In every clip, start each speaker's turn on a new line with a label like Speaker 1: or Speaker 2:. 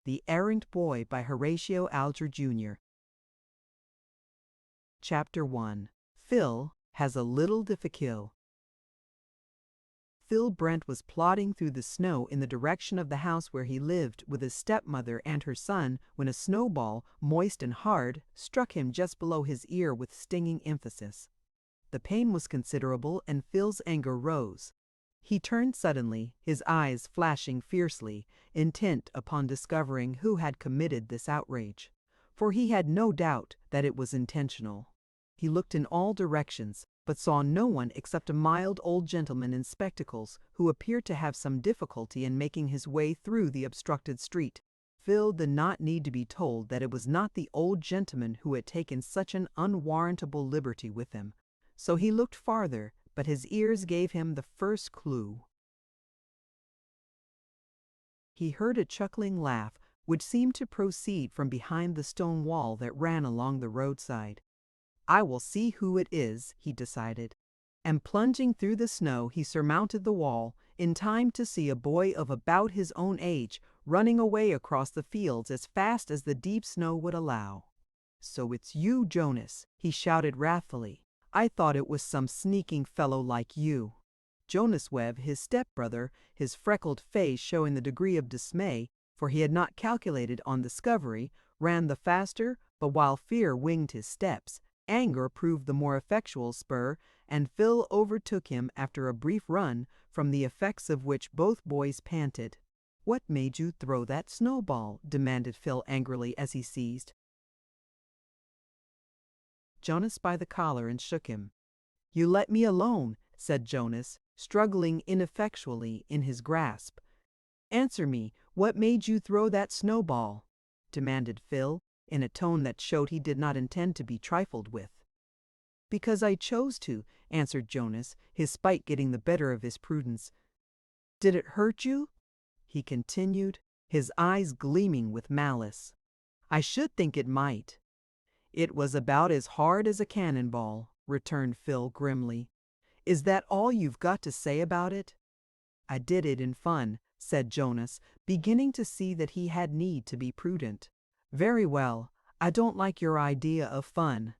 Speaker 1: The Errand Boy by Horatio Alger, Jr. Chapter 1. Phil has a little difficulty. Phil Brent was plodding through the snow in the direction of the house where he lived with his stepmother and her son when a snowball, moist and hard, struck him just below his ear with stinging emphasis. The pain was considerable and Phil's anger rose. He turned suddenly, his eyes flashing fiercely, intent upon discovering who had committed this outrage. For he had no doubt that it was intentional. He looked in all directions, but saw no one except a mild old gentleman in spectacles who appeared to have some difficulty in making his way through the obstructed street. Phil did not need to be told that it was not the old gentleman who had taken such an unwarrantable liberty with him. So he looked farther, but his ears gave him the first clue. He heard a chuckling laugh which seemed to proceed from behind the stone wall that ran along the roadside. I will see who it is, he decided. And plunging through the snow, he surmounted the wall, in time to see a boy of about his own age running away across the fields as fast as the deep snow would allow. "So it's you, Jonas," he shouted wrathfully. "I thought it was some sneaking fellow like you." Jonas Webb, his stepbrother, his freckled face showing the degree of dismay, for he had not calculated on discovery, ran the faster, but while fear winged his steps, anger proved the more effectual spur, and Phil overtook him after a brief run, from the effects of which both boys panted. "What made you throw that snowball?" demanded Phil angrily as he seized Jonas by the collar and shook him. "You let me alone," said Jonas, struggling ineffectually in his grasp. "Answer me, what made you throw that snowball?" demanded Phil, in a tone that showed he did not intend to be trifled with. "Because I chose to," answered Jonas, his spite getting the better of his prudence. "Did it hurt you?" he continued, his eyes gleaming with malice. "I should think it might." "It was about as hard as a cannonball," returned Phil grimly. "Is that all you've got to say about it?" "I did it in fun," said Jonas, beginning to see that he had need to be prudent. "Very well, I don't like your idea of fun."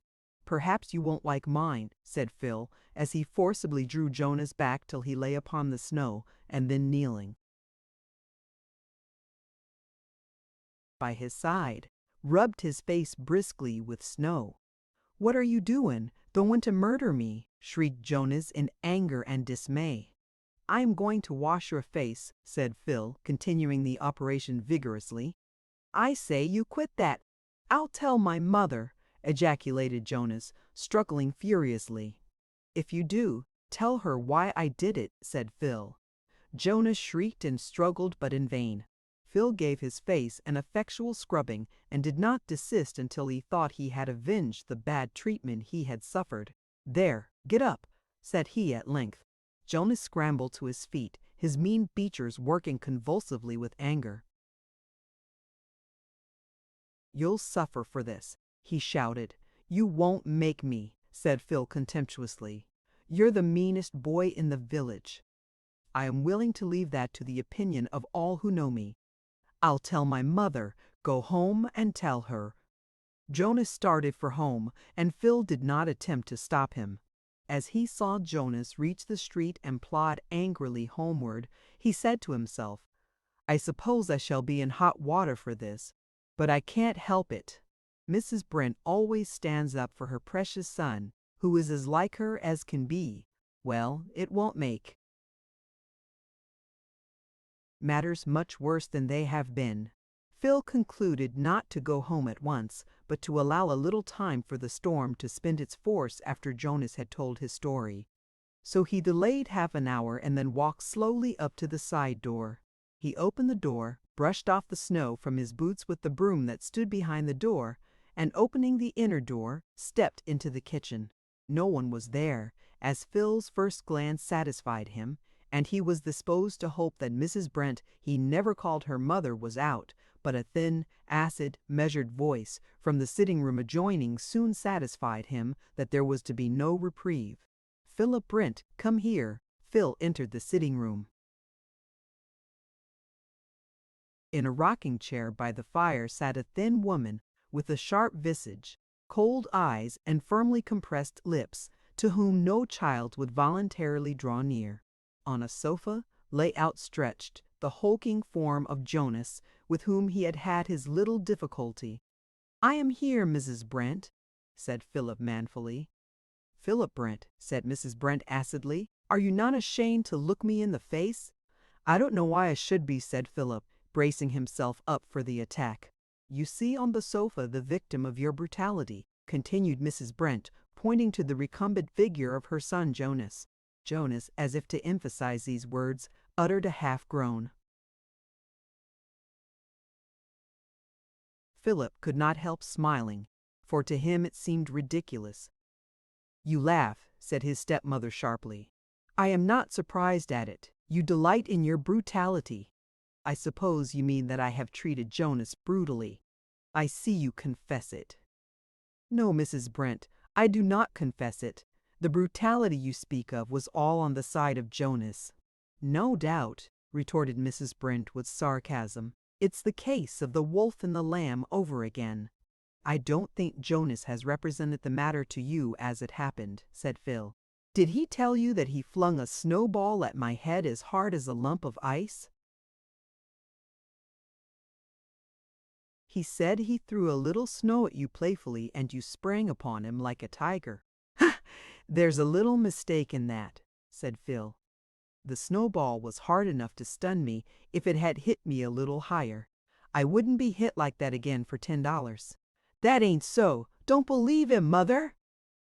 Speaker 1: "Perhaps you won't like mine," said Phil, as he forcibly drew Jonas back till he lay upon the snow, and then kneeling by his side, rubbed his face briskly with snow. "What are you doing? Going to murder me?" shrieked Jonas in anger and dismay. "I am going to wash your face," said Phil, continuing the operation vigorously. "I say you quit that. I'll tell my mother," ejaculated Jonas, struggling furiously. "If you do, tell her why I did it," said Phil. Jonas shrieked and struggled, but in vain. Phil gave his face an effectual scrubbing and did not desist until he thought he had avenged the bad treatment he had suffered. "There, get up," said he at length. Jonas scrambled to his feet, his mean features working convulsively with anger. "You'll suffer for this," he shouted. "You won't make me," said Phil contemptuously. "You're the meanest boy in the village." "I am willing to leave that to the opinion of all who know me." "I'll tell my mother. Go home and tell her." Jonas started for home, and Phil did not attempt to stop him. As he saw Jonas reach the street and plod angrily homeward, he said to himself, "I suppose I shall be in hot water for this, but I can't help it. Mrs. Brent always stands up for her precious son, who is as like her as can be. Well, it won't make matters much worse than they have been." Phil concluded not to go home at once, but to allow a little time for the storm to spend its force after Jonas had told his story. So he delayed half an hour and then walked slowly up to the side door. He opened the door, brushed off the snow from his boots with the broom that stood behind the door, and opening the inner door, stepped into the kitchen. No one was there, as Phil's first glance satisfied him, and he was disposed to hope that Mrs. Brent, he never called her mother, was out, but a thin, acid, measured voice from the sitting-room adjoining soon satisfied him that there was to be no reprieve. "Philip Brent, come here." Phil entered the sitting-room. In a rocking chair by the fire sat a thin woman with a sharp visage, cold eyes, and firmly compressed lips, to whom no child would voluntarily draw near. On a sofa lay outstretched the hulking form of Jonas, with whom he had had his little difficulty. "I am here, Mrs. Brent," said Philip manfully. "Philip Brent," said Mrs. Brent acidly, "are you not ashamed to look me in the face?" "I don't know why I should be," said Philip, bracing himself up for the attack. "You see on the sofa the victim of your brutality," continued Mrs. Brent, pointing to the recumbent figure of her son Jonas. Jonas, as if to emphasize these words, uttered a half-groan. Philip could not help smiling, for to him it seemed ridiculous. "You laugh," said his stepmother sharply. "I am not surprised at it. You delight in your brutality. I suppose you mean that I have treated Jonas brutally. I see you confess it." "No, Mrs. Brent, I do not confess it. The brutality you speak of was all on the side of Jonas." "No doubt," retorted Mrs. Brent with sarcasm. "It's the case of the wolf and the lamb over again." "I don't think Jonas has represented the matter to you as it happened," said Phil. "Did he tell you that he flung a snowball at my head as hard as a lump of ice?" "He said he threw a little snow at you playfully and you sprang upon him like a tiger." "There's a little mistake in that," said Phil. "The snowball was hard enough to stun me if it had hit me a little higher. I wouldn't be hit like that again for $10. "That ain't so. Don't believe him, Mother,"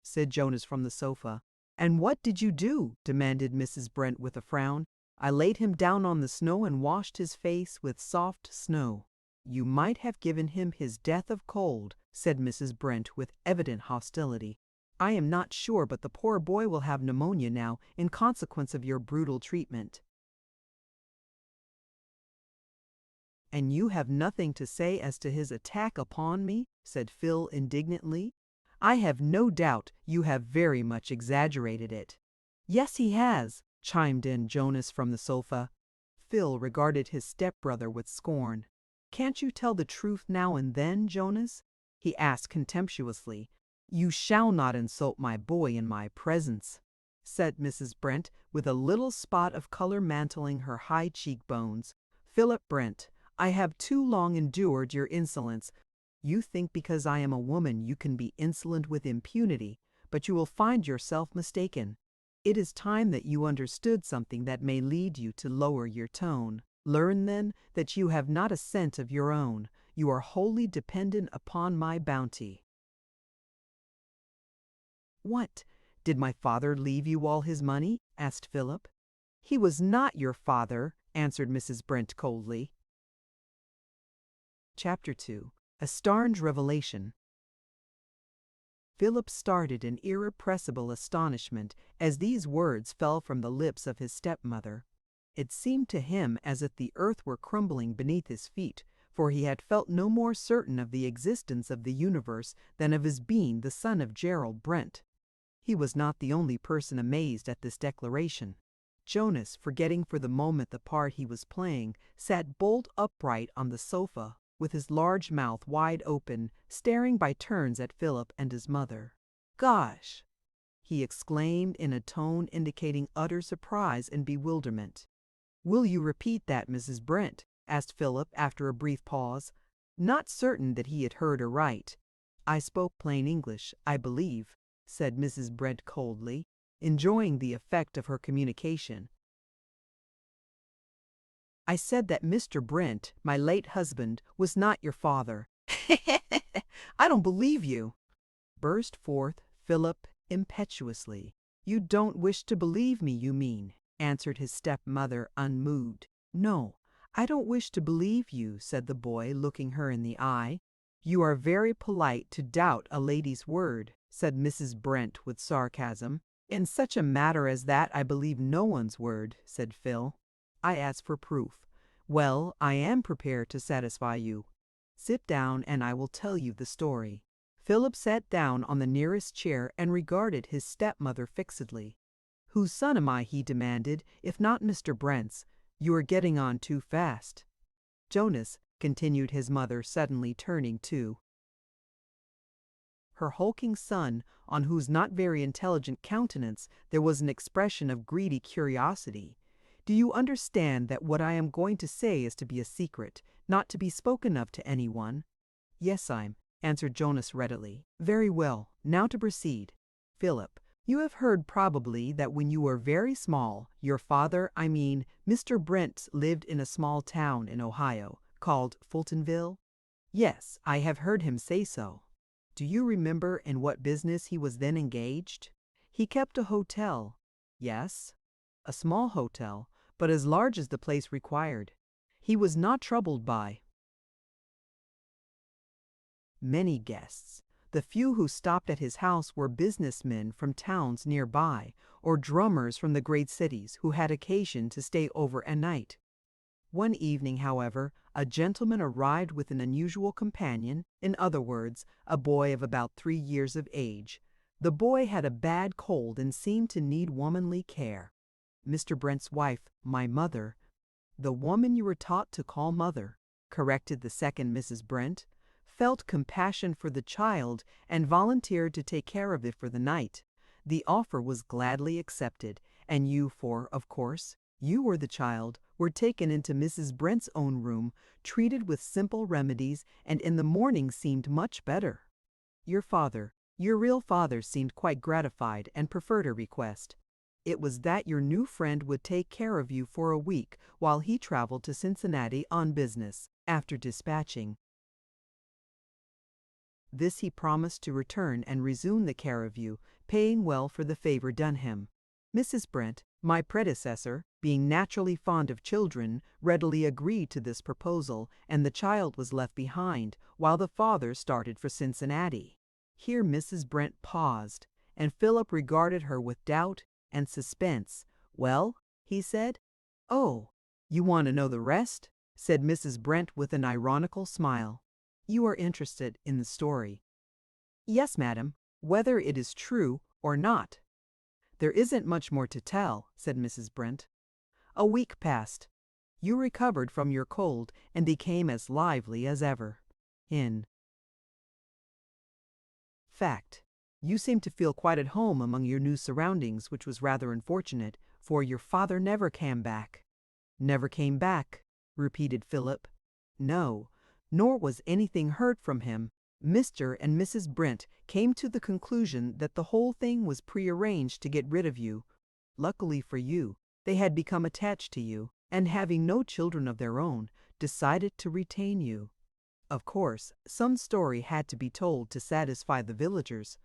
Speaker 1: said Jonas from the sofa. "And what did you do?" demanded Mrs. Brent with a frown. "I laid him down on the snow and washed his face with soft snow." "You might have given him his death of cold," said Mrs. Brent with evident hostility. "I am not sure but the poor boy will have pneumonia now in consequence of your brutal treatment." "And you have nothing to say as to his attack upon me?" said Phil indignantly. "I have no doubt you have very much exaggerated it." "Yes, he has," chimed in Jonas from the sofa. Phil regarded his stepbrother with scorn. "Can't you tell the truth now and then, Jonas?" he asked contemptuously. "You shall not insult my boy in my presence," said Mrs. Brent, with a little spot of color mantling her high cheekbones. "Philip Brent, I have too long endured your insolence. You think because I am a woman you can be insolent with impunity, but you will find yourself mistaken. It is time that you understood something that may lead you to lower your tone. Learn, then, that you have not a cent of your own. You are wholly dependent upon my bounty." "What? Did my father leave you all his money?" asked Philip. "He was not your father," answered Mrs. Brent coldly. Chapter 2. A Strange Revelation. Philip started in irrepressible astonishment as these words fell from the lips of his stepmother. It seemed to him as if the earth were crumbling beneath his feet, for he had felt no more certain of the existence of the universe than of his being the son of Gerald Brent. He was not the only person amazed at this declaration. Jonas, forgetting for the moment the part he was playing, sat bolt upright on the sofa, with his large mouth wide open, staring by turns at Philip and his mother. "Gosh!" he exclaimed in a tone indicating utter surprise and bewilderment. "Will you repeat that, Mrs. Brent?" asked Philip after a brief pause, not certain that he had heard aright. "I spoke plain English, I believe," said Mrs. Brent coldly, enjoying the effect of her communication. "I said that Mr. Brent, my late husband, was not your father." "I don't believe you," burst forth Philip impetuously. "You don't wish to believe me, you mean," answered his stepmother unmoved. "No, I don't wish to believe you," said the boy, looking her in the eye. "You are very polite to doubt a lady's word," said Mrs. Brent with sarcasm. "In such a matter as that I believe no one's word," said Phil. "I ask for proof." "Well, I am prepared to satisfy you. Sit down and I will tell you the story." Philip sat down on the nearest chair and regarded his stepmother fixedly. "Whose son am I," he demanded, "if not Mr. Brent's? You are getting on too fast." "Jonas, continued his mother, suddenly turning to her hulking son, on whose not very intelligent countenance there was an expression of greedy curiosity. "Do you understand that what I am going to say is to be a secret, not to be spoken of to anyone?" "Yes, I'm," answered Jonas readily. "Very well, now to proceed. Philip, you have heard probably that when you were very small, your father, I mean Mr. Brent, lived in a small town in Ohio, called Fultonville?" "Yes, I have heard him say so." "Do you remember in what business he was then engaged?" "He kept a hotel." "Yes, a small hotel, but as large as the place required. He was not troubled by many guests. The few who stopped at his house were businessmen from towns nearby, or drummers from the great cities who had occasion to stay over a night. One evening, however, a gentleman arrived with an unusual companion, in other words, a boy of about 3 years of age. The boy had a bad cold and seemed to need womanly care. Mr. Brent's wife, my mother—" "The woman you were taught to call mother," corrected the second Mrs. Brent, "felt compassion for the child and volunteered to take care of it for the night. The offer was gladly accepted, and you, for, of course, you were the child, were taken into Mrs. Brent's own room, treated with simple remedies, and in the morning seemed much better. Your real father seemed quite gratified and preferred a request. It was that your new friend would take care of you for a week while he traveled to Cincinnati on business. After dispatching this, he promised to return and resume the care of you, paying well for the favor done him. Mrs. Brent, my predecessor, being naturally fond of children, readily agreed to this proposal, and the child was left behind, while the father started for Cincinnati." Here Mrs. Brent paused, and Philip regarded her with doubt and suspense. "Well?" he said. "Oh, you want to know the rest?" said Mrs. Brent with an ironical smile. "You are interested in the story?" "Yes, madam, whether it is true or not." "There isn't much more to tell," said Mrs. Brent. "A week passed. You recovered from your cold and became as lively as ever. In fact, you seemed to feel quite at home among your new surroundings, which was rather unfortunate, for your father never came back." "Never came back," repeated Philip. "No, nor was anything heard from him. Mr. and Mrs. Brent came to the conclusion that the whole thing was prearranged to get rid of you. Luckily for you, they had become attached to you, and having no children of their own, decided to retain you. Of course, some story had to be told to satisfy the villagers.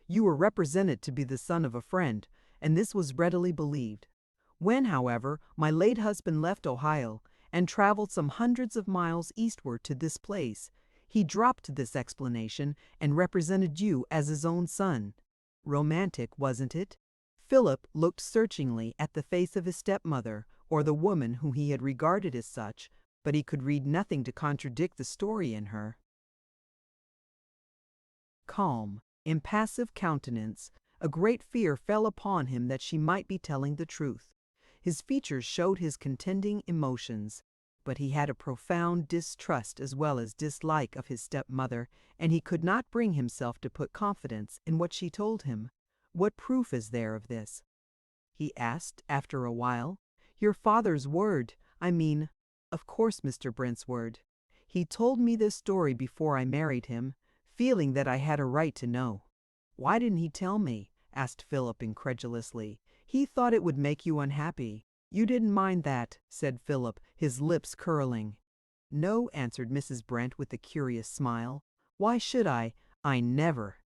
Speaker 1: You were represented to be the son of a friend, and this was readily believed. When, however, my late husband left Ohio and traveled some hundreds of miles eastward to this place, he dropped this explanation and represented you as his own son. Romantic, wasn't it?" Philip looked searchingly at the face of his stepmother, or the woman whom he had regarded as such, but he could read nothing to contradict the story in her calm, impassive countenance. A great fear fell upon him that she might be telling the truth. His features showed his contending emotions, but he had a profound distrust as well as dislike of his stepmother, and he could not bring himself to put confidence in what she told him. "What proof is there of this?" he asked after a while. "Your father's word, I mean, of course, Mr. Brent's word. He told me this story before I married him, feeling that I had a right to know." "Why didn't he tell me?" asked Philip incredulously. "He thought it would make you unhappy." "You didn't mind that," said Philip, his lips curling. "No," answered Mrs. Brent with a curious smile. "Why should I? I never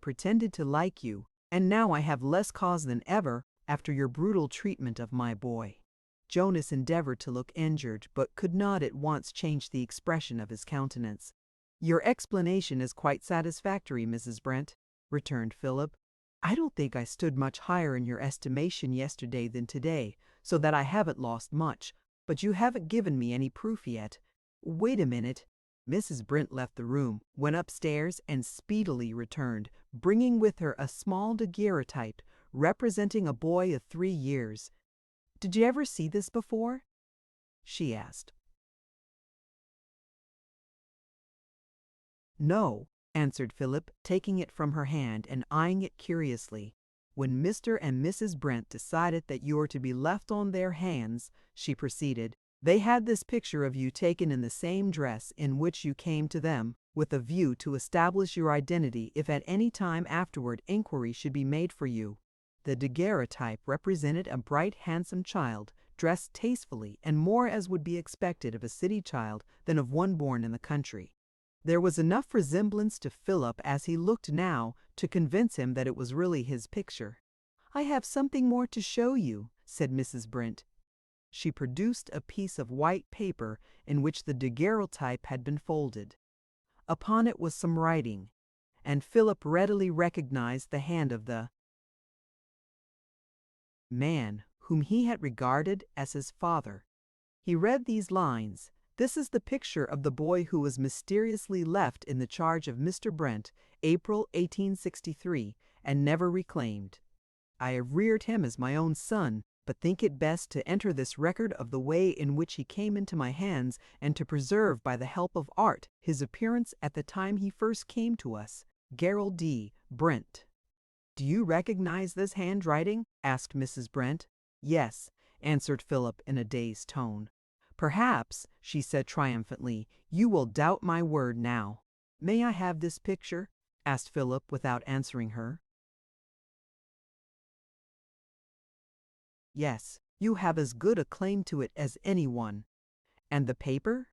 Speaker 1: pretended to like you, and now I have less cause than ever after your brutal treatment of my boy." Jonas endeavored to look injured, but could not at once change the expression of his countenance. "Your explanation is quite satisfactory, Mrs. Brent," returned Philip. "I don't think I stood much higher in your estimation yesterday than today, so that I haven't lost much, but you haven't given me any proof yet. Wait a minute." Mrs. Brent left the room, went upstairs, and speedily returned, bringing with her a small daguerreotype representing a boy of 3 years. "Did you ever see this before?" she asked. No, answered Philip, taking it from her hand and eyeing it curiously. When Mr. and Mrs. Brent decided that you were to be left on their hands, she proceeded, they had this picture of you taken in the same dress in which you came to them, with a view to establish your identity if at any time afterward inquiry should be made for you. The daguerreotype represented a bright, handsome child, dressed tastefully and more as would be expected of a city child than of one born in the country. There was enough resemblance to Philip as he looked now to convince him that it was really his picture. "I have something more to show you," said Mrs. Brent. She produced a piece of white paper in which the daguerreotype had been folded. Upon it was some writing, and Philip readily recognized the hand of the man whom he had regarded as his father. He read these lines: "This is the picture of the boy who was mysteriously left in the charge of Mr. Brent, April 1863, and never reclaimed. I have reared him as my own son, but think it best to enter this record of the way in which he came into my hands and to preserve by the help of art his appearance at the time he first came to us. Gerald D. Brent." "Do you recognize this handwriting?" asked Mrs. Brent. "Yes," answered Philip in a dazed tone. "Perhaps," she said triumphantly, "you will doubt my word now." "May I have this picture?" asked Philip without answering her. "Yes, you have as good a claim to it as anyone." "And the paper?"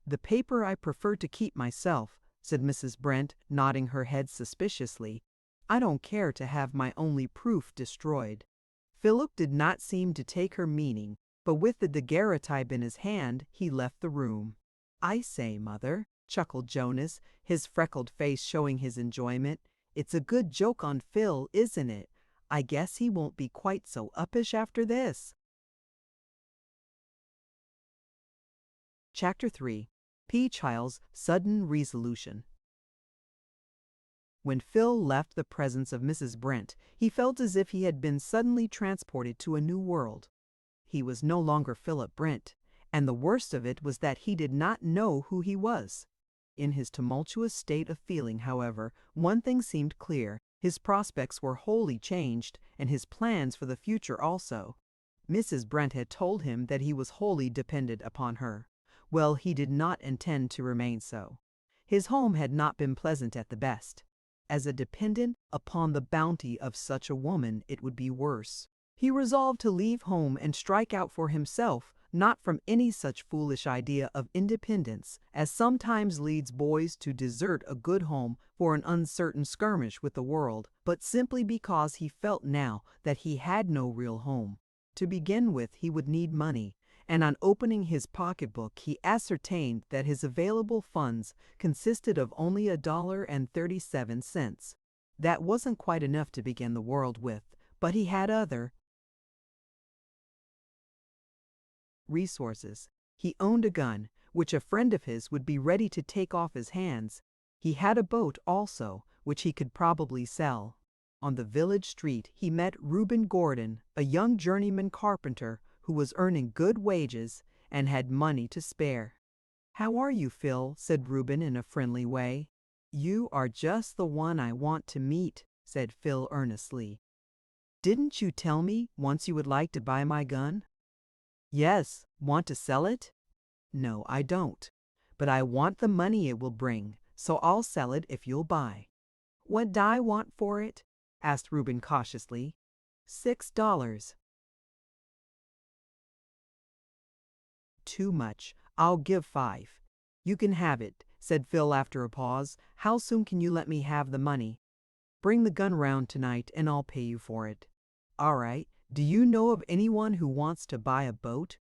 Speaker 1: "The paper I prefer to keep myself," said Mrs. Brent, nodding her head suspiciously. "I don't care to have my only proof destroyed." Philip did not seem to take her meaning, but with the daguerreotype in his hand, he left the room. "I say, Mother," chuckled Jonas, his freckled face showing his enjoyment, "it's a good joke on Phil, isn't it? I guess he won't be quite so uppish after this." Chapter 3. P. Child's Sudden Resolution. When Phil left the presence of Mrs. Brent, he felt as if he had been suddenly transported to a new world. He was no longer Philip Brent, and the worst of it was that he did not know who he was. In his tumultuous state of feeling, however, one thing seemed clear: his prospects were wholly changed, and his plans for the future also. Mrs. Brent had told him that he was wholly dependent upon her. Well, he did not intend to remain so. His home had not been pleasant at the best. As a dependent upon the bounty of such a woman, it would be worse. He resolved to leave home and strike out for himself, not from any such foolish idea of independence as sometimes leads boys to desert a good home for an uncertain skirmish with the world, but simply because he felt now that he had no real home. To begin with, he would need money, and on opening his pocketbook he ascertained that his available funds consisted of only $1.37. That wasn't quite enough to begin the world with, but he had other resources. He owned a gun, which a friend of his would be ready to take off his hands. He had a boat also, which he could probably sell. On the village street he met Reuben Gordon, a young journeyman carpenter who was earning good wages and had money to spare. "How are you, Phil?" said Reuben in a friendly way. "You are just the one I want to meet," said Phil earnestly. "Didn't you tell me once you would like to buy my gun?" "Yes. Want to sell it?" "No, I don't. But I want the money it will bring, so I'll sell it if you'll buy." "What do I want for it?" asked Reuben cautiously. $6. "Too much. I'll give 5. "You can have it," said Phil after a pause. "How soon can you let me have the money?" "Bring the gun round tonight and I'll pay you for it." "All right. Do you know of anyone who wants to buy a boat?"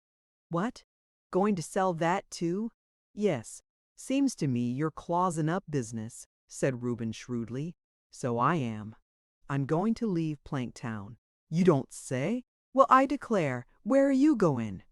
Speaker 1: "What? Going to sell that too?" "Yes. Seems to me you're clausing up business," said Reuben shrewdly. "So I am. I'm going to leave Planktown." "You don't say?" "Well, I declare. Where are you going?"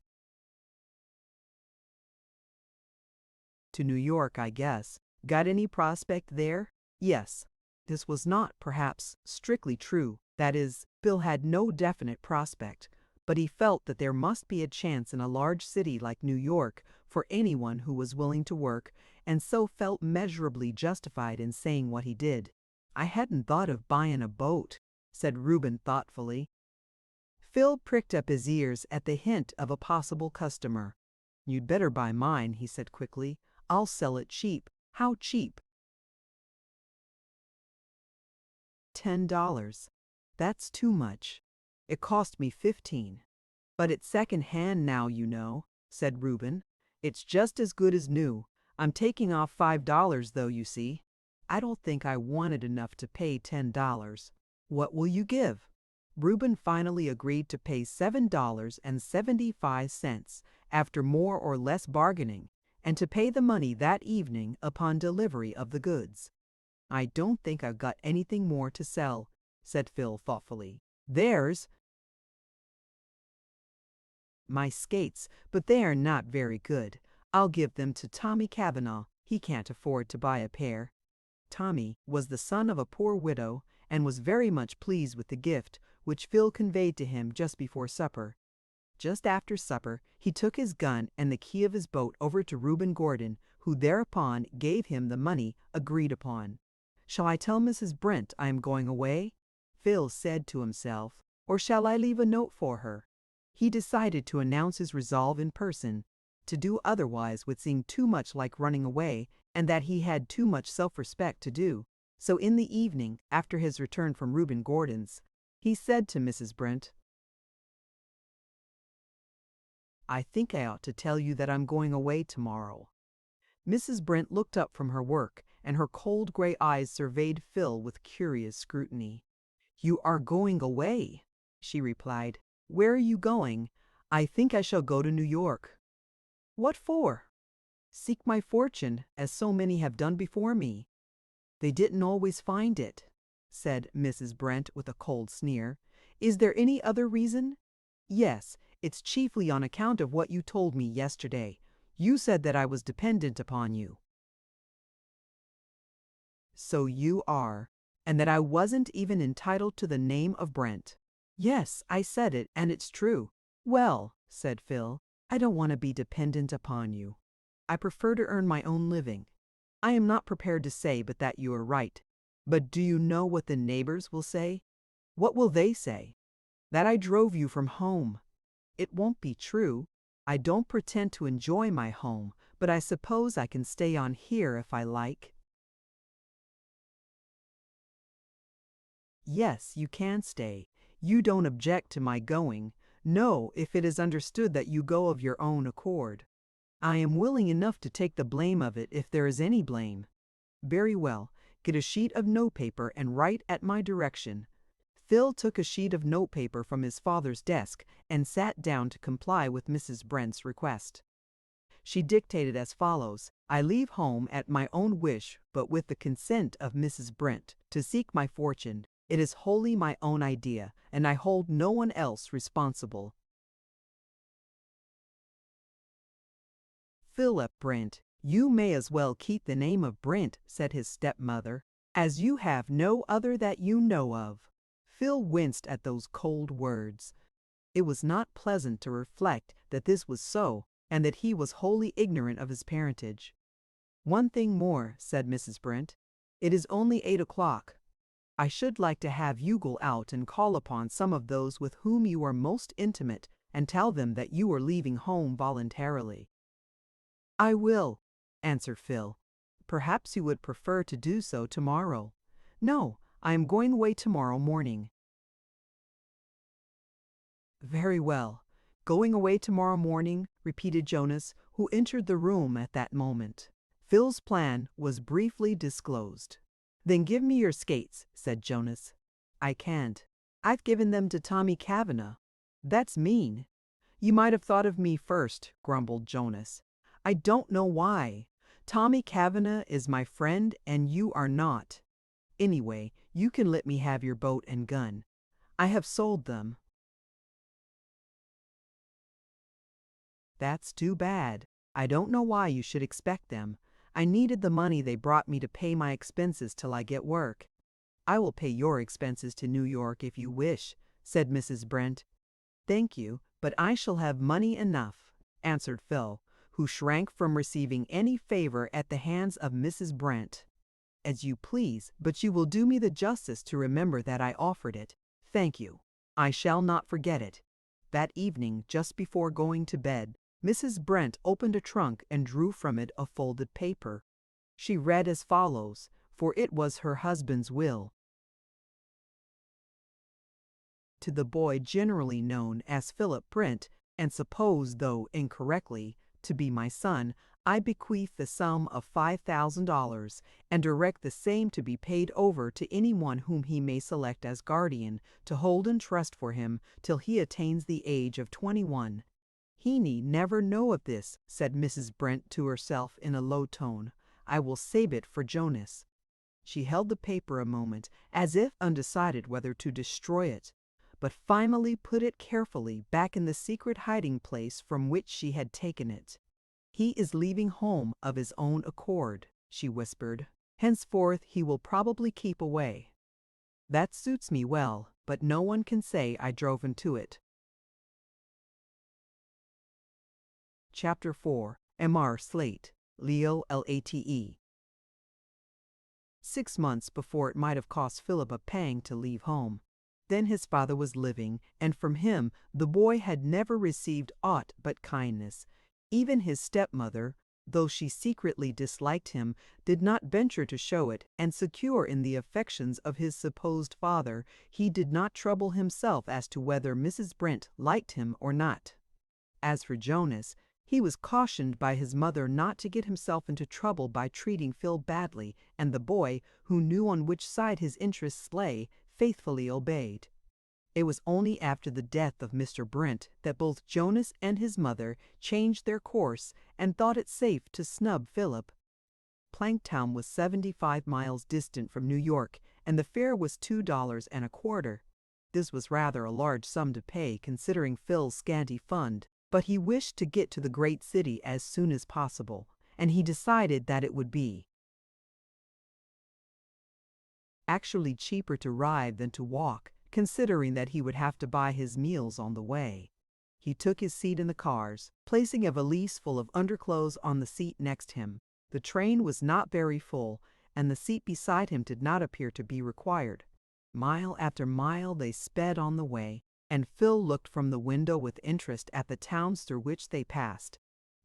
Speaker 1: "To New York, I guess. Got any prospect there?" "Yes." This was not, perhaps, strictly true. That is, Phil had no definite prospect, but he felt that there must be a chance in a large city like New York for anyone who was willing to work, and so felt measurably justified in saying what he did. "I hadn't thought of buying a boat," said Reuben thoughtfully. Phil pricked up his ears at the hint of a possible customer. "You'd better buy mine," he said quickly. "I'll sell it cheap." "How cheap?" $10. "That's too much. It cost me 15. "But it's second hand now, you know," said Reuben. "It's just as good as new. I'm taking off $5 though, you see. I don't think I wanted enough to pay $10. What will you give?" Reuben finally agreed to pay $7.75 after more or less bargaining, and to pay the money that evening upon delivery of the goods. "I don't think I've got anything more to sell," said Phil thoughtfully. "There's my skates, but they are not very good. I'll give them to Tommy Kavanagh. He can't afford to buy a pair." Tommy was the son of a poor widow and was very much pleased with the gift which Phil conveyed to him just before supper. Just after supper, he took his gun and the key of his boat over to Reuben Gordon, who thereupon gave him the money agreed upon. "Shall I tell Mrs. Brent I am going away?" Phil said to himself, "or shall I leave a note for her?" He decided to announce his resolve in person. To do otherwise would seem too much like running away, and that he had too much self-respect to do. So in the evening, after his return from Reuben Gordon's, he said to Mrs. Brent, "I think I ought to tell you that I'm going away tomorrow." Mrs. Brent looked up from her work, and her cold gray eyes surveyed Phil with curious scrutiny. "You are going away?" she replied. "Where are you going?" "I think I shall go to New York." "What for?" "Seek my fortune, as so many have done before me." "They didn't always find it," said Mrs. Brent with a cold sneer. "Is there any other reason?" "Yes, it's chiefly on account of what you told me yesterday. You said that I was dependent upon you." "So you are, and that I wasn't even entitled to the name of Brent." "Yes, I said it, and it's true." "Well," said Phil, "I don't want to be dependent upon you. I prefer to earn my own living. I am not prepared to say but that you are right. But do you know what the neighbors will say?" "What will they say?" "That I drove you from home." "It won't be true. I don't pretend to enjoy my home, but I suppose I can stay on here if I like." "Yes, you can stay. You don't object to my going. No, if it is understood that you go of your own accord. I am willing enough to take the blame of it if there is any blame." "Very well. Get a sheet of notepaper and write at my direction." Phil took a sheet of notepaper from his father's desk and sat down to comply with Mrs. Brent's request. She dictated as follows: "I leave home at my own wish, but with the consent of Mrs. Brent, to seek my fortune. It is wholly my own idea, and I hold no one else responsible. Philip Brent." "You may as well keep the name of Brent," said his stepmother, "as you have no other that you know of." Phil winced at those cold words. It was not pleasant to reflect that this was so, and that he was wholly ignorant of his parentage. "One thing more," said Mrs. Brent. "It is only 8 o'clock. I should like to have you go out and call upon some of those with whom you are most intimate and tell them that you are leaving home voluntarily." "I will," answered Phil. "Perhaps you would prefer to do so tomorrow." "No, I am going away tomorrow morning." "Very well. Going away tomorrow morning," repeated Jonas, who entered the room at that moment. Phil's plan was briefly disclosed. "Then give me your skates," said Jonas. "I can't. I've given them to Tommy Kavanagh." "That's mean." "You might have thought of me first," grumbled Jonas. "I don't know why. Tommy Kavanagh is my friend and you are not. Anyway, you can let me have your boat and gun. I have sold them." "That's too bad. I don't know why you should expect them. I needed the money they brought me to pay my expenses till I get work." "I will pay your expenses to New York if you wish," said Mrs. Brent. Thank you, but I shall have money enough, answered Phil, who shrank from receiving any favor at the hands of Mrs. Brent. As you please, but you will do me the justice to remember that I offered it. Thank you. I shall not forget it. That evening, just before going to bed, Mrs. Brent opened a trunk and drew from it a folded paper. She read as follows, for it was her husband's will. To the boy generally known as Philip Brent, and supposed, though incorrectly, to be my son, I bequeath the sum of $5,000, and direct the same to be paid over to anyone whom he may select as guardian, to hold in trust for him till he attains the age of 21. He need never know of this, said Mrs. Brent to herself in a low tone. I will save it for Jonas. She held the paper a moment, as if undecided whether to destroy it, but finally put it carefully back in the secret hiding place from which she had taken it. He is leaving home of his own accord, she whispered. Henceforth he will probably keep away. That suits me well, but no one can say I drove him to it. Chapter 4. M.R. Slate, Leo Late. 6 months before it might have cost Philip a pang to leave home. Then his father was living, and from him the boy had never received aught but kindness. Even his stepmother, though she secretly disliked him, did not venture to show it, and secure in the affections of his supposed father, he did not trouble himself as to whether Mrs. Brent liked him or not. As for Jonas, he was cautioned by his mother not to get himself into trouble by treating Phil badly, and the boy, who knew on which side his interests lay, faithfully obeyed. It was only after the death of Mr. Brent that both Jonas and his mother changed their course and thought it safe to snub Philip. Planktown was 75 miles distant from New York, and the fare was $2.25. This was rather a large sum to pay, considering Phil's scanty fund, but he wished to get to the great city as soon as possible, and he decided that it would be actually cheaper to ride than to walk, considering that he would have to buy his meals on the way. He took his seat in the cars, placing a valise full of underclothes on the seat next him. The train was not very full, and the seat beside him did not appear to be required. Mile after mile they sped on the way, and Phil looked from the window with interest at the towns through which they passed.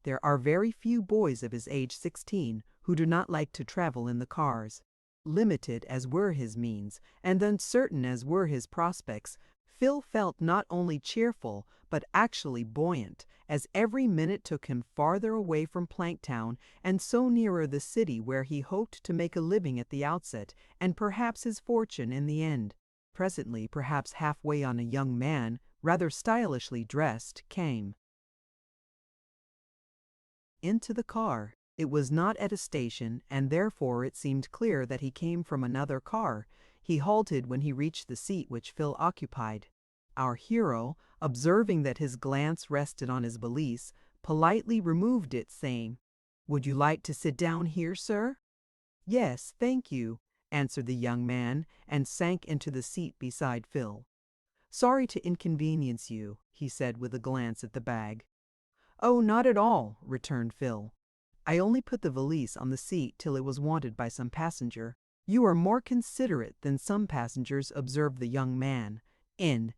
Speaker 1: There are very few boys of his age 16 who do not like to travel in the cars. Limited as were his means, and uncertain as were his prospects, Phil felt not only cheerful, but actually buoyant, as every minute took him farther away from Planktown, and so nearer the city where he hoped to make a living at the outset, and perhaps his fortune in the end. Presently, perhaps halfway on, a young man, rather stylishly dressed, came into the car. It was not at a station, and therefore it seemed clear that he came from another car. He halted when he reached the seat which Phil occupied. Our hero, observing that his glance rested on his valise, politely removed it, saying, "Would you like to sit down here, sir?" "Yes, thank you," answered the young man, and sank into the seat beside Phil. "Sorry to inconvenience you," he said with a glance at the bag. "Oh, not at all," returned Phil. "I only put the valise on the seat till it was wanted by some passenger." "You are more considerate than some passengers," observed the young man. In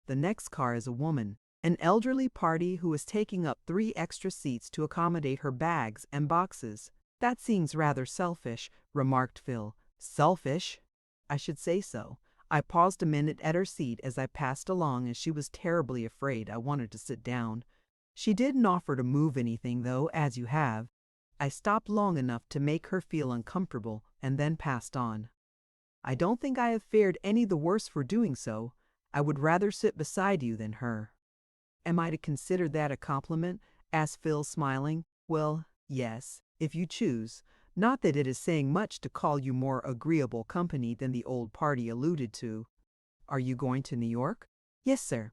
Speaker 1: the next car is a woman, an elderly party who is taking up 3 extra seats to accommodate her bags and boxes. "That seems rather selfish," remarked Phil. "Selfish? I should say so. I paused a minute at her seat as I passed along, and she was terribly afraid I wanted to sit down. She didn't offer to move anything, though, as you have. I stopped long enough to make her feel uncomfortable, and then passed on. I don't think I have fared any the worse for doing so. I would rather sit beside you than her." "Am I to consider that a compliment?" asked Phil, smiling. "Well, yes, if you choose. Not that it is saying much to call you more agreeable company than the old party alluded to. Are you going to New York?" "Yes, sir."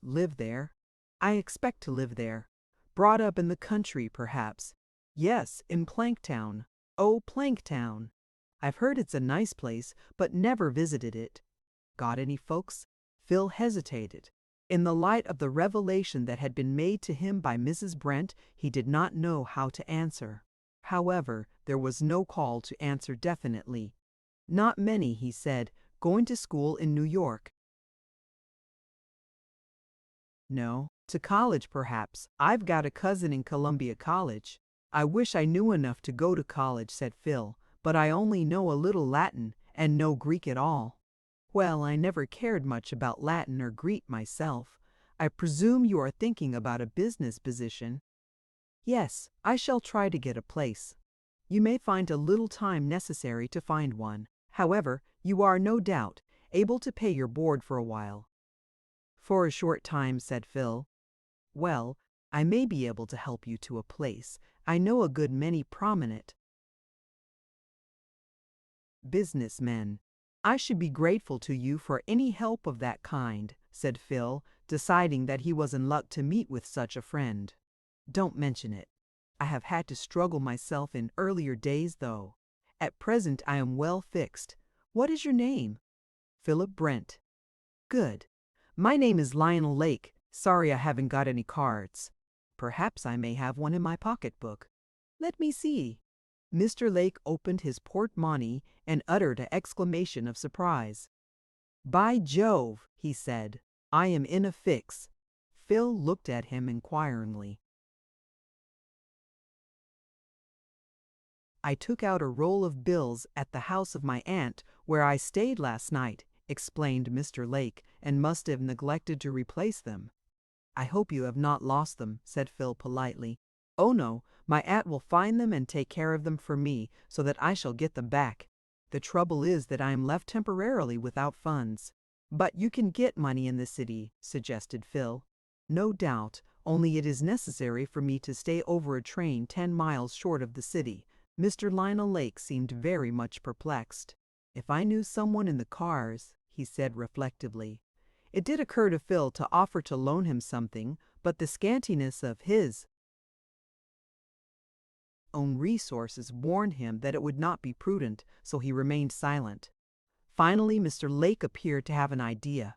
Speaker 1: "Live there?" "I expect to live there." "Brought up in the country, perhaps?" "Yes, in Planktown." "Oh, Planktown." I've heard it's a nice place, but never visited it. Got any folks? Phil hesitated. In the light of the revelation that had been made to him by Mrs. Brent, he did not know how to answer. However, there was no call to answer definitely. Not many, he said, going to school in New York. No, to college perhaps. I've got a cousin in Columbia College. I wish I knew enough to go to college, said Phil, but I only know a little Latin and no Greek at all. Well, I never cared much about Latin or Greek myself. I presume you are thinking about a business position. Yes, I shall try to get a place. You may find a little time necessary to find one. However, you are no doubt able to pay your board for a while. For a short time, said Phil. Well, I may be able to help you to a place. I know a good many prominent businessmen. I should be grateful to you for any help of that kind, said Phil, deciding that he was in luck to meet with such a friend. Don't mention it. I have had to struggle myself in earlier days, though. At present I am well fixed. What is your name? Philip Brent. Good. My name is Lionel Lake. Sorry I haven't got any cards. Perhaps I may have one in my pocketbook. Let me see. Mr. Lake opened his portemonnaie and uttered an exclamation of surprise. By Jove, he said, I am in a fix. Phil looked at him inquiringly. I took out a roll of bills at the house of my aunt where I stayed last night, explained Mr. Lake, and must have neglected to replace them. I hope you have not lost them, said Phil politely. Oh no, my aunt will find them and take care of them for me so that I shall get them back. The trouble is that I am left temporarily without funds. But you can get money in the city, suggested Phil. No doubt, only it is necessary for me to stay over a train 10 miles short of the city. Mr. Lionel Lake seemed very much perplexed. If I knew someone in the cars, he said reflectively. It did occur to Phil to offer to loan him something, but the scantiness of his own resources warned him that it would not be prudent, so he remained silent. Finally, Mr. Lake appeared to have an idea.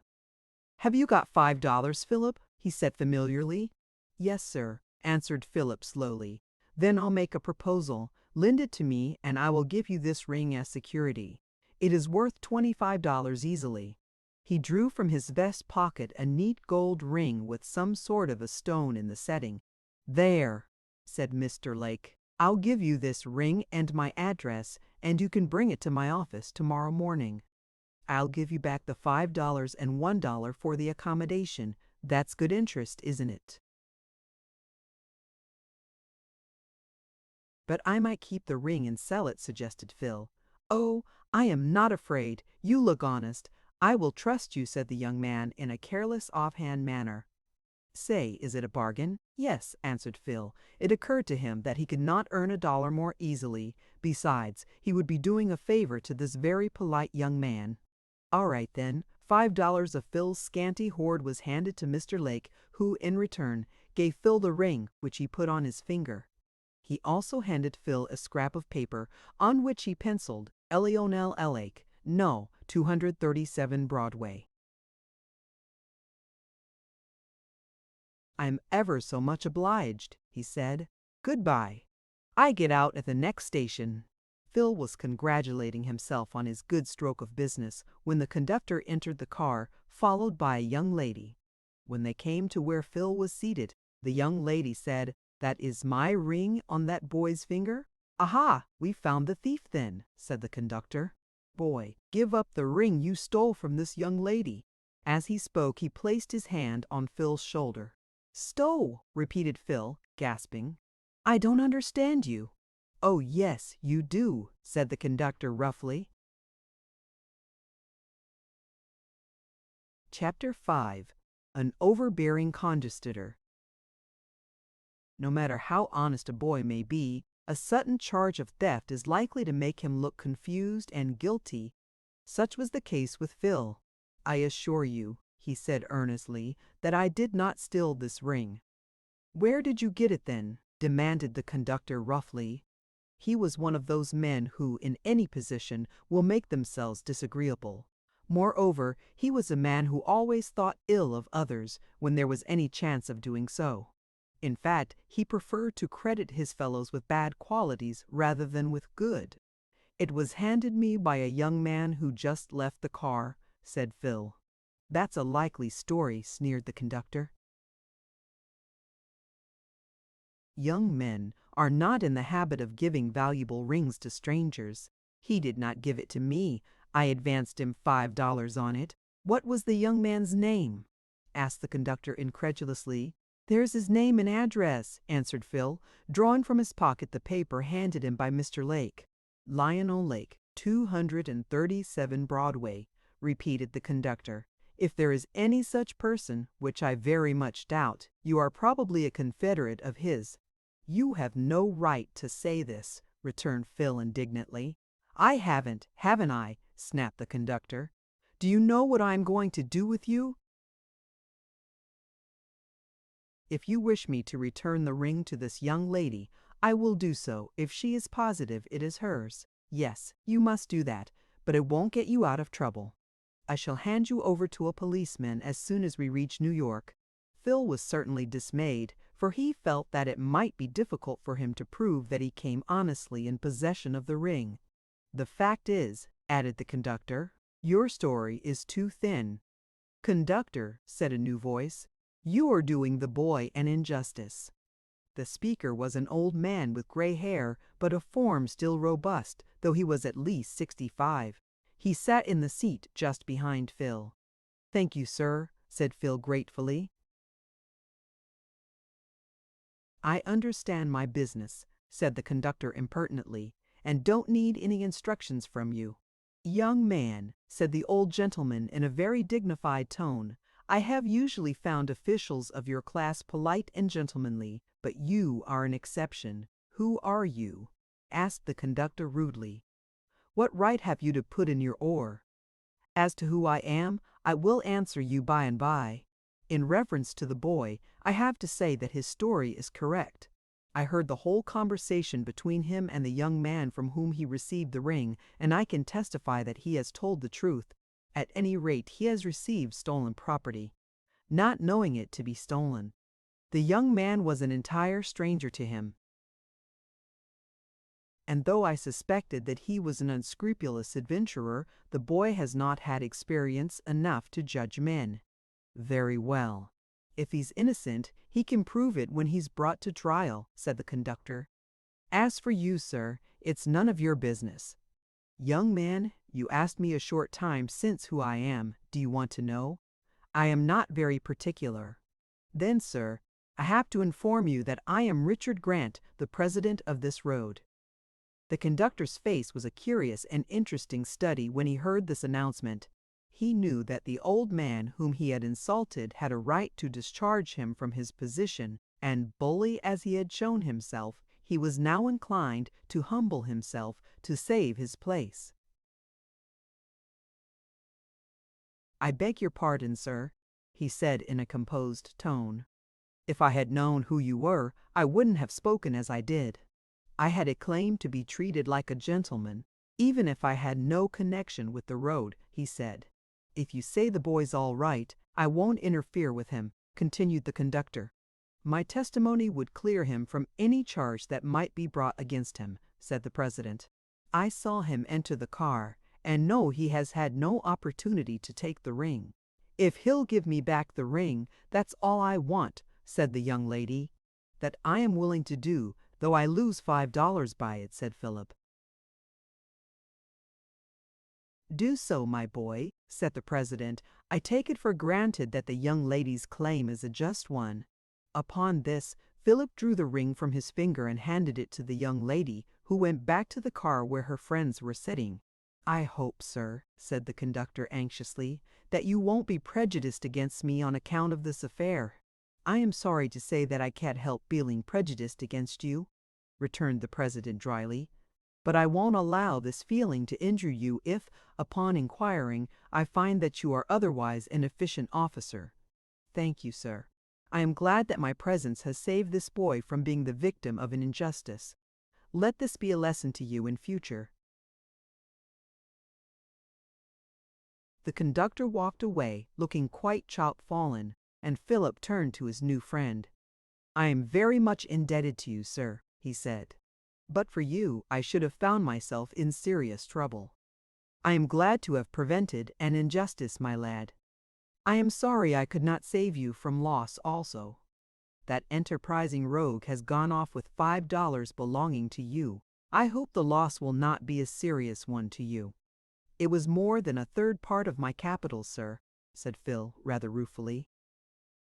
Speaker 1: Have you got $5, Philip? He said familiarly. Yes, sir, answered Philip slowly. Then I'll make a proposal. Lend it to me, and I will give you this ring as security. It is worth $25 easily. He drew from his vest pocket a neat gold ring with some sort of a stone in the setting. There, said Mr. Lake. I'll give you this ring and my address, and you can bring it to my office tomorrow morning. I'll give you back the $5 and $1 for the accommodation. That's good interest, isn't it? But I might keep the ring and sell it, suggested Phil. Oh, I am not afraid. You look honest. I will trust you, said the young man in a careless, offhand manner. Say, is it a bargain? Yes, answered Phil. It occurred to him that he could not earn $1 more easily. Besides, he would be doing a favor to this very polite young man. All right, then. $5 of Phil's scanty hoard was handed to Mr. Lake, who, in return, gave Phil the ring, which he put on his finger. He also handed Phil a scrap of paper, on which he penciled, Eleonel Lake, No, 237 Broadway. I'm ever so much obliged, he said. Goodbye. I get out at the next station. Phil was congratulating himself on his good stroke of business when the conductor entered the car, followed by a young lady. When they came to where Phil was seated, the young lady said, That is my ring on that boy's finger? Aha, we found the thief then, said the conductor. Boy, give up the ring you stole from this young lady. As he spoke, he placed his hand on Phil's shoulder. Stole, repeated Phil, gasping. I don't understand you. Oh, yes, you do, said the conductor roughly. Chapter 5. An Overbearing Conductor. No matter how honest a boy may be, a sudden charge of theft is likely to make him look confused and guilty. Such was the case with Phil. I assure you, he said earnestly, that I did not steal this ring. Where did you get it then? Demanded the conductor roughly. He was one of those men who, in any position, will make themselves disagreeable. Moreover, he was a man who always thought ill of others when there was any chance of doing so. In fact, he preferred to credit his fellows with bad qualities rather than with good. "It was handed me by a young man who just left the car," said Phil. "That's a likely story," sneered the conductor. Young men are not in the habit of giving valuable rings to strangers. He did not give it to me. I advanced him $5 on it. "What was the young man's name?" asked the conductor incredulously. "There's his name and address," answered Phil, drawing from his pocket the paper handed him by Mr. Lake. "Lionel Lake, 237 Broadway," repeated the conductor. "If there is any such person, which I very much doubt, you are probably a confederate of his." "You have no right to say this," returned Phil indignantly. "I haven't I?" snapped the conductor. "Do you know what I am going to do with you?" "If you wish me to return the ring to this young lady, I will do so if she is positive it is hers. Yes, you must do that, but it won't get you out of trouble. I shall hand you over to a policeman as soon as we reach New York." Phil was certainly dismayed, for he felt that it might be difficult for him to prove that he came honestly in possession of the ring. "The fact is," added the conductor, "your story is too thin." "Conductor," said a new voice, "you are doing the boy an injustice." The speaker was an old man with gray hair, but a form still robust, though he was at least 65. He sat in the seat just behind Phil. "Thank you, sir," said Phil gratefully. "I understand my business," said the conductor impertinently, "and don't need any instructions from you." "Young man," said the old gentleman in a very dignified tone, "I have usually found officials of your class polite and gentlemanly, but you are an exception. Who are you?" asked the conductor rudely. "What right have you to put in your oar?" "As to who I am, I will answer you by and by. In reference to the boy, I have to say that his story is correct. I heard the whole conversation between him and the young man from whom he received the ring, and I can testify that he has told the truth. At any rate, he has received stolen property, not knowing it to be stolen. The young man was an entire stranger to him, and though I suspected that he was an unscrupulous adventurer, the boy has not had experience enough to judge men." "Very well. If he's innocent, he can prove it when he's brought to trial," said the conductor. "As for you, sir, it's none of your business. Young man, you asked me a short time since who I am. Do you want to know?" "I am not very particular." "Then, sir, I have to inform you that I am Richard Grant, the president of this road." The conductor's face was a curious and interesting study when he heard this announcement. He knew that the old man whom he had insulted had a right to discharge him from his position, and bully as he had shown himself, he was now inclined to humble himself to save his place. "I beg your pardon, sir," he said in a composed tone. "If I had known who you were, I wouldn't have spoken as I did. I had a claim to be treated like a gentleman, even if I had no connection with the road," he said. "If you say the boy's all right, I won't interfere with him," continued the conductor. "My testimony would clear him from any charge that might be brought against him," said the president. "I saw him enter the car, and know he has had no opportunity to take the ring." "If he'll give me back the ring, that's all I want," said the young lady. "That I am willing to do, though I lose $5 by it," said Philip. "Do so, my boy," said the president. "I take it for granted that the young lady's claim is a just one." Upon this, Philip drew the ring from his finger and handed it to the young lady, who went back to the car where her friends were sitting. "I hope, sir," said the conductor anxiously, "that you won't be prejudiced against me on account of this affair." "I am sorry to say that I can't help feeling prejudiced against you," returned the president dryly. "But I won't allow this feeling to injure you if, upon inquiring, I find that you are otherwise an efficient officer." "Thank you, sir. I am glad that my presence has saved this boy from being the victim of an injustice. Let this be a lesson to you in future. The conductor walked away, looking quite chopfallen, and Philip turned to his new friend. I am very much indebted to you, sir, he said. But for you, I should have found myself in serious trouble. I am glad to have prevented an injustice, my lad. I am sorry I could not save you from loss also. That enterprising rogue has gone off with $5 belonging to you. I hope the loss will not be a serious one to you. It was more than a third part of my capital, sir, said Phil, rather ruefully.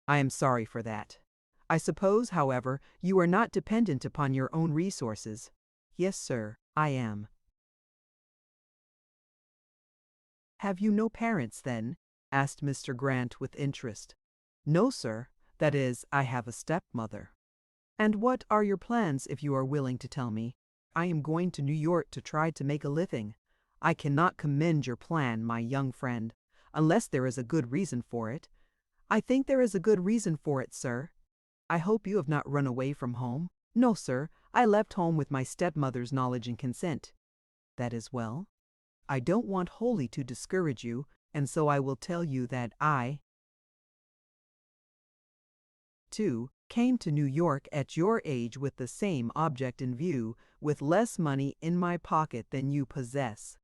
Speaker 1: I am sorry for that. I suppose, however, you are not dependent upon your own resources. Yes, sir, I am. Have you no parents, then? Asked Mr. Grant with interest. No, sir. That is, I have a stepmother. And what are your plans, if you are willing to tell me? I am going to New York to try to make a living. I cannot commend your plan, my young friend, unless there is a good reason for it. I think there is a good reason for it, sir. I hope you have not run away from home. No, sir, I left home with my stepmother's knowledge and consent. That is well. I don't want wholly to discourage you, and so I will tell you that I, too, came to New York at your age with the same object in view, with less money in my pocket than you possess.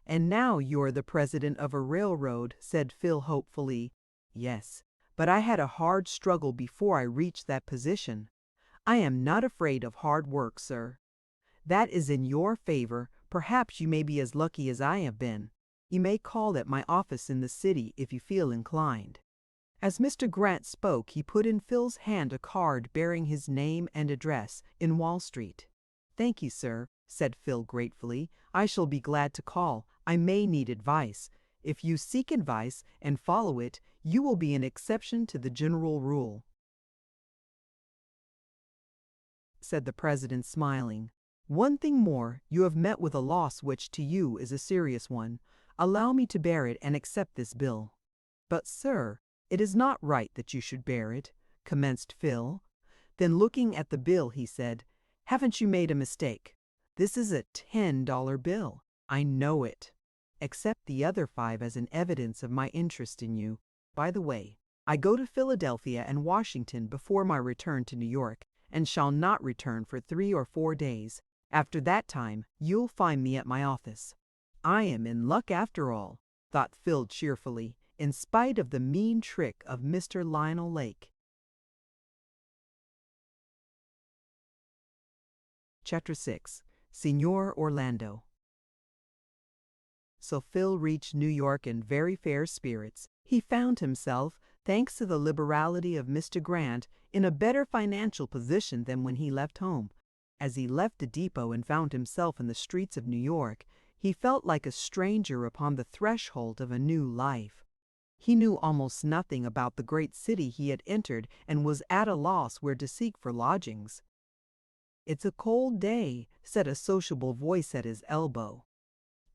Speaker 1: And now you're the president of a railroad, said Phil hopefully. Yes, but I had a hard struggle before I reached that position. I am not afraid of hard work, sir. That is in your favor. Perhaps you may be as lucky as I have been. You may call at my office in the city if you feel inclined. As Mr. Grant spoke, he put in Phil's hand a card bearing his name and address in Wall Street. Thank you, sir, said Phil gratefully. I shall be glad to call. I may need advice. If you seek advice and follow it, you will be an exception to the general rule, said the president, smiling. One thing more, you have met with a loss which to you is a serious one. Allow me to bear it and accept this bill. But, sir, it is not right that you should bear it, commenced Phil. Then looking at the bill, he said, Haven't you made a mistake? This is a $10 bill. I know it. Accept the other 5 as an evidence of my interest in you. By the way, I go to Philadelphia and Washington before my return to New York, and shall not return for 3 or 4 days. After that time, you'll find me at my office. I am in luck after all, thought Phil cheerfully, in spite of the mean trick of Mr. Lionel Lake. Chapter 6. Signor Orlando. So Phil reached New York in very fair spirits. He found himself, thanks to the liberality of Mr. Grant, in a better financial position than when he left home. As he left the depot and found himself in the streets of New York, he felt like a stranger upon the threshold of a new life. He knew almost nothing about the great city he had entered and was at a loss where to seek for lodgings. It's a cold day, said a sociable voice at his elbow.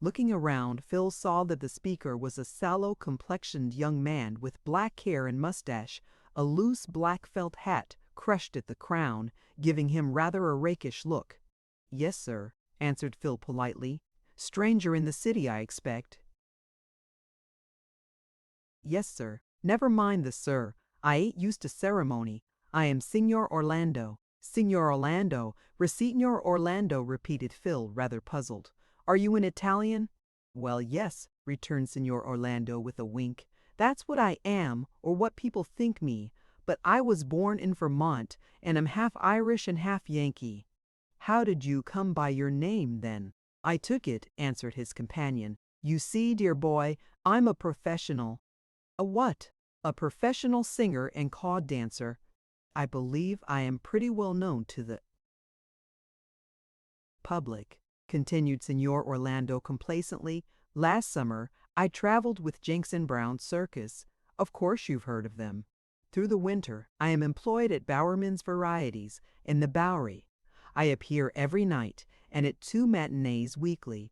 Speaker 1: Looking around, Phil saw that the speaker was a sallow-complexioned young man with black hair and mustache, a loose black felt hat crushed at the crown, giving him rather a rakish look. Yes, sir, answered Phil politely. Stranger in the city, I expect. Yes, sir. Never mind the sir. I ain't used to ceremony. I am Signor Orlando. Signor Orlando, Signor Orlando, repeated Phil, rather puzzled. Are you an Italian? Well, yes, returned Signor Orlando with a wink. That's what I am, or what people think me. But I was born in Vermont, and am half Irish and half Yankee. How did you come by your name, then? I took it, answered his companion. You see, dear boy, I'm a professional. A what? A professional singer and cod dancer. I believe I am pretty well known to the public, continued Signor Orlando complacently. Last summer, I traveled with Jenks and Brown's circus. Of course you've heard of them. Through the winter, I am employed at Bowerman's Varieties in the Bowery. I appear every night, and at 2 matinees weekly.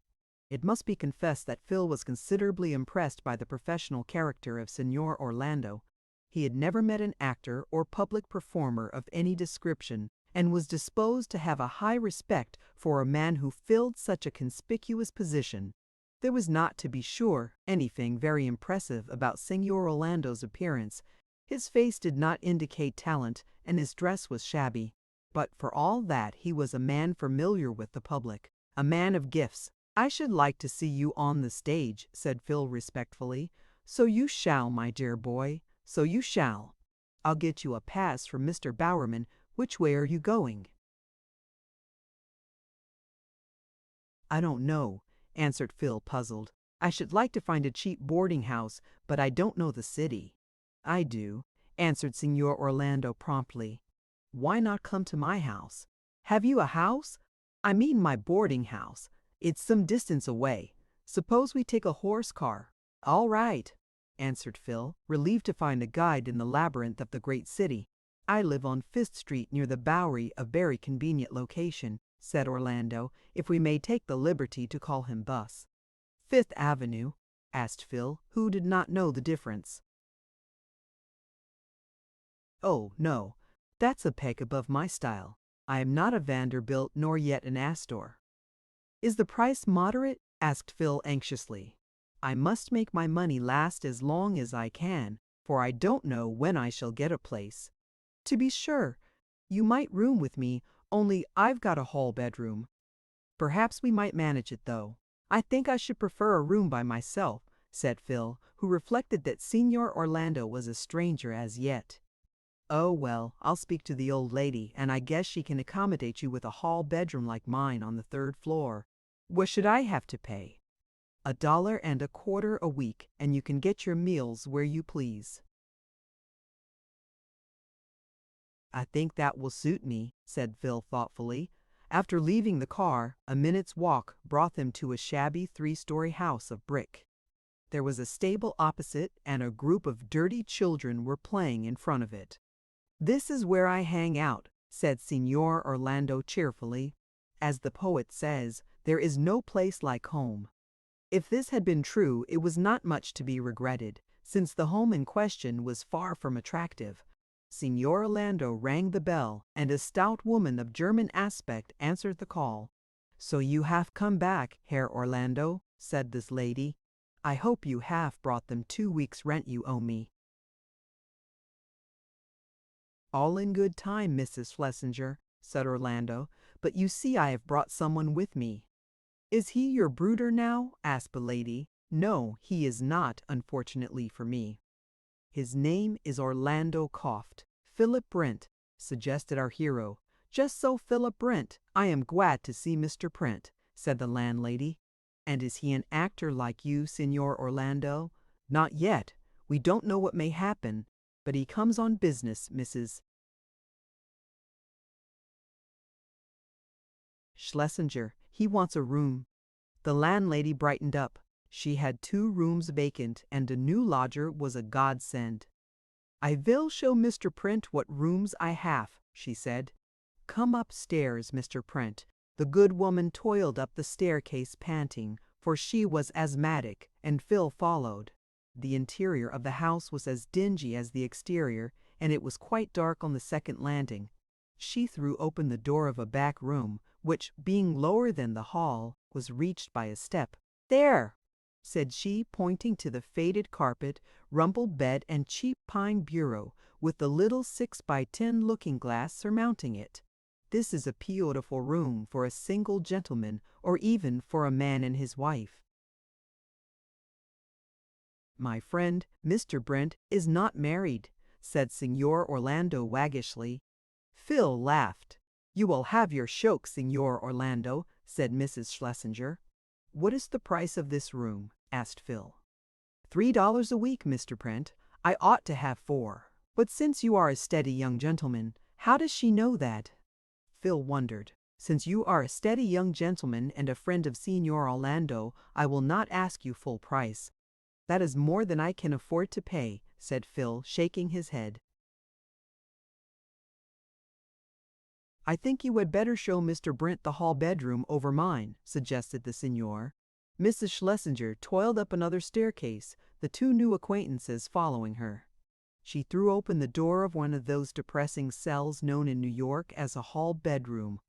Speaker 1: It must be confessed that Phil was considerably impressed by the professional character of Signor Orlando. He had never met an actor or public performer of any description, and was disposed to have a high respect for a man who filled such a conspicuous position. There was not, to be sure, anything very impressive about Signor Orlando's appearance. His face did not indicate talent, and his dress was shabby. But for all that, he was a man familiar with the public, a man of gifts. "I should like to see you on the stage," said Phil respectfully. "So you shall, my dear boy, so you shall. I'll get you a pass from Mr. Bowerman. Which way are you going?" "I don't know," answered Phil, puzzled. "I should like to find a cheap boarding house, but I don't know the city." "I do," answered Signor Orlando promptly. "Why not come to my house?" "Have you a house?" "I mean my boarding house. It's some distance away. Suppose we take a horse car?" "All right," answered Phil, relieved to find a guide in the labyrinth of the great city. "I live on 5th Street near the Bowery, a very convenient location," said Orlando, if we may take the liberty to call him thus. "Fifth Avenue?" asked Phil, who did not know the difference. "Oh, no, that's a peg above my style. I am not a Vanderbilt nor yet an Astor." "Is the price moderate?" asked Phil anxiously. "I must make my money last as long as I can, for I don't know when I shall get a place." "To be sure. You might room with me, only I've got a hall bedroom. Perhaps we might manage it, though." "I think I should prefer a room by myself," said Phil, who reflected that Signor Orlando was a stranger as yet. "Oh, well, I'll speak to the old lady, and I guess she can accommodate you with a hall bedroom like mine on the 3rd floor. What should I have to pay?" $1.25 a week, and you can get your meals where you please." "I think that will suit me," said Phil thoughtfully. After leaving the car, a minute's walk brought them to a shabby 3-story house of brick. There was a stable opposite, and a group of dirty children were playing in front of it. "This is where I hang out," said Signor Orlando cheerfully. "As the poet says, there is no place like home." If this had been true, it was not much to be regretted, since the home in question was far from attractive. Signor Orlando rang the bell, and a stout woman of German aspect answered the call. "So you have come back, Herr Orlando," said this lady. "I hope you have brought them 2 weeks' rent you owe me." "All in good time, Mrs. Schlesinger," said Orlando, "but you see I have brought someone with me." "Is he your brooder now?" asked the lady. "No, he is not, unfortunately for me." "His name is Orlando Coft. Philip Brent," suggested our hero. "Just so, Philip Brent. I am glad to see Mr. Brent," said the landlady. "And is he an actor like you, Signor Orlando?" "Not yet. We don't know what may happen, but he comes on business, Mrs. Schlesinger. He wants a room." The landlady brightened up. She had 2 rooms vacant, and a new lodger was a godsend. "I will show Mr. Prent what rooms I have," she said. "Come upstairs, Mr. Prent." The good woman toiled up the staircase panting, for she was asthmatic, and Phil followed. The interior of the house was as dingy as the exterior, and it was quite dark on the second landing. She threw open the door of a back room, which, being lower than the hall, was reached by a step. "There!" said she, pointing to the faded carpet, rumpled bed, and cheap pine bureau, with the little 6x10 looking-glass surmounting it. "This is a beautiful room for a single gentleman, or even for a man and his wife." "My friend, Mr. Brent, is not married," said Signor Orlando waggishly. Phil laughed. "You will have your shock, Signor Orlando," said Mrs. Schlesinger. "What is the price of this room?" asked Phil. $3 a week, Mr. Brent. I ought to have 4. But since you are a steady young gentleman, how does she know that?" Phil wondered. "Since you are a steady young gentleman and a friend of Signor Orlando, I will not ask you full price." "That is more than I can afford to pay," said Phil, shaking his head. "I think you had better show Mr. Brent the hall bedroom over mine," suggested the Signor. Mrs. Schlesinger toiled up another staircase, the 2 new acquaintances following her. She threw open the door of one of those depressing cells known in New York as a hall bedroom.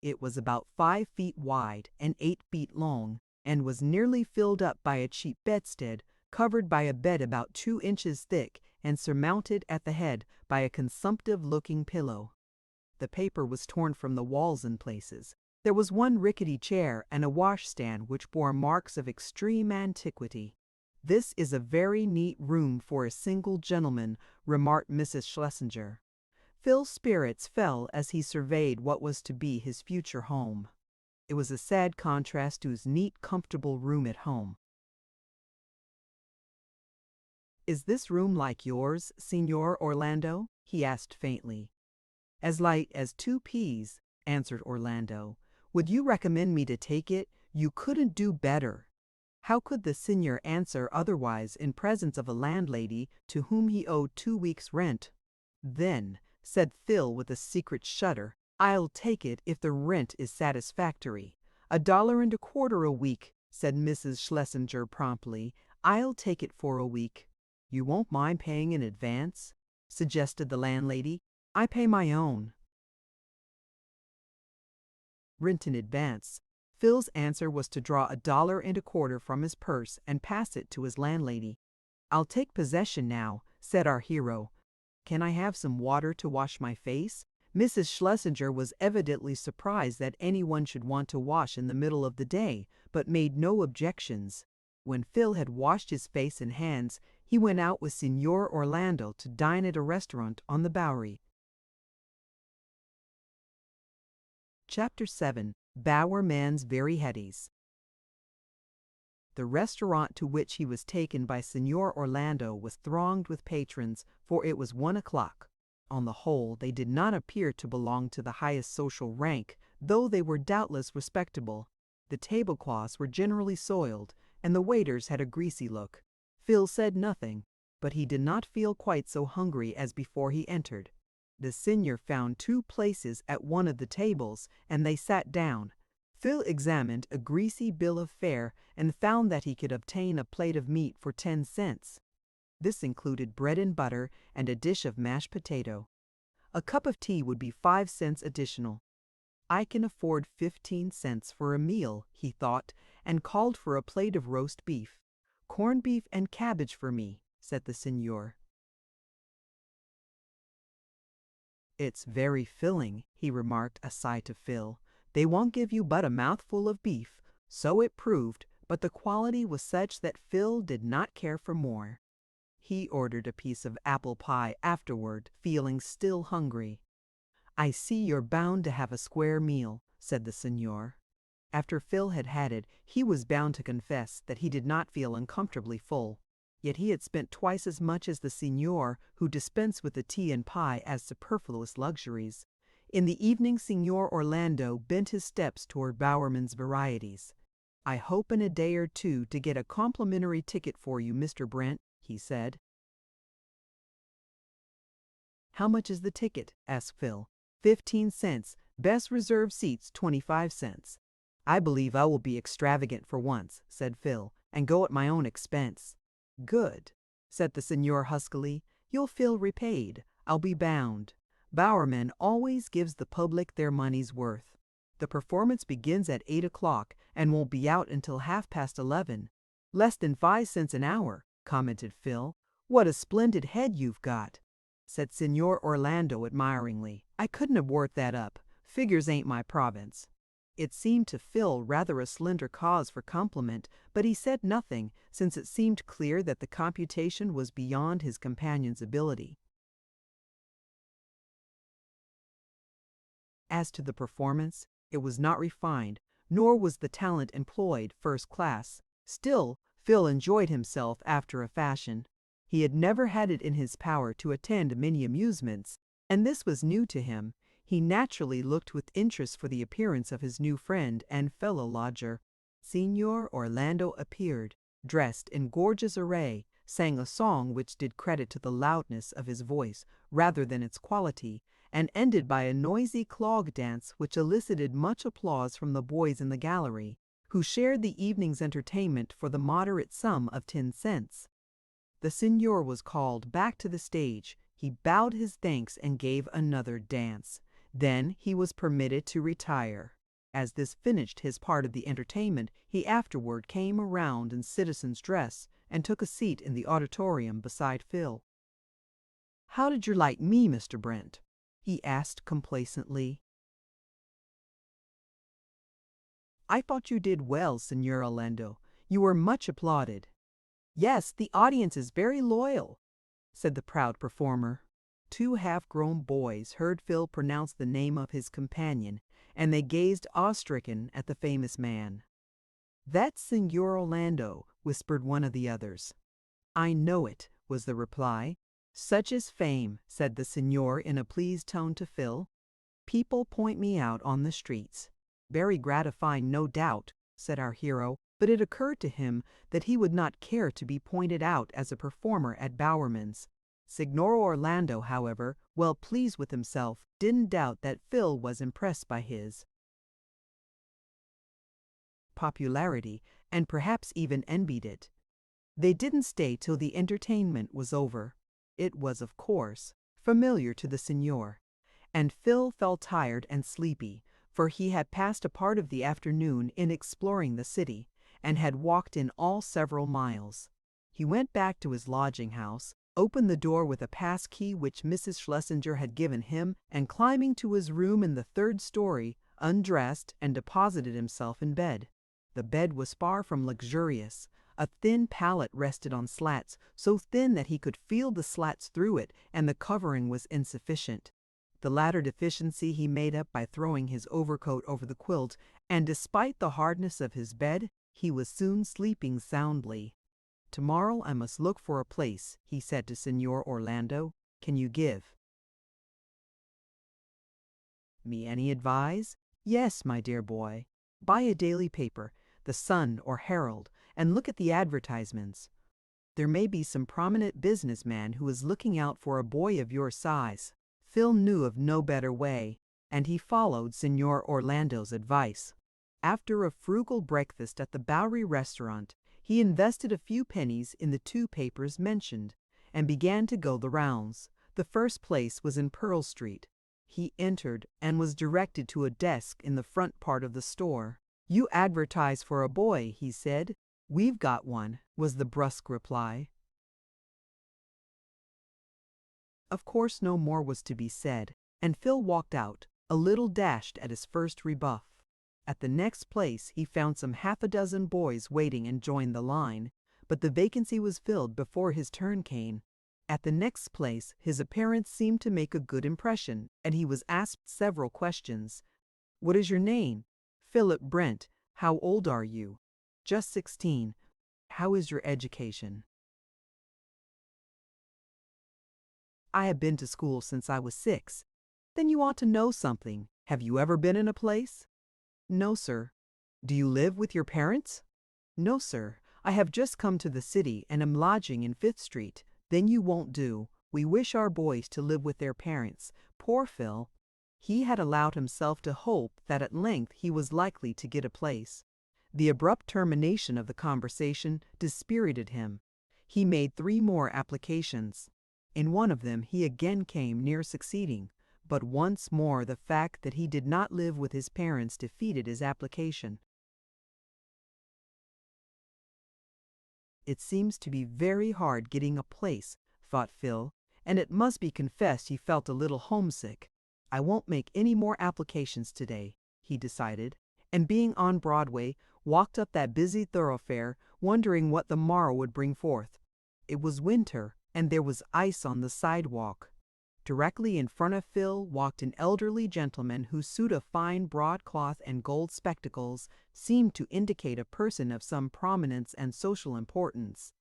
Speaker 1: It was about 5 feet wide and 8 feet long, and was nearly filled up by a cheap bedstead, covered by a bed about 2 inches thick and surmounted at the head by a consumptive-looking pillow. The paper was torn from the walls in places. There was one rickety chair and a washstand which bore marks of extreme antiquity. "This is a very neat room for a single gentleman," remarked Mrs. Schlesinger. Phil's spirits fell as he surveyed what was to be his future home. It was a sad contrast to his neat, comfortable room at home. "Is this room like yours, Signor Orlando?" he asked faintly. "As light as 2 peas," answered Orlando. "Would you recommend me to take it? You couldn't do better." How could the seigneur answer otherwise in presence of a landlady to whom he owed 2 weeks' rent? "Then," said Phil with a secret shudder, "I'll take it if the rent is satisfactory." $1.25 a week, said Mrs. Schlesinger promptly. "I'll take it for a week." "You won't mind paying in advance?" suggested the landlady. "I pay my own." Rent in advance. Phil's answer was to draw $1.25 from his purse and pass it to his landlady. "I'll take possession now," said our hero. "Can I have some water to wash my face?" Mrs. Schlesinger was evidently surprised that anyone should want to wash in the middle of the day, but made no objections. When Phil had washed his face and hands, he went out with Signor Orlando to dine at a restaurant on the Bowery. Chapter 7. Bowerman's Varieties. The restaurant to which he was taken by Signor Orlando was thronged with patrons, for it was 1 o'clock. On the whole, they did not appear to belong to the highest social rank, though they were doubtless respectable. The tablecloths were generally soiled, and the waiters had a greasy look. Phil said nothing, but he did not feel quite so hungry as before he entered. The seigneur found 2 places at one of the tables, and they sat down. Phil examined a greasy bill of fare and found that he could obtain a plate of meat for 10 cents. This included bread and butter and a dish of mashed potato. A cup of tea would be 5 cents additional. "I can afford 15 cents for a meal," he thought, and called for a plate of roast beef. "Corned beef and cabbage for me," said the seigneur. "It's very filling," he remarked aside to Phil. "They won't give you but a mouthful of beef." So it proved, but the quality was such that Phil did not care for more. He ordered a piece of apple pie afterward, feeling still hungry. "I see you're bound to have a square meal," said the seigneur. After Phil had had it, he was bound to confess that he did not feel uncomfortably full. Yet he had spent twice as much as the seigneur, who dispensed with the tea and pie as superfluous luxuries. In the evening Signor Orlando bent his steps toward Bowerman's Varieties. "I hope in a day or 2 to get a complimentary ticket for you, Mr. Brent," he said. "How much is the ticket?" asked Phil. 15 cents. Best reserved seats 25 cents. "I believe I will be extravagant for once," said Phil, "and go at my own expense." "Good," said the seigneur huskily. "You'll feel repaid, I'll be bound. Bowerman always gives the public their money's worth." "The performance begins at 8 o'clock and won't be out until 11:30. "Less than 5 cents an hour," commented Phil. "What a splendid head you've got," said Signor Orlando admiringly. "I couldn't have worked that up. Figures ain't my province." It seemed to Phil rather a slender cause for compliment, but he said nothing, since it seemed clear that the computation was beyond his companion's ability. As to the performance, it was not refined, nor was the talent employed first class. Still, Phil enjoyed himself after a fashion. He had never had it in his power to attend many amusements, and this was new to him. He naturally looked with interest for the appearance of his new friend and fellow lodger. Signor Orlando appeared, dressed in gorgeous array, sang a song which did credit to the loudness of his voice rather than its quality, and ended by a noisy clog dance which elicited much applause from the boys in the gallery, who shared the evening's entertainment for the moderate sum of 10 cents. The signor was called back to the stage. He bowed his thanks and gave another dance. Then he was permitted to retire. As this finished his part of the entertainment, he afterward came around in citizen's dress and took a seat in the auditorium beside Phil. "How did you like me, Mr. Brent?" he asked complacently. "I thought you did well, Signor Orlando. You were much applauded." "Yes, the audience is very loyal," said the proud performer. Two half-grown boys heard Phil pronounce the name of his companion, and they gazed awe-stricken at the famous man. "That's Signor Orlando," whispered one of the others. "I know it," was the reply. "Such is fame," said the signor in a pleased tone to Phil. "People point me out on the streets." "Very gratifying, no doubt," said our hero, but it occurred to him that he would not care to be pointed out as a performer at Bowerman's. Signor Orlando, however, well pleased with himself, didn't doubt that Phil was impressed by his popularity, and perhaps even envied it. They didn't stay till the entertainment was over. It was, of course, familiar to the signor, and Phil felt tired and sleepy, for he had passed a part of the afternoon in exploring the city, and had walked in all several miles. He went back to his lodging house, opened the door with a pass key which Mrs. Schlesinger had given him, and climbing to his room in the third story, undressed and deposited himself in bed. The bed was far from luxurious. A thin pallet rested on slats, so thin that he could feel the slats through it, and the covering was insufficient. The latter deficiency he made up by throwing his overcoat over the quilt, and despite the hardness of his bed, he was soon sleeping soundly. "Tomorrow I must look for a place," he said to Signor Orlando. "Can you give me any advice?" "Yes, my dear boy. Buy a daily paper, the Sun or Herald, and look at the advertisements. There may be some prominent businessman who is looking out for a boy of your size." Phil knew of no better way, and he followed Signor Orlando's advice. After a frugal breakfast at the Bowery restaurant, he invested a few pennies in the two papers mentioned, and began to go the rounds. The first place was in Pearl Street. He entered and was directed to a desk in the front part of the store. "You advertise for a boy," he said. "We've got one," was the brusque reply. Of course no more was to be said, and Phil walked out, a little dashed at his first rebuff. At the next place he found some half a dozen boys waiting and joined the line, but the vacancy was filled before his turn came. At the next place his appearance seemed to make a good impression, and he was asked several questions. "What is your name?" "Philip Brent." "How old are you?" "Just 16. How is your education?" "I have been to school since I was 6. "Then you ought to know something. Have you ever been in a place?" "No, sir." "Do you live with your parents?" "No, sir. I have just come to the city and am lodging in 5th Street. "Then you won't do. We wish our boys to live with their parents." Poor Phil! He had allowed himself to hope that at length he was likely to get a place. The abrupt termination of the conversation dispirited him. He made 3 more applications. In one of them he again came near succeeding, but once more the fact that he did not live with his parents defeated his application. "It seems to be very hard getting a place," thought Phil, and it must be confessed he felt a little homesick. "I won't make any more applications today," he decided, and being on Broadway, walked up that busy thoroughfare, wondering what the morrow would bring forth. It was winter, and there was ice on the sidewalk. Directly in front of Phil walked an elderly gentleman whose suit of fine broadcloth and gold spectacles seemed to indicate a person of some prominence and social importance.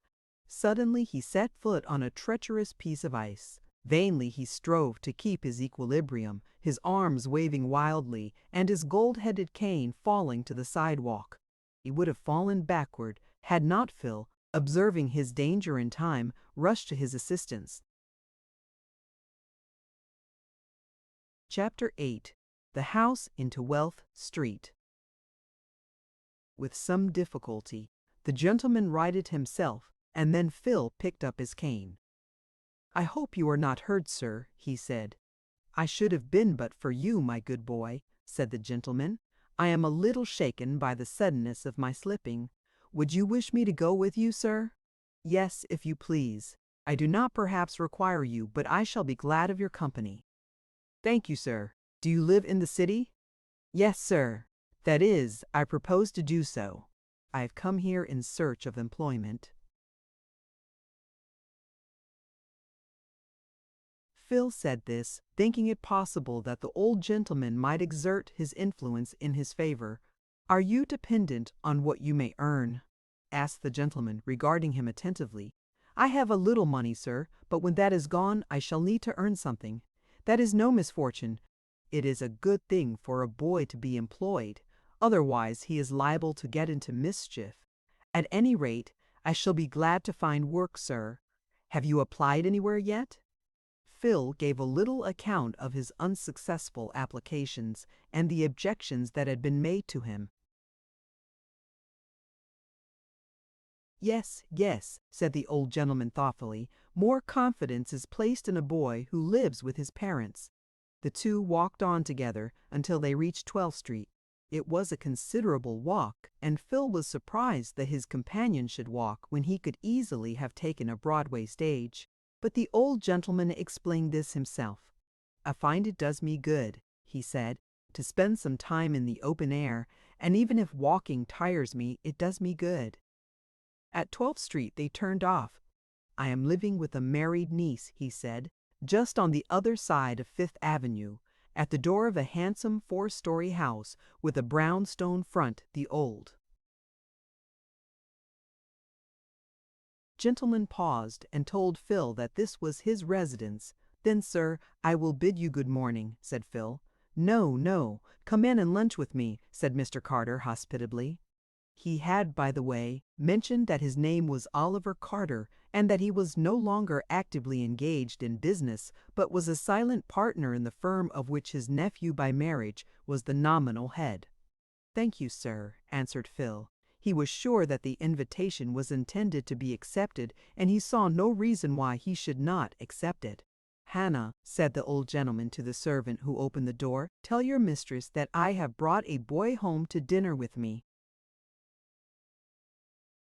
Speaker 1: Suddenly he set foot on a treacherous piece of ice. Vainly he strove to keep his equilibrium, his arms waving wildly, and his gold-headed cane falling to the sidewalk. He would have fallen backward, had not Phil, observing his danger in time, rushed to his assistance. Chapter 8. The House in Twelfth Street. With some difficulty, the gentleman righted himself, and then Phil picked up his cane. "I hope you are not hurt, sir," he said. "I should have been but for you, my good boy," said the gentleman. "I am a little shaken by the suddenness of my slipping. Would you wish me to go with you, sir?" "Yes, if you please. I do not perhaps require you, but I shall be glad of your company." "Thank you, sir. Do you live in the city?" "Yes, sir. That is, I propose to do so. I have come here in search of employment." Phil said this, thinking it possible that the old gentleman might exert his influence in his favor. "Are you dependent on what you may earn?" asked the gentleman, regarding him attentively. "I have a little money, sir, but when that is gone I shall need to earn something. That is no misfortune. It is a good thing for a boy to be employed, otherwise he is liable to get into mischief. At any rate, I shall be glad to find work, sir. Have you applied anywhere yet?" Phil gave a little account of his unsuccessful applications and the objections that had been made to him. "Yes, yes," said the old gentleman thoughtfully. "More confidence is placed in a boy who lives with his parents." The two walked on together until they reached 12th Street. It was a considerable walk, and Phil was surprised that his companion should walk when he could easily have taken a Broadway stage. But the old gentleman explained this himself. "I find it does me good," he said, "to spend some time in the open air, and even if walking tires me, it does me good." At 12th Street they turned off. "I am living with a married niece," he said, "just on the other side of Fifth Avenue, at the door of a handsome 4-story house with a brownstone front, the old." Gentleman paused and told Phil that this was his residence. "Then, sir, I will bid you good morning," said Phil. "No, no, come in and lunch with me," said Mr. Carter hospitably. He had, by the way, mentioned that his name was Oliver Carter and that he was no longer actively engaged in business, but was a silent partner in the firm of which his nephew by marriage was the nominal head. "Thank you, sir," answered Phil. He was sure that the invitation was intended to be accepted, and he saw no reason why he should not accept it. "Hannah," said the old gentleman to the servant who opened the door, "tell your mistress that I have brought a boy home to dinner with me."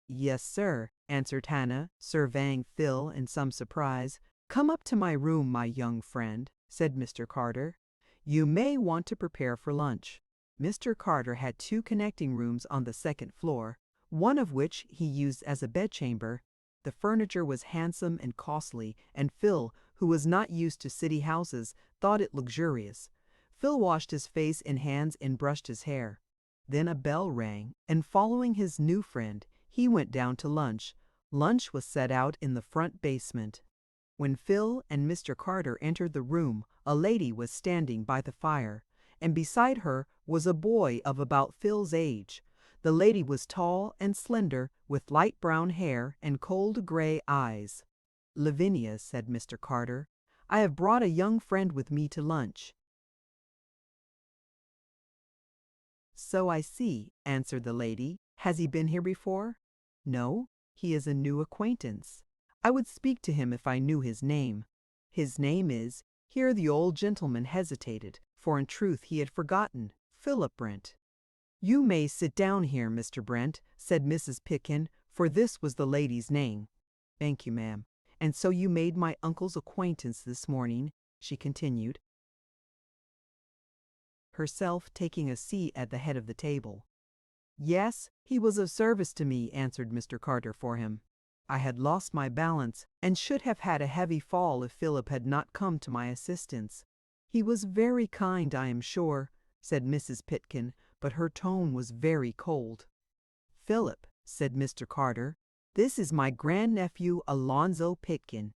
Speaker 1: "Yes, sir," answered Hannah, surveying Phil in some surprise. "Come up to my room, my young friend," said Mr. Carter. "You may want to prepare for lunch." Mr. Carter had 2 connecting rooms on the 2nd floor, one of which he used as a bedchamber. The furniture was handsome and costly, and Phil, who was not used to city houses, thought it luxurious. Phil washed his face and hands and brushed his hair. Then a bell rang, and following his new friend, he went down to lunch. Lunch was set out in the front basement. When Phil and Mr. Carter entered the room, a lady was standing by the fire, and beside her was a boy of about Phil's age. The lady was tall and slender, with light brown hair and cold gray eyes. "Lavinia," said Mr. Carter, "I have brought a young friend with me to lunch." "So I see," answered the lady. "Has he been here before?" "No, he is a new acquaintance. I would speak to him if I knew his name. His name is—" Here the old gentleman hesitated, for in truth he had forgotten. "Philip Brent." "You may sit down here, Mr. Brent," said Mrs. Pitkin, for this was the lady's name. "Thank you, ma'am. And so you made my uncle's acquaintance this morning," she continued, herself taking a seat at the head of the table. "Yes, he was of service to me," answered Mr. Carter for him. "I had lost my balance, and should have had a heavy fall if Philip had not come to my assistance." "He was very kind, I am sure," said Mrs. Pitkin, but her tone was very cold. "Philip," said Mr. Carter, "this is my grandnephew Alonzo Pitkin."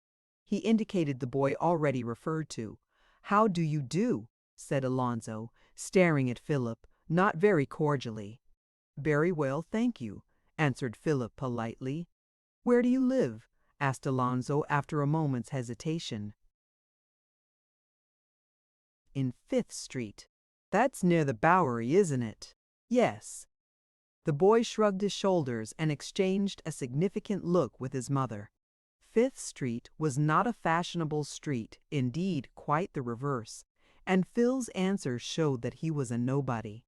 Speaker 1: He indicated the boy already referred to. "How do you do?" said Alonzo, staring at Philip, not very cordially. "Very well, thank you," answered Philip politely. "Where do you live?" asked Alonzo after a moment's hesitation. "In 5th Street. That's near the Bowery, isn't it?" "Yes." The boy shrugged his shoulders and exchanged a significant look with his mother. Fifth Street was not a fashionable street, indeed quite the reverse, and Phil's answer showed that he was a nobody.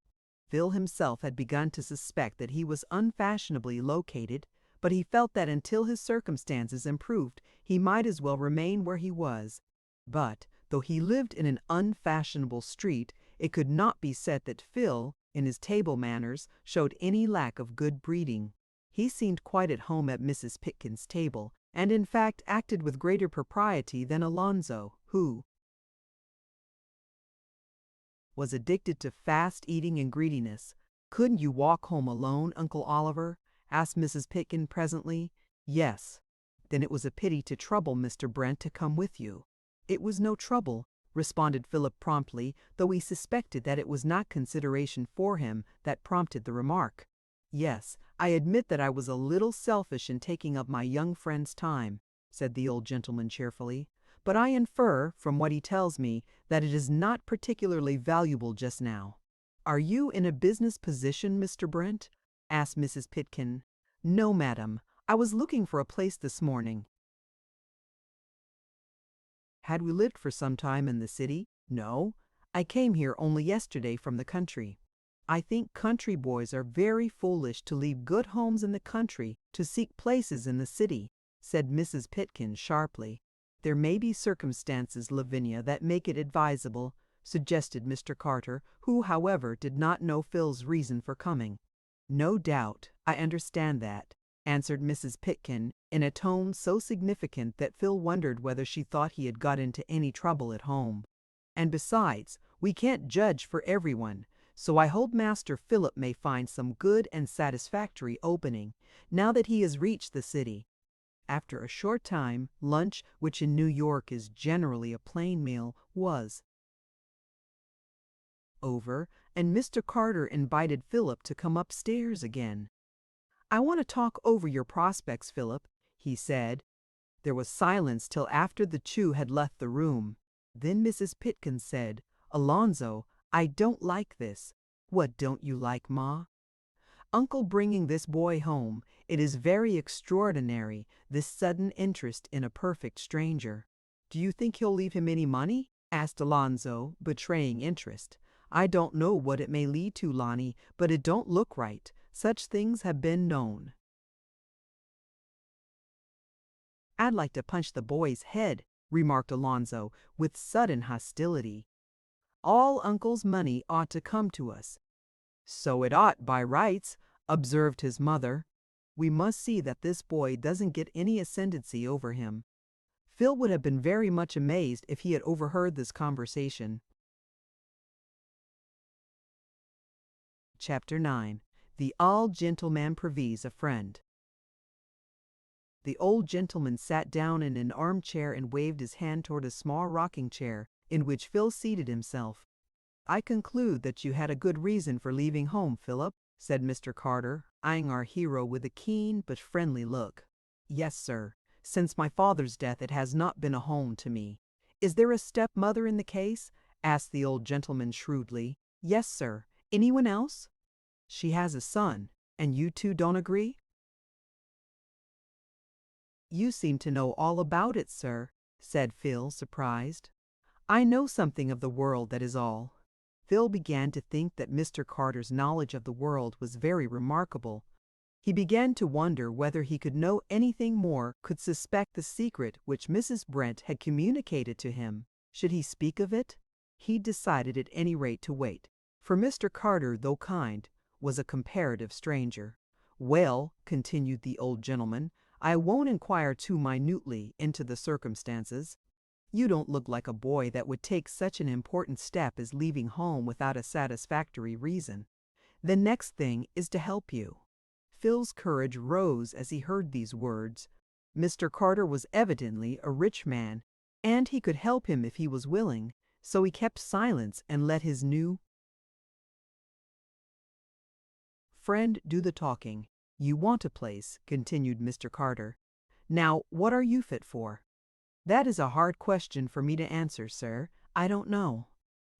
Speaker 1: Phil himself had begun to suspect that he was unfashionably located, but he felt that until his circumstances improved, he might as well remain where he was. But, though he lived in an unfashionable street, it could not be said that Phil, in his table manners, showed any lack of good breeding. He seemed quite at home at Mrs. Pitkin's table, and in fact acted with greater propriety than Alonzo, who was addicted to fast eating and greediness. "Couldn't you walk home alone, Uncle Oliver?" asked Mrs. Pitkin presently. "Yes." "Then it was a pity to trouble Mr. Brent to come with you." "It was no trouble," responded Philip promptly, though he suspected that it was not consideration for him that prompted the remark. "Yes, I admit that I was a little selfish in taking up my young friend's time," said the old gentleman cheerfully, "but I infer, from what he tells me, that it is not particularly valuable just now." "Are you in a business position, Mr. Brent?" asked Mrs. Pitkin. "No, madam. I was looking for a place this morning." "Had we lived for some time in the city?" "No. I came here only yesterday from the country." "I think country boys are very foolish to leave good homes in the country to seek places in the city," said Mrs. Pitkin sharply. "There may be circumstances, Lavinia, that make it advisable," suggested Mr. Carter, who, however, did not know Phil's reason for coming. "No doubt, I understand that," answered Mrs. Pitkin in a tone so significant that Phil wondered whether she thought he had got into any trouble at home. "And besides, we can't judge for everyone, so I hope Master Philip may find some good and satisfactory opening, now that he has reached the city." After a short time, lunch, which in New York is generally a plain meal, was over, and Mr. Carter invited Philip to come upstairs again. "I want to talk over your prospects, Philip," he said. There was silence till after the Chew had left the room. Then Mrs. Pitkin said, "Alonzo, I don't like this." "What don't you like, Ma?" "Uncle bringing this boy home. It is very extraordinary, this sudden interest in a perfect stranger." "Do you think he'll leave him any money?" asked Alonzo, betraying interest. "I don't know what it may lead to, Lonnie, but it don't look right. Such things have been known." "I'd like to punch the boy's head," remarked Alonzo, with sudden hostility. "All Uncle's money ought to come to us." "So it ought by rights," observed his mother. "We must see that this boy doesn't get any ascendancy over him." Phil would have been very much amazed if he had overheard this conversation. Chapter 9. The Old Gentleman Previes a Friend. The old gentleman sat down in an armchair and waved his hand toward a small rocking chair, in which Phil seated himself. "I conclude that you had a good reason for leaving home, Philip," said Mr. Carter, eyeing our hero with a keen but friendly look. "Yes, sir. Since my father's death it has not been a home to me." "Is there a stepmother in the case?" asked the old gentleman shrewdly. "Yes, sir. Anyone else?" "She has a son. And you two don't agree?" "You seem to know all about it, sir," said Phil, surprised. "I know something of the world, that is all." Phil began to think that Mr. Carter's knowledge of the world was very remarkable. He began to wonder whether he could know anything more, could suspect the secret which Mrs. Brent had communicated to him. Should he speak of it? He decided at any rate to wait, for Mr. Carter, though kind, was a comparative stranger. "Well," continued the old gentleman, "I won't inquire too minutely into the circumstances. You don't look like a boy that would take such an important step as leaving home without a satisfactory reason. The next thing is to help you." Phil's courage rose as he heard these words. Mr. Carter was evidently a rich man, and he could help him if he was willing, so he kept silence and let his new friend do the talking. "You want a place," continued Mr. Carter. "Now, what are you fit for?" "That is a hard question for me to answer, sir. I don't know."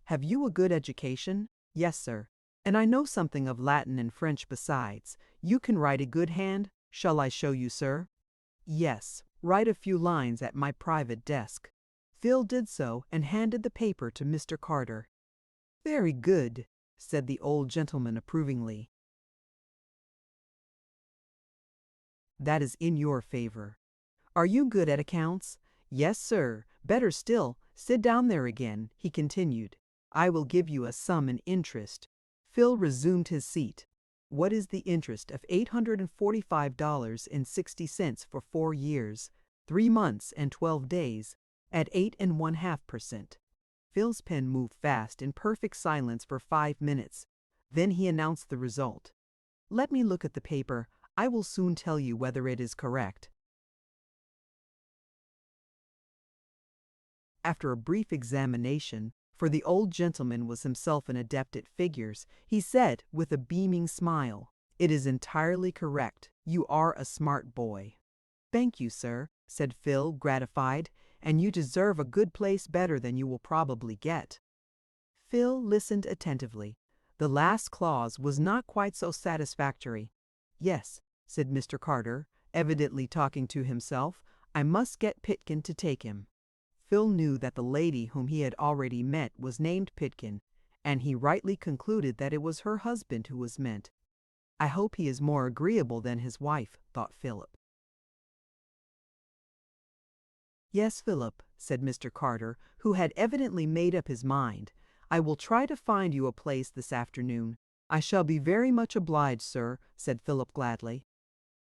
Speaker 1: "Have you a good education?" "Yes, sir." And I know something of Latin and French besides. You can write a good hand? Shall I show you, sir? Yes, write a few lines at my private desk. Phil did so and handed the paper to Mr. Carter. Very good, said the old gentleman approvingly. That is in your favor. Are you good at accounts? Yes, sir. Better still, sit down there again, he continued. I will give you a sum in interest. Phil resumed his seat. What is the interest of $845.60 for 4 years, 3 months and 12 days, at 8.5%? Phil's pen moved fast in perfect silence for 5 minutes. Then he announced the result. Let me look at the paper. I will soon tell you whether it is correct. After a brief examination, for the old gentleman was himself an adept at figures, he said with a beaming smile, "It is entirely correct. You are a smart boy." "Thank you, sir," said Phil, gratified, "and you deserve a good place better than you will probably get." Phil listened attentively. The last clause was not quite so satisfactory. "Yes," said Mr. Carter, evidently talking to himself, "I must get Pitkin to take him." Phil knew that the lady whom he had already met was named Pitkin, and he rightly concluded that it was her husband who was meant. I hope he is more agreeable than his wife, thought Philip. Yes, Philip, said Mr. Carter, who had evidently made up his mind. I will try to find you a place this afternoon. I shall be very much obliged, sir, said Philip gladly.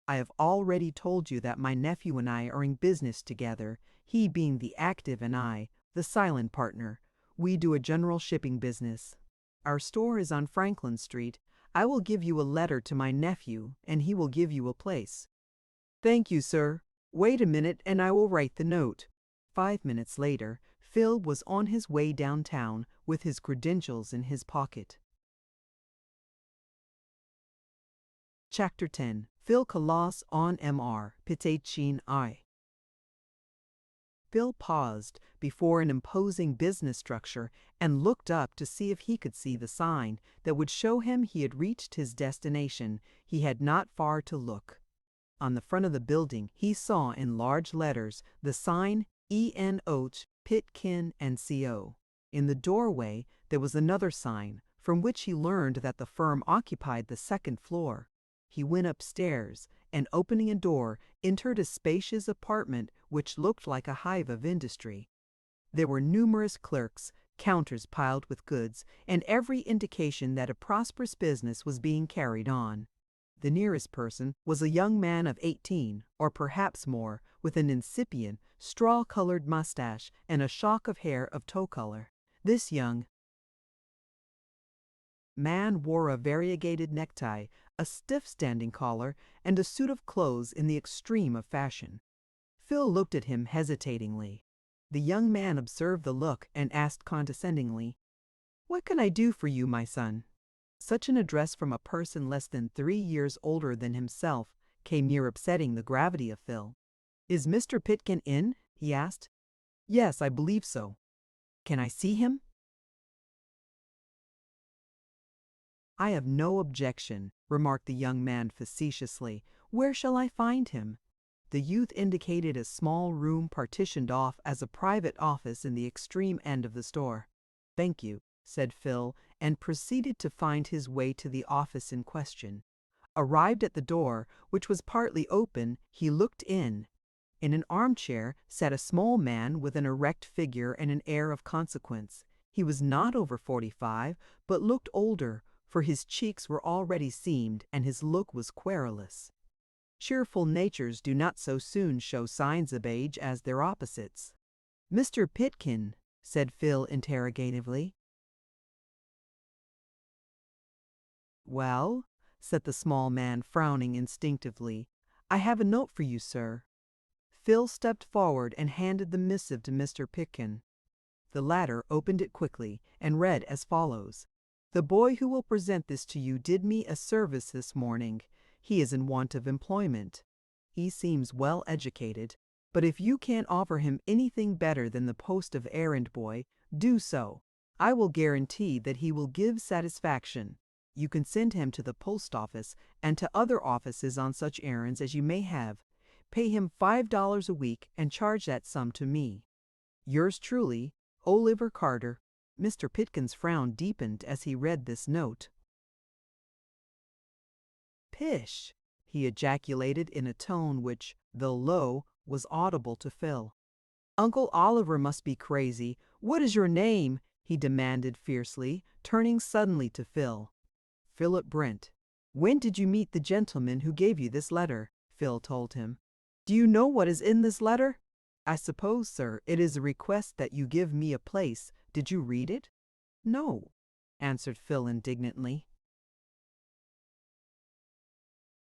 Speaker 1: I have already told you that my nephew and I are in business together, he being the active and I, the silent partner. We do a general shipping business. Our store is on Franklin Street. I will give you a letter to my nephew, and he will give you a place. Thank you, sir. Wait a minute, and I will write the note. 5 minutes later, Phil was on his way downtown with his credentials in his pocket. Chapter 10. Phil Kalas on Mr. Pitkin I. Phil paused before an imposing business structure and looked up to see if he could see the sign that would show him he had reached his destination. He had not far to look. On the front of the building, he saw in large letters the sign E.N.O. Pitkin & Co. In the doorway, there was another sign, from which he learned that the firm occupied the second floor. He went upstairs, and opening a door, entered a spacious apartment which looked like a hive of industry. There were numerous clerks, counters piled with goods, and every indication that a prosperous business was being carried on. The nearest person was a young man of 18, or perhaps more, with an incipient, straw-colored mustache and a shock of hair of tow color. This young man wore a variegated necktie, a stiff standing collar, and a suit of clothes in the extreme of fashion. Phil looked at him hesitatingly. The young man observed the look and asked condescendingly, "What can I do for you, my son?" Such an address from a person less than 3 years older than himself came near upsetting the gravity of Phil. "Is Mr. Pitkin in?" he asked. "Yes, I believe so." "Can I see him?" "I have no objection," remarked the young man facetiously. "Where shall I find him?" The youth indicated a small room partitioned off as a private office in the extreme end of the store. "Thank you," said Phil, and proceeded to find his way to the office in question. Arrived at the door, which was partly open, he looked in. In an armchair sat a small man with an erect figure and an air of consequence. He was not over 45, but looked older, for his cheeks were already seamed and his look was querulous. Cheerful natures do not so soon show signs of age as their opposites. "Mr. Pitkin," said Phil interrogatively. "Well," said the small man, frowning instinctively, "I have a note for you, sir." Phil stepped forward and handed the missive to Mr. Pitkin. The latter opened it quickly and read as follows. "The boy who will present this to you did me a service this morning. He is in want of employment. He seems well educated, but if you can't offer him anything better than the post of errand boy, do so. I will guarantee that he will give satisfaction. You can send him to the post office and to other offices on such errands as you may have. Pay him $5 a week and charge that sum to me. Yours truly, Oliver Carter. Mr. Pitkin's frown deepened as he read this note. Pish! He ejaculated in a tone which, though low, was audible to Phil. Uncle Oliver must be crazy. What is your name? He demanded fiercely, turning suddenly to Phil. Philip Brent. When did you meet the gentleman who gave you this letter? Phil told him. Do you know what is in this letter? I suppose, sir, it is a request that you give me a place. Did you read it? No, answered Phil indignantly.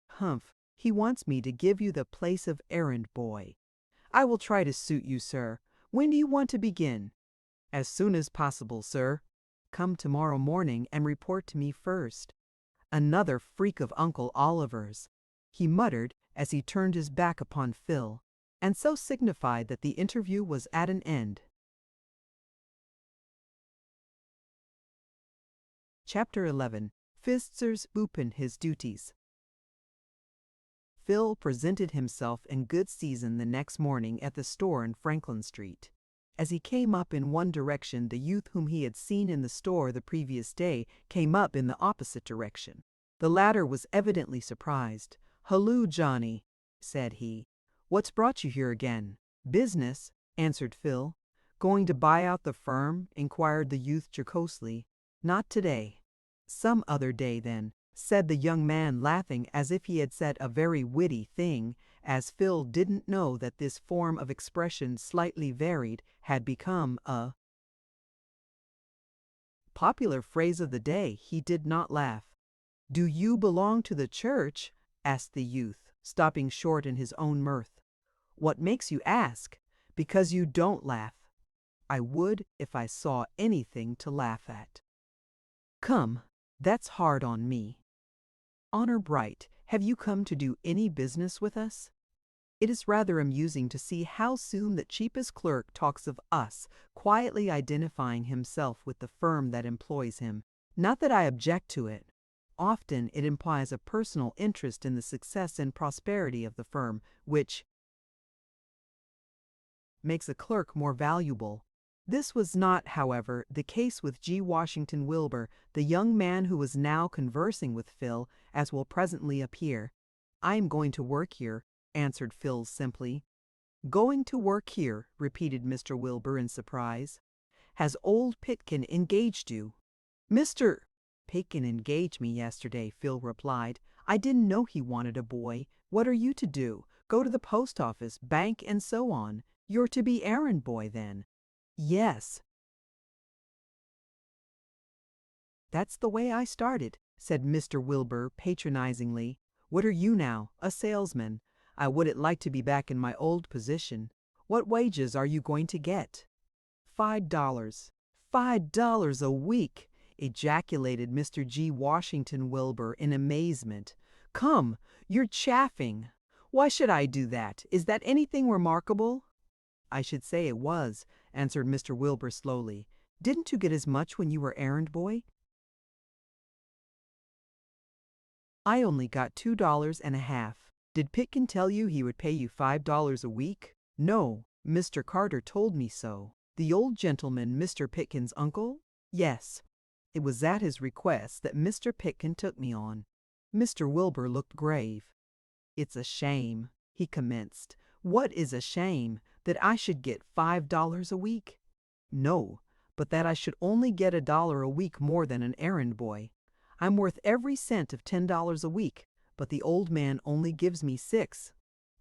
Speaker 1: Humph, he wants me to give you the place of errand boy. I will try to suit you, sir. When do you want to begin? As soon as possible, sir. Come tomorrow morning and report to me first. Another freak of Uncle Oliver's, he muttered as he turned his back upon Phil, and so signified that the interview was at an end. Chapter 11. Pfister's open his duties. Phil presented himself in good season the next morning at the store in Franklin Street. As he came up in one direction, the youth whom he had seen in the store the previous day came up in the opposite direction. The latter was evidently surprised. "Halloo, Johnny," said he. "What's brought you here again?" "Business," answered Phil. "Going to buy out the firm?" inquired the youth jocosely. "Not today." "Some other day, then," said the young man, laughing as if he had said a very witty thing, as Phil didn't know that this form of expression, slightly varied, had become a popular phrase of the day. He did not laugh. "Do you belong to the church?" asked the youth, stopping short in his own mirth. "What makes you ask?" "Because you don't laugh." "I would if I saw anything to laugh at." "Come, that's hard on me. Honor bright, have you come to do any business with us?" It is rather amusing to see how soon the cheapest clerk talks of us, quietly identifying himself with the firm that employs him. Not that I object to it. Often it implies a personal interest in the success and prosperity of the firm, which makes a clerk more valuable. This was not, however, the case with G. Washington Wilbur, the young man who was now conversing with Phil, as will presently appear. "I am going to work here," answered Phil simply. "Going to work here," repeated Mr. Wilbur in surprise. "Has old Pitkin engaged you?" "Mr. Pitkin engaged me yesterday," Phil replied. "I didn't know he wanted a boy. What are you to do? Go to the post office, bank, and so on. You're to be errand boy, then." "Yes. That's the way I started," said Mr. Wilbur patronizingly. "What are you now? A salesman. I wouldn't like to be back in my old position. What wages are you going to get?" $5. $5 a week!" ejaculated Mr. G. Washington Wilbur in amazement. "Come, you're chaffing. Why should I do that? Is that anything remarkable?" "I should say it was," answered Mr. Wilbur slowly. "Didn't you get as much when you were errand boy?" "I only got $2.50. Did Pitkin tell you he would pay you $5 a week?" "No, Mr. Carter told me so." "The old gentleman, Mr. Pitkin's uncle?" "Yes. It was at his request that Mr. Pitkin took me on." Mr. Wilbur looked grave. "It's a shame," he commenced. "What is a shame? That I should get $5 a week?" "No, but that I should only get $1 a week more than an errand boy. I'm worth every cent of $10 a week, but the old man only gives me 6.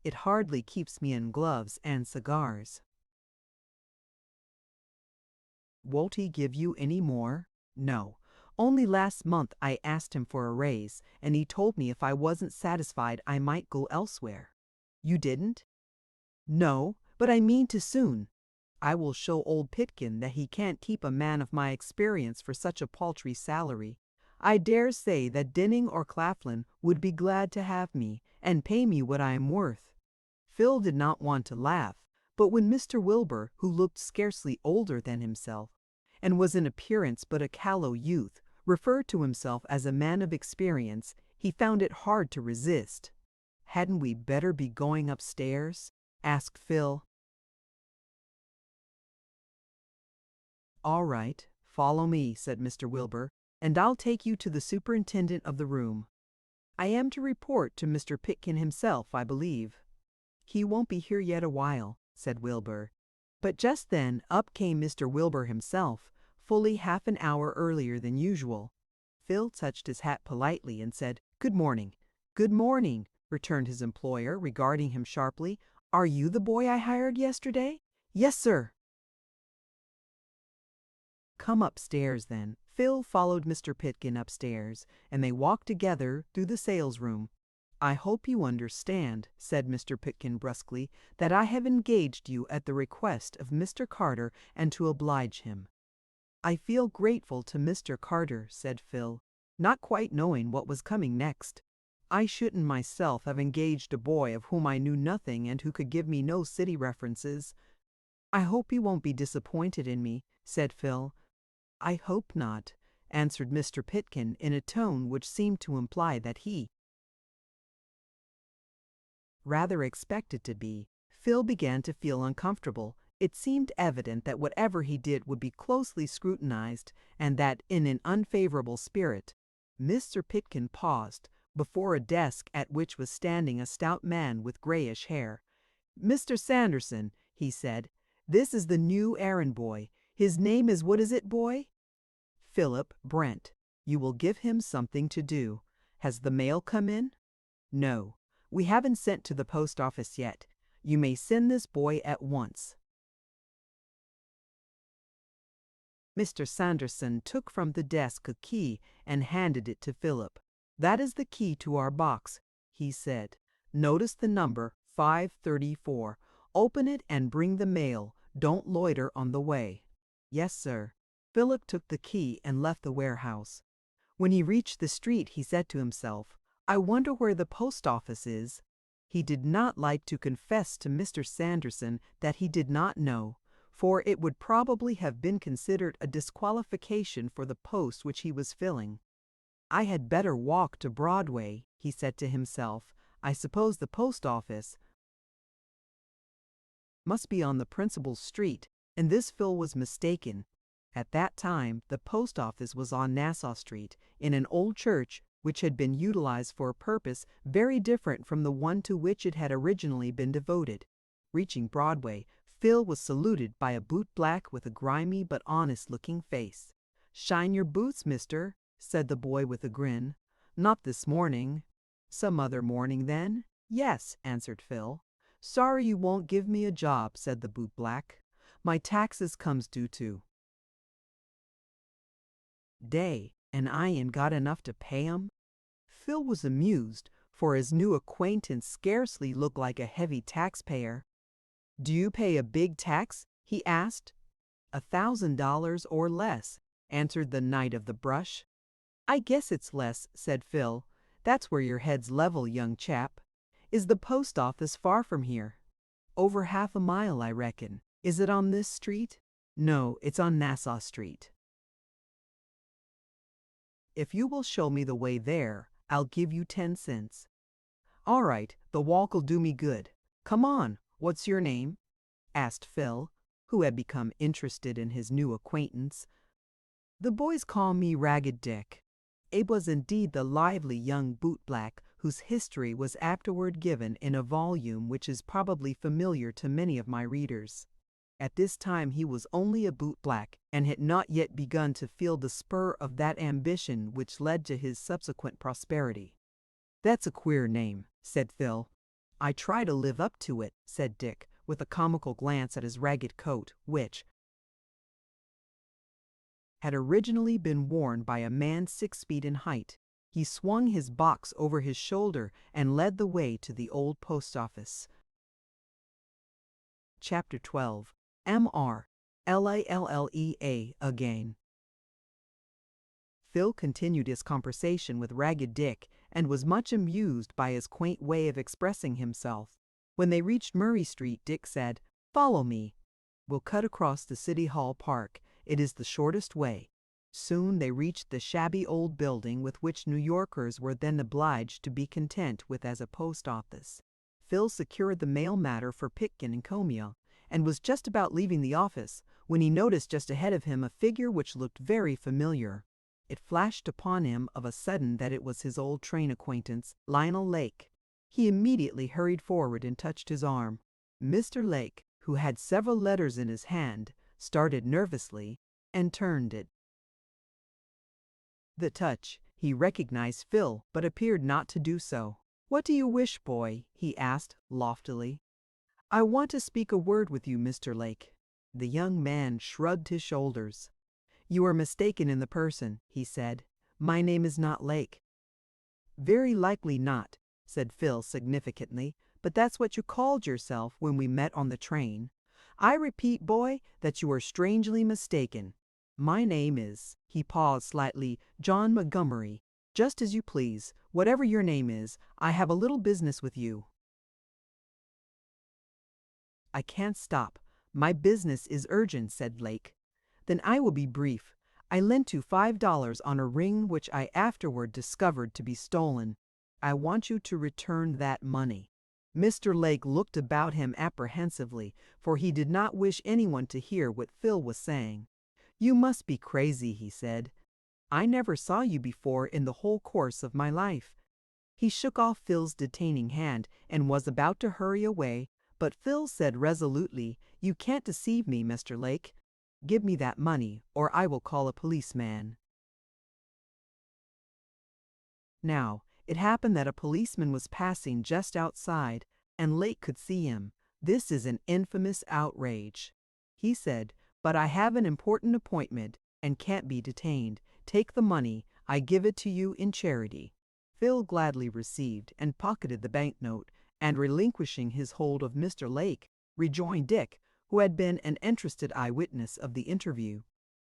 Speaker 1: It hardly keeps me in gloves and cigars." "Won't he give you any more?" "No. Only last month I asked him for a raise, and he told me if I wasn't satisfied I might go elsewhere." "You didn't?" "No, but I mean to soon. I will show old Pitkin that he can't keep a man of my experience for such a paltry salary. I dare say that Denning or Claflin would be glad to have me, and pay me what I am worth." Phil did not want to laugh, but when Mr. Wilbur, who looked scarcely older than himself, and was in appearance but a callow youth, referred to himself as a man of experience, he found it hard to resist. "Hadn't we better be going upstairs?" asked Phil. "All right, follow me," said Mr. Wilbur, "and I'll take you to the superintendent of the room. I am to report to Mr. Pitkin himself, I believe." "He won't be here yet a while," said Wilbur. But just then up came Mr. Wilbur himself, fully half an hour earlier than usual. Phil touched his hat politely and said, "Good morning." "Good morning," returned his employer, regarding him sharply. "Are you the boy I hired yesterday?" "Yes, sir." "Come upstairs, then." Phil followed Mr. Pitkin upstairs, and they walked together through the salesroom. "I hope you understand," said Mr. Pitkin brusquely, "that I have engaged you at the request of Mr. Carter and to oblige him." "I feel grateful to Mr. Carter," said Phil, not quite knowing what was coming next. "I shouldn't myself have engaged a boy of whom I knew nothing and who could give me no city references." "I hope you won't be disappointed in me," said Phil. "I hope not," answered Mr. Pitkin in a tone which seemed to imply that he rather expected to be. Phil began to feel uncomfortable. It seemed evident that whatever he did would be closely scrutinized, and that in an unfavorable spirit. Mr. Pitkin paused before a desk at which was standing a stout man with grayish hair. "Mr. Sanderson," he said, "this is the new errand boy. His name is, what is it, boy?" "Philip Brent. You will give him something to do. Has the mail come in?" "No. We haven't sent to the post office yet. You may send this boy at once." Mr. Sanderson took from the desk a key and handed it to Philip. "That is the key to our box," he said. "Notice the number 534. Open it and bring the mail. Don't loiter on the way." "Yes, sir." Philip took the key and left the warehouse. When he reached the street, he said to himself, "I wonder where the post office is." He did not like to confess to Mr. Sanderson that he did not know, for it would probably have been considered a disqualification for the post which he was filling. "I had better walk to Broadway," he said to himself. "I suppose the post office must be on the principal street," and this Phil was mistaken. At that time, the post office was on Nassau Street, in an old church which had been utilized for a purpose very different from the one to which it had originally been devoted. Reaching Broadway, Phil was saluted by a bootblack with a grimy but honest-looking face. "Shine your boots, mister," said the boy with a grin. "Not this morning." "Some other morning, then?" "Yes," answered Phil. "Sorry you won't give me a job," said the bootblack. "My taxes comes due to day, and I ain't got enough to pay 'em." Phil was amused, for his new acquaintance scarcely looked like a heavy taxpayer. "Do you pay a big tax?" he asked. $1,000 or less," answered the knight of the brush. "I guess it's less," said Phil. "That's where your head's level, young chap. Is the post office far from here?" "Over half a mile, I reckon. Is it on this street?" "No, it's on Nassau Street." "If you will show me the way there, I'll give you 10 cents. "All right, the walk'll do me good. Come on, what's your name?" asked Phil, who had become interested in his new acquaintance. "The boys call me Ragged Dick." It was indeed the lively young bootblack whose history was afterward given in a volume which is probably familiar to many of my readers. At this time he was only a bootblack, and had not yet begun to feel the spur of that ambition which led to his subsequent prosperity. "That's a queer name," said Phil. "I try to live up to it," said Dick, with a comical glance at his ragged coat, which had originally been worn by a man 6 feet in height. He swung his box over his shoulder and led the way to the old post office. Chapter 12. M.R. Lallea again. Phil continued his conversation with Ragged Dick and was much amused by his quaint way of expressing himself. When they reached Murray Street, Dick said, "Follow me. We'll cut across the City Hall Park. It is the shortest way." Soon they reached the shabby old building with which New Yorkers were then obliged to be content with as a post office. Phil secured the mail matter for Pitkin and Comia, and was just about leaving the office when he noticed just ahead of him a figure which looked very familiar. It flashed upon him of a sudden that it was his old train acquaintance, Lionel Lake. He immediately hurried forward and touched his arm. Mr. Lake, who had several letters in his hand, started nervously and turned it. The touch, he recognized Phil, but appeared not to do so. "What do you wish, boy?" he asked loftily. "I want to speak a word with you, Mr. Lake." The young man shrugged his shoulders. "You are mistaken in the person," he said. "My name is not Lake." "Very likely not," said Phil significantly, "but that's what you called yourself when we met on the train. I repeat, boy, that you are strangely mistaken. My name is," he paused slightly, "John Montgomery. Just as you please. Whatever your name is, I have a little business with you." "I can't stop. My business is urgent," said Lake. "Then I will be brief. I lent you $5 on a ring which I afterward discovered to be stolen. I want you to return that money." Mr. Lake looked about him apprehensively, for he did not wish anyone to hear what Phil was saying. "You must be crazy," he said. "I never saw you before in the whole course of my life." He shook off Phil's detaining hand and was about to hurry away, but Phil said resolutely, "You can't deceive me, Mr. Lake. Give me that money, or I will call a policeman." Now, it happened that a policeman was passing just outside, and Lake could see him. "This is an infamous outrage," he said, "but I have an important appointment and can't be detained. Take the money. I give it to you in charity." Phil gladly received and pocketed the banknote, and relinquishing his hold of Mr. Lake, rejoined Dick, who had been an interested eyewitness of the interview.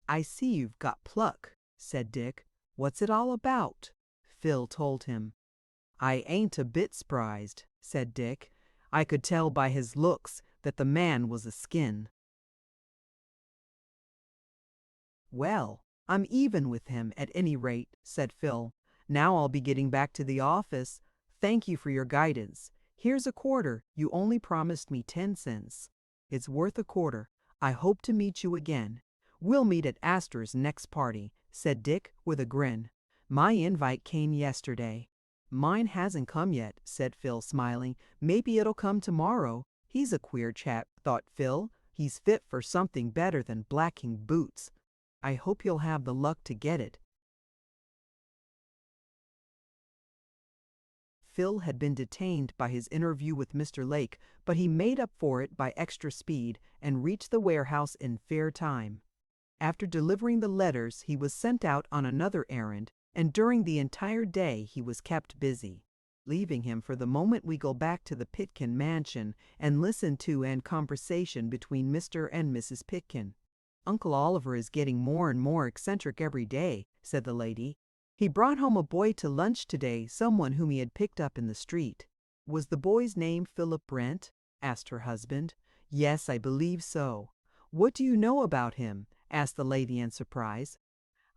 Speaker 1: "I see you've got pluck," said Dick. "What's it all about?" Phil told him. "I ain't a bit surprised," said Dick. "I could tell by his looks that the man was a skin." "Well, I'm even with him at any rate," said Phil. "Now I'll be getting back to the office. Thank you for your guidance. Here's a quarter. You only promised me 10 cents. It's worth a quarter. I hope to meet you again." "We'll meet at Astor's next party," said Dick with a grin. "My invite came yesterday." "Mine hasn't come yet," said Phil, smiling. "Maybe it'll come tomorrow." He's a queer chap, thought Phil. He's fit for something better than blacking boots. I hope you'll have the luck to get it. Phil had been detained by his interview with Mr. Lake, but he made up for it by extra speed and reached the warehouse in fair time. After delivering the letters, he was sent out on another errand, and during the entire day he was kept busy. Leaving him for the moment, we go back to the Pitkin mansion and listen to an conversation between Mr. and Mrs. Pitkin. "Uncle Oliver is getting more and more eccentric every day," said the lady. "He brought home a boy to lunch today, someone whom he had picked up in the street." "Was the boy's name Philip Brent?" asked her husband. "Yes, I believe so." "What do you know about him?" asked the lady in surprise.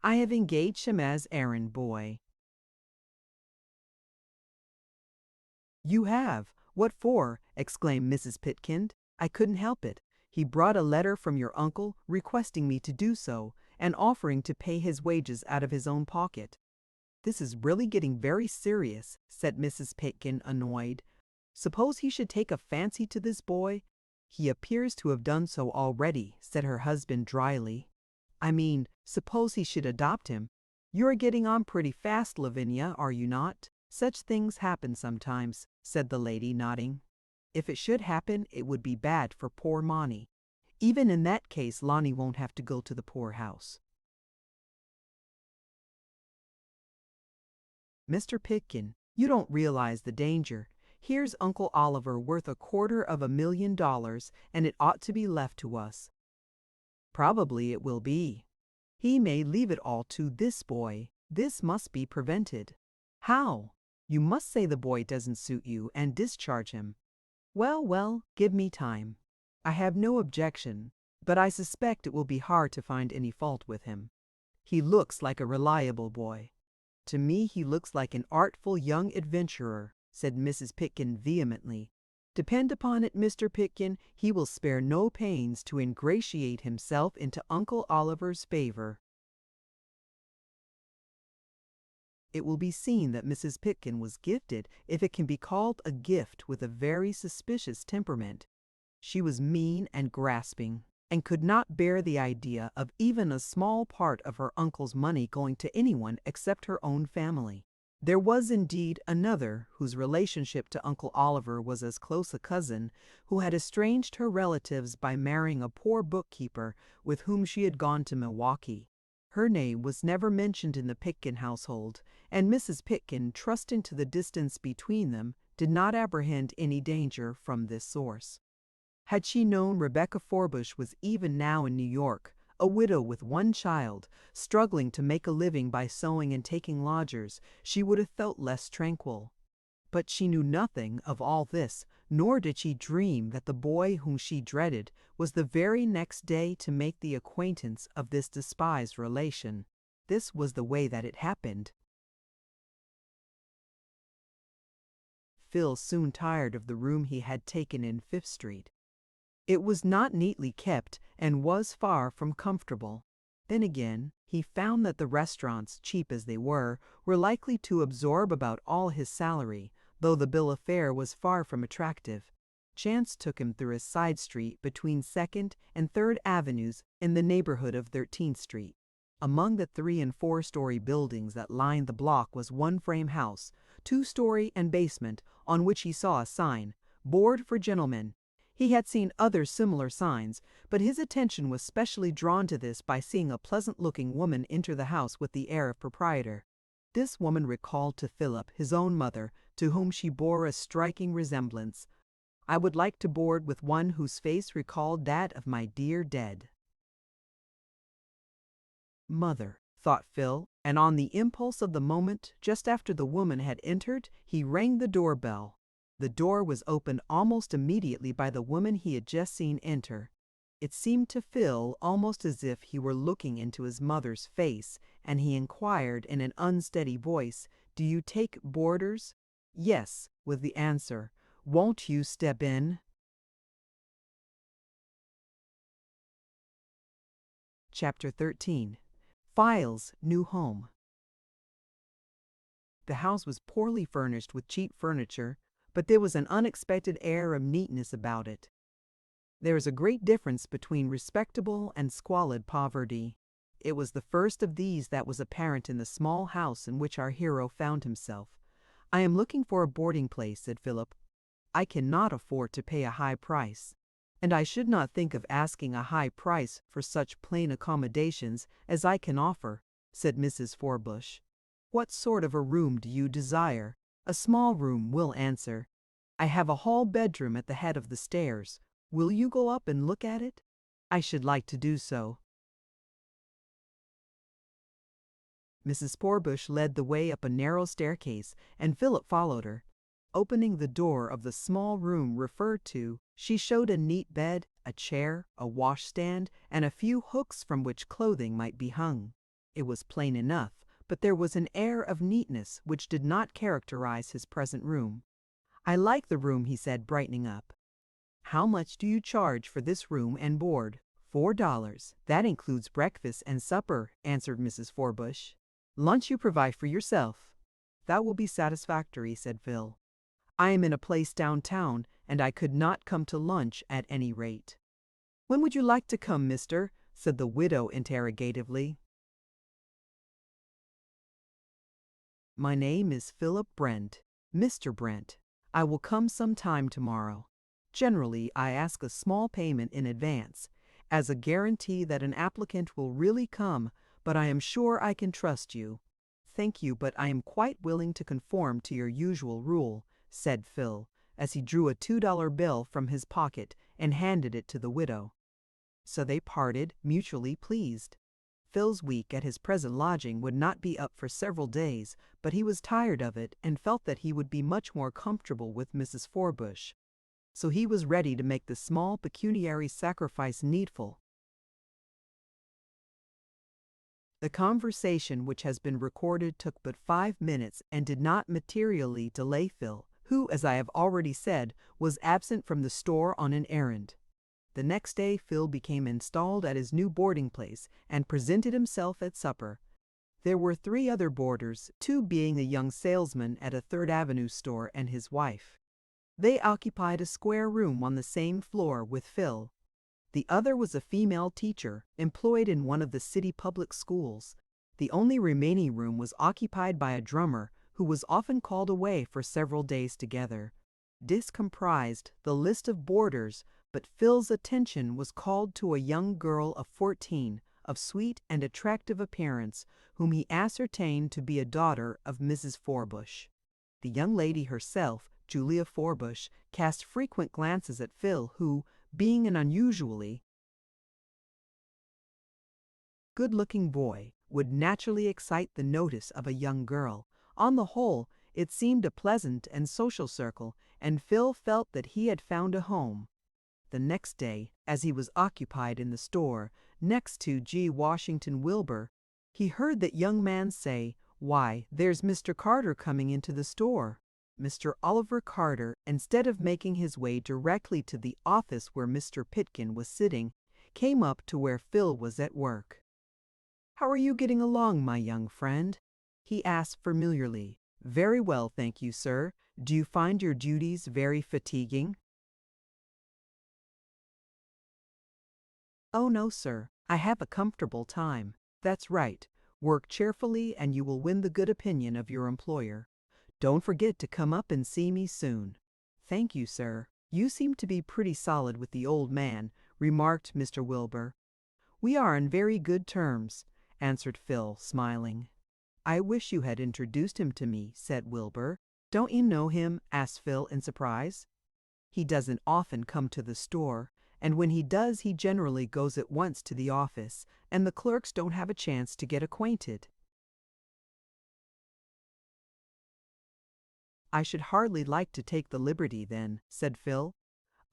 Speaker 1: "I have engaged him as errand boy." "You have? What for?" exclaimed Mrs. Pitkin. "I couldn't help it. He brought a letter from your uncle requesting me to do so, and offering to pay his wages out of his own pocket." "This is really getting very serious," said Mrs. Pitkin, annoyed. "Suppose he should take a fancy to this boy?" "He appears to have done so already," said her husband dryly. "I mean, suppose he should adopt him? You're getting on pretty fast, Lavinia, are you not?" "Such things happen sometimes," said the lady, nodding. "If it should happen, it would be bad for poor Monty. Even in that case, Lonnie won't have to go to the poorhouse." "Mr. Pitkin, you don't realize the danger. Here's Uncle Oliver worth $250,000, and it ought to be left to us." "Probably it will be. He may leave it all to this boy. This must be prevented." "How?" "You must say the boy doesn't suit you and discharge him." "Well, well, give me time. I have no objection, but I suspect it will be hard to find any fault with him." He looks like a reliable boy." "To me he looks like an artful young adventurer," said Mrs. Pitkin vehemently. "Depend upon it, Mr. Pitkin, he will spare no pains to ingratiate himself into Uncle Oliver's favor." It will be seen that Mrs. Pitkin was gifted, if it can be called a gift, with a very suspicious temperament. She was mean and grasping, and could not bear the idea of even a small part of her uncle's money going to anyone except her own family. There was indeed another whose relationship to Uncle Oliver was as close a cousin, who had estranged her relatives by marrying a poor bookkeeper with whom she had gone to Milwaukee. Her name was never mentioned in the Pitkin household, and Mrs. Pitkin, trusting to the distance between them, did not apprehend any danger from this source. Had she known Rebecca Forbush was even now in New York, a widow with one child, struggling to make a living by sewing and taking lodgers, she would have felt less tranquil. But she knew nothing of all this, nor did she dream that the boy whom she dreaded was the very next day to make the acquaintance of this despised relation. This was the way that it happened. Phil soon tired of the room he had taken in Fifth Street. It was not neatly kept and was far from comfortable. Then again, he found that the restaurants, cheap as they were likely to absorb about all his salary, though the bill of fare was far from attractive. Chance took him through a side street between 2nd and 3rd Avenues in the neighborhood of 13th Street. Among the 3- and 4-story buildings that lined the block was one frame house, 2-story and basement, on which he saw a sign, "Board for Gentlemen." He had seen other similar signs, but his attention was specially drawn to this by seeing a pleasant-looking woman enter the house with the air of proprietor. This woman recalled to Philip his own mother, to whom she bore a striking resemblance. "I would like to board with one whose face recalled that of my dear dead." Mother, thought Phil, and on the impulse of the moment, just after the woman had entered, he rang the doorbell. The door was opened almost immediately by the woman he had just seen enter. It seemed to Phil almost as if he were looking into his mother's face, and he inquired in an unsteady voice, "Do you take boarders?" "Yes," was the answer. "Won't you step in?" Chapter 13. File's New Home. The house was poorly furnished with cheap furniture, but there was an unexpected air of neatness about it. There is a great difference between respectable and squalid poverty. It was the first of these that was apparent in the small house in which our hero found himself. "I am looking for a boarding place," said Philip. "I cannot afford to pay a high price, and I should not think of asking a high price for such plain accommodations as I can offer," said Mrs. Forbush. "What sort of a room do you desire?" "A small room will answer. I have a hall bedroom at the head of the stairs. Will you go up and look at it?" "I should like to do so." Mrs. Forbush led the way up a narrow staircase, and Philip followed her. Opening the door of the small room referred to, she showed a neat bed, a chair, a washstand, and a few hooks from which clothing might be hung. It was plain enough, but there was an air of neatness which did not characterize his present room. "I like the room," he said, brightening up. "How much do you charge for this room and board?" $4. "That includes breakfast and supper," answered Mrs. Forbush. "Lunch you provide for yourself." "That will be satisfactory," said Phil. "I am in a place downtown, and I could not come to lunch at any rate." "When would you like to come, mister?" said the widow interrogatively. "My name is Philip Brent, Mr. Brent. I will come some time tomorrow. Generally, I ask a small payment in advance, as a guarantee that an applicant will really come, but I am sure I can trust you." "Thank you, but I am quite willing to conform to your usual rule," said Phil, as he drew a $2 bill from his pocket and handed it to the widow. So they parted, mutually pleased. Phil's week at his present lodging would not be up for several days, but he was tired of it and felt that he would be much more comfortable with Mrs. Forbush. So he was ready to make the small pecuniary sacrifice needful. The conversation, which has been recorded, took but 5 minutes and did not materially delay Phil, who, as I have already said, was absent from the store on an errand. The next day Phil became installed at his new boarding place and presented himself at supper. There were 3 other boarders, 2 being a young salesman at a Third Avenue store and his wife. They occupied a square room on the same floor with Phil. The other was a female teacher, employed in one of the city public schools. The only remaining room was occupied by a drummer who was often called away for several days together. This comprised the list of boarders, but Phil's attention was called to a young girl of 14, of sweet and attractive appearance, whom he ascertained to be a daughter of Mrs. Forbush. The young lady herself, Julia Forbush, cast frequent glances at Phil, who, being an unusually good-looking boy, would naturally excite the notice of a young girl. On the whole, it seemed a pleasant and social circle, and Phil felt that he had found a home. The next day, as he was occupied in the store next to G. Washington Wilbur, he heard that young man say, "Why, there's Mr. Carter coming into the store." Mr. Oliver Carter, instead of making his way directly to the office where Mr. Pitkin was sitting, came up to where Phil was at work. "How are you getting along, my young friend?" he asked familiarly. "Very well, thank you, sir. Do you find your duties very fatiguing?" "Oh, no, sir. I have a comfortable time." "That's right. Work cheerfully and you will win the good opinion of your employer. Don't forget to come up and see me soon." "Thank you, sir. You seem to be pretty solid with the old man," remarked Mr. Wilbur. "We are on very good terms," answered Phil, smiling. "I wish you had introduced him to me," said Wilbur. "Don't you know him?" asked Phil in surprise. "He doesn't often come to the store, and when he does he generally goes at once to the office, and the clerks don't have a chance to get acquainted." "I should hardly like to take the liberty, then," said Phil.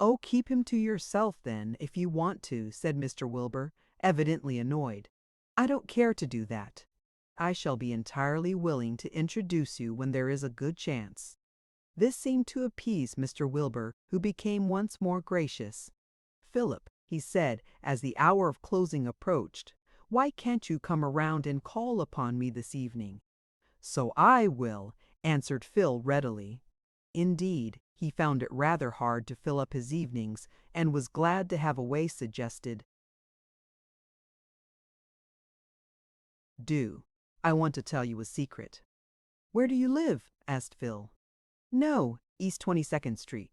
Speaker 1: "Oh, keep him to yourself, then, if you want to," said Mr. Wilbur, evidently annoyed. "I don't care to do that. I shall be entirely willing to introduce you when there is a good chance." This seemed to appease Mr. Wilbur, who became once more gracious. "Philip," he said, as the hour of closing approached, "why can't you come around and call upon me this evening?" "So I will," answered Phil readily. Indeed, he found it rather hard to fill up his evenings, and was glad to have a way suggested. "Do. I want to tell you a secret." "Where do you live?" asked Phil. "No, East 22nd Street."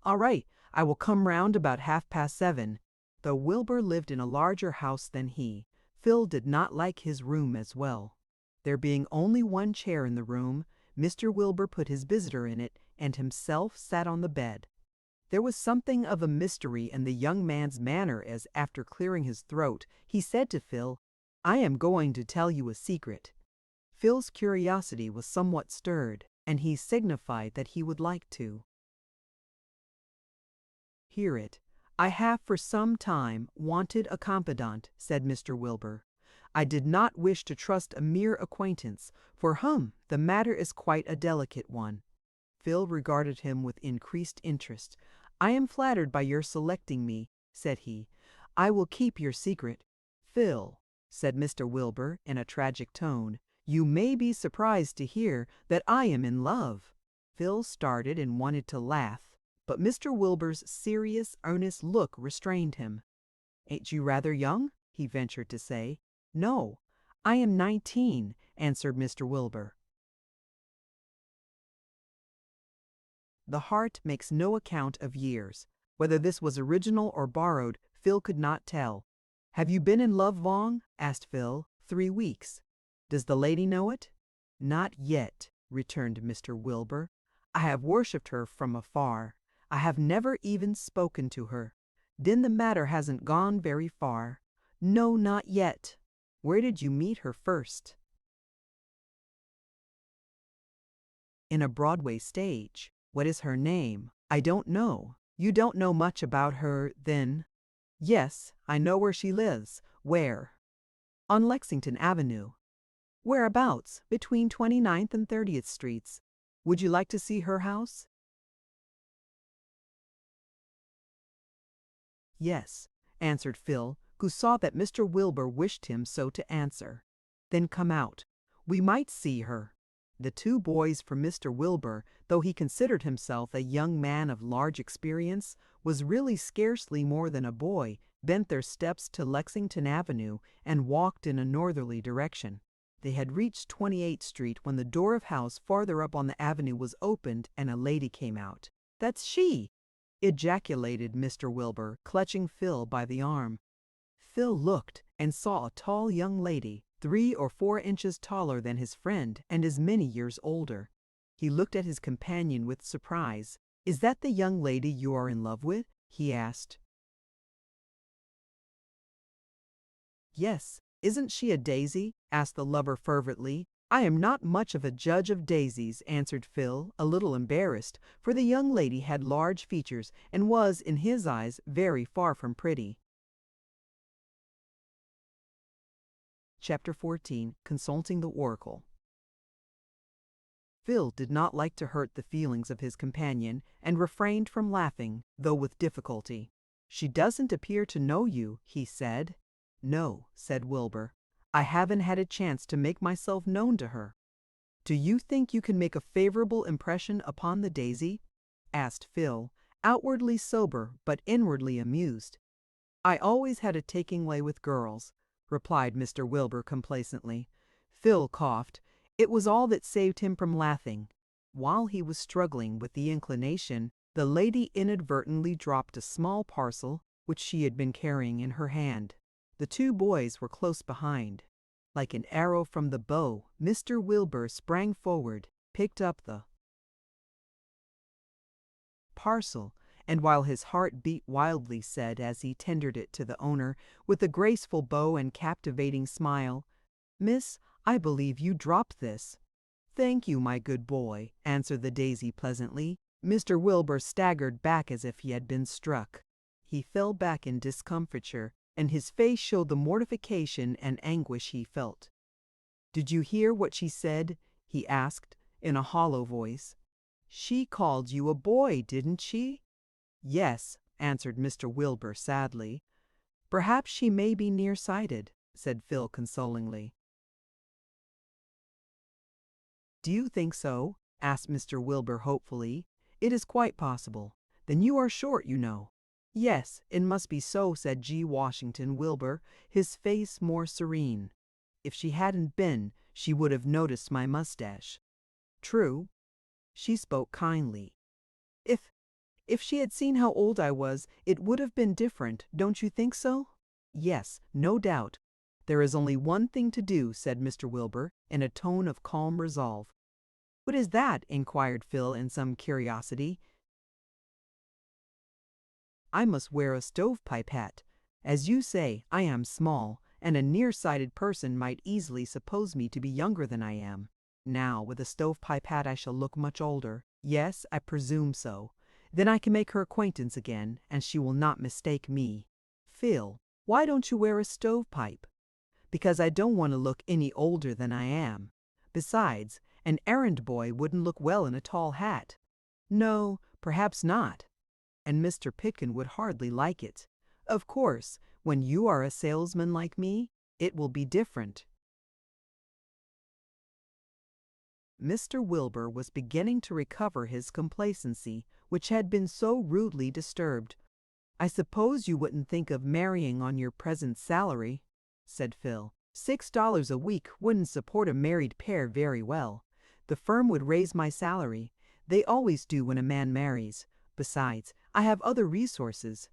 Speaker 1: "All right, I will come round about 7:30. Though Wilbur lived in a larger house than he, Phil did not like his room as well. There being only one chair in the room, Mr. Wilbur put his visitor in it and himself sat on the bed. There was something of a mystery in the young man's manner as, after clearing his throat, he said to Phil, "I am going to tell you a secret." Phil's curiosity was somewhat stirred, and he signified that he would like to hear it. "I have for some time wanted a confidant," said Mr. Wilbur. "I did not wish to trust a mere acquaintance, for the matter is quite a delicate one." Phil regarded him with increased interest. "I am flattered by your selecting me," said he. "I will keep your secret." "Phil," said Mr. Wilbur in a tragic tone, "you may be surprised to hear that I am in love." Phil started and wanted to laugh, but Mr. Wilbur's serious, earnest look restrained him. "Ain't you rather young?" he ventured to say. "No, I am 19, answered Mr. Wilbur. The heart makes no account of years. Whether this was original or borrowed, Phil could not tell. "Have you been in love long?" asked Phil. 3 weeks. "Does the lady know it?" "Not yet," returned Mr. Wilbur. "I have worshipped her from afar. I have never even spoken to her. Then the matter hasn't gone very far." "No, not yet." "Where did you meet her first?" "In a Broadway stage." "What is her name?" "I don't know." "You don't know much about her, then?" "Yes, I know where she lives." "Where?" On Lexington Avenue. Whereabouts? Between 29th and 30th Streets. Would you like to see her house? Yes, answered Phil, who saw that Mr. Wilbur wished him so to answer. Then come out. We might see her. The two boys from Mr. Wilbur, though he considered himself a young man of large experience, was really scarcely more than a boy, bent their steps to Lexington Avenue and walked in a northerly direction. They had reached 28th Street when the door of house farther up on the avenue was opened and a lady came out. "That's she!" ejaculated Mr. Wilbur, clutching Phil by the arm. Phil looked and saw a tall young lady, 3 or 4 inches taller than his friend and as many years older. He looked at his companion with surprise. "Is that the young lady you are in love with?" he asked. "Yes. Isn't she a daisy?" asked the lover fervently. "I am not much of a judge of daisies," answered Phil, a little embarrassed, for the young lady had large features and was, in his eyes, very far from pretty. Chapter 14. Consulting the Oracle. Phil did not like to hurt the feelings of his companion and refrained from laughing, though with difficulty. "She doesn't appear to know you," he said. "No," said Wilbur. "I haven't had a chance to make myself known to her." "Do you think you can make a favorable impression upon the daisy?" asked Phil, outwardly sober but inwardly amused. "I always had a taking way with girls," replied Mr. Wilbur complacently. Phil coughed. It was all that saved him from laughing. While he was struggling with the inclination, the lady inadvertently dropped a small parcel which she had been carrying in her hand. The two boys were close behind. Like an arrow from the bow, Mr. Wilbur sprang forward, picked up the parcel, and while his heart beat wildly said as he tendered it to the owner, with a graceful bow and captivating smile, "Miss, I believe you dropped this." "Thank you, my good boy," answered the daisy pleasantly. Mr. Wilbur staggered back as if he had been struck. He fell back in discomfiture, and his face showed the mortification and anguish he felt. "Did you hear what she said?" he asked, in a hollow voice. "She called you a boy, didn't she?" "Yes," answered Mr. Wilbur sadly. "Perhaps she may be nearsighted," said Phil consolingly. "Do you think so?" asked Mr. Wilbur hopefully. "It is quite possible. Then you are short, you know." "Yes, it must be so," said G. Washington Wilbur, his face more serene. "If she hadn't been, she would have noticed my mustache." "True." She spoke kindly. If she had seen how old I was, it would have been different, don't you think so?" "Yes, no doubt. There is only one thing to do," said Mr. Wilbur, in a tone of calm resolve. "What is that?" inquired Phil in some curiosity. "I must wear a stovepipe hat. As you say, I am small, and a nearsighted person might easily suppose me to be younger than I am. Now, with a stovepipe hat I shall look much older. Yes, I presume so. Then I can make her acquaintance again, and she will not mistake me." "Phil, why don't you wear a stovepipe?" "Because I don't want to look any older than I am. Besides, an errand boy wouldn't look well in a tall hat." "No, perhaps not. And Mr. Pitkin would hardly like it. Of course, when you are a salesman like me, it will be different." Mr. Wilbur was beginning to recover his complacency, which had been so rudely disturbed. "I suppose you wouldn't think of marrying on your present salary," said Phil. $6 a week wouldn't support a married pair very well. The firm would raise my salary. They always do when a man marries. Besides, I have other resources."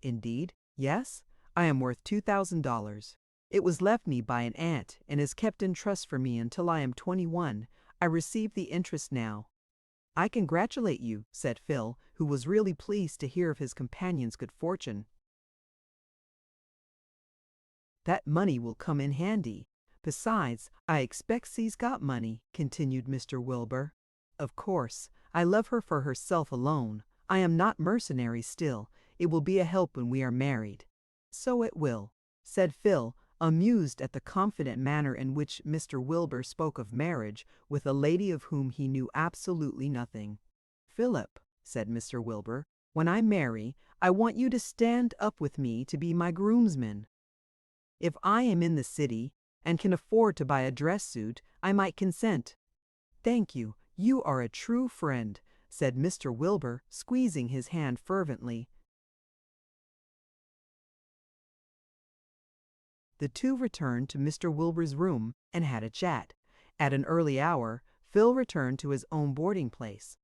Speaker 1: "Indeed?" "Yes. I am worth $2,000. It was left me by an aunt and is kept in trust for me until I am 21. I receive the interest now." "I congratulate you," said Phil, who was really pleased to hear of his companion's good fortune. "That money will come in handy. Besides, I expect she's got money," continued Mr. Wilbur. "Of course, I love her for herself alone. I am not mercenary still. It will be a help when we are married." "So it will," said Phil, amused at the confident manner in which Mr. Wilbur spoke of marriage with a lady of whom he knew absolutely nothing. "Philip," said Mr. Wilbur, "when I marry, I want you to stand up with me to be my groomsman. If I am in the city and can afford to buy a dress suit, I might consent." "Thank you, you are a true friend," said Mr. Wilbur, squeezing his hand fervently. The two returned to Mr. Wilbur's room and had a chat. At an early hour, Phil returned to his own boarding place.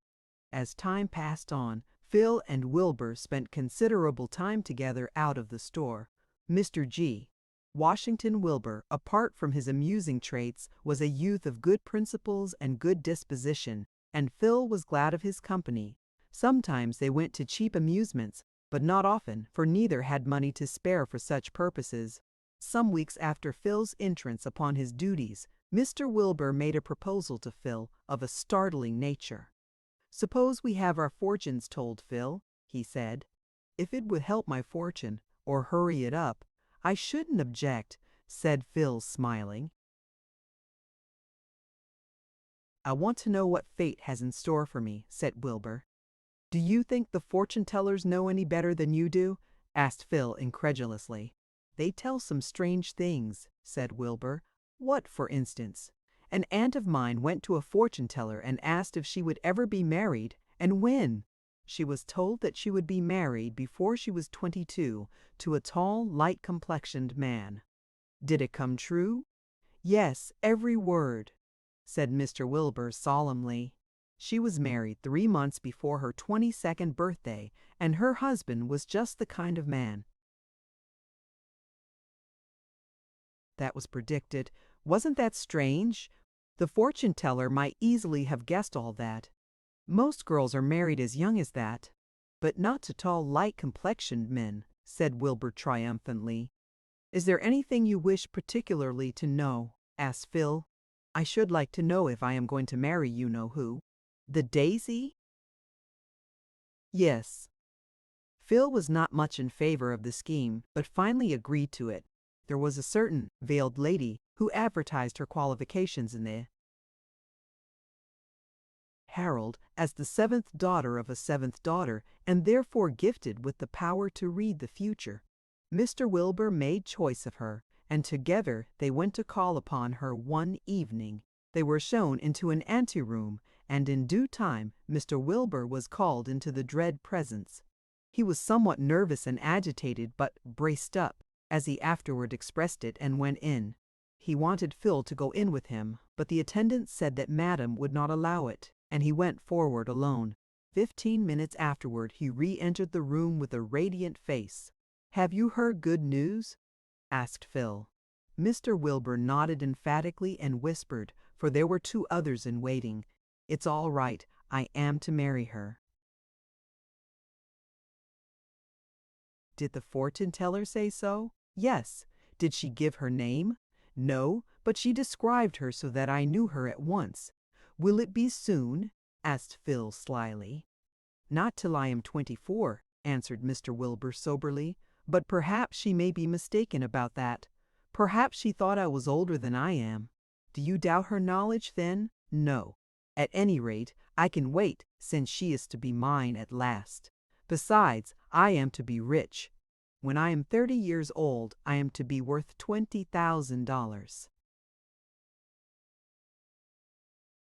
Speaker 1: As time passed on, Phil and Wilbur spent considerable time together out of the store. Mr. G. Washington Wilbur, apart from his amusing traits, was a youth of good principles and good disposition, and Phil was glad of his company. Sometimes they went to cheap amusements, but not often, for neither had money to spare for such purposes. Some weeks after Phil's entrance upon his duties, Mr. Wilbur made a proposal to Phil of a startling nature. "Suppose we have our fortunes told, Phil," he said. "If it would help my fortune, or hurry it up, I shouldn't object," said Phil, smiling. "I want to know what fate has in store for me," said Wilbur. "Do you think the fortune tellers know any better than you do?" asked Phil incredulously. "They tell some strange things," said Wilbur. "What, for instance?" "An aunt of mine went to a fortune teller and asked if she would ever be married, and when. She was told that she would be married before she was 22 to a tall, light-complexioned man." "Did it come true?" "Yes, every word," said Mr. Wilbur solemnly. "She was married 3 months before her 22nd birthday, and her husband was just the kind of man." "That was predicted. Wasn't that strange? The fortune teller might easily have guessed all that. Most girls are married as young as that, but not to tall, light-complexioned men," said Wilbur triumphantly. "Is there anything you wish particularly to know?" asked Phil. "I should like to know if I am going to marry you-know-who." "The Daisy?" "Yes." Phil was not much in favor of the scheme, but finally agreed to it. There was a certain veiled lady who advertised her qualifications in the Herald as the 7th daughter of a 7th daughter, and therefore gifted with the power to read the future. Mr. Wilbur made choice of her, and together they went to call upon her one evening. They were shown into an anteroom, and in due time Mr. Wilbur was called into the dread presence. He was somewhat nervous and agitated, but braced up, as he afterward expressed it, and went in. He wanted Phil to go in with him, but the attendant said that Madam would not allow it, and he went forward alone. 15 minutes afterward he re-entered the room with a radiant face. "Have you heard good news?" asked Phil. Mr. Wilbur nodded emphatically and whispered, for there were 2 others in waiting, "It's all right. I am to marry her." "Did the fortune teller say so?" "Yes." "Did she give her name?" "No, but she described her so that I knew her at once." "Will it be soon?" asked Phil slyly. "Not till I am 24, answered Mr. Wilbur soberly, "but perhaps she may be mistaken about that. Perhaps she thought I was older than I am." "Do you doubt her knowledge, then?" "No. At any rate, I can wait, since she is to be mine at last. Besides, I am to be rich. When I am 30 years old, I am to be worth $20,000.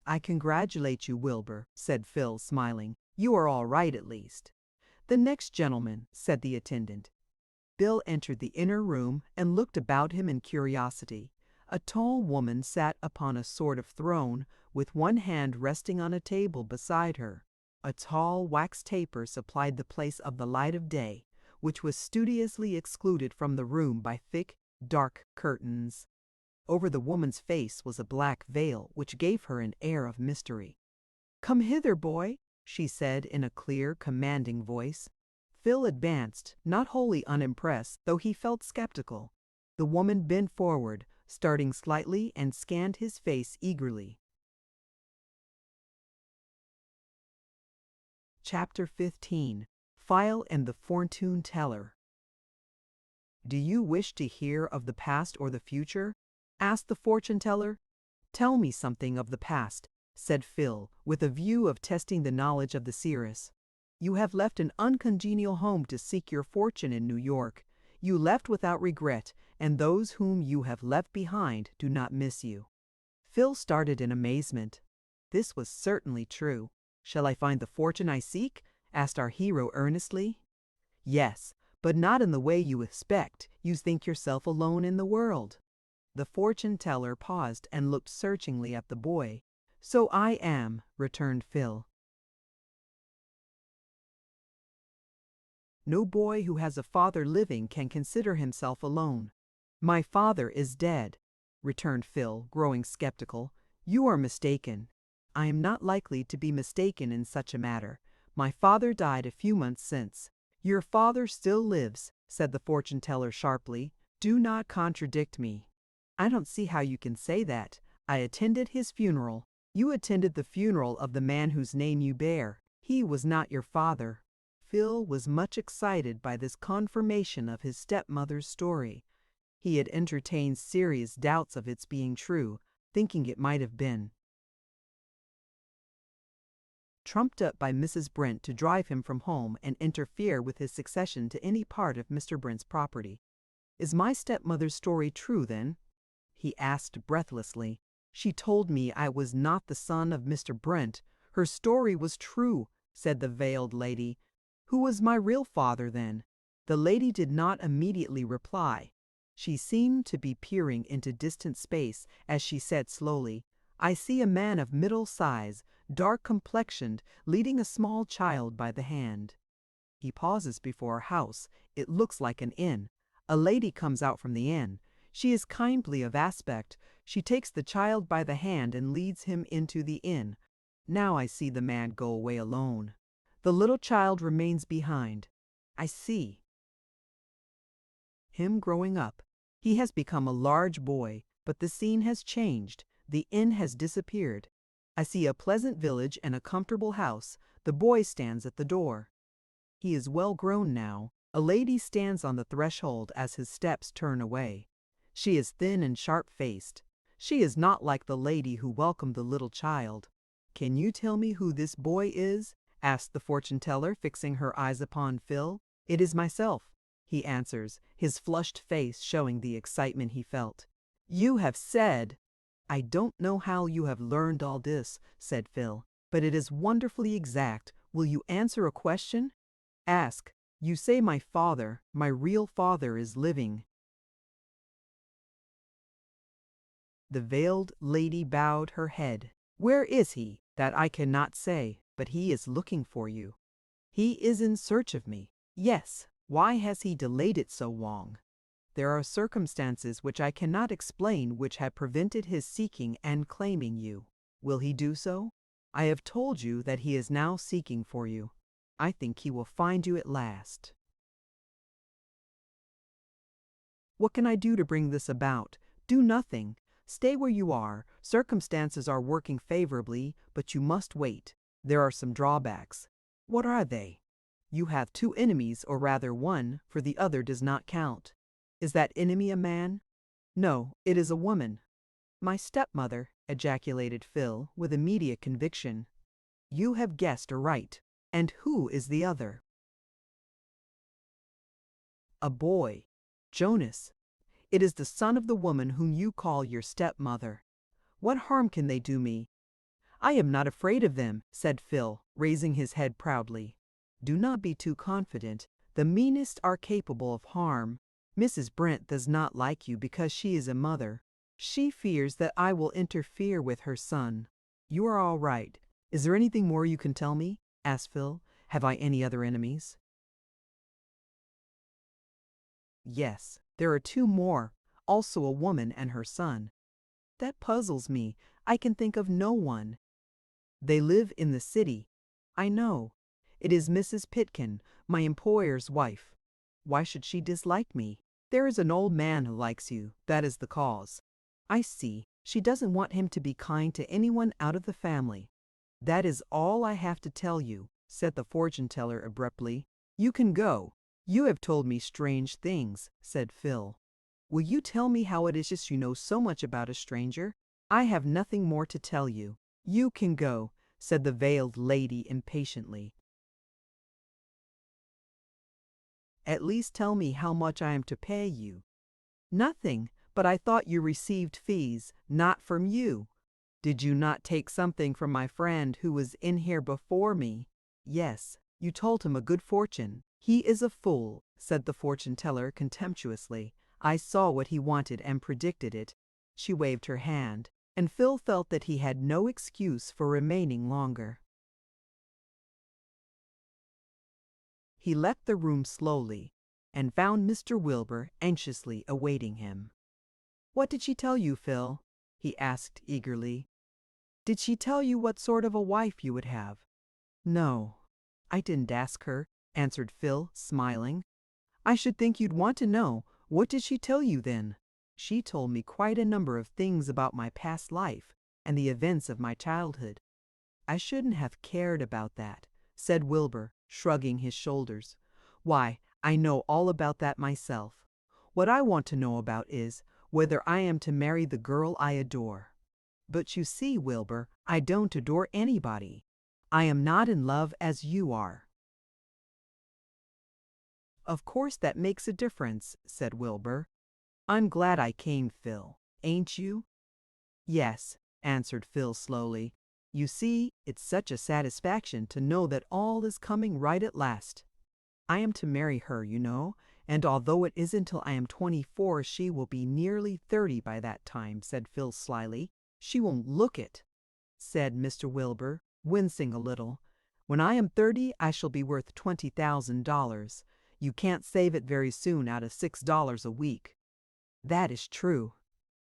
Speaker 1: "I congratulate you, Wilbur," said Phil, smiling. "You are all right, at least." "The next gentleman," said the attendant. Bill entered the inner room and looked about him in curiosity. A tall woman sat upon a sort of throne, with one hand resting on a table beside her. A tall wax taper supplied the place of the light of day, which was studiously excluded from the room by thick, dark curtains. Over the woman's face was a black veil, which gave her an air of mystery. "Come hither, boy," she said in a clear, commanding voice. Phil advanced, not wholly unimpressed, though he felt skeptical. The woman bent forward, starting slightly, and scanned his face eagerly. Chapter 15. File and the Fortune Teller. Do you wish to hear of the past or the future? Asked the fortune teller. Tell me something of the past, said Phil, with a view of testing the knowledge of the seeress. You have left an uncongenial home to seek your fortune in New York. You left without regret, and those whom you have left behind do not miss you. Phil started in amazement. This was certainly true. Shall I find the fortune I seek? Asked our hero earnestly. Yes, but not in the way you expect. You think yourself alone in the world. The fortune teller paused and looked searchingly at the boy. So I am, returned Phil. No boy who has a father living can consider himself alone. My father is dead, returned Phil, growing skeptical. You are mistaken. I am not likely to be mistaken in such a matter. My father died a few months since. Your father still lives, said the fortune teller sharply. Do not contradict me. I don't see how you can say that. I attended his funeral. You attended the funeral of the man whose name you bear. He was not your father. Phil was much excited by this confirmation of his stepmother's story. He had entertained serious doubts of its being true, thinking it might have been trumped up by Mrs. Brent to drive him from home and interfere with his succession to any part of Mr. Brent's property. Is my stepmother's story true, then? He asked breathlessly. She told me I was not the son of Mr. Brent. Her story was true, said the veiled lady. Who was my real father, then? The lady did not immediately reply. She seemed to be peering into distant space as she said slowly, I see a man of middle size, dark-complexioned, leading a small child by the hand. He pauses before a house. It looks like an inn. A lady comes out from the inn. She is kindly of aspect. She takes the child by the hand and leads him into the inn. Now I see the man go away alone. The little child remains behind. I see him growing up. He has become a large boy, but the scene has changed. The inn has disappeared. I see a pleasant village and a comfortable house. The boy stands at the door. He is well grown now. A lady stands on the threshold as his steps turn away. She is thin and sharp-faced. She is not like the lady who welcomed the little child. Can you tell me who this boy is? Asked the fortune teller, fixing her eyes upon Phil. It is myself, he answers, his flushed face showing the excitement he felt. You have said. I don't know how you have learned all this, said Phil, but it is wonderfully exact. Will you answer a question? Ask. You say my father, my real father, is living. The veiled lady bowed her head. Where is he? That I cannot say, but he is looking for you. He is in search of me. Yes. Why has he delayed it so long? There are circumstances which I cannot explain which have prevented his seeking and claiming you. Will he do so? I have told you that he is now seeking for you. I think he will find you at last. What can I do to bring this about? Do nothing. Stay where you are. Circumstances are working favorably, but you must wait. There are some drawbacks. What are they? You have two enemies, or rather one, for the other does not count. Is that enemy a man? No, it is a woman. My stepmother, ejaculated Phil, with immediate conviction. You have guessed aright. And who is the other? A boy. Jonas. It is the son of the woman whom you call your stepmother. What harm can they do me? I am not afraid of them, said Phil, raising his head proudly. Do not be too confident. The meanest are capable of harm. Mrs. Brent does not like you because she is a mother. She fears that I will interfere with her son. You are all right. Is there anything more you can tell me? Asked Phil. Have I any other enemies? Yes, there are two more, also a woman and her son. That puzzles me. I can think of no one. They live in the city. I know. It is Mrs. Pitkin, my employer's wife. Why should she dislike me? There is an old man who likes you. That is the cause. I see. She doesn't want him to be kind to anyone out of the family. That is all I have to tell you, said the fortune teller abruptly. You can go. You have told me strange things, said Phil. Will you tell me how it is just you know so much about a stranger? I have nothing more to tell you. You can go, said the veiled lady impatiently. At least tell me how much I am to pay you. Nothing, but I thought you received fees, not from you. Did you not take something from my friend who was in here before me? Yes, you told him a good fortune. He is a fool, said the fortune teller contemptuously. I saw what he wanted and predicted it. She waved her hand, and Phil felt that he had no excuse for remaining longer. He left the room slowly, and found Mr. Wilbur anxiously awaiting him. What did she tell you, Phil? He asked eagerly. Did she tell you what sort of a wife you would have? No, I didn't ask her, answered Phil, smiling. I should think you'd want to know. What did she tell you then? She told me quite a number of things about my past life and the events of my childhood. I shouldn't have cared about that, said Wilbur, shrugging his shoulders. Why, I know all about that myself. What I want to know about is whether I am to marry the girl I adore. But you see, Wilbur, I don't adore anybody. I am not in love as you are. Of course that makes a difference, said Wilbur. I'm glad I came, Phil. Ain't you? Yes, answered Phil slowly. You see, it's such a satisfaction to know that all is coming right at last. I am to marry her, you know, and although it isn't till I am 24, she will be nearly 30 by that time, said Phil slyly. She won't look it, said Mr. Wilbur, wincing a little. When I am 30, I shall be worth $20,000. You can't save it very soon out of $6 a week. That is true.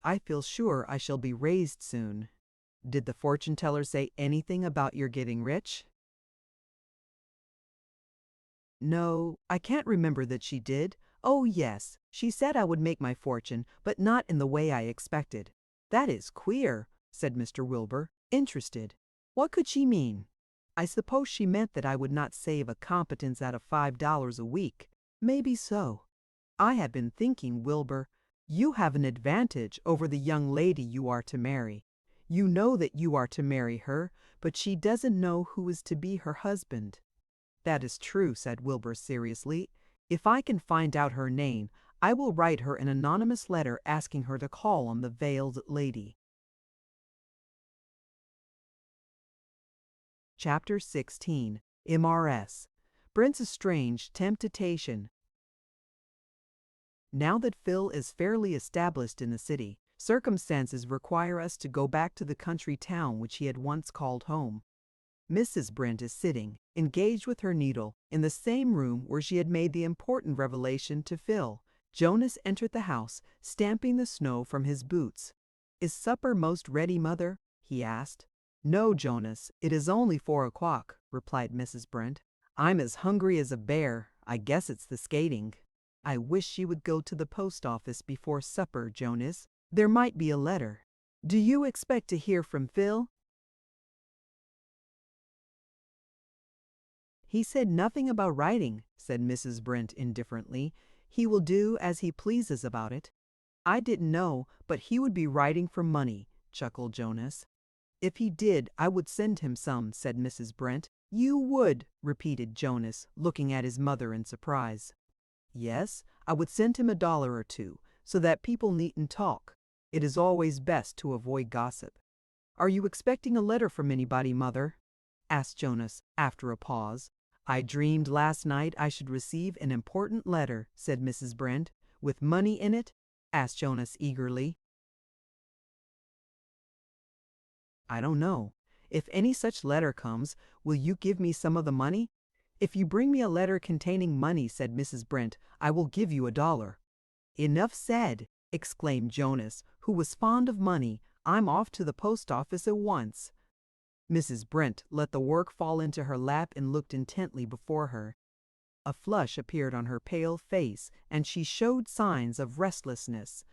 Speaker 1: I feel sure I shall be raised soon. Did the fortune teller say anything about your getting rich? No, I can't remember that she did. Oh, yes, she said I would make my fortune, but not in the way I expected. That is queer, said Mr. Wilbur, interested. What could she mean? I suppose she meant that I would not save a competence out of $5 a week. Maybe so. I have been thinking, Wilbur, you have an advantage over the young lady you are to marry. You know that you are to marry her, but she doesn't know who is to be her husband. That is true, said Wilbur seriously. If I can find out her name, I will write her an anonymous letter asking her to call on the veiled lady. Chapter 16. MRS. Brent's Strange Temptation. Now that Phil is fairly established in the city, circumstances require us to go back to the country town which he had once called home. Mrs. Brent is sitting, engaged with her needle, in the same room where she had made the important revelation to Phil. Jonas entered the house, stamping the snow from his boots. Is supper most ready, Mother? He asked. No, Jonas, it is only 4 o'clock, replied Mrs. Brent. I'm as hungry as a bear. I guess it's the skating. I wish she would go to the post office before supper, Jonas. There might be a letter. Do you expect to hear from Phil? He said nothing about writing, said Mrs. Brent indifferently. He will do as he pleases about it. I didn't know, but he would be writing for money, chuckled Jonas. If he did, I would send him some, said Mrs. Brent. You would, repeated Jonas, looking at his mother in surprise. Yes, I would send him $1 or two, so that people needn't talk. It is always best to avoid gossip. Are you expecting a letter from anybody, Mother? Asked Jonas, after a pause. I dreamed last night I should receive an important letter, said Mrs. Brent. With money in it? Asked Jonas eagerly. I don't know. If any such letter comes, will you give me some of the money? If you bring me a letter containing money, said Mrs. Brent, I will give you $1. Enough said, exclaimed Jonas, who was fond of money. I'm off to the post office at once. Mrs. Brent let the work fall into her lap and looked intently before her. A flush appeared on her pale face, and she showed signs of restlessness.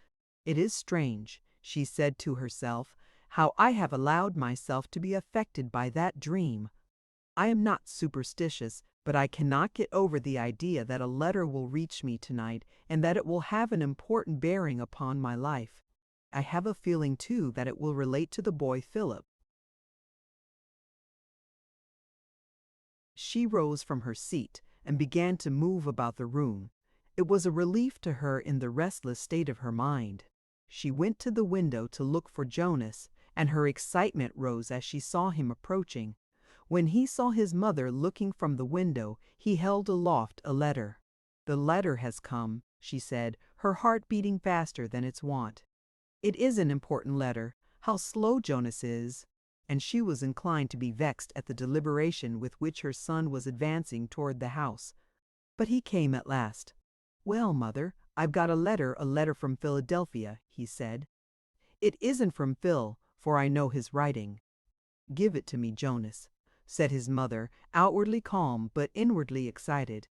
Speaker 1: It is strange, she said to herself, how I have allowed myself to be affected by that dream. I am not superstitious, but I cannot get over the idea that a letter will reach me tonight and that it will have an important bearing upon my life. I have a feeling, too, that it will relate to the boy Philip. She rose from her seat and began to move about the room. It was a relief to her in the restless state of her mind. She went to the window to look for Jonas, and her excitement rose as she saw him approaching. When he saw his mother looking from the window, he held aloft a letter. "The letter has come," she said, her heart beating faster than its wont. "It is an important letter. How slow Jonas is!" And she was inclined to be vexed at the deliberation with which her son was advancing toward the house. But he came at last. "Well, mother, I've got a letter from Philadelphia," he said. "It isn't from Phil, for I know his writing." "Give it to me, Jonas," said his mother, outwardly calm but inwardly excited.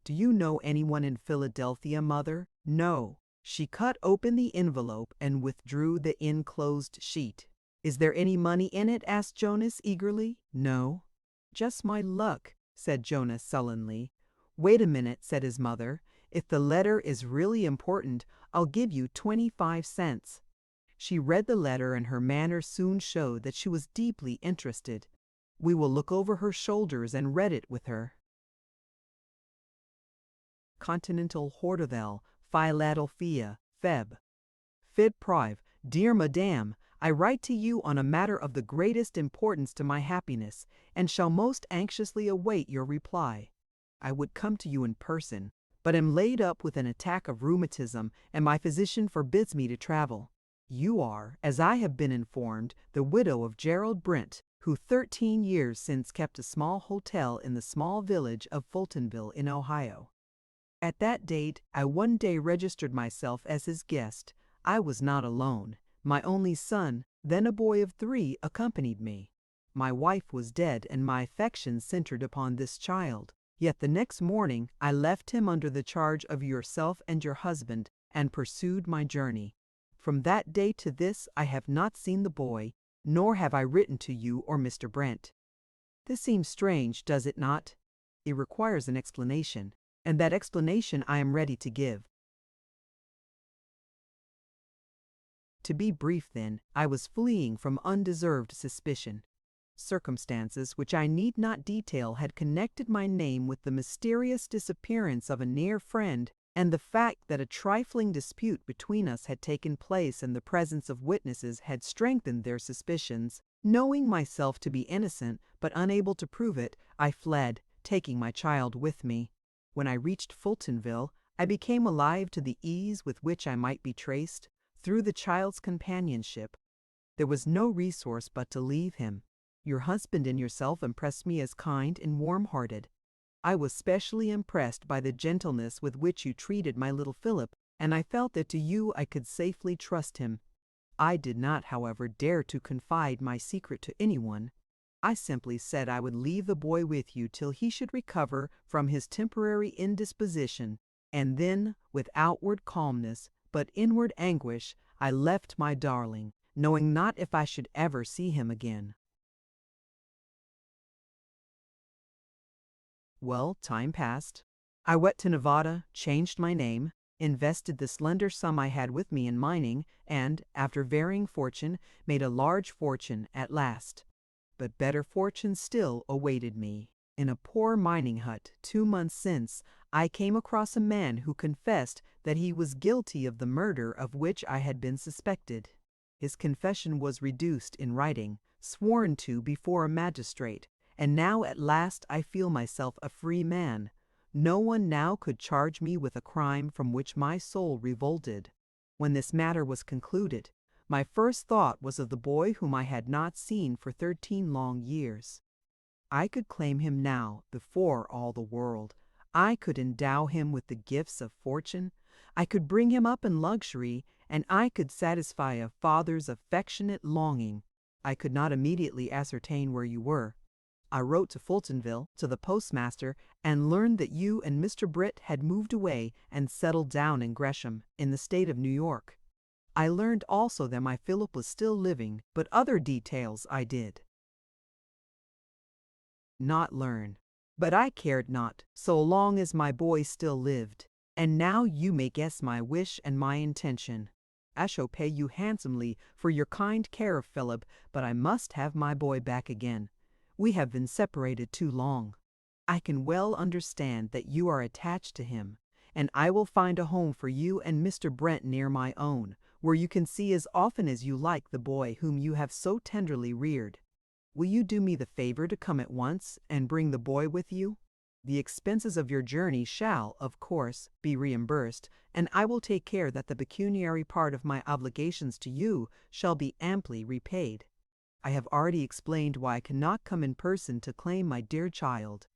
Speaker 1: "Do you know anyone in Philadelphia, mother?" "No." She cut open the envelope and withdrew the enclosed sheet. "Is there any money in it?" asked Jonas eagerly. "No." "Just my luck," said Jonas sullenly. "Wait a minute," said his mother. "If the letter is really important, I'll give you 25 cents. She read the letter and her manner soon showed that she was deeply interested. "We will look over her shoulders and read it with her." Continental Hortovel, Philadelphia, Feb. Fid Prive, Dear Madame, I write to you on a matter of the greatest importance to my happiness, and shall most anxiously await your reply. I would come to you in person, but am laid up with an attack of rheumatism, and my physician forbids me to travel. You are, as I have been informed, the widow of Gerald Brent, who 13 years since kept a small hotel in the small village of Fultonville in Ohio. At that date, I one day registered myself as his guest. I was not alone. My only son, then a boy of 3, accompanied me. My wife was dead, and my affections centered upon this child. Yet the next morning I left him under the charge of yourself and your husband, and pursued my journey. From that day to this I have not seen the boy, nor have I written to you or Mr. Brent. This seems strange, does it not? It requires an explanation, and that explanation I am ready to give. To be brief, then, I was fleeing from undeserved suspicion. Circumstances which I need not detail had connected my name with the mysterious disappearance of a near friend, and the fact that a trifling dispute between us had taken place in the presence of witnesses had strengthened their suspicions. Knowing myself to be innocent, but unable to prove it, I fled, taking my child with me. When I reached Fultonville, I became alive to the ease with which I might be traced, through the child's companionship. There was no resource but to leave him. Your husband and yourself impressed me as kind and warm-hearted. I was specially impressed by the gentleness with which you treated my little Philip, and I felt that to you I could safely trust him. I did not, however, dare to confide my secret to anyone. I simply said I would leave the boy with you till he should recover from his temporary indisposition, and then, with outward calmness, but inward anguish, I left my darling, knowing not if I should ever see him again. Well, time passed. I went to Nevada, changed my name, invested the slender sum I had with me in mining, and, after varying fortune, made a large fortune at last. But better fortune still awaited me. In a poor mining hut, 2 months since, I came across a man who confessed that he was guilty of the murder of which I had been suspected. His confession was reduced in writing, sworn to before a magistrate, and now at last I feel myself a free man. No one now could charge me with a crime from which my soul revolted. When this matter was concluded, my first thought was of the boy whom I had not seen for 13 long years. I could claim him now before all the world. I could endow him with the gifts of fortune. I could bring him up in luxury, and I could satisfy a father's affectionate longing. I could not immediately ascertain where you were. I wrote to Fultonville, to the postmaster, and learned that you and Mr. Britt had moved away and settled down in Gresham, in the state of New York. I learned also that my Philip was still living, but other details I did not learn. But I cared not, so long as my boy still lived. And now you may guess my wish and my intention. I shall pay you handsomely for your kind care of Philip, but I must have my boy back again. We have been separated too long. I can well understand that you are attached to him, and I will find a home for you and Mr. Brent near my own, where you can see as often as you like the boy whom you have so tenderly reared. Will you do me the favor to come at once and bring the boy with you? The expenses of your journey shall, of course, be reimbursed, and I will take care that the pecuniary part of my obligations to you shall be amply repaid. I have already explained why I cannot come in person to claim my dear child.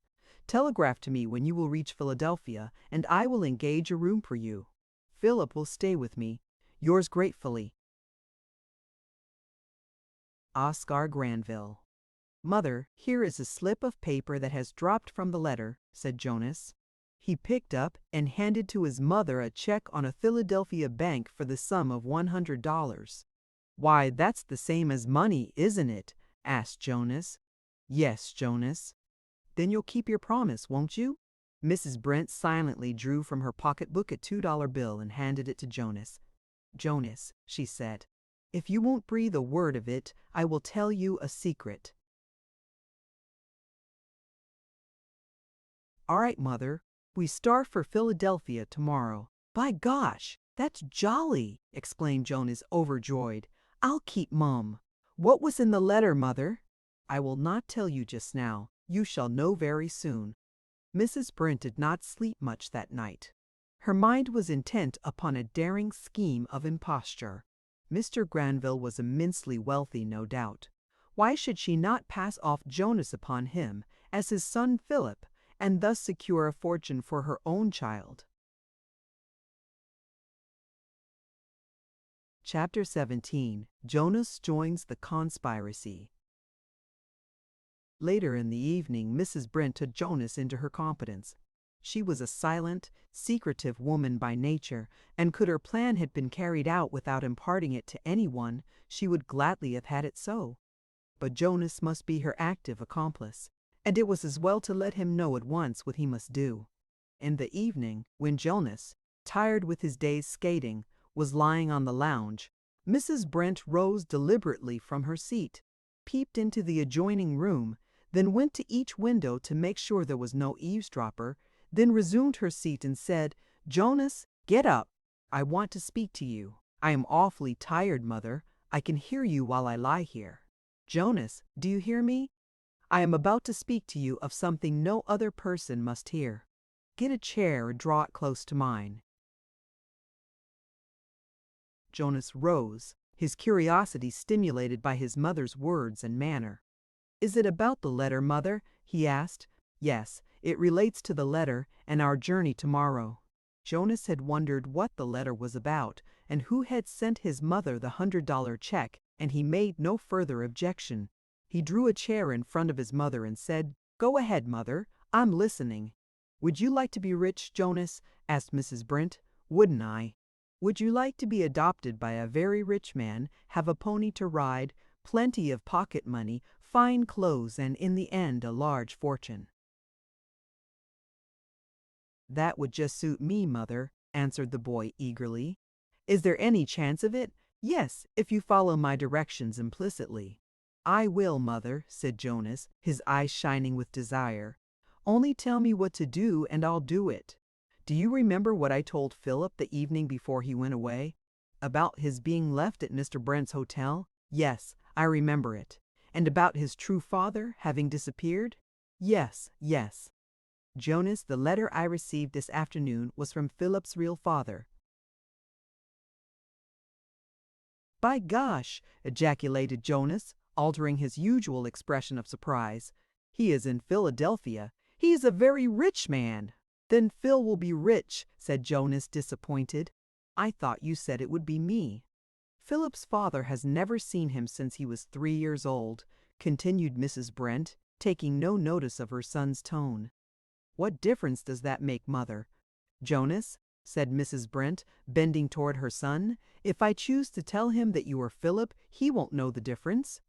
Speaker 1: Telegraph to me when you will reach Philadelphia, and I will engage a room for you. Philip will stay with me. Yours gratefully, Oscar Granville. Mother, here is a slip of paper that has dropped from the letter, said Jonas. He picked up and handed to his mother a check on a Philadelphia bank for the sum of $100. Why, that's the same as money, isn't it? Asked Jonas. Yes, Jonas. Then you'll keep your promise, won't you? Mrs. Brent silently drew from her pocketbook a $2 bill and handed it to Jonas. Jonas, she said, if you won't breathe a word of it, I will tell you a secret. All right, Mother. We start for Philadelphia tomorrow. By gosh, that's jolly, exclaimed Jonas, overjoyed. I'll keep mum. What was in the letter, Mother? I will not tell you just now. You shall know very soon. Mrs. Brent did not sleep much that night. Her mind was intent upon a daring scheme of imposture. Mr. Granville was immensely wealthy, no doubt. Why should she not pass off Jonas upon him as his son Philip, and thus secure a fortune for her own child? Chapter 17. Jonas joins the conspiracy. Later in the evening, Mrs. Brent took Jonas into her confidence. She was a silent, secretive woman by nature, and could her plan have been carried out without imparting it to anyone, she would gladly have had it so. But Jonas must be her active accomplice, and it was as well to let him know at once what he must do. In the evening, when Jonas, tired with his day's skating, was lying on the lounge, Mrs. Brent rose deliberately from her seat, peeped into the adjoining room, then went to each window to make sure there was no eavesdropper, then resumed her seat and said, Jonas, get up. I want to speak to you. I am awfully tired, Mother. I can hear you while I lie here. Jonas, do you hear me? I am about to speak to you of something no other person must hear. Get a chair and draw it close to mine. Jonas rose, his curiosity stimulated by his mother's words and manner. Is it about the letter, Mother? He asked. Yes, it relates to the letter and our journey tomorrow. Jonas had wondered what the letter was about and who had sent his mother the $100 check, and he made no further objection. He drew a chair in front of his mother and said, Go ahead, Mother. I'm listening. Would you like to be rich, Jonas? Asked Mrs. Brent. Wouldn't I? Would you like to be adopted by a very rich man, have a pony to ride, plenty of pocket money, fine clothes, and in the end a large fortune? That would just suit me, Mother, answered the boy eagerly. Is there any chance of it? Yes, if you follow my directions implicitly. I will, Mother, said Jonas, his eyes shining with desire. Only tell me what to do and I'll do it. Do you remember what I told Philip the evening before he went away? About his being left at Mr. Brent's hotel? Yes, I remember it. And about his true father having disappeared? Yes. Jonas, the letter I received this afternoon was from Philip's real father. By gosh, ejaculated Jonas, altering his usual expression of surprise. He is in Philadelphia. He is a very rich man. Then Phil will be rich, said Jonas, disappointed. I thought you said it would be me. Philip's father has never seen him since he was 3 years old, continued Mrs. Brent, taking no notice of her son's tone. What difference does that make, Mother? Jonas, said Mrs. Brent, bending toward her son. "If I choose to tell him that you are Philip, he won't know the difference."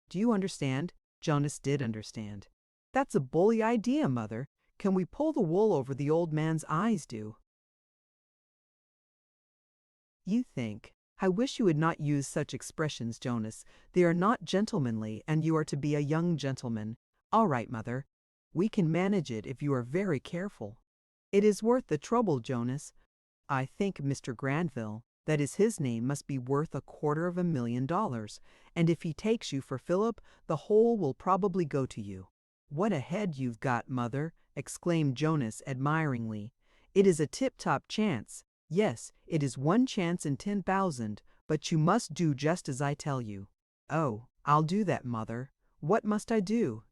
Speaker 1: "Do you understand?" Jonas did understand. "That's a bully idea, Mother. Can we pull the wool over the old man's eyes, do you think? I wish you would not use such expressions, Jonas. They are not gentlemanly, and you are to be a young gentleman. All right, Mother. We can manage it if you are very careful. It is worth the trouble, Jonas. I think Mr. Granville, that is his name, must be worth $250,000, and if he takes you for Philip, the whole will probably go to you." "What a head you've got, Mother!" exclaimed Jonas admiringly. "It is a tip-top chance. Yes, it is 1 chance in 10,000, but you must do just as I tell you." "Oh, I'll do that, Mother. What must I do?"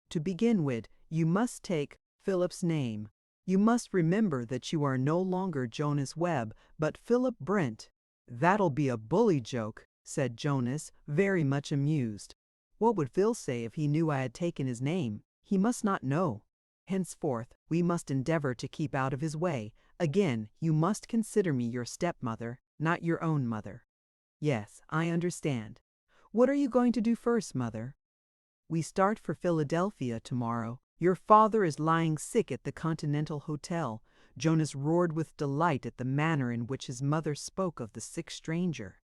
Speaker 1: "To begin with, you must take Philip's name. You must remember that you are no longer Jonas Webb, but Philip Brent." "That'll be a bully joke," said Jonas, very much amused. "What would Phil say if he knew I had taken his name? He must not know. Henceforth, we must endeavor to keep out of his way. Again, you must consider me your stepmother, not your own mother." "Yes, I understand. What are you going to do first, Mother?" "We start for Philadelphia tomorrow. Your father is lying sick at the Continental Hotel." Jonas roared with delight at the manner in which his mother spoke of the sick stranger.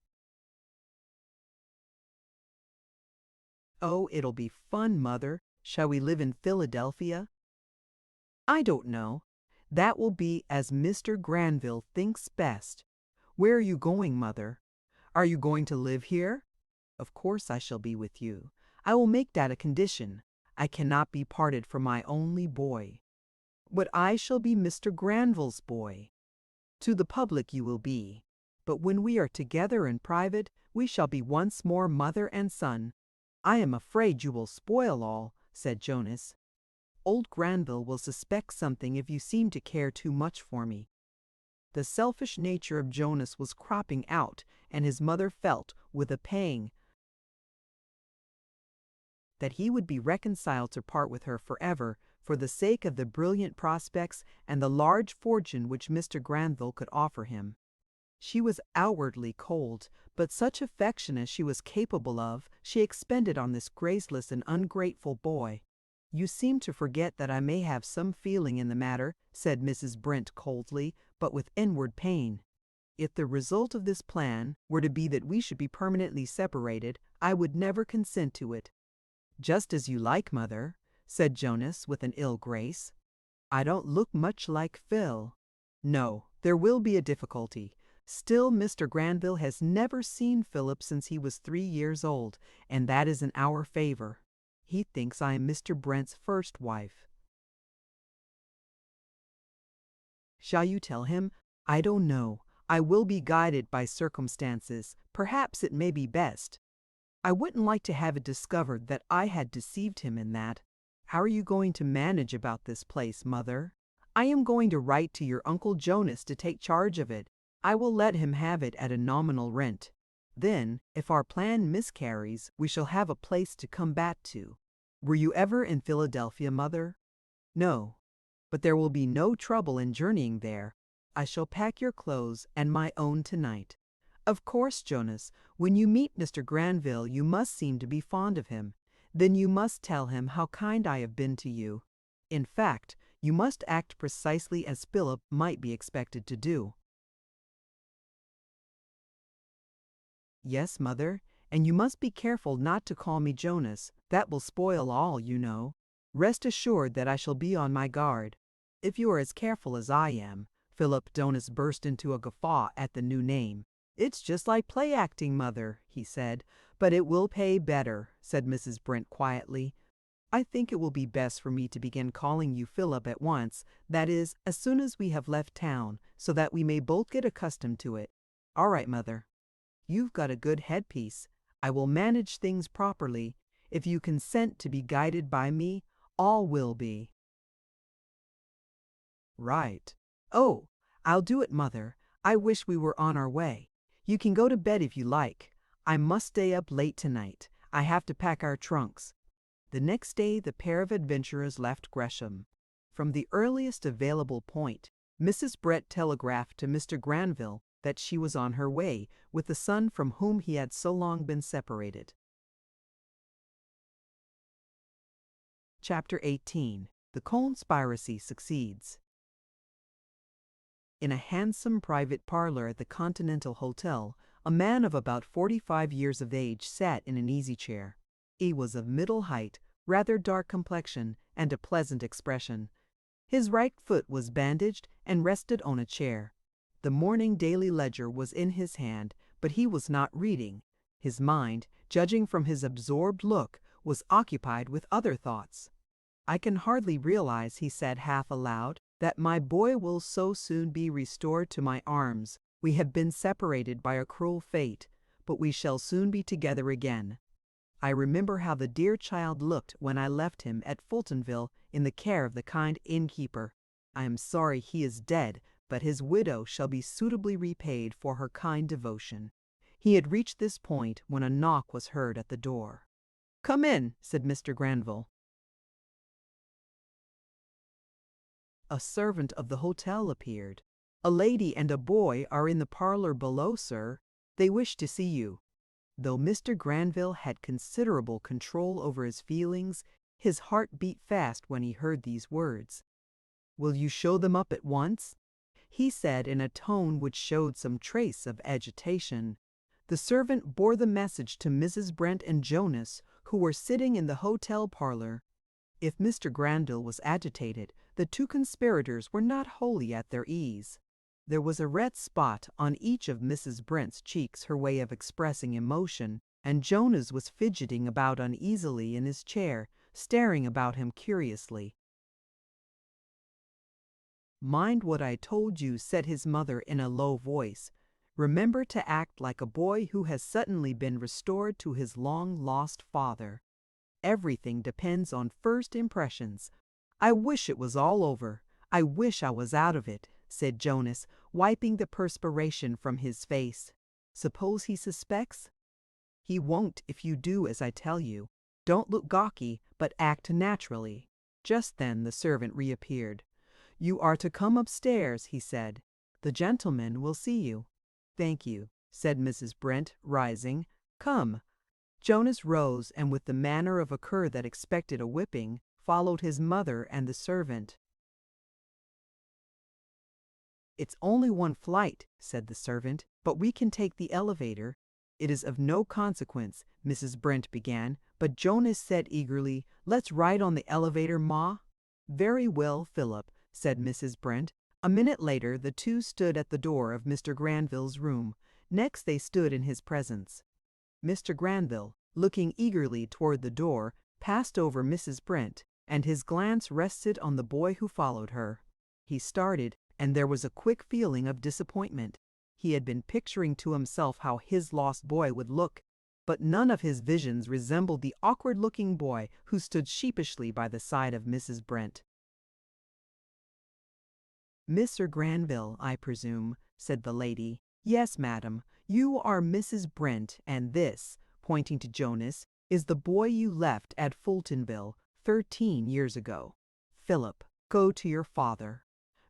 Speaker 1: "Oh, it'll be fun, Mother. Shall we live in Philadelphia?" "I don't know. That will be as Mr. Granville thinks best." "Where are you going, Mother? Are you going to live here?" "Of course I shall be with you. I will make that a condition. I cannot be parted from my only boy." "But I shall be Mr. Granville's boy." "To the public you will be. But when we are together in private, we shall be once more mother and son." "I am afraid you will spoil all," said Jonas. "Old Granville will suspect something if you seem to care too much for me." The selfish nature of Jonas was cropping out, and his mother felt, with a pang, that he would be reconciled to part with her forever for the sake of the brilliant prospects and the large fortune which Mr. Granville could offer him. She was outwardly cold, but such affection as she was capable of, she expended on this graceless and ungrateful boy. "You seem to forget that I may have some feeling in the matter," said Mrs. Brent coldly, but with inward pain. "If the result of this plan were to be that we should be permanently separated, I would never consent to it." "Just as you like, Mother," said Jonas with an ill grace. "I don't look much like Phil." "No, there will be a difficulty. Still, Mr. Granville has never seen Philip since he was 3 years old, and that is in our favor. He thinks I am Mr. Brent's first wife." "Shall you tell him?" "I don't know. I will be guided by circumstances. Perhaps it may be best. I wouldn't like to have it discovered that I had deceived him in that." "How are you going to manage about this place, Mother?" "I am going to write to your Uncle Jonas to take charge of it. I will let him have it at a nominal rent. Then, if our plan miscarries, we shall have a place to come back to." "Were you ever in Philadelphia, Mother?" "No, but there will be no trouble in journeying there. I shall pack your clothes and my own tonight." "Of course, Jonas, when you meet Mr. Granville you must seem to be fond of him. Then you must tell him how kind I have been to you. In fact, you must act precisely as Philip might be expected to do." "Yes, Mother, and you must be careful not to call me Jonas. That will spoil all, you know. Rest assured that I shall be on my guard." "If you are as careful as I am." Philip Jonas burst into a guffaw at the new name. "It's just like play acting, Mother," he said. "But it will pay better," said Mrs. Brent quietly. "I think it will be best for me to begin calling you Philip at once, that is, as soon as we have left town, so that we may both get accustomed to it." "All right, Mother. You've got a good headpiece. I will manage things properly. If you consent to be guided by me, all will be." "Right. Oh, I'll do it, Mother. I wish we were on our way. You can go to bed if you like. I must stay up late tonight. I have to pack our trunks." The next day the pair of adventurers left Gresham. From the earliest available point, Mrs. Brett telegraphed to Mr. Granville that she was on her way with the son from whom he had so long been separated. Chapter 18. The Conspiracy Succeeds. In a handsome private parlor at the Continental Hotel, a man of about 45 years of age sat in an easy chair. He was of middle height, rather dark complexion, and a pleasant expression. His right foot was bandaged and rested on a chair. The morning Daily Ledger was in his hand, but he was not reading. His mind, judging from his absorbed look, was occupied with other thoughts. "I can hardly realize," he said half aloud, "that my boy will so soon be restored to my arms. We have been separated by a cruel fate, but we shall soon be together again. I remember how the dear child looked when I left him at Fultonville in the care of the kind innkeeper. I am sorry he is dead, but his widow shall be suitably repaid for her kind devotion." He had reached this point when a knock was heard at the door. "Come in," said Mr. Granville. A servant of the hotel appeared. "A lady and a boy are in the parlor below, sir. They wish to see you." Though Mr. Granville had considerable control over his feelings, his heart beat fast when he heard these words. "Will you show them up at once?" he said in a tone which showed some trace of agitation. The servant bore the message to Mrs. Brent and Jonas, who were sitting in the hotel parlor. If Mr. Granville was agitated, the two conspirators were not wholly at their ease. There was a red spot on each of Mrs. Brent's cheeks, her way of expressing emotion, and Jonas was fidgeting about uneasily in his chair, staring about him curiously. "Mind what I told you," said his mother in a low voice. "Remember to act like a boy who has suddenly been restored to his long-lost father. Everything depends on first impressions. I wish it was all over. I wish I was out of it," said Jonas, wiping the perspiration from his face. "Suppose he suspects?" "He won't if you do as I tell you. Don't look gawky, but act naturally." Just then the servant reappeared. "You are to come upstairs," he said. "The gentleman will see you." "Thank you," said Mrs. Brent, rising. "Come." Jonas rose, and with the manner of a cur that expected a whipping, followed his mother and the servant. "It's only one flight," said the servant, "but we can take the elevator." "It is of no consequence," Mrs. Brent began, but Jonas said eagerly, "Let's ride on the elevator, Ma." "Very well, Philip," said Mrs. Brent. A minute later the two stood at the door of Mr. Granville's room. Next they stood in his presence. Mr. Granville, looking eagerly toward the door, passed over Mrs. Brent, and his glance rested on the boy who followed her. He started, and there was a quick feeling of disappointment. He had been picturing to himself how his lost boy would look, but none of his visions resembled the awkward-looking boy who stood sheepishly by the side of Mrs. Brent. "Mr. Granville, I presume," said the lady. "Yes, madam. You are Mrs. Brent, and this," pointing to Jonas, "is the boy you left at Fultonville 13 years ago. Philip, go to your father."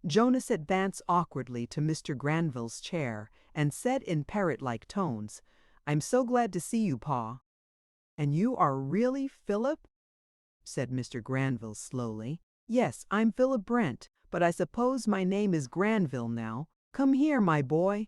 Speaker 1: Jonas advanced awkwardly to Mr. Granville's chair and said in parrot-like tones, "I'm so glad to see you, Pa." "And you are really Philip?" said Mr. Granville slowly. "Yes, I'm Philip Brent, but I suppose my name is Granville now. Come here, my boy."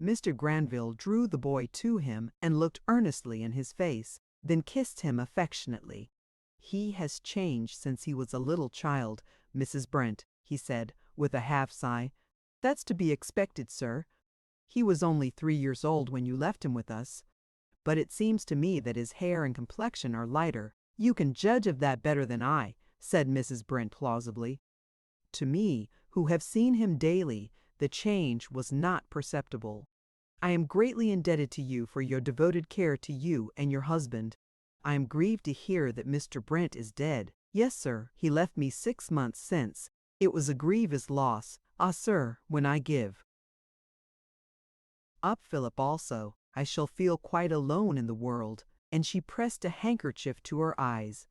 Speaker 1: Mr. Granville drew the boy to him and looked earnestly in his face, then kissed him affectionately. "He has changed since he was a little child, Mrs. Brent," he said, with a half-sigh. "That's to be expected, sir. He was only 3 years old when you left him with us. But it seems to me that his hair and complexion are lighter." "You can judge of that better than I," said Mrs. Brent plausibly. "To me, who have seen him daily, the change was not perceptible. I am greatly indebted to you for your devoted care to you and your husband. I am grieved to hear that Mr. Brent is dead." "Yes, sir. He left me 6 months since. It was a grievous loss. Ah, sir, when I give up Philip also, I shall feel quite alone in the world." And she pressed a handkerchief to her eyes.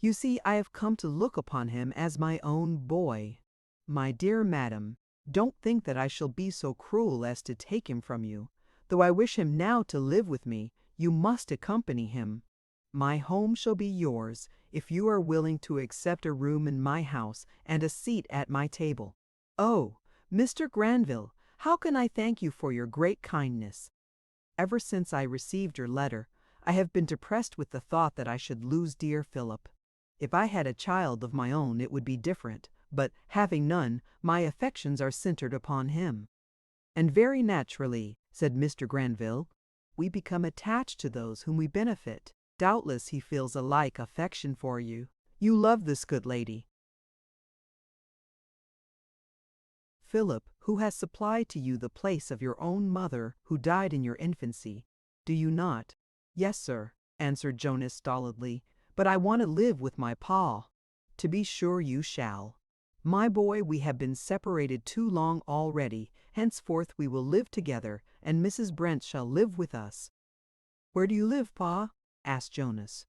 Speaker 1: You see, I have come to look upon him as my own boy. My dear madam, don't think that I shall be so cruel as to take him from you. Though I wish him now to live with me, you must accompany him. My home shall be yours, if you are willing to accept a room in my house and a seat at my table. Oh, Mr. Granville, how can I thank you for your great kindness? Ever since I received your letter, I have been depressed with the thought that I should lose dear Philip. If I had a child of my own it would be different, but having none, my affections are centered upon him. And very naturally, said Mr. Granville, we become attached to those whom we benefit. Doubtless he feels a like affection for you. You love this good lady. Philip, who has supplied to you the place of your own mother who died in your infancy. Do you not? Yes, sir, answered Jonas stolidly, but I want to live with my pa. To be sure you shall. My boy, we have been separated too long already. Henceforth we will live together, and Mrs. Brent shall live with us. Where do you live, Pa? Asked Jonas.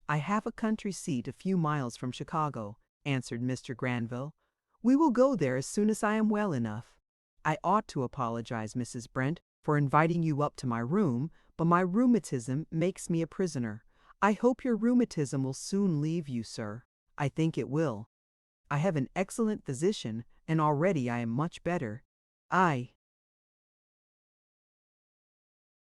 Speaker 1: I have a country seat a few miles from Chicago, answered Mr. Granville. We will go there as soon as I am well enough. I ought to apologize, Mrs. Brent, for inviting you up to my room, but my rheumatism makes me a prisoner. I hope your rheumatism will soon leave you, sir. I think it will. I have an excellent physician, and already I am much better. I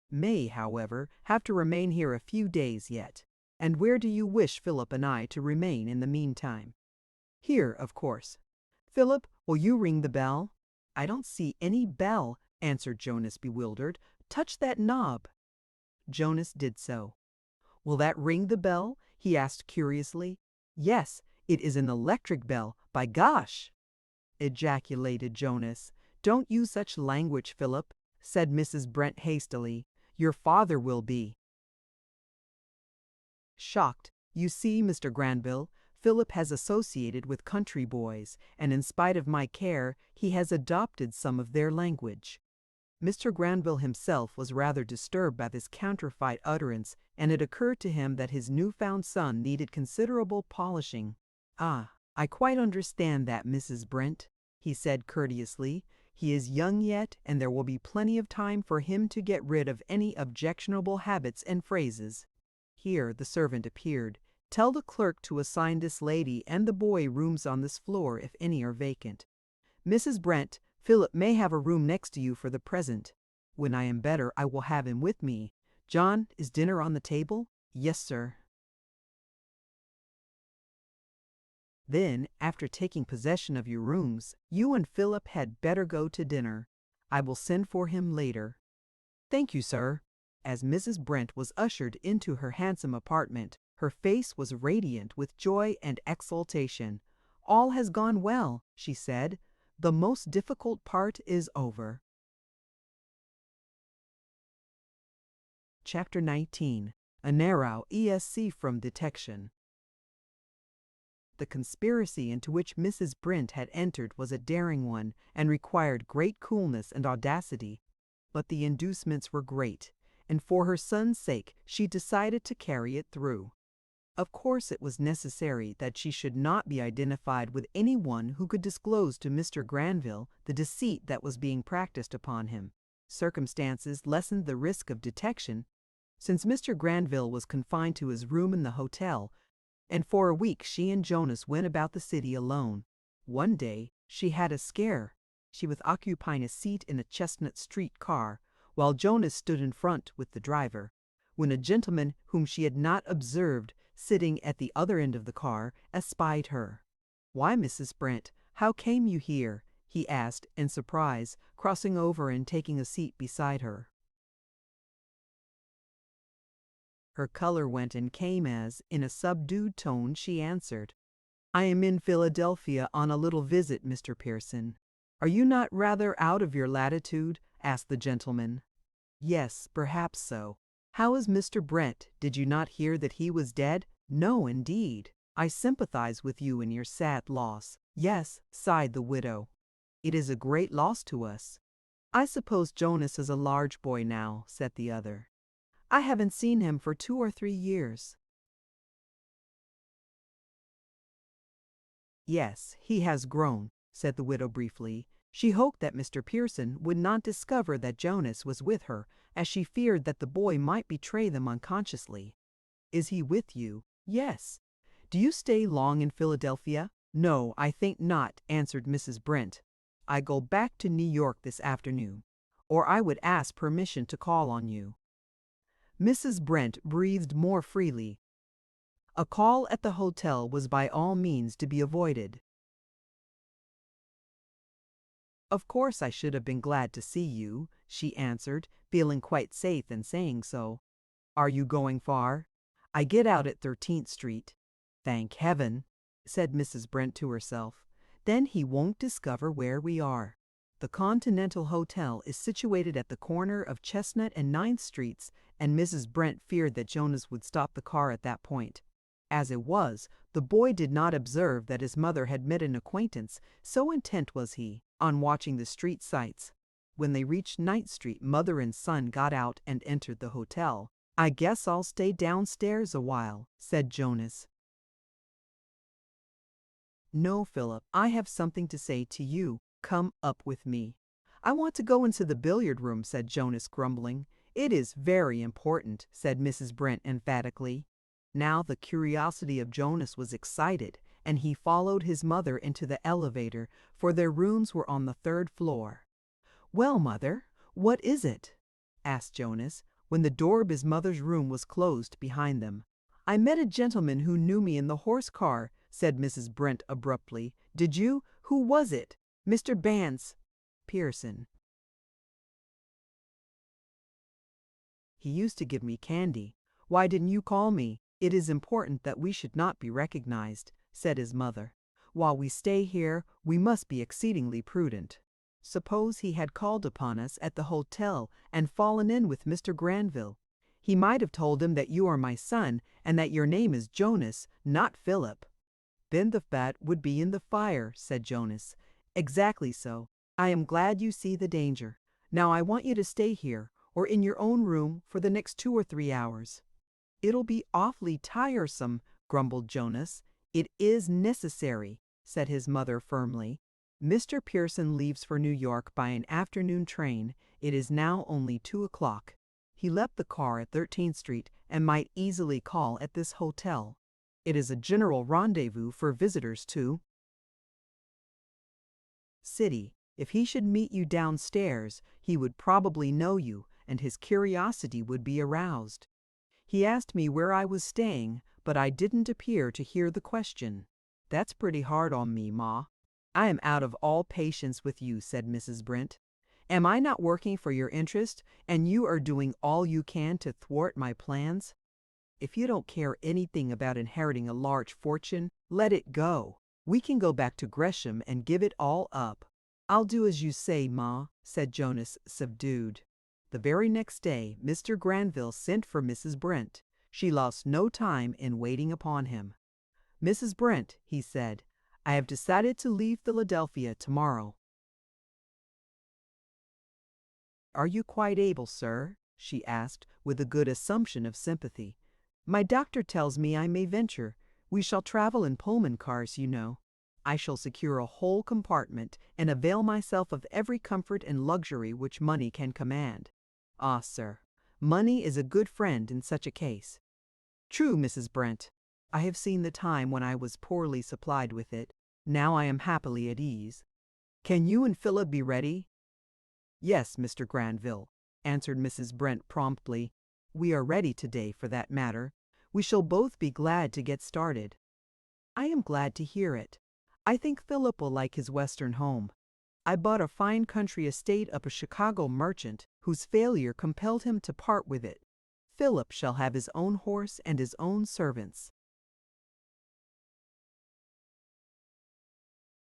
Speaker 1: may, however, have to remain here a few days yet. And where do you wish Philip and I to remain in the meantime? Here, of course. Philip, will you ring the bell? I don't see any bell, answered Jonas, bewildered. Touch that knob. Jonas did so. Will that ring the bell? He asked curiously. Yes, it is an electric bell, by gosh! Ejaculated Jonas. Don't use such language, Philip, said Mrs. Brent hastily. Your father will be shocked. You see, Mr. Granville, Philip has associated with country boys, and in spite of my care, he has adopted some of their language. Mr. Granville himself was rather disturbed by this counterfeit utterance, and it occurred to him that his newfound son needed considerable polishing. Ah, I quite understand that, Mrs. Brent, he said courteously. He is young yet, and there will be plenty of time for him to get rid of any objectionable habits and phrases. Here the servant appeared. Tell the clerk to assign this lady and the boy rooms on this floor if any are vacant. Mrs. Brent, Philip may have a room next to you for the present. When I am better, I will have him with me. John, is dinner on the table? Yes, sir. Then, after taking possession of your rooms, you and Philip had better go to dinner. I will send for him later. Thank you, sir. As Mrs. Brent was ushered into her handsome apartment, her face was radiant with joy and exultation. All has gone well, she said. The most difficult part is over. Chapter 19. A narrow ESC from detection. The conspiracy into which Mrs. Brent had entered was a daring one, and required great coolness and audacity. But the inducements were great, and for her son's sake she decided to carry it through. Of course it was necessary that she should not be identified with any one who could disclose to Mr. Granville the deceit that was being practiced upon him. Circumstances lessened the risk of detection, since Mr. Granville was confined to his room in the hotel, and for a week she and Jonas went about the city alone. One day she had a scare. She was occupying a seat in a Chestnut Street car, while Jonas stood in front with the driver, when a gentleman whom she had not observed sitting at the other end of the car espied her. "Why, Mrs. Brent, how came you here?" he asked in surprise, crossing over and taking a seat beside her. Her color went and came as, in a subdued tone, she answered, "I am in Philadelphia on a little visit, Mr. Pearson." "Are you not rather out of your latitude?" asked the gentleman. "Yes, perhaps so." "How is Mr. Brent? Did you not hear that he was dead?" "No, indeed. I sympathize with you in your sad loss." "Yes," sighed the widow. "It is a great loss to us." "I suppose Jonas is a large boy now," said the other. "I haven't seen him for 2 or 3 years." Yes, he has grown, said the widow briefly. She hoped that Mr. Pearson would not discover that Jonas was with her, as she feared that the boy might betray them unconsciously. Is he with you? Yes. Do you stay long in Philadelphia? No, I think not, answered Mrs. Brent. I go back to New York this afternoon, or I would ask permission to call on you. Mrs. Brent breathed more freely. A call at the hotel was by all means to be avoided. Of course I should have been glad to see you, she answered, feeling quite safe in saying so. Are you going far? I get out at 13th Street. Thank heaven, said Mrs. Brent to herself. Then he won't discover where we are. The Continental Hotel is situated at the corner of Chestnut and 9th Streets, and Mrs. Brent feared that Jonas would stop the car at that point. As it was, the boy did not observe that his mother had met an acquaintance, so intent was he on watching the street sights. When they reached 9th Street, mother and son got out and entered the hotel. I guess I'll stay downstairs a while, said Jonas. No, Philip, I have something to say to you. Come up with me. I want to go into the billiard room, said Jonas, grumbling. It is very important, said Mrs. Brent emphatically. Now the curiosity of Jonas was excited, and he followed his mother into the elevator, for their rooms were on the 3rd floor. Well, mother, what is it? asked Jonas, when the door of his mother's room was closed behind them. I met a gentleman who knew me in the horse car, said Mrs. Brent abruptly. Did you? Who was it? Mr. Bance Pearson. He used to give me candy. Why didn't you call me? It is important that we should not be recognized, said his mother. While we stay here, we must be exceedingly prudent. Suppose he had called upon us at the hotel and fallen in with Mr. Granville. He might have told him that you are my son and that your name is Jonas, not Philip. Then the fat would be in the fire, said Jonas. Exactly so. I am glad you see the danger. Now I want you to stay here, or in your own room, for the next 2 or 3 hours. It'll be awfully tiresome, grumbled Jonas. It is necessary, said his mother firmly. Mr. Pearson leaves for New York by an afternoon train. It is now only 2 o'clock. He left the car at 13th Street and might easily call at this hotel. It is a general rendezvous for visitors to city. If he should meet you downstairs, he would probably know you, and his curiosity would be aroused. He asked me where I was staying, but I didn't appear to hear the question. That's pretty hard on me, Ma. I am out of all patience with you, said Mrs. Brent. Am I not working for your interest, and you are doing all you can to thwart my plans? If you don't care anything about inheriting a large fortune, let it go. We can go back to Gresham and give it all up. I'll do as you say, Ma, said Jonas, subdued. The very next day, Mr. Granville sent for Mrs. Brent. She lost no time in waiting upon him. Mrs. Brent, he said, I have decided to leave Philadelphia tomorrow. Are you quite able, sir? She asked, with a good assumption of sympathy. My doctor tells me I may venture. We shall travel in Pullman cars, you know. I shall secure a whole compartment and avail myself of every comfort and luxury which money can command. Ah, sir, money is a good friend in such a case. True, Mrs. Brent. I have seen the time when I was poorly supplied with it. Now I am happily at ease. Can you and Philip be ready? Yes, Mr. Granville, answered Mrs. Brent promptly. We are ready today, for that matter. We shall both be glad to get started. I am glad to hear it. I think Philip will like his Western home. I bought a fine country estate of a Chicago merchant whose failure compelled him to part with it. Philip shall have his own horse and his own servants.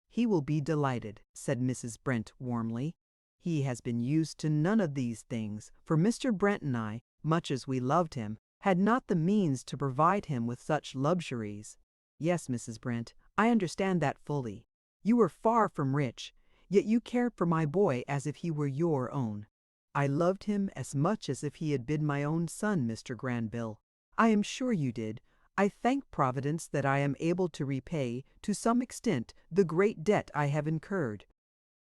Speaker 1: He will be delighted, said Mrs. Brent warmly. He has been used to none of these things, for Mr. Brent and I, much as we loved him, had not the means to provide him with such luxuries. Yes, Mrs. Brent, I understand that fully. You were far from rich, yet you cared for my boy as if he were your own. I loved him as much as if he had been my own son, Mr. Granville. I am sure you did. I thank Providence that I am able to repay, to some extent, the great debt I have incurred.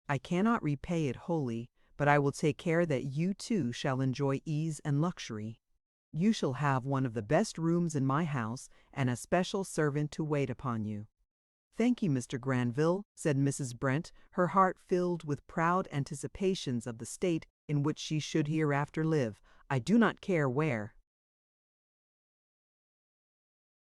Speaker 1: I cannot repay it wholly, but I will take care that you too shall enjoy ease and luxury. You shall have one of the best rooms in my house, and a special servant to wait upon you." "Thank you, Mr. Granville," said Mrs. Brent, her heart filled with proud anticipations of the state in which she should hereafter live. "I do not care where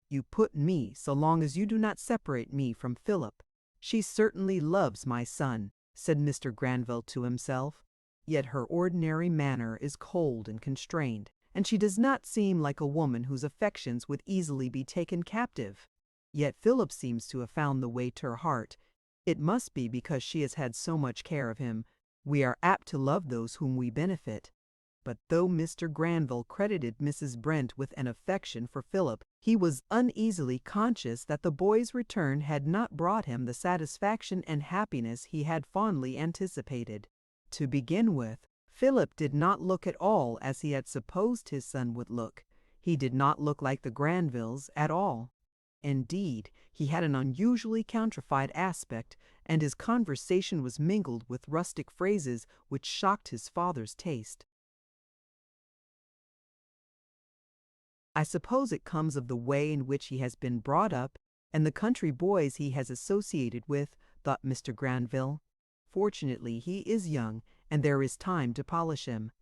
Speaker 1: you put me, so long as you do not separate me from Philip." "She certainly loves my son," said Mr. Granville to himself, "yet her ordinary manner is cold and constrained, and she does not seem like a woman whose affections would easily be taken captive. Yet Philip seems to have found the way to her heart. It must be because she has had so much care of him. We are apt to love those whom we benefit." But though Mr. Granville credited Mrs. Brent with an affection for Philip, he was uneasily conscious that the boy's return had not brought him the satisfaction and happiness he had fondly anticipated. To begin with, Philip did not look at all as he had supposed his son would look. He did not look like the Granvilles at all. Indeed, he had an unusually countrified aspect, and his conversation was mingled with rustic phrases which shocked his father's taste. "I suppose it comes of the way in which he has been brought up, and the country boys he has associated with," thought Mr. Granville. "Fortunately, he is young, and there is time to polish him.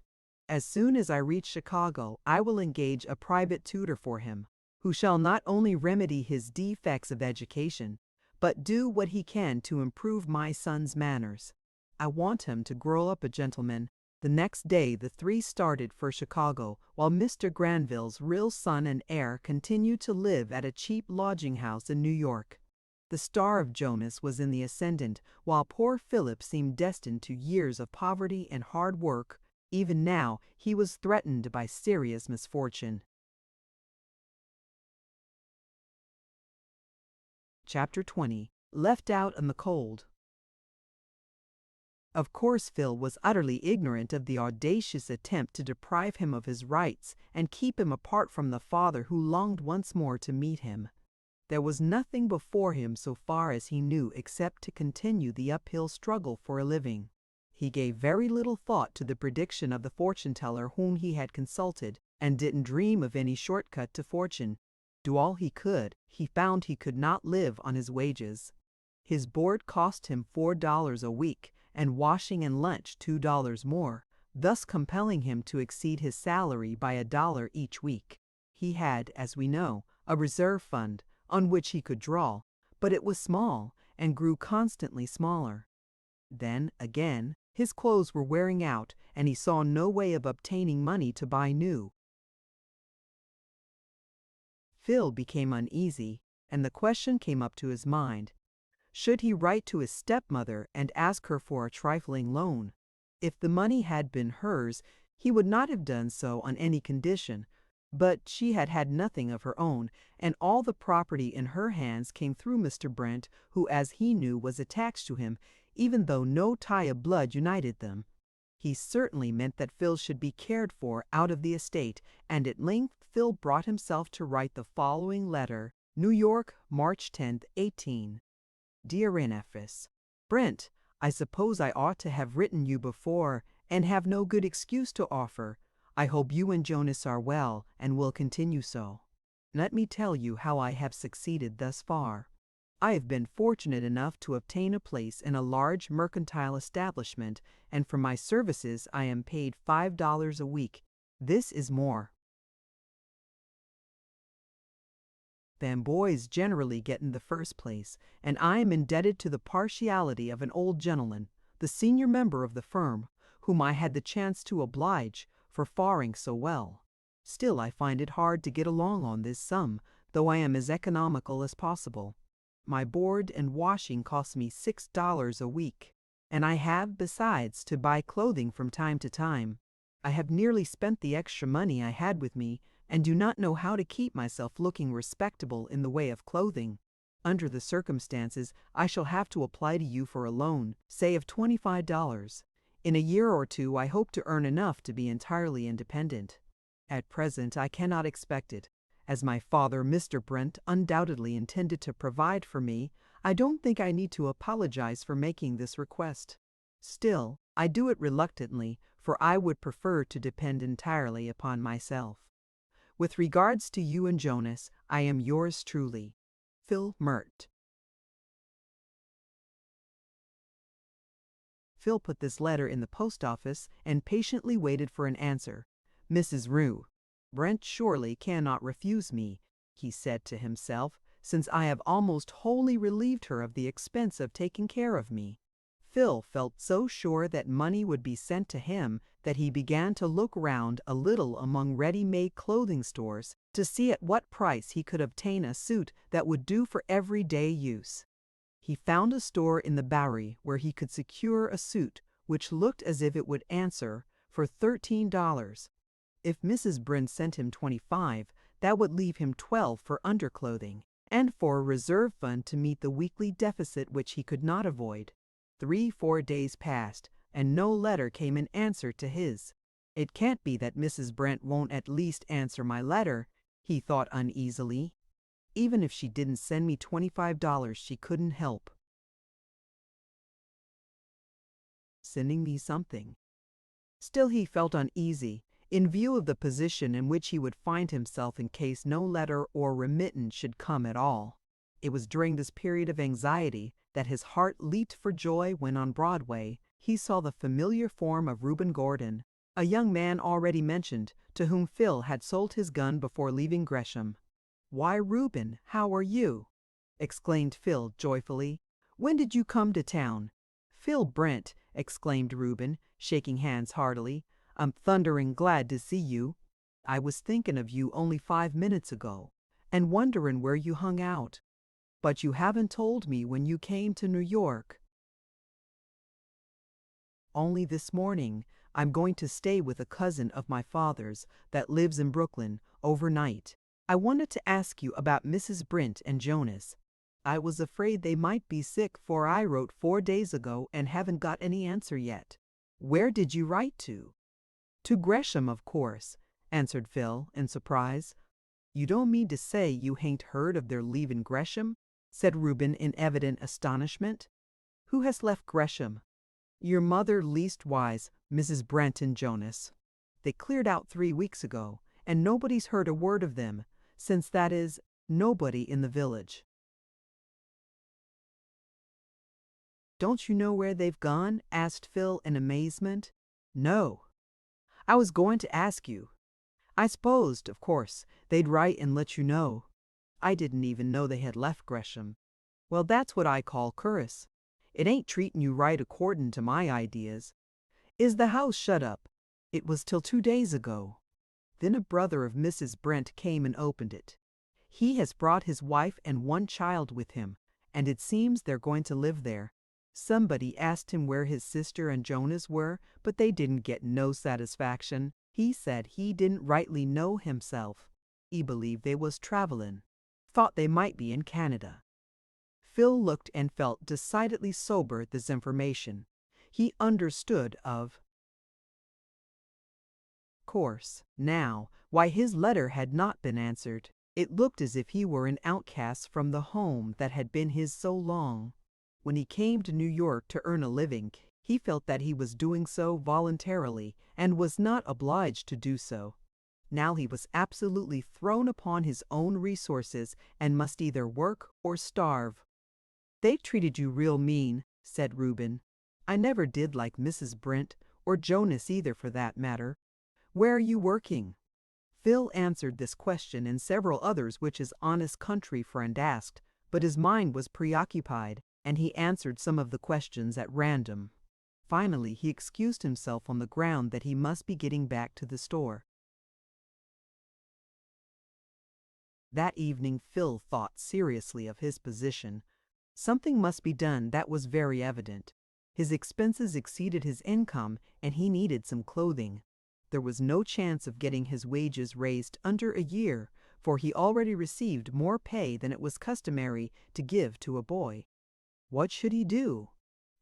Speaker 1: As soon as I reach Chicago, I will engage a private tutor for him, who shall not only remedy his defects of education, but do what he can to improve my son's manners. I want him to grow up a gentleman." The next day the three started for Chicago, while Mr. Granville's real son and heir continued to live at a cheap lodging house in New York. The star of Jonas was in the ascendant, while poor Philip seemed destined to years of poverty and hard work. Even now he was threatened by serious misfortune. Chapter 20. Left out in the cold. Of course Phil was utterly ignorant of the audacious attempt to deprive him of his rights and keep him apart from the father who longed once more to meet him. There was nothing before him so far as he knew except to continue the uphill struggle for a living. He gave very little thought to the prediction of the fortune-teller whom he had consulted, and didn't dream of any short-cut to fortune. Do all he could, he found he could not live on his wages. His board cost him $4 a week, and washing and lunch $2 more, thus compelling him to exceed his salary by $1 each week. He had, as we know, a reserve fund on which he could draw, but it was small and grew constantly smaller. Then, again, his clothes were wearing out, and he saw no way of obtaining money to buy new. Phil became uneasy, and the question came up to his mind. Should he write to his stepmother and ask her for a trifling loan? If the money had been hers, he would not have done so on any condition, but she had had nothing of her own, and all the property in her hands came through Mr. Brent, who, as he knew, was attached to him, even though no tie of blood united them. He certainly meant that Phil should be cared for out of the estate, and at length Phil brought himself to write the following letter: New York, March 10th, 18. Dear Rufus, Brent, I suppose I ought to have written you before, and have no good excuse to offer. I hope you and Jonas are well, and will continue so. Let me tell you how I have succeeded thus far. I have been fortunate enough to obtain a place in a large mercantile establishment, and for my services I am paid $5 a week. This is more than boys generally get in the first place, and I am indebted to the partiality of an old gentleman, the senior member of the firm, whom I had the chance to oblige for faring so well. Still I find it hard to get along on this sum, though I am as economical as possible. My board and washing cost me $6 a week, and I have, besides, to buy clothing from time to time. I have nearly spent the extra money I had with me, and do not know how to keep myself looking respectable in the way of clothing. Under the circumstances, I shall have to apply to you for a loan, say of $25. In a year or two I hope to earn enough to be entirely independent. At present I cannot expect it, As my father, Mr. Brent, undoubtedly intended to provide for me, I don't think I need to apologize for making this request. Still, I do it reluctantly, for I would prefer to depend entirely upon myself. With regards to you and Jonas, I am yours truly, Phil Mert. Phil put this letter in the post office and patiently waited for an answer. Mrs. Rue, Brent surely cannot refuse me, he said to himself, since I have almost wholly relieved her of the expense of taking care of me. Phil felt so sure that money would be sent to him that he began to look round a little among ready-made clothing stores to see at what price he could obtain a suit that would do for everyday use. He found a store in the Bowery where he could secure a suit which looked as if it would answer for $13. If Mrs. Bryn sent him $25, that would leave him $12 for underclothing, and for a reserve fund to meet the weekly deficit which he could not avoid. 3-4 days passed, and no letter came in answer to his. It can't be that Mrs. Brent won't at least answer my letter, he thought uneasily. Even if she didn't send me $25, she couldn't help sending me something. Still, he felt uneasy, in view of the position in which he would find himself in case no letter or remittance should come at all. It was during this period of anxiety that his heart leaped for joy when on Broadway he saw the familiar form of Reuben Gordon, a young man already mentioned, to whom Phil had sold his gun before leaving Gresham. "Why, Reuben, how are you?" exclaimed Phil joyfully. "When did you come to town?" "Phil Brent," exclaimed Reuben, shaking hands heartily. "I'm thundering glad to see you. I was thinking of you only 5 minutes ago, and wondering where you hung out. But you haven't told me when you came to New York." "Only this morning. I'm going to stay with a cousin of my father's that lives in Brooklyn overnight. I wanted to ask you about Mrs. Brent and Jonas. I was afraid they might be sick, for I wrote 4 days ago and haven't got any answer yet." "Where did you write to?" "To Gresham, of course," answered Phil, in surprise. "You don't mean to say you hain't heard of their leaving Gresham?" said Reuben in evident astonishment. "Who has left Gresham?" "Your mother, leastwise, Mrs. Brent and Jonas. They cleared out 3 weeks ago, and nobody's heard a word of them, since that is, nobody in the village." "Don't you know where they've gone?" asked Phil in amazement. "No. I was going to ask you. I supposed, of course, they'd write and let you know. I didn't even know they had left Gresham." "Well, that's what I call cur'us. It ain't treating you right accordin' to my ideas. Is the house shut up?" "It was till 2 days ago. Then a brother of Mrs. Brent came and opened it. He has brought his wife and 1 child with him, and it seems they're going to live there. Somebody asked him where his sister and Jonas were, but they didn't get no satisfaction. He said he didn't rightly know himself. He believed they was travelin'. Thought they might be in Canada." Phil looked and felt decidedly sober at this information. He understood of course, now, why his letter had not been answered. It looked as if he were an outcast from the home that had been his so long. When he came to New York to earn a living, he felt that he was doing so voluntarily and was not obliged to do so. Now he was absolutely thrown upon his own resources and must either work or starve. "They treated you real mean," said Reuben. "I never did like Mrs. Brent, or Jonas either for that matter. Where are you working?" Phil answered this question and several others which his honest country friend asked, but his mind was preoccupied, and he answered some of the questions at random. Finally, he excused himself on the ground that he must be getting back to the store. That evening Phil thought seriously of his position. Something must be done, that was very evident. His expenses exceeded his income, and he needed some clothing. There was no chance of getting his wages raised under a year, for he already received more pay than it was customary to give to a boy. What should he do?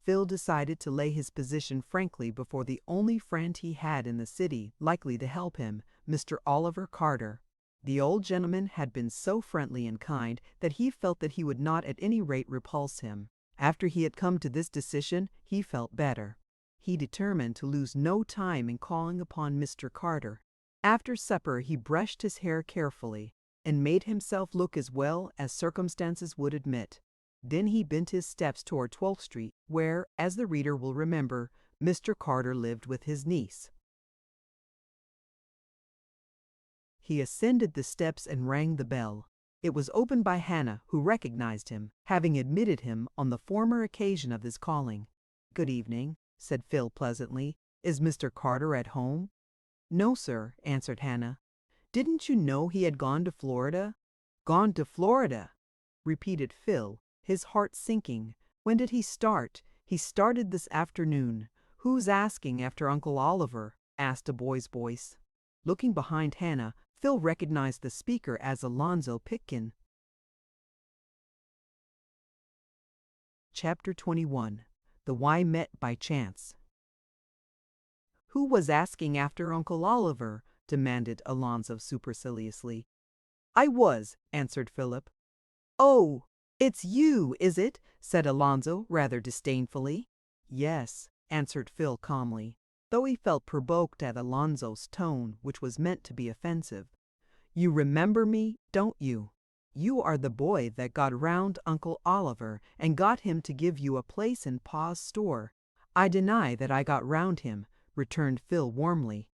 Speaker 1: Phil decided to lay his position frankly before the only friend he had in the city likely to help him, Mr. Oliver Carter. The old gentleman had been so friendly and kind that he felt that he would not at any rate repulse him. After he had come to this decision, he felt better. He determined to lose no time in calling upon Mr. Carter. After supper he brushed his hair carefully, and made himself look as well as circumstances would admit. Then he bent his steps toward 12th Street, where, as the reader will remember, Mr. Carter lived with his niece. He ascended the steps and rang the bell. It was opened by Hannah, who recognized him, having admitted him on the former occasion of his calling. "Good evening," said Phil pleasantly. "Is Mr. Carter at home?" "No, sir," answered Hannah. "Didn't you know he had gone to Florida?" "Gone to Florida," repeated Phil, his heart sinking. "When did he start?" "He started this afternoon." "Who's asking after Uncle Oliver?" asked a boy's voice. Looking behind Hannah, Phil recognized the speaker as Alonzo Pitkin. Chapter 21. The Why Met by Chance. "Who was asking after Uncle Oliver?" demanded Alonzo superciliously. "I was," answered Philip. "Oh, it's you, is it?" said Alonzo rather disdainfully. "Yes," answered Phil calmly, though he felt provoked at Alonzo's tone, which was meant to be offensive. "You remember me, don't you? You are the boy that got round Uncle Oliver and got him to give you a place in Pa's store." "I deny that I got round him," returned Phil warmly.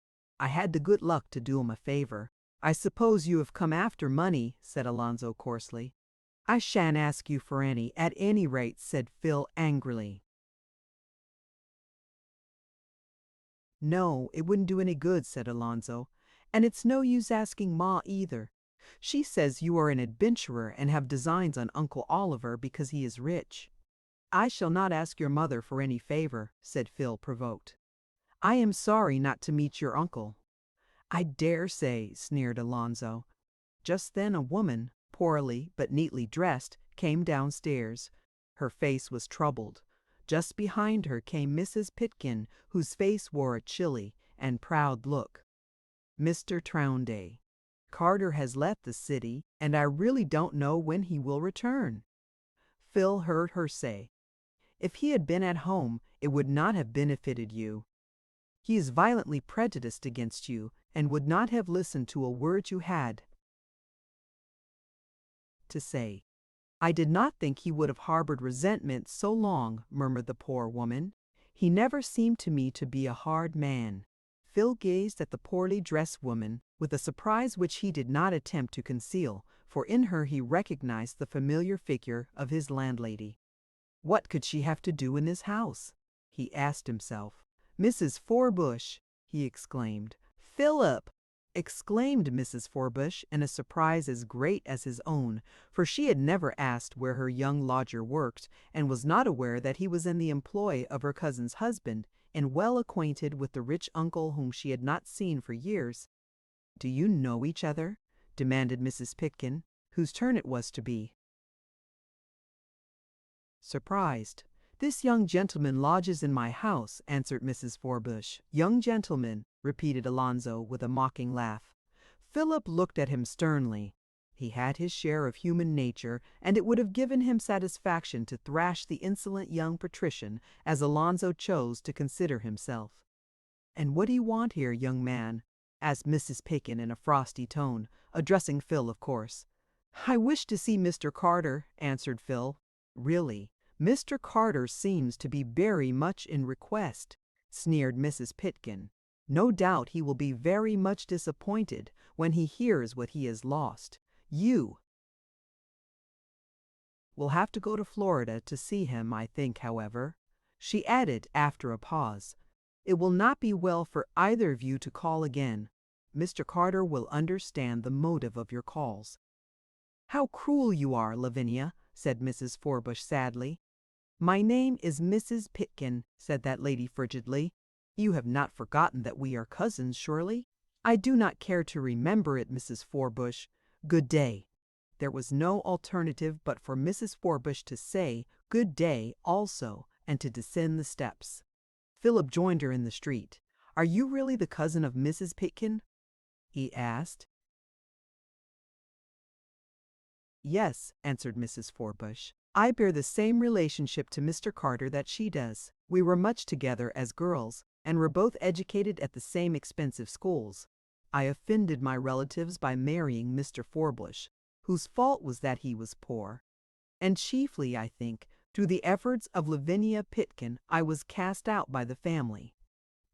Speaker 1: "I had the good luck to do him a favor." "I suppose you have come after money," said Alonzo coarsely. "I shan't ask you for any, at any rate," said Phil angrily. "No, it wouldn't do any good," said Alonzo. "And it's no use asking Ma either. She says you are an adventurer and have designs on Uncle Oliver because he is rich." "I shall not ask your mother for any favor," said Phil, provoked. "I am sorry not to meet your uncle." "I dare say," sneered Alonzo. Just then a woman, poorly but neatly dressed, came downstairs. Her face was troubled. Just behind her came Mrs. Pitkin, whose face wore a chilly and proud look. "Mr. Trounday, Carter has left the city, and I really don't know when he will return." Phil heard her say, "If he had been at home, it would not have benefited you. He is violently prejudiced against you, and would not have listened to a word you had to say." "I did not think he would have harbored resentment so long," murmured the poor woman. "He never seemed to me to be a hard man." Phil gazed at the poorly dressed woman with a surprise which he did not attempt to conceal, for in her he recognized the familiar figure of his landlady. What could she have to do in this house? He asked himself. "Mrs. Forbush!" he exclaimed. "Philip!" exclaimed Mrs. Forbush in a surprise as great as his own, for she had never asked where her young lodger worked, and was not aware that he was in the employ of her cousin's husband, and well acquainted with the rich uncle whom she had not seen for years. "Do you know each other?" demanded Mrs. Pitkin, whose turn it was to be. Surprised. "This young gentleman lodges in my house," answered Mrs. Forbush. "Young gentleman," repeated Alonzo with a mocking laugh. Philip looked at him sternly. He had his share of human nature, and it would have given him satisfaction to thrash the insolent young patrician, as Alonzo chose to consider himself. "And what do you want here, young man?" asked Mrs. Pitkin in a frosty tone, addressing Phil, of course. "I wish to see Mr. Carter," answered Phil. "Really, Mr. Carter seems to be very much in request," sneered Mrs. Pitkin. "No doubt he will be very much disappointed when he hears what he has lost. You will have to go to Florida to see him, I think, however," she added after a pause. "It will not be well for either of you to call again. Mr. Carter will understand the motive of your calls." "How cruel you are, Lavinia," said Mrs. Forbush sadly. "My name is Mrs. Pitkin," said that lady frigidly. "You have not forgotten that we are cousins, surely?" "I do not care to remember it, Mrs. Forbush. Good day." There was no alternative but for Mrs. Forbush to say "good day" also, and to descend the steps. Philip joined her in the street. "Are you really the cousin of Mrs. Pitkin?" he asked. Yes, answered Mrs. Forbush. I bear the same relationship to Mr. Carter that she does. We were much together as girls, and were both educated at the same expensive schools. I offended my relatives by marrying Mr. Forbush, whose fault was that he was poor. And chiefly, I think, through the efforts of Lavinia Pitkin, I was cast out by the family.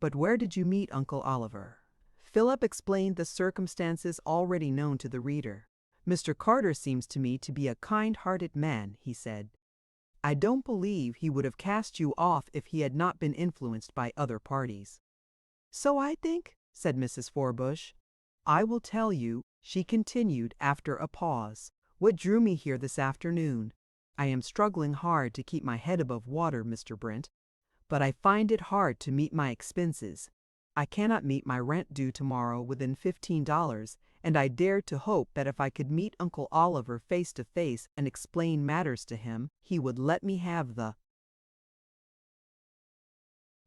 Speaker 1: But where did you meet Uncle Oliver? Philip explained the circumstances already known to the reader. Mr. Carter seems to me to be a kind-hearted man, he said. I don't believe he would have cast you off if he had not been influenced by other parties. So I think, said Mrs. Forbush. I will tell you, she continued after a pause, what drew me here this afternoon. I am struggling hard to keep my head above water, Mr. Brent, but I find it hard to meet my expenses. I cannot meet my rent due tomorrow within $15, and I dared to hope that if I could meet Uncle Oliver face to face and explain matters to him, he would let me have the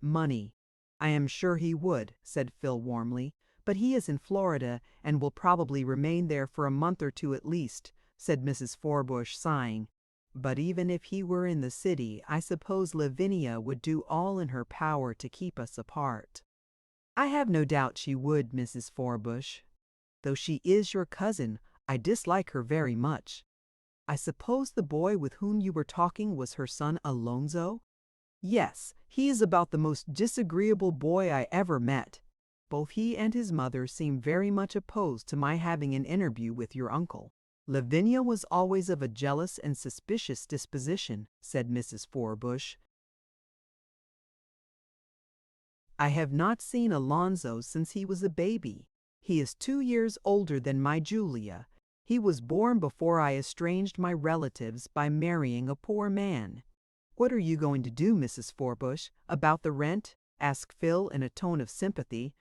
Speaker 1: money. I am sure he would, said Phil warmly, but he is in Florida and will probably remain there for a month or two at least, said Mrs. Forbush, sighing. But even if he were in the city, I suppose Lavinia would do all in her power to keep us apart. I have no doubt she would, Mrs. Forbush. Though she is your cousin, I dislike her very much. I suppose the boy with whom you were talking was her son Alonzo? Yes, he is about the most disagreeable boy I ever met. Both he and his mother seem very much opposed to my having an interview with your uncle. Lavinia was always of a jealous and suspicious disposition, said Mrs. Forbush. I have not seen Alonzo since he was a baby. He is 2 years older than my Julia. He was born before I estranged my relatives by marrying a poor man. What are you going to do, Mrs. Forbush, about the rent? Asked Phil in a tone of sympathy.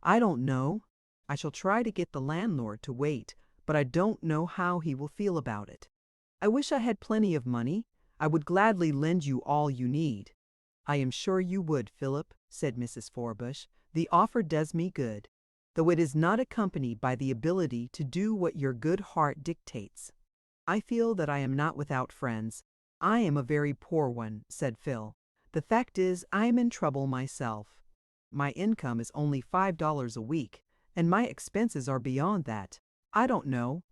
Speaker 1: I don't know. I shall try to get the landlord to wait, but I don't know how he will feel about it. I wish I had plenty of money. I would gladly lend you all you need. I am sure you would, Philip, said Mrs. Forbush. The offer does me good, though it is not accompanied by the ability to do what your good heart dictates. I feel that I am not without friends. I am a very poor one, said Phil. The fact is, I am in trouble myself. My income is only $5 a week, and my expenses are beyond that. I don't know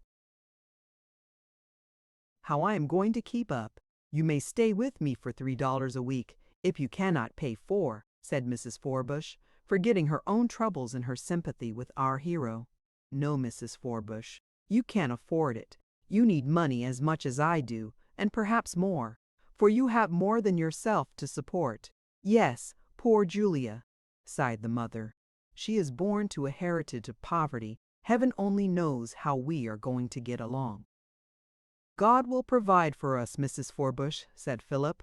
Speaker 1: how I am going to keep up. You may stay with me for $3 a week, if you cannot pay 4, said Mrs. Forbush, forgetting her own troubles in her sympathy with our hero. No, Mrs. Forbush, you can't afford it. You need money as much as I do, and perhaps more, for you have more than yourself to support. Yes, poor Julia, sighed the mother. She is born to a heritage of poverty. Heaven only knows how we are going to get along. God will provide for us, Mrs. Forbush, said Philip.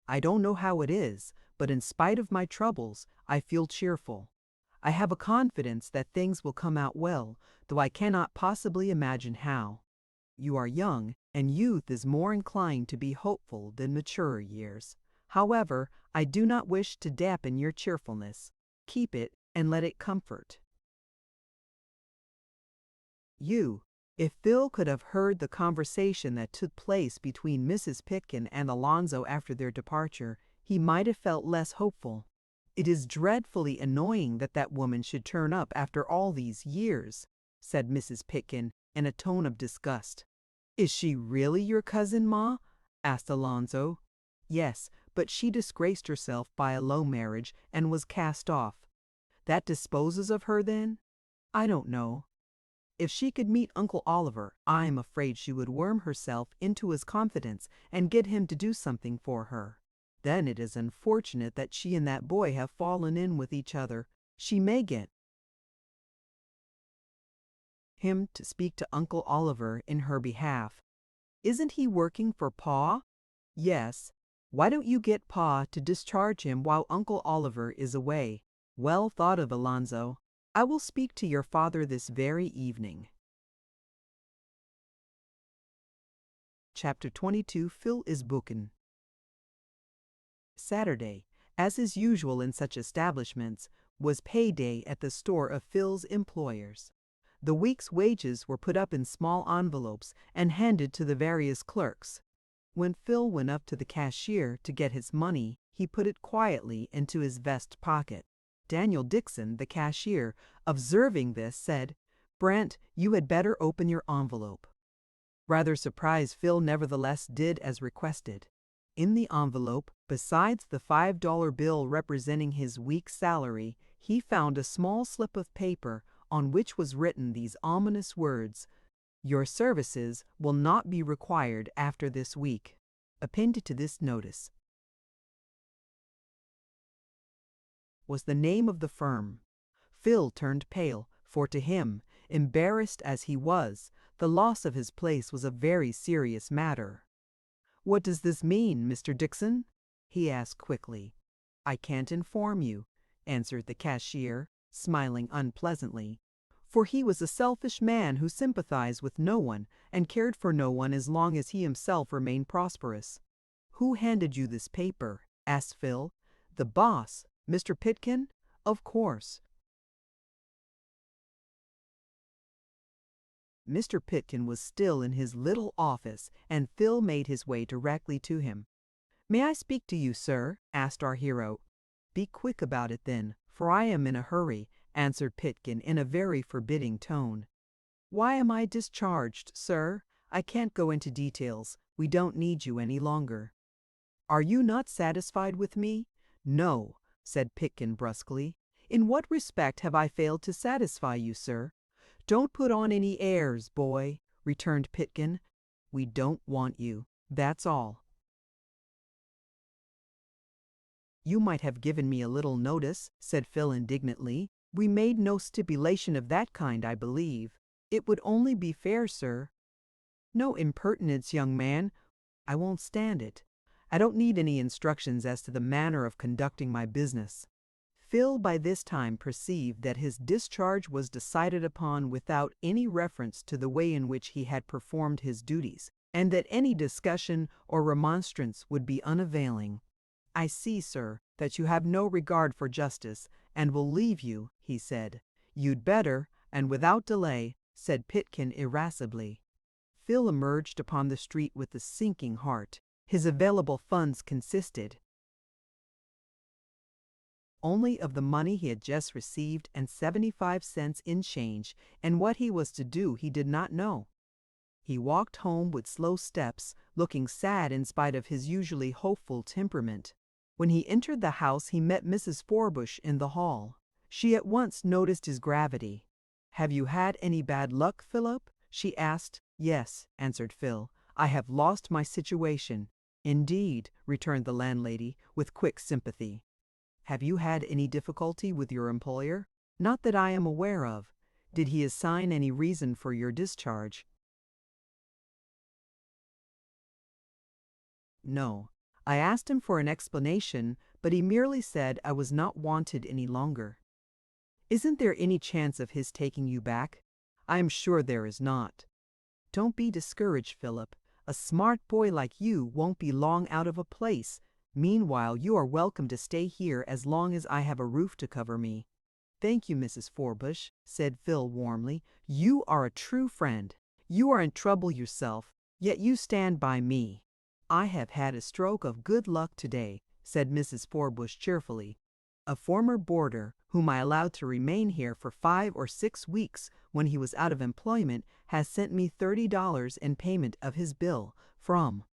Speaker 1: I don't know how it is, but in spite of my troubles, I feel cheerful. I have a confidence that things will come out well, though I cannot possibly imagine how. You are young, and youth is more inclined to be hopeful than maturer years. However, I do not wish to dampen your cheerfulness. Keep it, and let it comfort you. If Phil could have heard the conversation that took place between Mrs. Pitkin and Alonzo after their departure, he might have felt less hopeful. It is dreadfully annoying that that woman should turn up after all these years, said Mrs. Pitkin in a tone of disgust. Is she really your cousin, Ma? Asked Alonzo. Yes, but she disgraced herself by a low marriage and was cast off. That disposes of her, then? I don't know. If she could meet Uncle Oliver, I am afraid she would worm herself into his confidence and get him to do something for her. Then it is unfortunate that she and that boy have fallen in with each other. She may get him to speak to Uncle Oliver in her behalf. Isn't he working for Pa? Yes. Why don't you get Pa to discharge him while Uncle Oliver is away? Well thought of, Alonzo. I will speak to your father this very evening. Chapter 22. Phil is bookin'. Saturday, as is usual in such establishments, was pay day at the store of Phil's employers. The week's wages were put up in small envelopes and handed to the various clerks. When Phil went up to the cashier to get his money, he put it quietly into his vest pocket. Daniel Dixon, the cashier, observing this, said, "Brent, you had better open your envelope." Rather surprised, Phil nevertheless did as requested. In the envelope, besides the $5 bill representing his week's salary, he found a small slip of paper on which was written these ominous words: "Your services will not be required after this week." Appended to this notice was the name of the firm. Phil turned pale, for to him, embarrassed as he was, the loss of his place was a very serious matter. "What does this mean, Mr. Dixon?" he asked quickly. "I can't inform you," answered the cashier, smiling unpleasantly, for he was a selfish man who sympathized with no one and cared for no one as long as he himself remained prosperous. "Who handed you this paper?" asked Phil. "The boss, Mr. Pitkin? Of course." Mr. Pitkin was still in his little office, and Phil made his way directly to him. "May I speak to you, sir?" asked our hero. "Be quick about it, then, for I am in a hurry," answered Pitkin in a very forbidding tone. "Why am I discharged, sir? I can't go into details. We don't need you any longer." "Are you not satisfied with me?" "No," said Pitkin brusquely. "In what respect have I failed to satisfy you, sir?" "Don't put on any airs, boy," returned Pitkin. "We don't want you, that's all." "You might have given me a little notice," said Phil indignantly. "We made no stipulation of that kind, I believe. It would only be fair, sir." "No impertinence, young man. I won't stand it. I don't need any instructions as to the manner of conducting my business." Phil by this time perceived that his discharge was decided upon without any reference to the way in which he had performed his duties, and that any discussion or remonstrance would be unavailing. "I see, sir, that you have no regard for justice, and will leave you," he said. "You'd better, and without delay," said Pitkin irascibly. Phil emerged upon the street with a sinking heart. His available funds consisted only of the money he had just received and 75 cents in change, and what he was to do he did not know. He walked home with slow steps, looking sad in spite of his usually hopeful temperament. When he entered the house he met Mrs. Forbush in the hall. She at once noticed his gravity. "Have you had any bad luck, Philip?" she asked. "Yes," answered Phil. "I have lost my situation." "Indeed," returned the landlady, with quick sympathy. "Have you had any difficulty with your employer?" "Not that I am aware of. Did he assign any reason for your discharge?" "No. I asked him for an explanation, but he merely said I was not wanted any longer." "Isn't there any chance of his taking you back?" "I am sure there is not." "Don't be discouraged, Philip. A smart boy like you won't be long out of a place. Meanwhile, you are welcome to stay here as long as I have a roof to cover me." "Thank you, Mrs. Forbush," said Phil warmly. "You are a true friend. You are in trouble yourself, yet you stand by me." "I have had a stroke of good luck today," said Mrs. Forbush cheerfully. "A former boarder, whom I allowed to remain here for 5 or 6 weeks when he was out of employment, has sent me $30 in payment of his bill from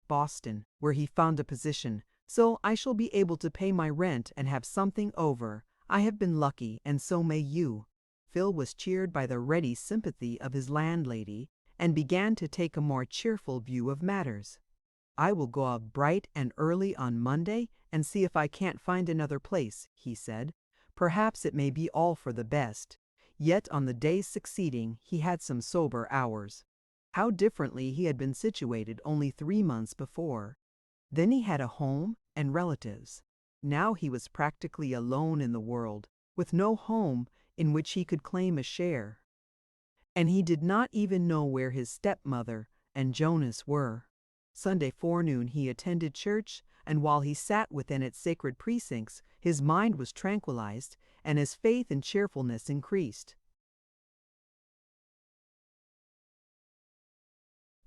Speaker 1: Boston, where he found a position, so I shall be able to pay my rent and have something over. I have been lucky, and so may you." Phil was cheered by the ready sympathy of his landlady, and began to take a more cheerful view of matters. "I will go out bright and early on Monday and see if I can't find another place," he said. "Perhaps it may be all for the best." Yet on the days succeeding he had some sober hours. How differently he had been situated only 3 months before. Then he had a home and relatives. Now he was practically alone in the world, with no home in which he could claim a share. And he did not even know where his stepmother and Jonas were. Sunday forenoon he attended church, and while he sat within its sacred precincts, his mind was tranquilized, and his faith and cheerfulness increased.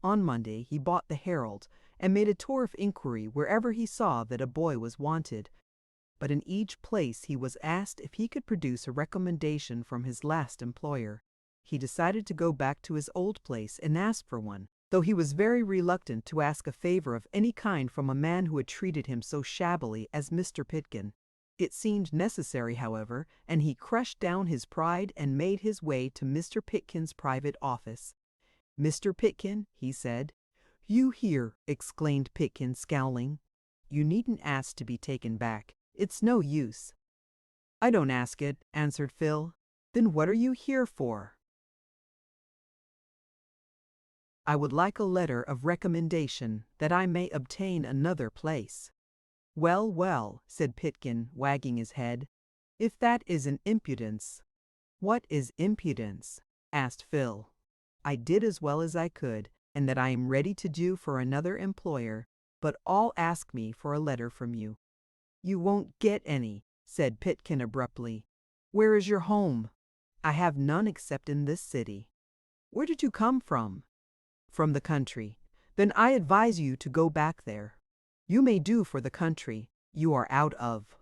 Speaker 1: On Monday he bought the Herald, and made a tour of inquiry wherever he saw that a boy was wanted, but in each place he was asked if he could produce a recommendation from his last employer. He decided to go back to his old place and ask for one, though he was very reluctant to ask a favor of any kind from a man who had treated him so shabbily as Mr. Pitkin. It seemed necessary, however, and he crushed down his pride and made his way to Mr. Pitkin's private office. "Mr. Pitkin," he said. "You here," exclaimed Pitkin, scowling. "You needn't ask to be taken back. It's no use." "I don't ask it," answered Phil. "Then what are you here for?" "I would like a letter of recommendation, that I may obtain another place." "Well, well," said Pitkin, wagging his head. "If that isn't impudence." "What is impudence?" asked Phil. "I did as well as I could, and that I am ready to do for another employer, but all ask me for a letter from you." "You won't get any," said Pitkin abruptly. "Where is your home?" "I have none except in this city." "Where did you come from?" "From the country." "Then I advise you to go back there. You may do for the country. You are out of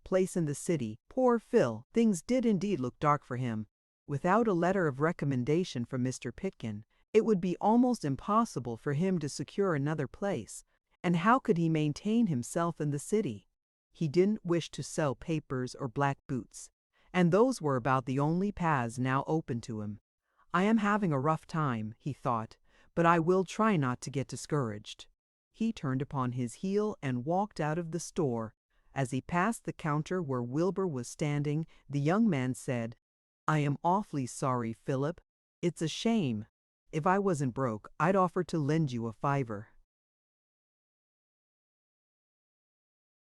Speaker 1: place in the city. Poor Phil, things did indeed look dark for him. Without a letter of recommendation from Mr. Pitkin, it would be almost impossible for him to secure another place. And how could he maintain himself in the city? He didn't wish to sell papers or black boots, and those were about the only paths now open to him. "I am having a rough time," he thought, "but I will try not to get discouraged." He turned upon his heel and walked out of the store. As he passed the counter where Wilbur was standing, the young man said, "I am awfully sorry, Philip. It's a shame. If I wasn't broke, I'd offer to lend you a $5."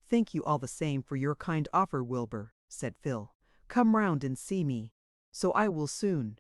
Speaker 1: "Thank you all the same for your kind offer, Wilbur," said Phil. "Come round and see me. So I will soon."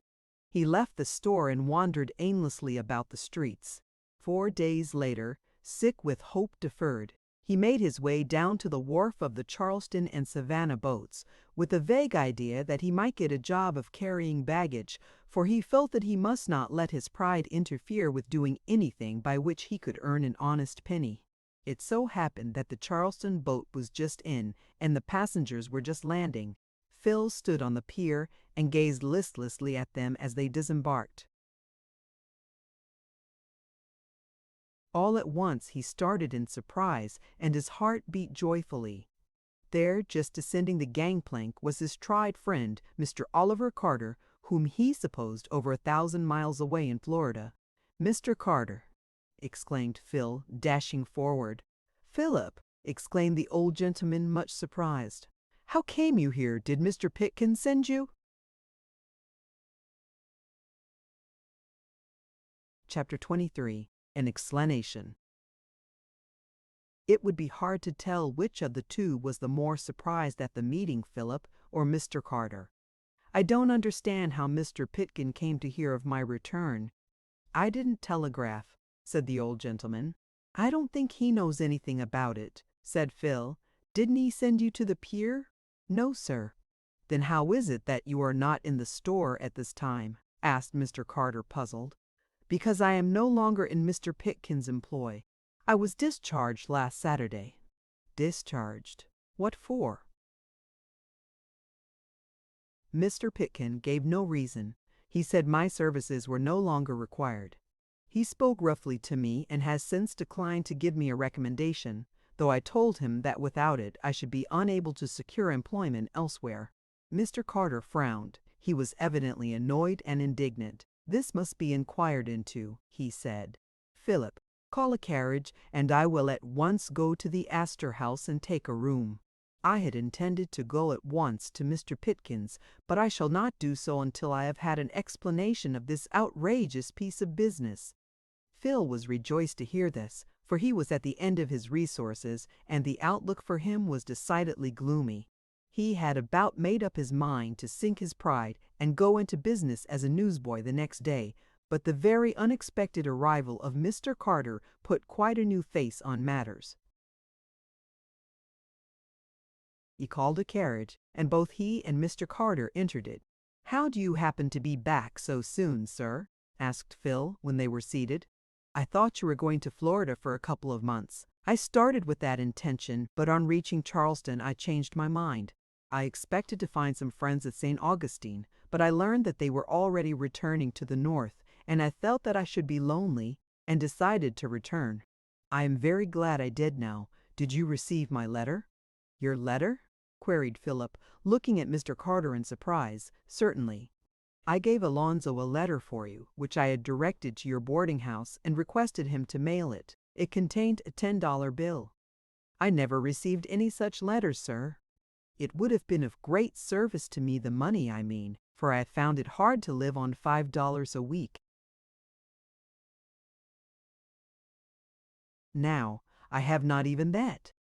Speaker 1: He left the store and wandered aimlessly about the streets. 4 days later, sick with hope deferred, he made his way down to the wharf of the Charleston and Savannah boats, with a vague idea that he might get a job of carrying baggage, for he felt that he must not let his pride interfere with doing anything by which he could earn an honest penny. It so happened that the Charleston boat was just in, and the passengers were just landing. Phil stood on the pier and gazed listlessly at them as they disembarked. All at once he started in surprise, and his heart beat joyfully. There, just descending the gangplank, was his tried friend, Mr. Oliver Carter, whom he supposed over 1,000 miles away in Florida. "Mr. Carter," exclaimed Phil, dashing forward. "Philip!" exclaimed the old gentleman, much surprised. "How came you here? Did Mr. Pitkin send you?" Chapter 23. An Explanation. It would be hard to tell which of the two was the more surprised at the meeting, Philip or Mr. Carter. "I don't understand how Mr. Pitkin came to hear of my return." "I didn't telegraph," said the old gentleman. "I don't think he knows anything about it," said Phil. "Didn't he send you to the pier?" "No, sir." "Then how is it that you are not in the store at this time?" asked Mr. Carter, puzzled. "Because I am no longer in Mr. Pitkin's employ. I was discharged last Saturday." "Discharged? What for?" "Mr. Pitkin gave no reason. He said my services were no longer required. He spoke roughly to me and has since declined to give me a recommendation, though I told him that without it I should be unable to secure employment elsewhere." Mr. Carter frowned. He was evidently annoyed and indignant. "This must be inquired into," he said. "Philip, call a carriage, and I will at once go to the Astor House and take a room." I had intended to go at once to Mr. Pitkin's, but I shall not do so until I have had an explanation of this outrageous piece of business. Phil was rejoiced to hear this, for he was at the end of his resources, and the outlook for him was decidedly gloomy. He had about made up his mind to sink his pride and go into business as a newsboy the next day, but the very unexpected arrival of Mr. Carter put quite a new face on matters. He called a carriage, and both he and Mr. Carter entered it. "How do you happen to be back so soon, sir?" asked Phil when they were seated. "I thought you were going to Florida for a couple of months. I started with that intention, but on reaching Charleston I changed my mind. I expected to find some friends at St. Augustine, but I learned that they were already returning to the north, and I felt that I should be lonely, and decided to return. I am very glad I did now. Did you receive my letter?" "Your letter?" queried Philip, looking at Mr. Carter in surprise. "Certainly. I gave Alonzo a letter for you, which I had directed to your boarding house and requested him to mail it. It contained a $10 bill. I never received any such letters, sir. It would have been of great service to me, the money, I mean, for I have found it hard to live on $5 a week. Now, I have not even that.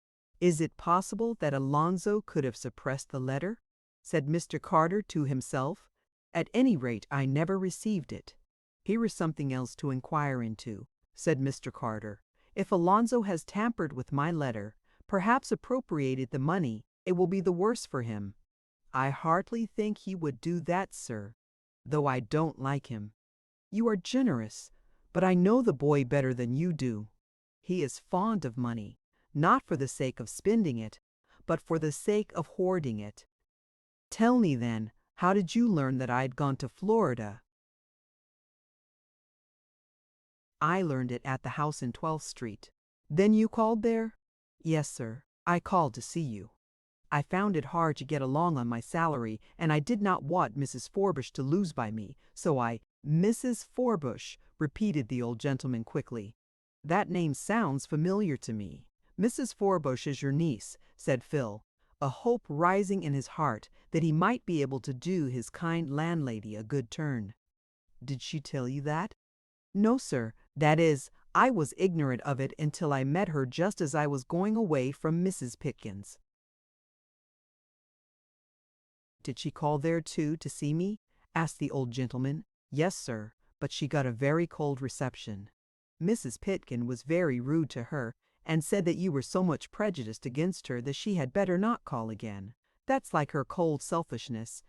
Speaker 1: Is it possible that Alonzo could have suppressed the letter?" said Mr. Carter to himself. "At any rate, I never received it." "Here is something else to inquire into," said Mr. Carter. "If Alonzo has tampered with my letter, perhaps appropriated the money, it will be the worse for him." "I hardly think he would do that, sir, though I don't like him." "You are generous, but I know the boy better than you do. He is fond of money, not for the sake of spending it, but for the sake of hoarding it. Tell me then, how did you learn that I had gone to Florida?" "I learned it at the house in 12th Street. Then you called there?" "Yes, sir. I called to see you. I found it hard to get along on my salary, and I did not want Mrs. Forbush to lose by me, so I—" "Mrs. Forbush," repeated the old gentleman quickly. "That name sounds familiar to me. Mrs. Forbush is your niece," said Phil, a hope rising in his heart that he might be able to do his kind landlady a good turn. "Did she tell you that?" "No, sir. That is, I was ignorant of it until I met her just as I was going away from Mrs. Pitkins." "Did she call there too to see me?" asked the old gentleman. "Yes, sir, but she got a very cold reception. Mrs. Pitkin was very rude to her, and said that you were so much prejudiced against her that she had better not call again. That's like her cold selfishness.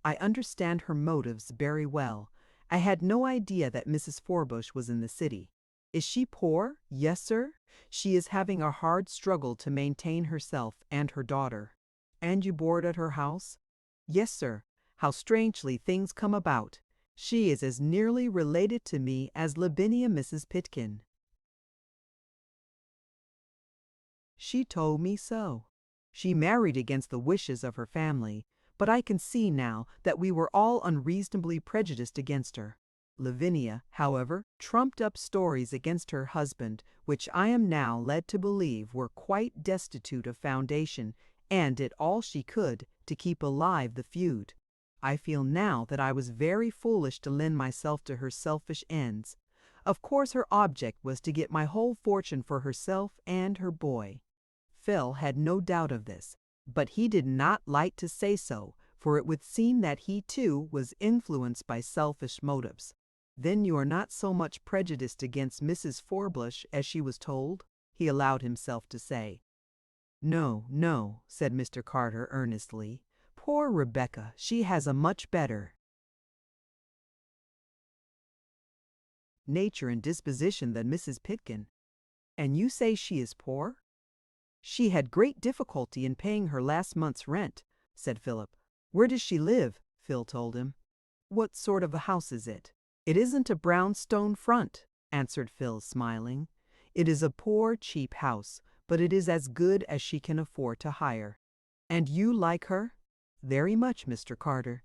Speaker 1: I understand her motives very well. I had no idea that Mrs. Forbush was in the city." "Is she poor?" "Yes, sir. She is having a hard struggle to maintain herself and her daughter." "And you board at her house?" "Yes, sir. How strangely things come about. She is as nearly related to me as Lavinia Mrs. Pitkin." "She told me so. She married against the wishes of her family, but I can see now that we were all unreasonably prejudiced against her. Lavinia, however, trumped up stories against her husband, which I am now led to believe were quite destitute of foundation, and did all she could to keep alive the feud. I feel now that I was very foolish to lend myself to her selfish ends. Of course her object was to get my whole fortune for herself and her boy." Phil had no doubt of this, but he did not like to say so, for it would seem that he too was influenced by selfish motives. "Then you are not so much prejudiced against Mrs. Forbush as she was told?" he allowed himself to say. "No, no," said Mr. Carter earnestly. "Poor Rebecca, she has a much better nature and disposition than Mrs. Pitkin. And you say she is poor?" "She had great difficulty in paying her last month's rent," said Philip. "Where does she live?" Phil told him. "What sort of a house is it?" "It isn't a brownstone front," answered Phil, smiling. "It is a poor, cheap house, but it is as good as she can afford to hire." "And you like her?" "Very much, Mr. Carter.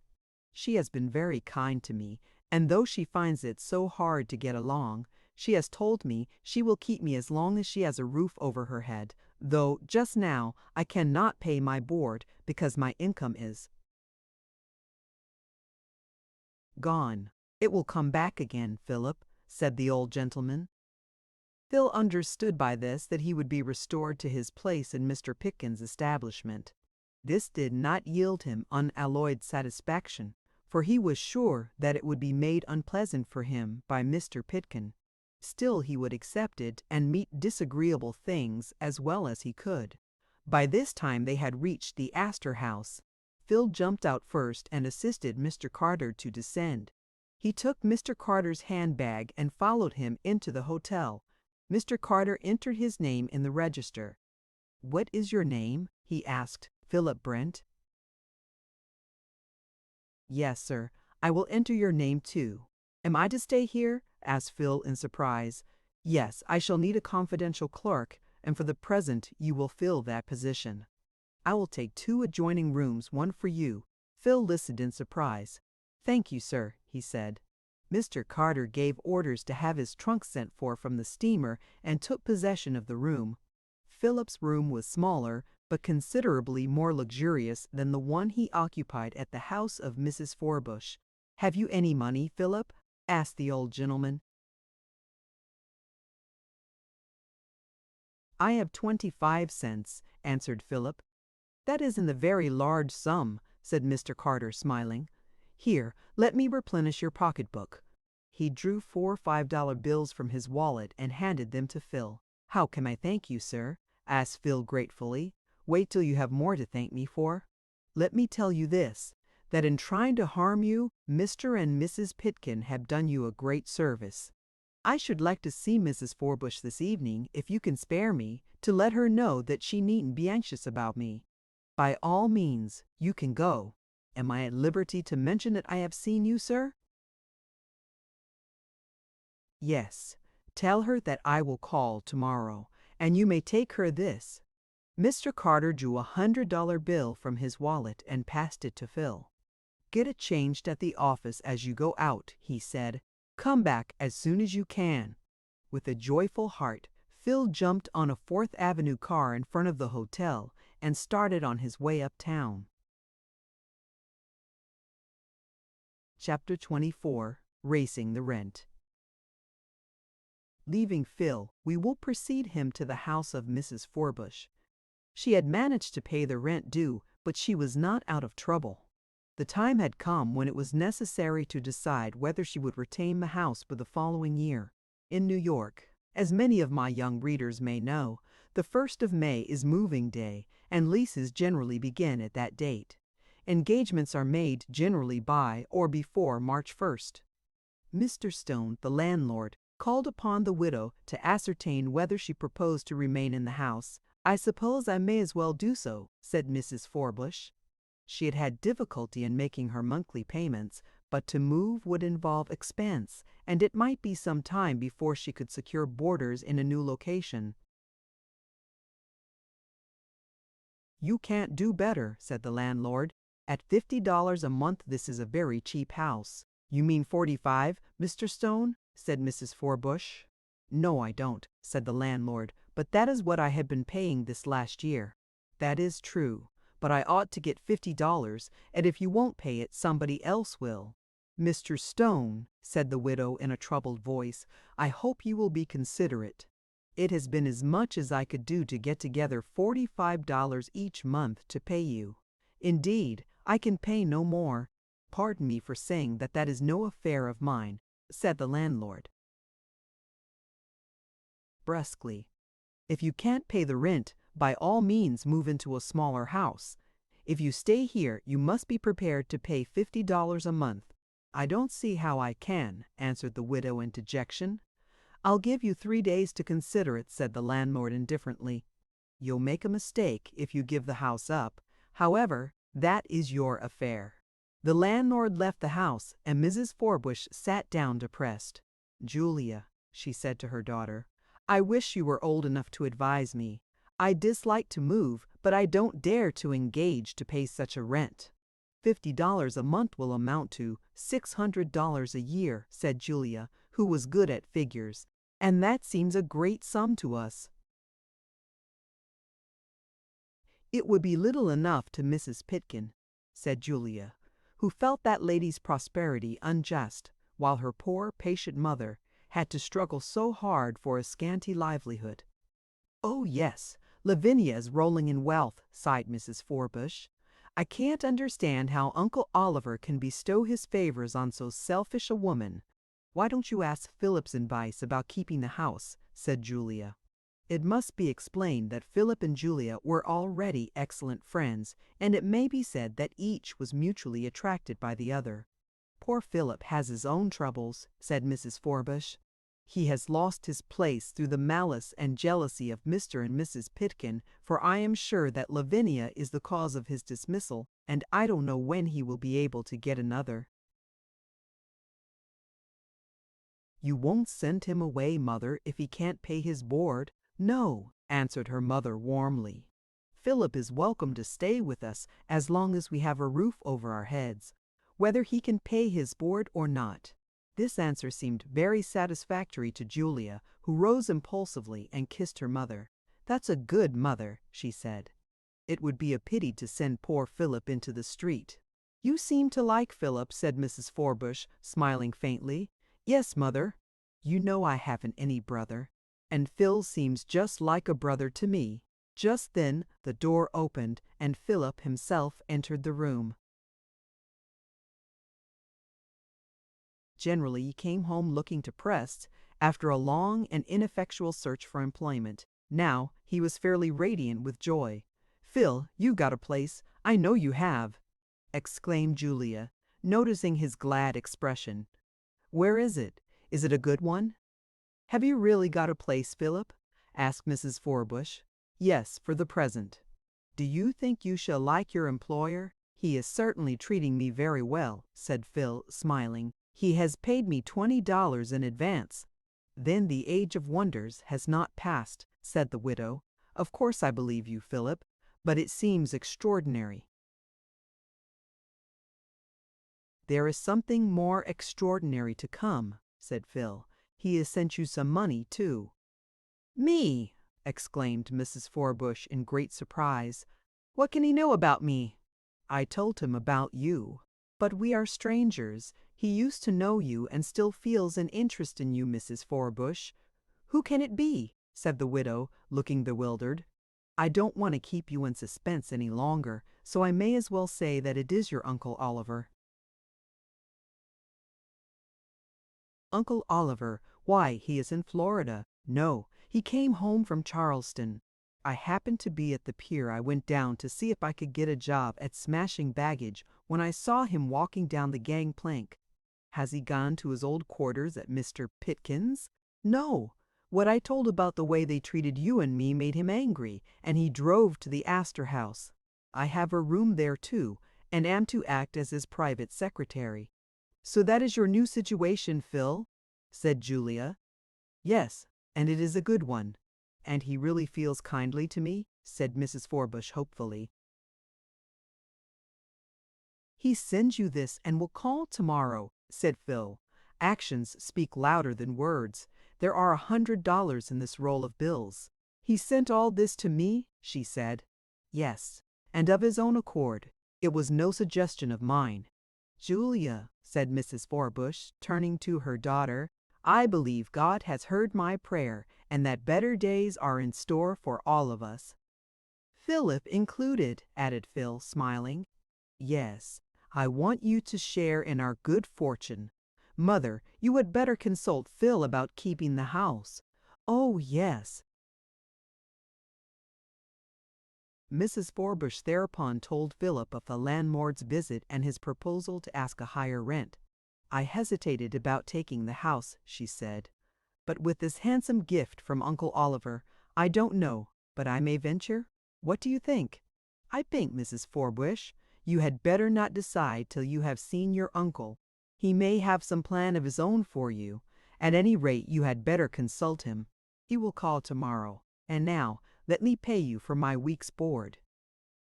Speaker 1: She has been very kind to me, and though she finds it so hard to get along, she has told me she will keep me as long as she has a roof over her head, though just now I cannot pay my board because my income is gone." "It will come back again, Philip," said the old gentleman. Phil understood by this that he would be restored to his place in Mr. Pitkin's establishment. This did not yield him unalloyed satisfaction, for he was sure that it would be made unpleasant for him by Mr. Pitkin. Still he would accept it and meet disagreeable things as well as he could. By this time they had reached the Astor House. Phil jumped out first and assisted Mr. Carter to descend. He took Mr. Carter's handbag and followed him into the hotel. Mr. Carter entered his name in the register. "What is your name?" he asked. "Philip Brent." "Yes, sir. I will enter your name too." "Am I to stay here?" asked Phil in surprise. "Yes, I shall need a confidential clerk, and for the present you will fill that position. I will take 2 adjoining rooms, one for you." Phil listened in surprise. "Thank you, sir," he said. Mr. Carter gave orders to have his trunk sent for from the steamer and took possession of the room. Philip's room was smaller, but considerably more luxurious than the one he occupied at the house of Mrs. Forbush. "Have you any money, Philip?" asked the old gentleman. "I have 25 cents," answered Philip. "That isn't a very large sum," said Mr. Carter, smiling. "Here, let me replenish your pocketbook." He drew 4 $5 bills from his wallet and handed them to Phil. "How can I thank you, sir?" asked Phil gratefully. "Wait till you have more to thank me for. Let me tell you this, that in trying to harm you, Mr. and Mrs. Pitkin have done you a great service. I should like to see Mrs. Forbush this evening, if you can spare me, to let her know that she needn't be anxious about me. By all means, you can go. Am I at liberty to mention that I have seen you, sir?" "Yes. Tell her that I will call tomorrow, and you may take her this." Mr. Carter drew a $100 bill from his wallet and passed it to Phil. "Get it changed at the office as you go out," he said. "Come back as soon as you can." With a joyful heart, Phil jumped on a 4th Avenue car in front of the hotel and started on his way uptown. Chapter 24. Racing the Rent. Leaving Phil, we will precede him to the house of Mrs. Forbush. She had managed to pay the rent due, but she was not out of trouble. The time had come when it was necessary to decide whether she would retain the house for the following year. In New York, as many of my young readers may know, the 1st of May is moving day, and leases generally begin at that date. Engagements are made generally by or before March 1st. Mr. Stone, the landlord, called upon the widow to ascertain whether she proposed to remain in the house. "I suppose I may as well do so," said Mrs. Forbush. She had had difficulty in making her monthly payments, but to move would involve expense, and it might be some time before she could secure boarders in a new location. "You can't do better," said the landlord. "At $50 a month this is a very cheap house." "You mean 45, Mr. Stone?" said Mrs. Forbush. "No, I don't," said the landlord, "but that is what I have been paying this last year." "That is true, but I ought to get $50, and if you won't pay it, somebody else will." "Mr. Stone," said the widow in a troubled voice, "I hope you will be considerate. It has been as much as I could do to get together $45 each month to pay you. Indeed, I can pay no more." "Pardon me for saying that that is no affair of mine," said the landlord brusquely. "If you can't pay the rent, by all means move into a smaller house. If you stay here, you must be prepared to pay $50 a month." "I don't see how I can," answered the widow in dejection. "I'll give you 3 days to consider it," said the landlord indifferently. "You'll make a mistake if you give the house up. However, that is your affair." The landlord left the house, and Mrs. Forbush sat down depressed. "Julia," she said to her daughter, "I wish you were old enough to advise me. I dislike to move, but I don't dare to engage to pay such a rent." $50 a month will amount to $600 a year, said Julia, who was good at figures, "and that seems a great sum to us." "It would be little enough to Mrs. Pitkin," said Julia, who felt that lady's prosperity unjust, while her poor, patient mother had to struggle so hard for a scanty livelihood. "Oh, yes, Lavinia is rolling in wealth," sighed Mrs. Forbush. I can't understand how Uncle Oliver can bestow his favors on so selfish a woman. Why don't you ask Philip's advice about keeping the house? Said Julia. It must be explained that Philip and Julia were already excellent friends, and it may be said that each was mutually attracted by the other. Poor Philip has his own troubles, said Mrs. Forbush. He has lost his place through the malice and jealousy of Mr. and Mrs. Pitkin, for I am sure that Lavinia is the cause of his dismissal, and I don't know when he will be able to get another. You won't send him away, Mother, if he can't pay his board? No, answered her mother warmly. Philip is welcome to stay with us as long as we have a roof over our heads, whether he can pay his board or not. This answer seemed very satisfactory to Julia, who rose impulsively and kissed her mother. That's a good mother, she said. It would be a pity to send poor Philip into the street. You seem to like Philip, said Mrs. Forbush, smiling faintly. Yes, Mother. You know I haven't any brother, and Phil seems just like a brother to me. Just then the door opened, and Philip himself entered the room. Generally, he came home looking depressed after a long and ineffectual search for employment. Now he was fairly radiant with joy. Phil, you got a place, I know you have, exclaimed Julia, noticing his glad expression. Where is it? Is it a good one? Have you really got a place, Philip? Asked Mrs. Forbush. Yes, for the present. Do you think you shall like your employer? He is certainly treating me very well, said Phil, smiling. He has paid me $20 in advance. Then the age of wonders has not passed, said the widow. Of course I believe you, Philip, but it seems extraordinary. There is something more extraordinary to come, said Phil. He has sent you some money, too. Me! Exclaimed Mrs. Forbush in great surprise. What can he know about me? I told him about you. But we are strangers. He used to know you and still feels an interest in you, Mrs. Forbush. Who can it be? Said the widow, looking bewildered. I don't want to keep you in suspense any longer, so I may as well say that it is your Uncle Oliver. Uncle Oliver? Why, he is in Florida. No, he came home from Charleston. I happened to be at the pier. I went down to see if I could get a job at smashing baggage when I saw him walking down the gangplank. Has he gone to his old quarters at Mr. Pitkin's? No. What I told about the way they treated you and me made him angry, and he drove to the Astor House. I have a room there too, and am to act as his private secretary. So that is your new situation, Phil? Said Julia. Yes, and it is a good one. And he really feels kindly to me? Said Mrs. Forbush hopefully. He sends you this and will call tomorrow, said Phil. Actions speak louder than words. There are $100 in this roll of bills. He sent all this to me, she said. Yes, and of his own accord. It was no suggestion of mine. Julia, said Mrs. Forbush, turning to her daughter, I believe God has heard my prayer and that better days are in store for all of us. Philip included, added Phil, smiling. Yes, I want you to share in our good fortune. Mother, you had better consult Phil about keeping the house. Oh, yes. Mrs. Forbush thereupon told Philip of the landlord's visit and his proposal to ask a higher rent. I hesitated about taking the house, she said. But with this handsome gift from Uncle Oliver, I don't know, but I may venture? What do you think? I think, Mrs. Forbush, you had better not decide till you have seen your uncle. He may have some plan of his own for you. At any rate, you had better consult him. He will call tomorrow. And now, let me pay you for my week's board.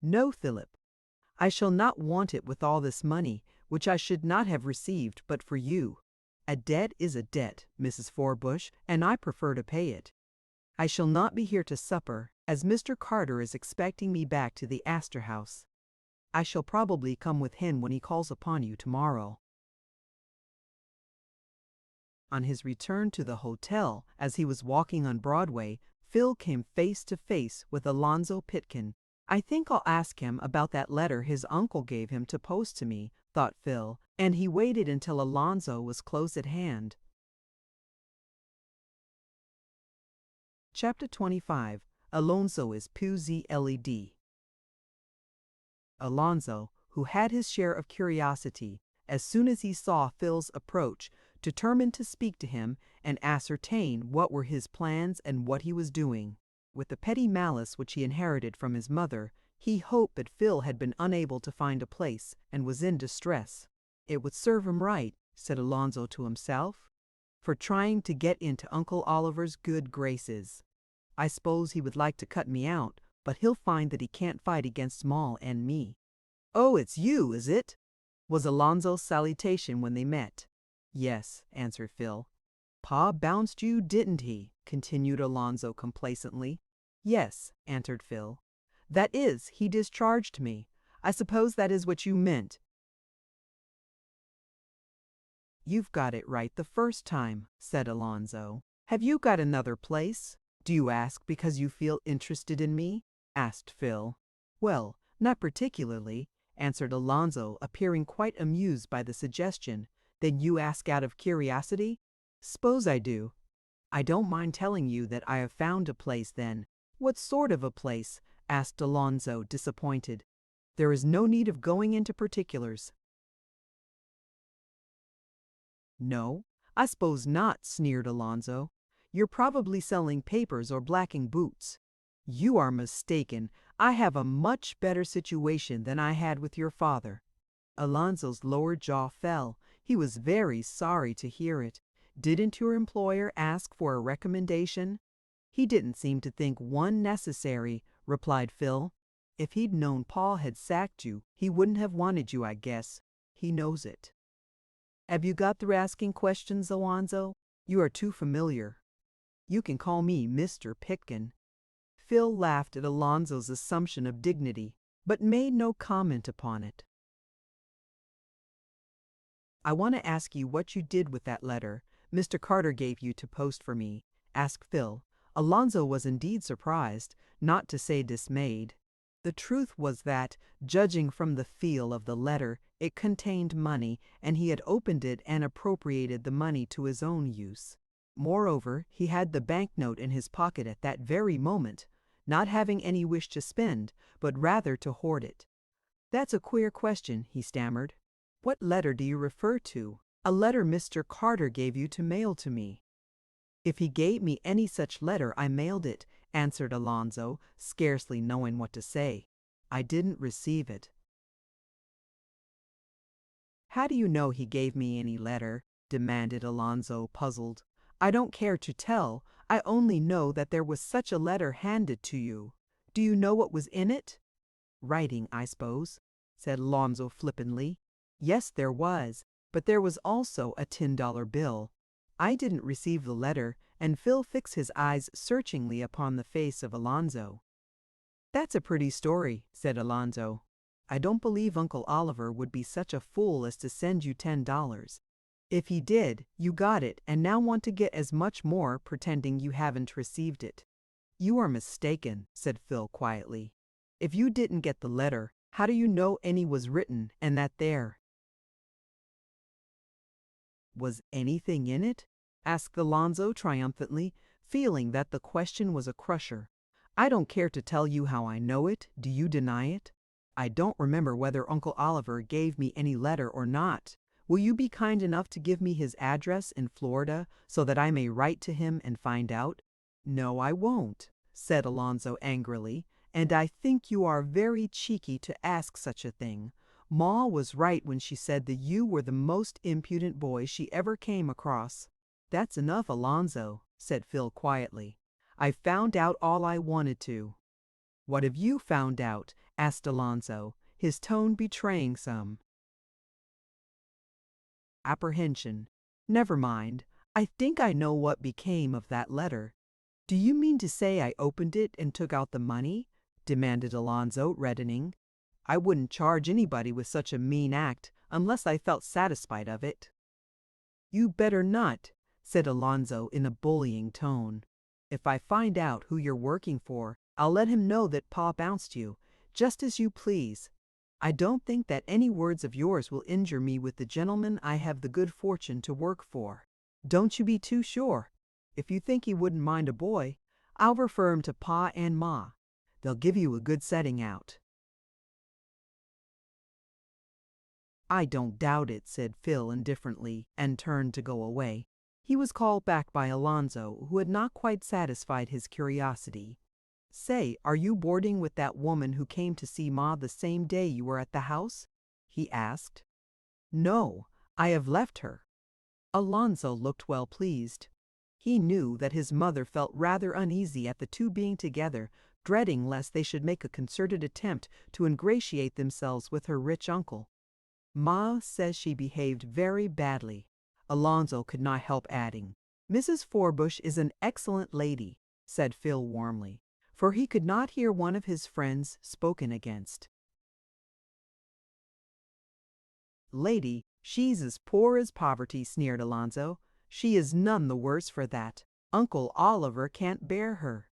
Speaker 1: No, Philip. I shall not want it with all this money, which I should not have received but for you. A debt is a debt, Mrs. Forbush, and I prefer to pay it. I shall not be here to supper, as Mr. Carter is expecting me back to the Astor House. I shall probably come with him when he calls upon you tomorrow. On his return to the hotel, as he was walking on Broadway, Phil came face to face with Alonzo Pitkin. I think I'll ask him about that letter his uncle gave him to post to me, thought Phil, and he waited until Alonzo was close at hand. Chapter 25. Alonzo is Pusey LED. Alonzo, who had his share of curiosity, as soon as he saw Phil's approach, determined to speak to him and ascertain what were his plans and what he was doing. With the petty malice which he inherited from his mother, he hoped that Phil had been unable to find a place and was in distress. It would serve him right, said Alonzo to himself, for trying to get into Uncle Oliver's good graces. I suppose he would like to cut me out, but he'll find that he can't fight against Moll and me. "Oh, it's you, is it?" was Alonzo's salutation when they met. "Yes," answered Phil. "Pa bounced you, didn't he?" continued Alonzo complacently. "Yes," answered Phil. "That is, he discharged me. I suppose that is what you meant." "You've got it right the first time," said Alonzo. "Have you got another place?" "Do you ask because you feel interested in me?" asked Phil. "Well, not particularly," answered Alonzo, appearing quite amused by the suggestion. "Then you ask out of curiosity?" "S'pose I do." "I don't mind telling you that I have found a place then." "What sort of a place?" asked Alonzo, disappointed. "There is no need of going into particulars." "No, I suppose not," sneered Alonzo. "You're probably selling papers or blacking boots." "You are mistaken. I have a much better situation than I had with your father." Alonzo's lower jaw fell. He was very sorry to hear it. "Didn't your employer ask for a recommendation?" "He didn't seem to think one necessary," replied Phil. "If he'd known Pa had sacked you, he wouldn't have wanted you, I guess. He knows it." "Have you got through asking questions, Alonzo? You are too familiar." "You can call me Mr. Pitkin." Phil laughed at Alonzo's assumption of dignity, but made no comment upon it. "I want to ask you what you did with that letter Mr. Carter gave you to post for me," asked Phil. Alonzo was indeed surprised, not to say dismayed. The truth was that, judging from the feel of the letter, it contained money, and he had opened it and appropriated the money to his own use. Moreover, he had the banknote in his pocket at that very moment, not having any wish to spend, but rather to hoard it. "That's a queer question," he stammered. "What letter do you refer to?" "A letter Mr. Carter gave you to mail to me." "If he gave me any such letter, I mailed it," answered Alonzo, scarcely knowing what to say. "I didn't receive it." "How do you know he gave me any letter?" demanded Alonzo, puzzled. "I don't care to tell. I only know that there was such a letter handed to you. Do you know what was in it?" "Writing, I suppose," said Alonzo flippantly. "Yes, there was, but there was also a $10 bill. I didn't receive the letter," and Phil fixed his eyes searchingly upon the face of Alonzo. "That's a pretty story," said Alonzo. "I don't believe Uncle Oliver would be such a fool as to send you $10. If he did, you got it and now want to get as much more, pretending you haven't received it." "You are mistaken," said Phil quietly. "If you didn't get the letter, how do you know any was written and that there?" "Was anything in it?" asked Alonzo triumphantly, feeling that the question was a crusher. "I don't care to tell you how I know it. Do you deny it?" "I don't remember whether Uncle Oliver gave me any letter or not. Will you be kind enough to give me his address in Florida so that I may write to him and find out?" "No, I won't," said Alonzo angrily, "and I think you are very cheeky to ask such a thing. Ma was right when she said that you were the most impudent boy she ever came across." "That's enough, Alonzo," said Phil quietly. "I found out all I wanted to." "What have you found out?" asked Alonzo, his tone betraying some apprehension. "Never mind. I think I know what became of that letter." "Do you mean to say I opened it and took out the money?" demanded Alonzo, reddening. "I wouldn't charge anybody with such a mean act unless I felt satisfied of it." "You better not," said Alonzo in a bullying tone. "If I find out who you're working for, I'll let him know that Pa bounced you. Just as you please. I don't think that any words of yours will injure me with the gentleman I have the good fortune to work for. Don't you be too sure. If you think he wouldn't mind a boy, I'll refer him to Pa and Ma. They'll give you a good setting out." "I don't doubt it," said Phil indifferently, and turned to go away. He was called back by Alonzo, who had not quite satisfied his curiosity. "Say, are you boarding with that woman who came to see Ma the same day you were at the house?" he asked. "No, I have left her." Alonzo looked well pleased. He knew that his mother felt rather uneasy at the two being together, dreading lest they should make a concerted attempt to ingratiate themselves with her rich uncle. "Ma says she behaved very badly," Alonzo could not help adding. "Mrs. Forbush is an excellent lady," said Phil warmly, for he could not hear one of his friends spoken against. "Lady, she's as poor as poverty," sneered Alonzo. "She is none the worse for that. Uncle Oliver can't bear her."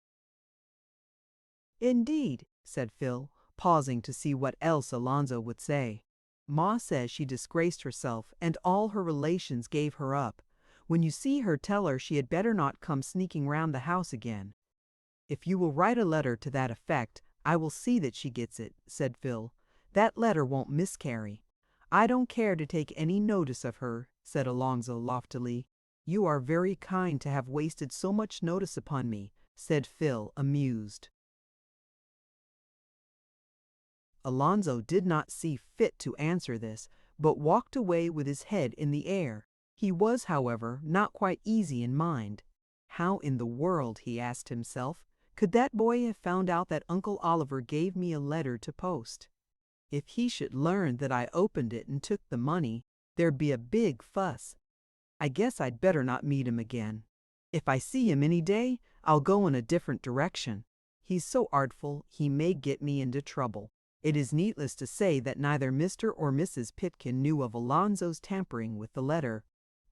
Speaker 1: "Indeed," said Phil, pausing to see what else Alonzo would say. "Ma says she disgraced herself and all her relations gave her up. When you see her, tell her she had better not come sneaking round the house again." "If you will write a letter to that effect, I will see that she gets it," said Phil. "That letter won't miscarry." "I don't care to take any notice of her," said Alonzo loftily. "You are very kind to have wasted so much notice upon me," said Phil, amused. Alonzo did not see fit to answer this, but walked away with his head in the air. He was, however, not quite easy in mind. How in the world, he asked himself, could that boy have found out that Uncle Oliver gave me a letter to post? If he should learn that I opened it and took the money, there'd be a big fuss. I guess I'd better not meet him again. If I see him any day, I'll go in a different direction. He's so artful, he may get me into trouble. It is needless to say that neither Mr. or Mrs. Pitkin knew of Alonzo's tampering with the letter.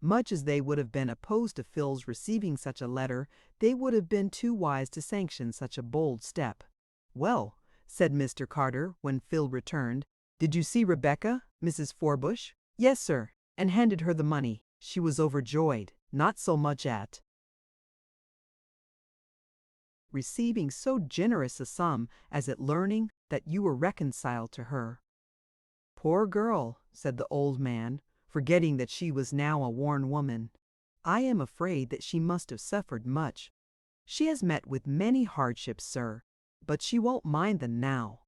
Speaker 1: Much as they would have been opposed to Phil's receiving such a letter, they would have been too wise to sanction such a bold step. "Well," said Mr. Carter, when Phil returned, "did you see Rebecca, Mrs. Forbush?" "Yes, sir," and handed her the money. She was overjoyed, not so much at receiving so generous a sum as at learning that you were reconciled to her. "Poor girl," said the old man, forgetting that she was now a worn woman. "I am afraid that she must have suffered much. She has met with many hardships, sir, but she won't mind them now.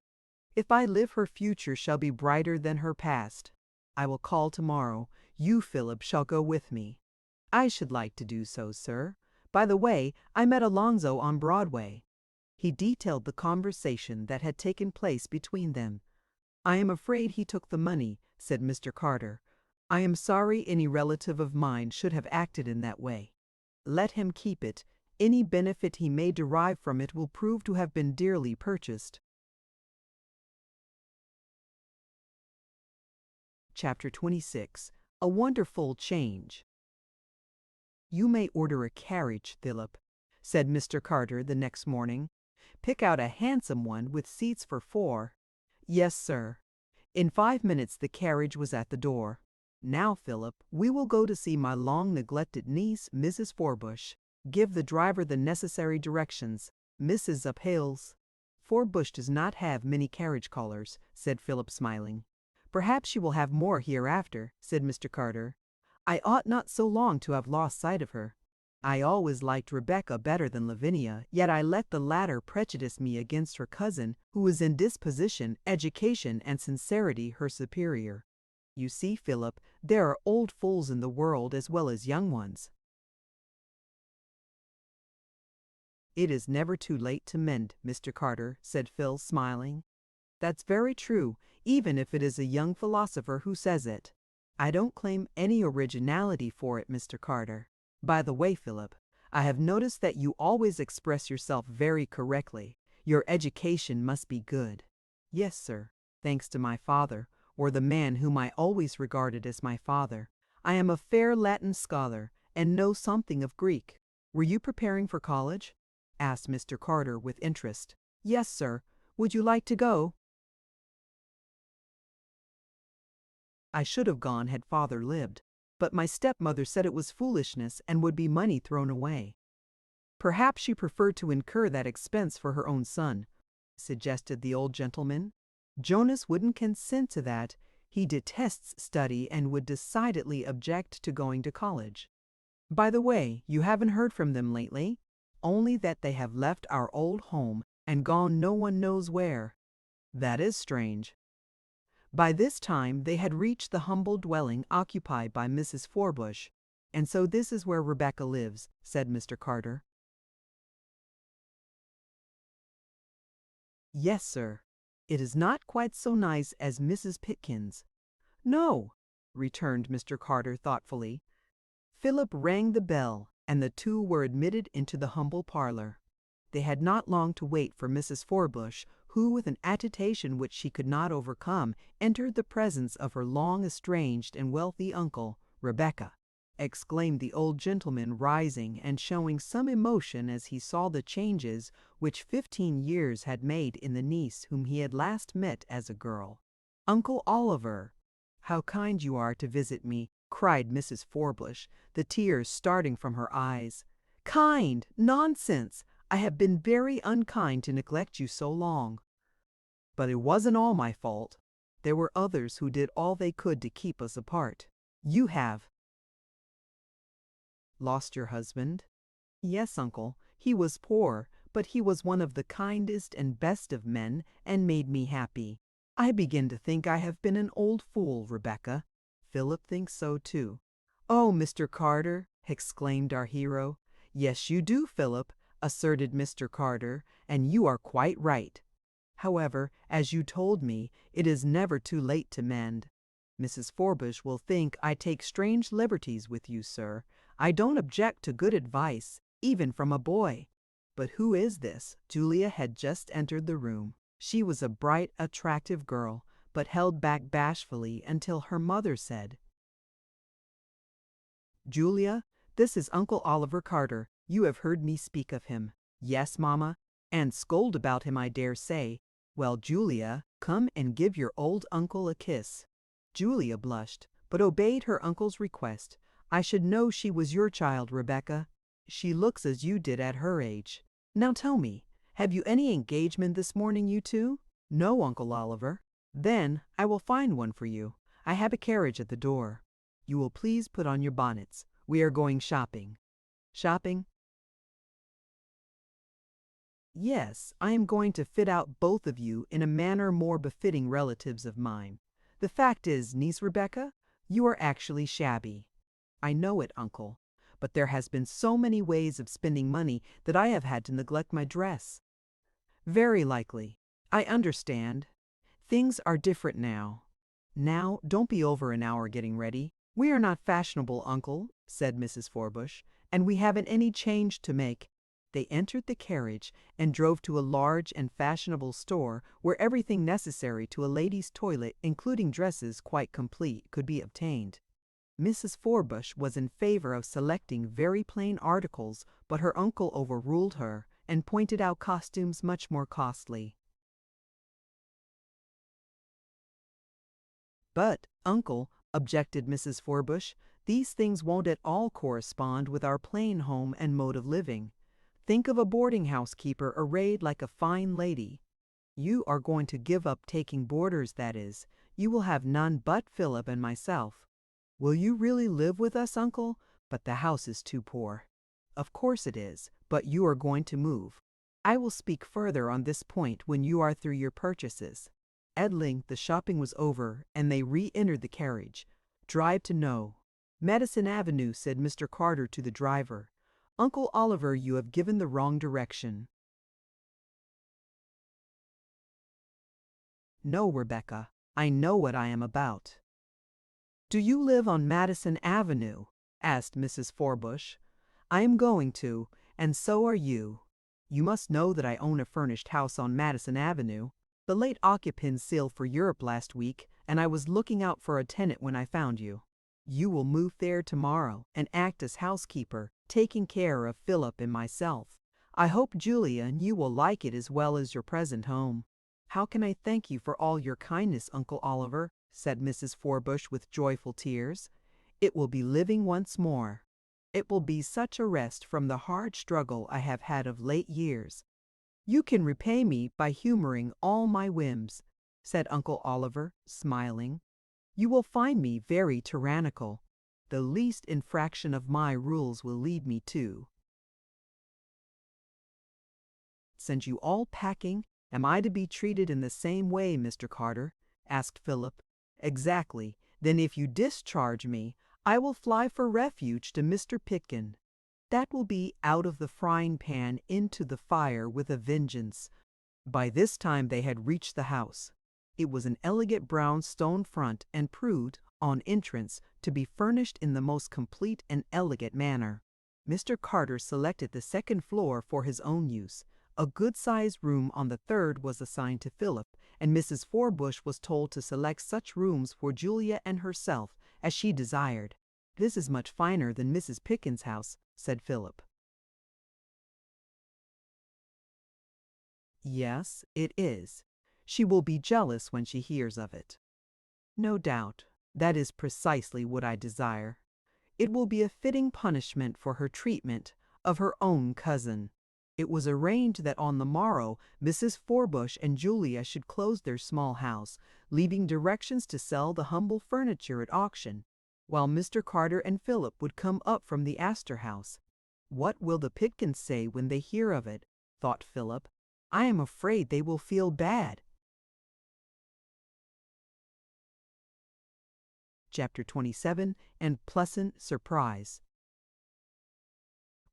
Speaker 1: If I live, her future shall be brighter than her past. I will call tomorrow. You, Philip, shall go with me." "I should like to do so, sir. By the way, I met Alonzo on Broadway." He detailed the conversation that had taken place between them. "I am afraid he took the money," said Mr. Carter. "I am sorry any relative of mine should have acted in that way. Let him keep it. Any benefit he may derive from it will prove to have been dearly purchased." Chapter 26. A Wonderful Change. "You may order a carriage, Philip," said Mr. Carter the next morning. "Pick out a handsome one with seats for 4. "Yes, sir." In 5 minutes the carriage was at the door. "Now, Philip, we will go to see my long-neglected niece, Mrs. Forbush. Give the driver the necessary directions. Mrs. Uphale's." "Forbush does not have many carriage callers," said Philip, smiling. "Perhaps she will have more hereafter," said Mr. Carter. "I ought not so long to have lost sight of her. I always liked Rebecca better than Lavinia, yet I let the latter prejudice me against her cousin, who was in disposition, education, and sincerity her superior. You see, Philip, there are old fools in the world as well as young ones." "It is never too late to mend, Mr. Carter," said Phil, smiling. "That's very true, even if it is a young philosopher who says it. I don't claim any originality for it, Mr. Carter. By the way, Philip, I have noticed that you always express yourself very correctly. Your education must be good." "Yes, sir, thanks to my father, or the man whom I always regarded as my father. I am a fair Latin scholar, and know something of Greek." "Were you preparing for college?" asked Mr. Carter with interest. "Yes, sir. Would you like to go?" I should have gone had father lived, but my stepmother said it was foolishness and would be money thrown away. Perhaps she preferred to incur that expense for her own son, suggested the old gentleman. Jonas wouldn't consent to that. He detests study and would decidedly object to going to college. By the way, you haven't heard from them lately? Only that they have left our old home and gone no one knows where. That is strange. By this time they had reached the humble dwelling occupied by Mrs. Forbush. And so this is where Rebecca lives, said Mr. Carter. Yes, sir. It is not quite so nice as Mrs. Pitkin's. No, returned Mr. Carter thoughtfully. Philip rang the bell, and the two were admitted into the humble parlor. They had not long to wait for Mrs. Forbush, who, with an agitation which she could not overcome, entered the presence of her long-estranged and wealthy uncle, Rebecca, exclaimed the old gentleman, rising and showing some emotion as he saw the changes which 15 years had made in the niece whom he had last met as a girl. Uncle Oliver, how kind you are to visit me, cried Mrs. Forbush, the tears starting from her eyes. Kind? Nonsense! I have been very unkind to neglect you so long. But it wasn't all my fault. There were others who did all they could to keep us apart. You have. Lost your husband? Yes, uncle. He was poor, but he was one of the kindest and best of men and made me happy. I begin to think I have been an old fool, Rebecca. Philip thinks so too. Oh, Mr. Carter, exclaimed our hero. Yes, you do, Philip, asserted Mr. Carter, and you are quite right. However, as you told me, it is never too late to mend. Mrs. Forbush will think I take strange liberties with you, sir. I don't object to good advice, even from a boy. But who is this? Julia had just entered the room. She was a bright, attractive girl, but held back bashfully until her mother said, Julia, this is Uncle Oliver Carter. You have heard me speak of him. Yes, Mamma, and scold about him, I dare say. Well, Julia, come and give your old uncle a kiss. Julia blushed, but obeyed her uncle's request. I should know she was your child, Rebecca. She looks as you did at her age. Now tell me, have you any engagement this morning, you two? No, Uncle Oliver. Then I will find one for you. I have a carriage at the door. You will please put on your bonnets. We are going shopping. Shopping? Yes, I am going to fit out both of you in a manner more befitting relatives of mine. The fact is, niece Rebecca, you are actually shabby. I know it, uncle, but there has been so many ways of spending money that I have had to neglect my dress. Very likely. I understand. Things are different now. Now, don't be over an hour getting ready. We are not fashionable, uncle, said Mrs. Forbush, and we haven't any change to make. They entered the carriage and drove to a large and fashionable store where everything necessary to a lady's toilet, including dresses quite complete, could be obtained. Mrs. Forbush was in favor of selecting very plain articles, but her uncle overruled her and pointed out costumes much more costly. But, uncle, objected Mrs. Forbush, these things won't at all correspond with our plain home and mode of living. Think of a boarding-house keeper arrayed like a fine lady. You are going to give up taking boarders, that is. You will have none but Philip and myself. Will you really live with us, uncle? But the house is too poor. Of course it is, but you are going to move. I will speak further on this point when you are through your purchases. At length the shopping was over, and they re-entered the carriage. Drive to No. Madison Avenue, said Mr. Carter to the driver. Uncle Oliver, you have given the wrong direction. No, Rebecca, I know what I am about. Do you live on Madison Avenue? Asked Mrs. Forbush. I am going to, and so are you. You must know that I own a furnished house on Madison Avenue. The late occupants sailed for Europe last week, and I was looking out for a tenant when I found you. You will move there tomorrow and act as housekeeper, taking care of Philip and myself. I hope, Julia, you will like it as well as your present home. "How can I thank you for all your kindness, Uncle Oliver?" said Mrs. Forbush with joyful tears. "It will be living once more. It will be such a rest from the hard struggle I have had of late years. You can repay me by humoring all my whims," said Uncle Oliver, smiling. "You will find me very tyrannical. The least infraction of my rules will lead me to send you all packing. Am I to be treated in the same way, Mr. Carter?" asked Philip. "Exactly. Then if you discharge me, I will fly for refuge to Mr. Pitkin. That will be out of the frying pan into the fire with a vengeance." By this time they had reached the house. It was an elegant brown stone front and proved, on entrance, to be furnished in the most complete and elegant manner. Mr. Carter selected the second floor for his own use. A good-sized room on the third was assigned to Philip, and Mrs. Forbush was told to select such rooms for Julia and herself as she desired. "This is much finer than Mrs. Pitkin's house," said Philip. "Yes, it is. She will be jealous when she hears of it." "No doubt. That is precisely what I desire. It will be a fitting punishment for her treatment of her own cousin." It was arranged that on the morrow Mrs. Forbush and Julia should close their small house, leaving directions to sell the humble furniture at auction, while Mr. Carter and Philip would come up from the Astor House. "What will the Pitkins say when they hear of it?" thought Philip. "I am afraid they will feel bad." Chapter 27, and Pleasant Surprise.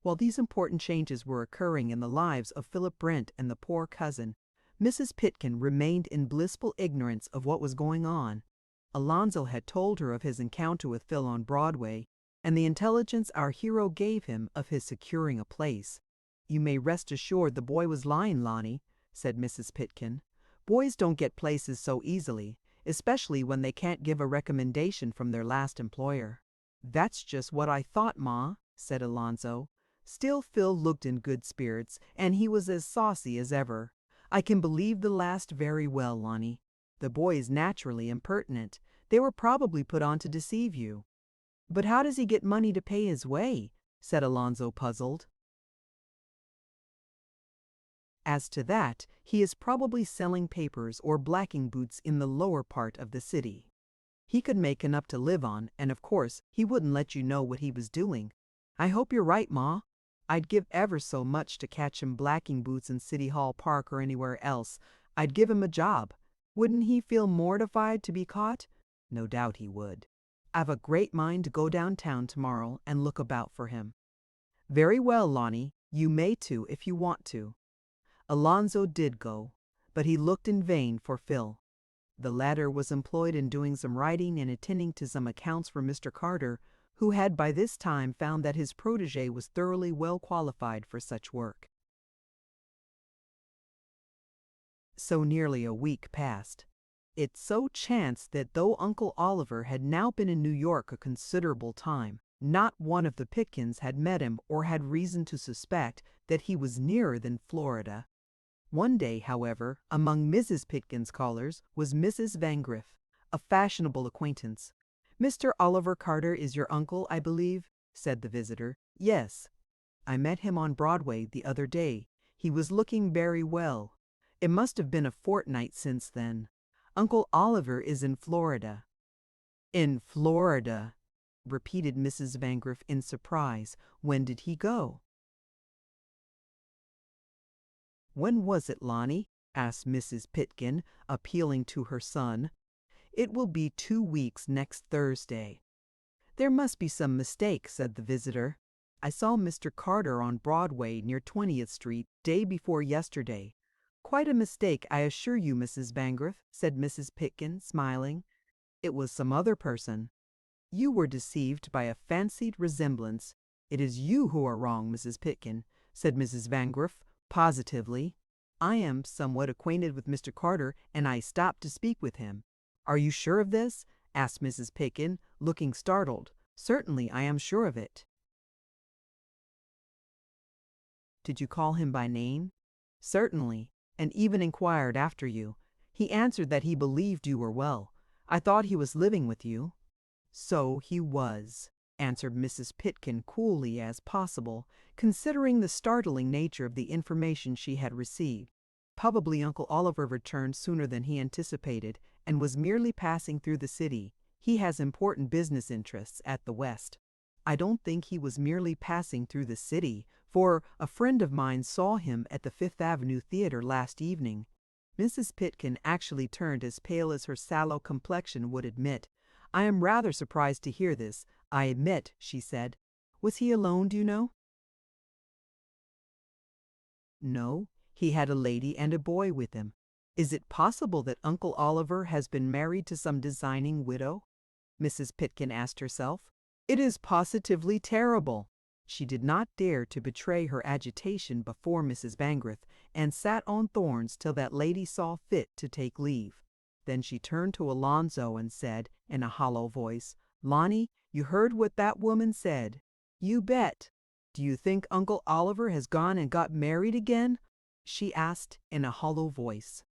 Speaker 1: While these important changes were occurring in the lives of Philip Brent and the poor cousin, Mrs. Pitkin remained in blissful ignorance of what was going on. Alonzo had told her of his encounter with Phil on Broadway, and the intelligence our hero gave him of his securing a place. "You may rest assured the boy was lying, Lonnie," said Mrs. Pitkin. "Boys don't get places so easily, especially when they can't give a recommendation from their last employer." "That's just what I thought, Ma," said Alonzo. Still Phil looked in good spirits, and he was as saucy as ever. "I can believe the last very well, Lonnie. The boy is naturally impertinent. They were probably put on to deceive you." "But how does he get money to pay his way?" said Alonzo, puzzled. "As to that, he is probably selling papers or blacking boots in the lower part of the city. He could make enough to live on, and of course he wouldn't let you know what he was doing." "I hope you're right, Ma. I'd give ever so much to catch him blacking boots in City Hall Park or anywhere else. I'd give him a job. Wouldn't he feel mortified to be caught?" "No doubt he would. I've a great mind to go downtown tomorrow and look about for him." "Very well, Lonnie. You may too if you want to." Alonzo did go, but he looked in vain for Phil. The latter was employed in doing some writing and attending to some accounts for Mr. Carter, who had by this time found that his protege was thoroughly well qualified for such work. So nearly a week passed. It so chanced that though Uncle Oliver had now been in New York a considerable time, not one of the Pitkins had met him or had reason to suspect that he was nearer than Florida. One day, however, among Mrs. Pitkin's callers was Mrs. Vangriff, a fashionable acquaintance. "Mr. Oliver Carter is your uncle, I believe?" said the visitor. "Yes. I met him on Broadway the other day. He was looking very well. It must have been a fortnight since then. Uncle Oliver is in Florida." "In Florida," repeated Mrs. Vangriff in surprise. "When did he go?" "When was it, Lonnie?" asked Mrs. Pitkin, appealing to her son. "It will be 2 weeks next Thursday." "There must be some mistake," said the visitor. "I saw Mr. Carter on Broadway near 20th Street day before yesterday." "Quite a mistake, I assure you, Mrs. Vangriff," said Mrs. Pitkin, smiling. "It was some other person. You were deceived by a fancied resemblance." "It is you who are wrong, Mrs. Pitkin," said Mrs. Vangriff, positively. "I am somewhat acquainted with Mr. Carter, and I stopped to speak with him." "Are you sure of this?" asked Mrs. Pitkin, looking startled. "Certainly, I am sure of it." "Did you call him by name?" "Certainly, and even inquired after you. He answered that he believed you were well. I thought he was living with you." "So he was," answered Mrs. Pitkin coolly as possible, considering the startling nature of the information she had received. Probably Uncle Oliver returned sooner than he anticipated and was merely passing through the city. He has important business interests at the West. "I don't think he was merely passing through the city, for a friend of mine saw him at the Fifth Avenue Theater last evening." Mrs. Pitkin actually turned as pale as her sallow complexion would admit. "I am rather surprised to hear this, I admit," she said. "Was he alone, do you know?" "No, he had a lady and a boy with him." "Is it possible that Uncle Oliver has been married to some designing widow?" Mrs. Pitkin asked herself. "It is positively terrible." She did not dare to betray her agitation before Mrs. Bangreth, and sat on thorns till that lady saw fit to take leave. Then she turned to Alonzo and said, in a hollow voice, "Lonnie, you heard what that woman said." "You bet." "Do you think Uncle Oliver has gone and got married again?" she asked in a hollow voice.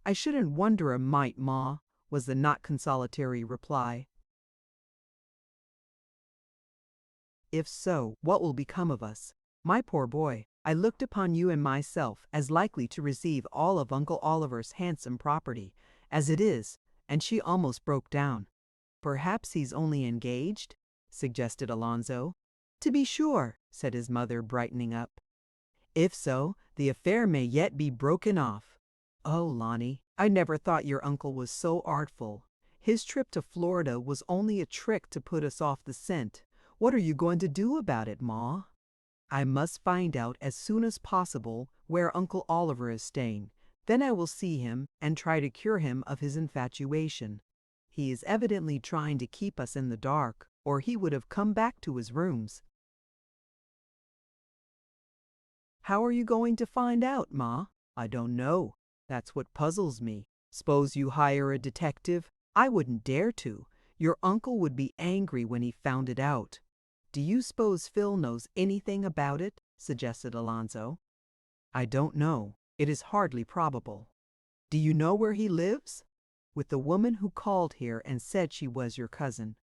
Speaker 1: "I shouldn't wonder a mite, Ma," was the not consolatory reply. "If so, what will become of us? My poor boy, I looked upon you and myself as likely to receive all of Uncle Oliver's handsome property. As it is," and she almost broke down. "Perhaps he's only engaged?" suggested Alonzo. "To be sure," said his mother, brightening up. "If so, the affair may yet be broken off." "Oh, Lonnie, I never thought your uncle was so artful. His trip to Florida was only a trick to put us off the scent. What are you going to do about it, Ma?" "I must find out as soon as possible where Uncle Oliver is staying. Then I will see him and try to cure him of his infatuation. He is evidently trying to keep us in the dark, or he would have come back to his rooms." "How are you going to find out, Ma?" "I don't know. That's what puzzles me. Suppose you hire a detective?" "I wouldn't dare to. Your uncle would be angry when he found it out." "Do you suppose Phil knows anything about it?" suggested Alonzo. "I don't know. It is hardly probable." "Do you know where he lives?" "With the woman who called here and said she was your cousin."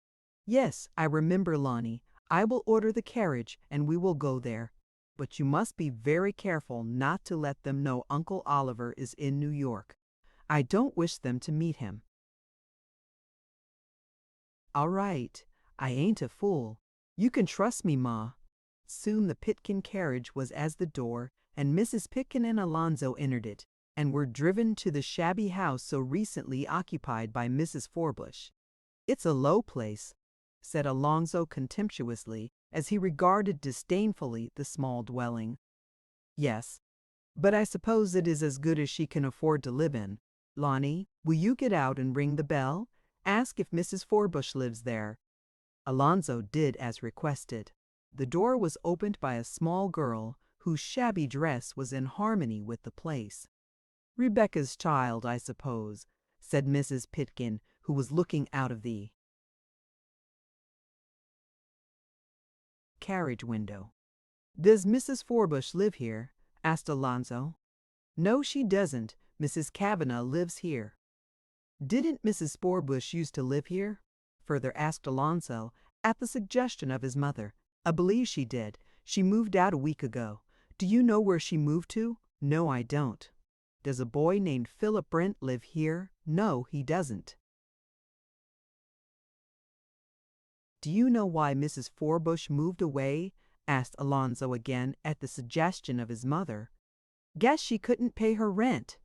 Speaker 1: "Yes, I remember, Lonnie. I will order the carriage and we will go there. But you must be very careful not to let them know Uncle Oliver is in New York. I don't wish them to meet him." "All right. I ain't a fool. You can trust me, Ma." Soon the Pitkin carriage was at the door, and Mrs. Pitkin and Alonzo entered it, and were driven to the shabby house so recently occupied by Mrs. Forbush. "It's a low place," said Alonzo contemptuously, as he regarded disdainfully the small dwelling. "Yes, but I suppose it is as good as she can afford to live in. Lonnie, will you get out and ring the bell? Ask if Mrs. Forbush lives there." Alonzo did as requested. The door was opened by a small girl whose shabby dress was in harmony with the place. "Rebecca's child, I suppose," said Mrs. Pitkin, who was looking out of the carriage window. "Does Mrs. Forbush live here?" asked Alonzo. "No, she doesn't. Mrs. Kavanagh lives here." "Didn't Mrs. Forbush used to live here?" further asked Alonzo, at the suggestion of his mother. "I believe she did. She moved out a week ago. Do you know where she moved to?" "No, I don't." "Does a boy named Philip Brent live here?" "No, he doesn't." "Do you know why Mrs. Forbush moved away?" asked Alonzo again at the suggestion of his mother. "Guess she couldn't pay her rent."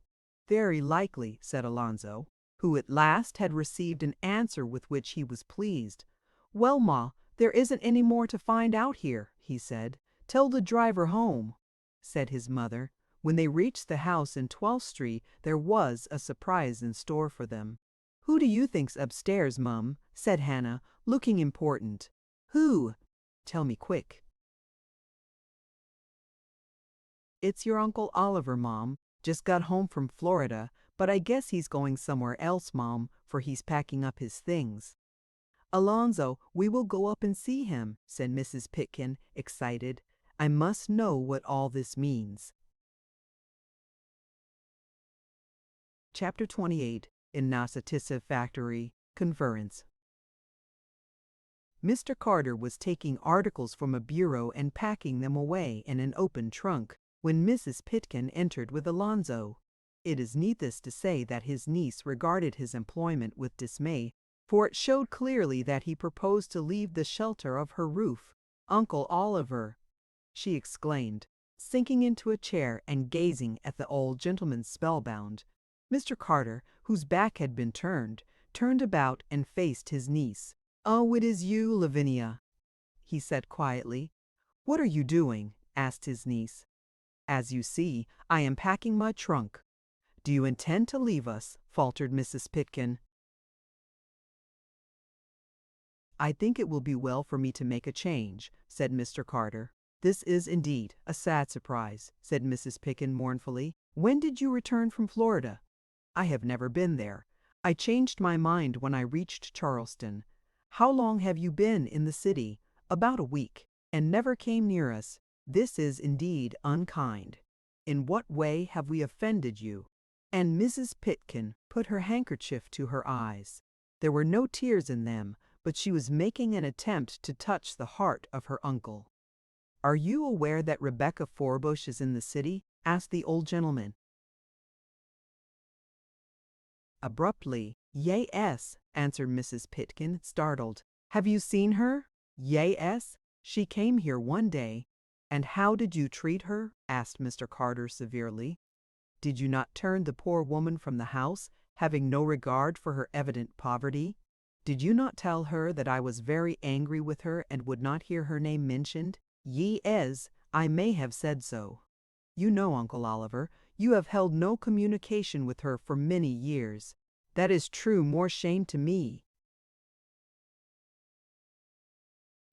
Speaker 1: "Very likely," said Alonzo, who at last had received an answer with which he was pleased. "Well, Ma, there isn't any more to find out here," he said. "Tell the driver home," said his mother. When they reached the house in 12th Street, there was a surprise in store for them. "Who do you think's upstairs, Mum?" said Hannah, looking important. "Who? Tell me quick." "It's your Uncle Oliver, Mom. Just got home from Florida, but I guess he's going somewhere else, Mom, for he's packing up his things." "Alonzo, we will go up and see him," said Mrs. Pitkin, excited. "I must know what all this means." Chapter 28, in Nasativa Factory, Conference. Mr. Carter was taking articles from a bureau and packing them away in an open trunk when Mrs. Pitkin entered with Alonzo. It is needless to say that his niece regarded his employment with dismay, for it showed clearly that he proposed to leave the shelter of her roof. "Uncle Oliver!" she exclaimed, sinking into a chair and gazing at the old gentleman spellbound. Mr. Carter, whose back had been turned about and faced his niece. "Oh, it is you, Lavinia," he said quietly. "What are you doing?" asked his niece. "As you see, I am packing my trunk." "Do you intend to leave us?" faltered Mrs. Pitkin. "I think it will be well for me to make a change," said Mr. Carter. "This is indeed a sad surprise," said Mrs. Pitkin mournfully. "When did you return from Florida?" "I have never been there. I changed my mind when I reached Charleston." "How long have you been in the city?" "About a week, and never came near us. This is indeed unkind. In what way have we offended you?" And Mrs. Pitkin put her handkerchief to her eyes. There were no tears in them, but she was making an attempt to touch the heart of her uncle. "Are you aware that Rebecca Forbush is in the city?" asked the old gentleman. Abruptly. "Yes," answered Mrs. Pitkin, startled. "Have you seen her?" "Yes. She came here one day." "And how did you treat her?" asked Mr. Carter severely. "Did you not turn the poor woman from the house, having no regard for her evident poverty? Did you not tell her that I was very angry with her and would not hear her name mentioned?" "Yes, I may have said so." "You know, Uncle Oliver, you have held no communication with her for many years." "That is true, more shame to me.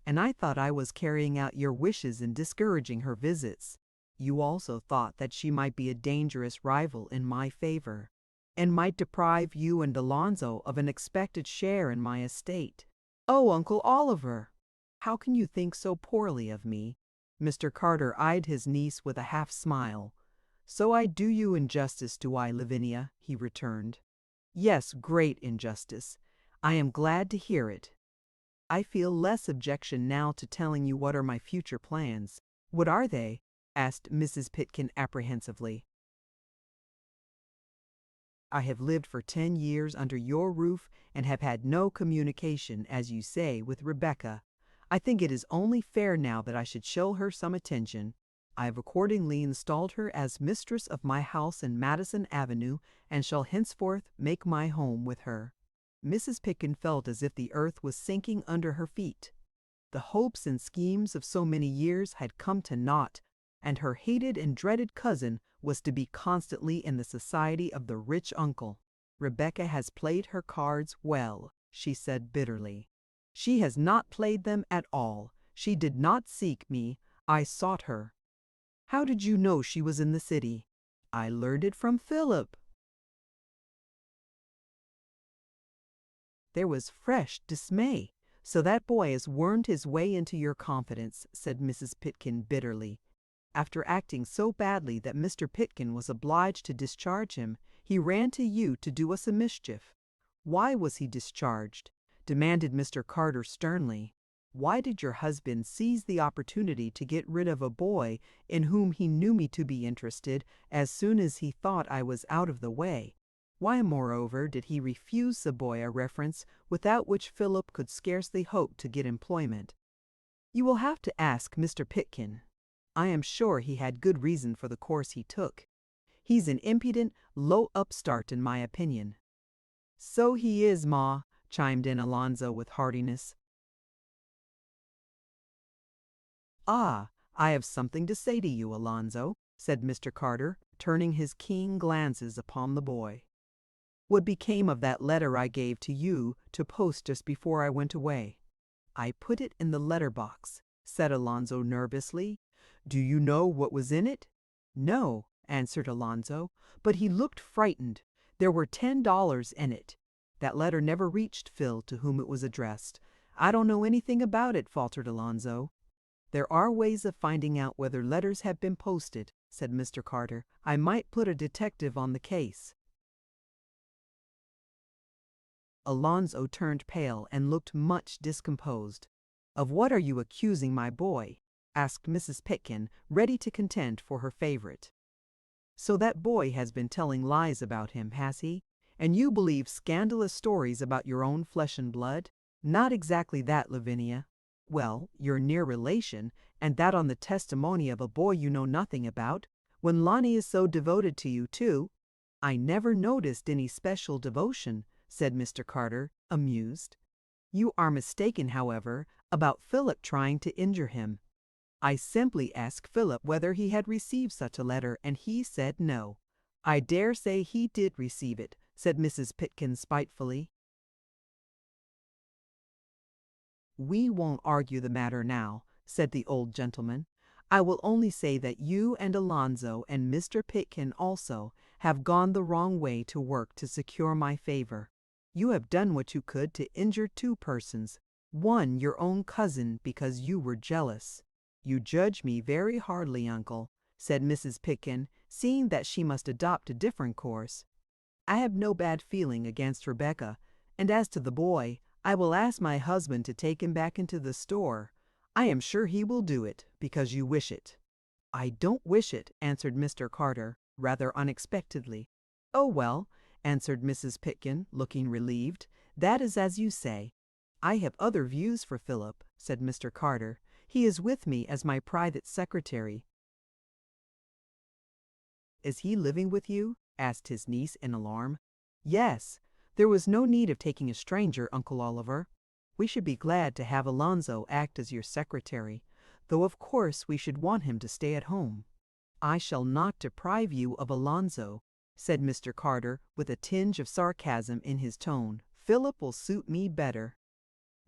Speaker 1: And I thought I was carrying out your wishes in discouraging her visits. You also thought that she might be a dangerous rival in my favor, and might deprive you and Alonzo of an expected share in my estate." "Oh, Uncle Oliver! How can you think so poorly of me?" Mr. Carter eyed his niece with a half smile. "So I do you injustice, do I, Lavinia?" he returned. "Yes, great injustice. I am glad to hear it. I feel less objection now to telling you what are my future plans." "What are they?" asked Mrs. Pitkin apprehensively. "I have lived for 10 years under your roof and have had no communication, as you say, with Rebecca. I think it is only fair now that I should show her some attention. I have accordingly installed her as mistress of my house in Madison Avenue and shall henceforth make my home with her." Mrs. Pitkin felt as if the earth was sinking under her feet. The hopes and schemes of so many years had come to naught, and her hated and dreaded cousin was to be constantly in the society of the rich uncle. "Rebecca has played her cards well," she said bitterly. "She has not played them at all. She did not seek me. I sought her." "How did you know she was in the city?" "I learned it from Philip." There was fresh dismay. "So that boy has wormed his way into your confidence," said Mrs. Pitkin bitterly. "After acting so badly that Mr. Pitkin was obliged to discharge him, he ran to you to do us a mischief." "Why was he discharged?" demanded Mr. Carter sternly. "Why did your husband seize the opportunity to get rid of a boy in whom he knew me to be interested as soon as he thought I was out of the way? Why, moreover, did he refuse the boy a reference without which Philip could scarcely hope to get employment?" "You will have to ask Mr. Pitkin. I am sure he had good reason for the course he took. He's an impudent, low upstart in my opinion." "So he is, Ma," chimed in Alonzo with heartiness. "Ah, I have something to say to you, Alonzo," said Mr. Carter, turning his keen glances upon the boy. "What became of that letter I gave to you to post just before I went away?" "I put it in the letter box," said Alonzo nervously. "Do you know what was in it?" "No," answered Alonzo, but he looked frightened. "There were $10 in it. That letter never reached Phil, to whom it was addressed." "I don't know anything about it," faltered Alonzo. "There are ways of finding out whether letters have been posted," said Mr. Carter. "I might put a detective on the case." Alonzo turned pale and looked much discomposed. "Of what are you accusing my boy?" asked Mrs. Pitkin, ready to contend for her favorite. "So that boy has been telling lies about him, has he? And you believe scandalous stories about your own flesh and blood?" "Not exactly that, Lavinia." "Well, your near relation, and that on the testimony of a boy you know nothing about, when Lonnie is so devoted to you too." "I never noticed any special devotion," said Mr. Carter, amused. "You are mistaken, however, about Philip trying to injure him. I simply asked Philip whether he had received such a letter, and he said no." "I dare say he did receive it," said Mrs. Pitkin spitefully. "We won't argue the matter now," said the old gentleman. "I will only say that you and Alonzo and Mr. Pitkin also have gone the wrong way to work to secure my favor. You have done what you could to injure two persons, one your own cousin because you were jealous." "You judge me very hardly, uncle," said Mrs. Pitkin, seeing that she must adopt a different course. "I have no bad feeling against Rebecca, and as to the boy, I will ask my husband to take him back into the store. I am sure he will do it, because you wish it." "I don't wish it," answered Mr. Carter, rather unexpectedly. "Oh, well," answered Mrs. Pitkin, looking relieved, "that is as you say." "I have other views for Philip," said Mr. Carter. "He is with me as my private secretary." "Is he living with you?" asked his niece in alarm. "Yes. There was no need of taking a stranger, Uncle Oliver. We should be glad to have Alonzo act as your secretary, though of course we should want him to stay at home." "I shall not deprive you of Alonzo," said Mr. Carter, with a tinge of sarcasm in his tone. "Philip will suit me better."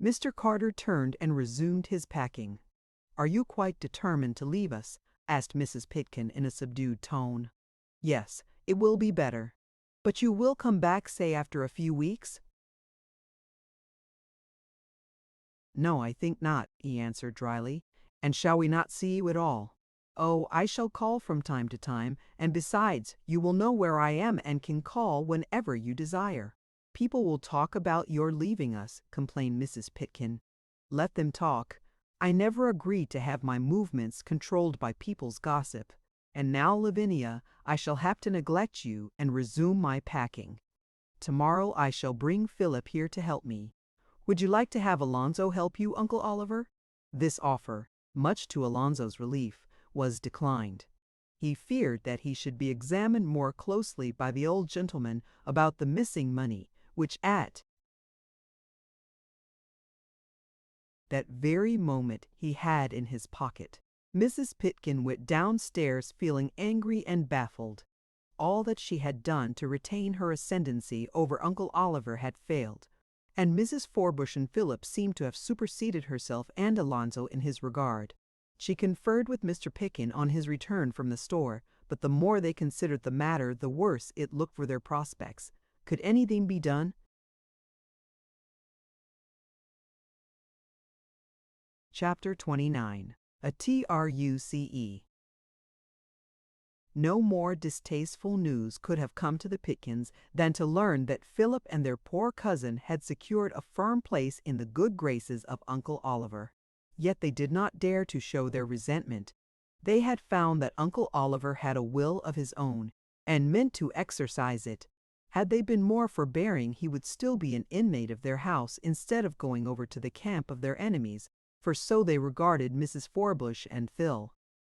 Speaker 1: Mr. Carter turned and resumed his packing. "Are you quite determined to leave us?" asked Mrs. Pitkin in a subdued tone. "Yes, it will be better. But you will come back, say, after a few weeks?" "No, I think not," he answered dryly. "And shall we not see you at all?" "Oh, I shall call from time to time, and besides, you will know where I am and can call whenever you desire." "People will talk about your leaving us," complained Mrs. Pitkin. "Let them talk. I never agreed to have my movements controlled by people's gossip. And now, Lavinia, I shall have to neglect you and resume my packing. Tomorrow I shall bring Philip here to help me. Would you like to have Alonzo help you, Uncle Oliver?" This offer, much to Alonzo's relief, was declined. He feared that he should be examined more closely by the old gentleman about the missing money, which at that very moment he had in his pocket. Mrs. Pitkin went downstairs feeling angry and baffled. All that she had done to retain her ascendancy over Uncle Oliver had failed, and Mrs. Forbush and Philip seemed to have superseded herself and Alonzo in his regard. She conferred with Mr. Pitkin on his return from the store, but the more they considered the matter, the worse it looked for their prospects. Could anything be done? Chapter 29. A TRUCE. No more distasteful news could have come to the Pitkins than to learn that Philip and their poor cousin had secured a firm place in the good graces of Uncle Oliver. Yet they did not dare to show their resentment. They had found that Uncle Oliver had a will of his own, and meant to exercise it. Had they been more forbearing, he would still be an inmate of their house instead of going over to the camp of their enemies, for so they regarded Mrs. Forbush and Phil.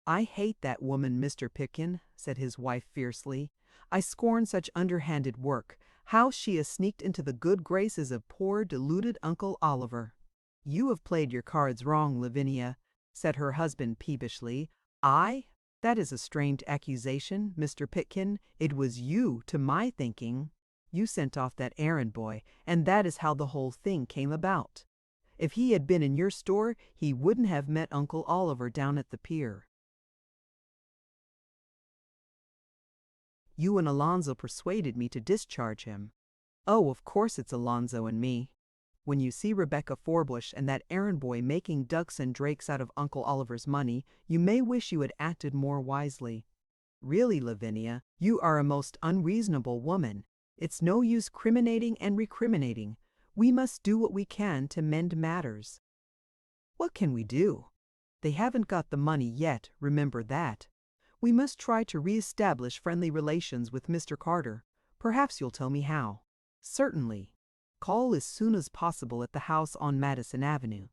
Speaker 1: "I hate that woman, Mr. Pitkin," said his wife fiercely. "I scorn such underhanded work. How she has sneaked into the good graces of poor deluded Uncle Oliver." "You have played your cards wrong, Lavinia," said her husband peevishly. "I? That is a strange accusation, Mr. Pitkin. It was you, to my thinking. You sent off that errand boy, and that is how the whole thing came about. If he had been in your store, he wouldn't have met Uncle Oliver down at the pier. You and Alonzo persuaded me to discharge him." "Oh, of course it's Alonzo and me. When you see Rebecca Forbush and that errand boy making ducks and drakes out of Uncle Oliver's money, you may wish you had acted more wisely. Really, Lavinia, you are a most unreasonable woman. It's no use criminating and recriminating. We must do what we can to mend matters." "What can we do?" "They haven't got the money yet, remember that. We must try to re-establish friendly relations with Mr. Carter. Perhaps you'll tell me how." "Certainly. Call as soon as possible at the house on Madison Avenue."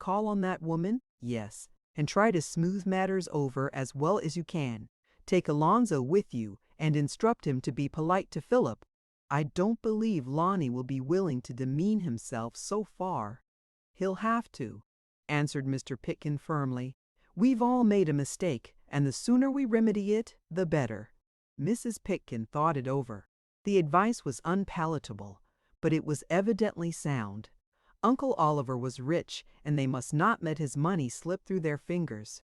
Speaker 1: "Call on that woman?" "Yes. And try to smooth matters over as well as you can. Take Alonzo with you and instruct him to be polite to Philip. I don't believe Lonnie will be willing to demean himself so far." "He'll have to," answered Mr. Pitkin firmly. "We've all made a mistake, and the sooner we remedy it, the better." Mrs. Pitkin thought it over. The advice was unpalatable, but it was evidently sound. Uncle Oliver was rich, and they must not let his money slip through their fingers.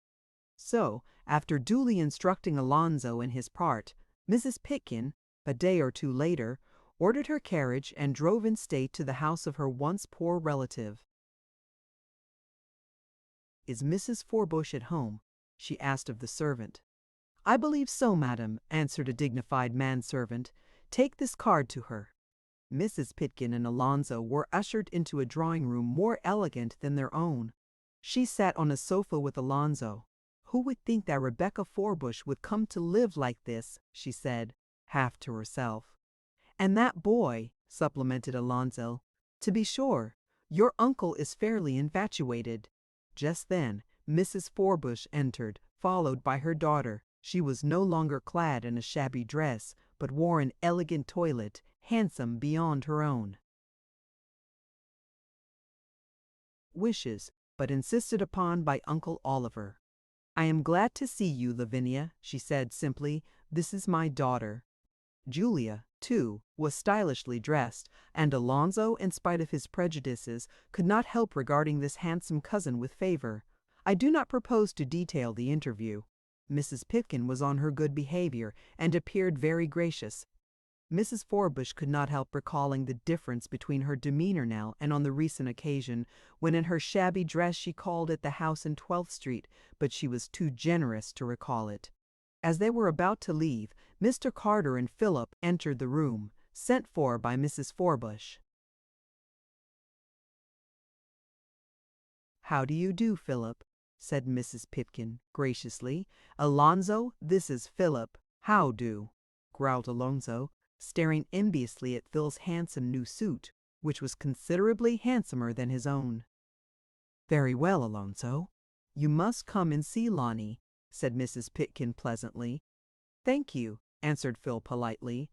Speaker 1: So, after duly instructing Alonzo in his part, Mrs. Pitkin, a day or two later, ordered her carriage and drove in state to the house of her once poor relative. "Is Mrs. Forbush at home?" she asked of the servant. "I believe so, madam," answered a dignified manservant. "Take this card to her." Mrs. Pitkin and Alonzo were ushered into a drawing-room more elegant than their own. She sat on a sofa with Alonzo. "Who would think that Rebecca Forbush would come to live like this?" she said, half to herself. "And that boy," supplemented Alonzo. "To be sure, your uncle is fairly infatuated." Just then, Mrs. Forbush entered, followed by her daughter. She was no longer clad in a shabby dress, but wore an elegant toilet, handsome beyond her own. Wishes, but insisted upon by Uncle Oliver. "I am glad to see you, Lavinia," she said simply. "This is my daughter." Julia, too, was stylishly dressed, and Alonzo, in spite of his prejudices, could not help regarding this handsome cousin with favor. I do not propose to detail the interview. Mrs. Pitkin was on her good behavior, and appeared very gracious. Mrs. Forbush could not help recalling the difference between her demeanor now and on the recent occasion, when in her shabby dress she called at the house in 12th Street, but she was too generous to recall it. As they were about to leave, Mr. Carter and Philip entered the room, sent for by Mrs. Forbush. "How do you do, Philip?" said Mrs. Pitkin graciously. "Alonzo, this is Philip. How do?" growled Alonzo, staring enviously at Phil's handsome new suit, which was considerably handsomer than his own. "Very well, Alonzo. You must come and see Lonnie," said Mrs. Pitkin pleasantly. "Thank you," answered Phil politely.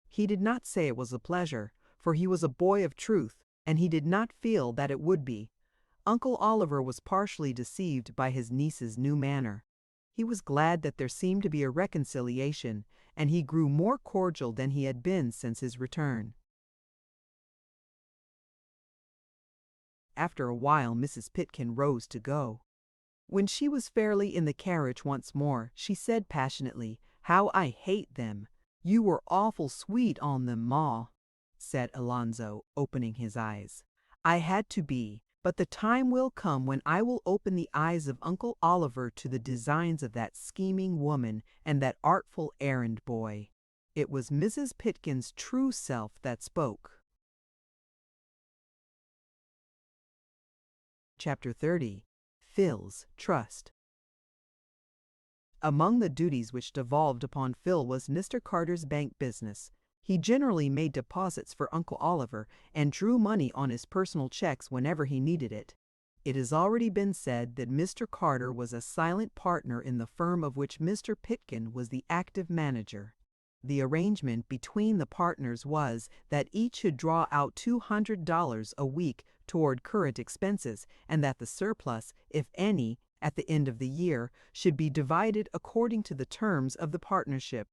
Speaker 1: He did not say it was a pleasure, for he was a boy of truth, and he did not feel that it would be. Uncle Oliver was partially deceived by his niece's new manner. He was glad that there seemed to be a reconciliation, and he grew more cordial than he had been since his return. After a while Mrs. Pitkin rose to go. When she was fairly in the carriage once more, she said passionately, "How I hate them!" "You were awful sweet on them, Ma," said Alonzo, opening his eyes. "I had to be, but the time will come when I will open the eyes of Uncle Oliver to the designs of that scheming woman and that artful errand boy." It was Mrs. Pitkin's true self that spoke. Chapter 30. Phil's Trust. Among the duties which devolved upon Phil was Mr. Carter's bank business. He generally made deposits for Uncle Oliver and drew money on his personal checks whenever he needed it. It has already been said that Mr. Carter was a silent partner in the firm of which Mr. Pitkin was the active manager. The arrangement between the partners was that each should draw out $200 a week toward current expenses, and that the surplus, if any, at the end of the year, should be divided according to the terms of the partnership.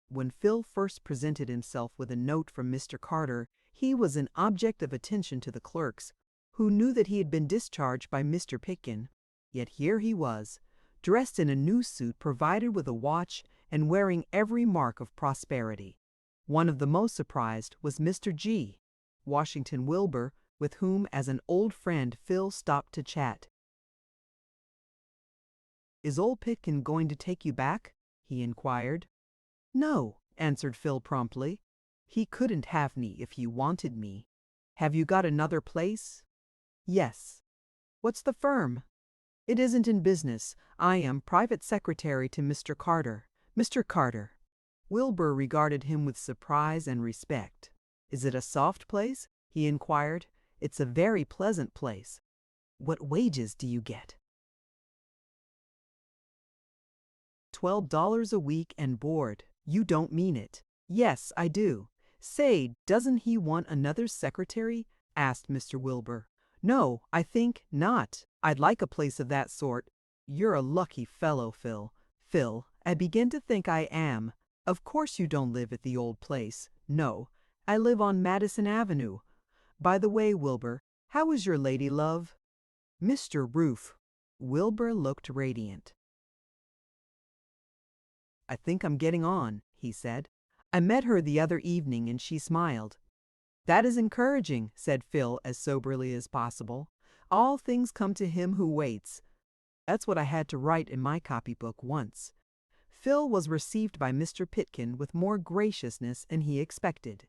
Speaker 1: When Phil first presented himself with a note from Mr. Carter, he was an object of attention to the clerks, who knew that he had been discharged by Mr. Pitkin. Yet here he was, dressed in a new suit provided with a watch and wearing every mark of prosperity. One of the most surprised was Mr. G. Washington Wilbur, with whom as an old friend Phil stopped to chat. "Is old Pitkin going to take you back?" he inquired. "No," answered Phil promptly. He couldn't have me if he wanted me. Have you got another place? Yes. What's the firm? It isn't in business. I am private secretary to Mr. Carter. Mr. Carter. Wilbur regarded him with surprise and respect. Is it a soft place? He inquired. It's a very pleasant place. What wages do you get? $12 a week and board. You don't mean it. Yes, I do. Say, doesn't he want another secretary? Asked Mr. Wilbur. No, I think not. I'd like a place of that sort. You're a lucky fellow, Phil. Phil, I begin to think I am. Of course you don't live at the old place. No, I live on Madison Avenue. By the way, Wilbur, how is your lady love? Mr. Roof. Wilbur looked radiant. I think I'm getting on, he said. I met her the other evening and she smiled. That is encouraging, said Phil as soberly as possible. All things come to him who waits. That's what I had to write in my copybook once. Phil was received by Mr. Pitkin with more graciousness than he expected.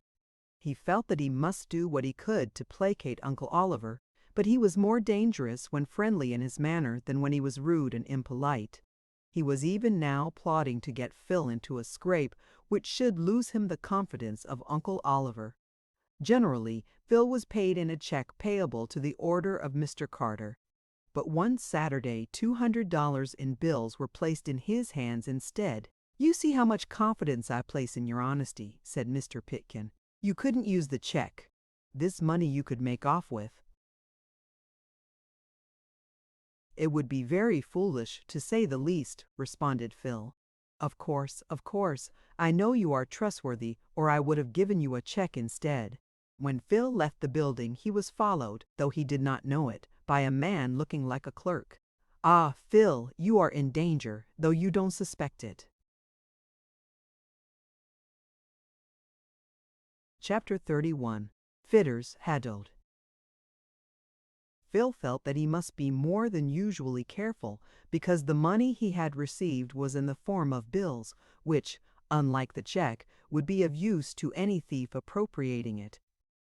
Speaker 1: He felt that he must do what he could to placate Uncle Oliver, but he was more dangerous when friendly in his manner than when he was rude and impolite. He was even now plotting to get Phil into a scrape which should lose him the confidence of Uncle Oliver. Generally, Phil was paid in a check payable to the order of Mr. Carter. But one Saturday, $200 in bills were placed in his hands instead. You see how much confidence I place in your honesty, said Mr. Pitkin. You couldn't use the check. This money you could make off with. It would be very foolish, to say the least, responded Phil. Of course, I know you are trustworthy, or I would have given you a check instead. When Phil left the building, he was followed, though he did not know it, by a man looking like a clerk. Ah, Phil, you are in danger, though you don't suspect it. Chapter 31. Fitters Haddoed. Phil felt that he must be more than usually careful, because the money he had received was in the form of bills, which, unlike the check, would be of use to any thief appropriating it.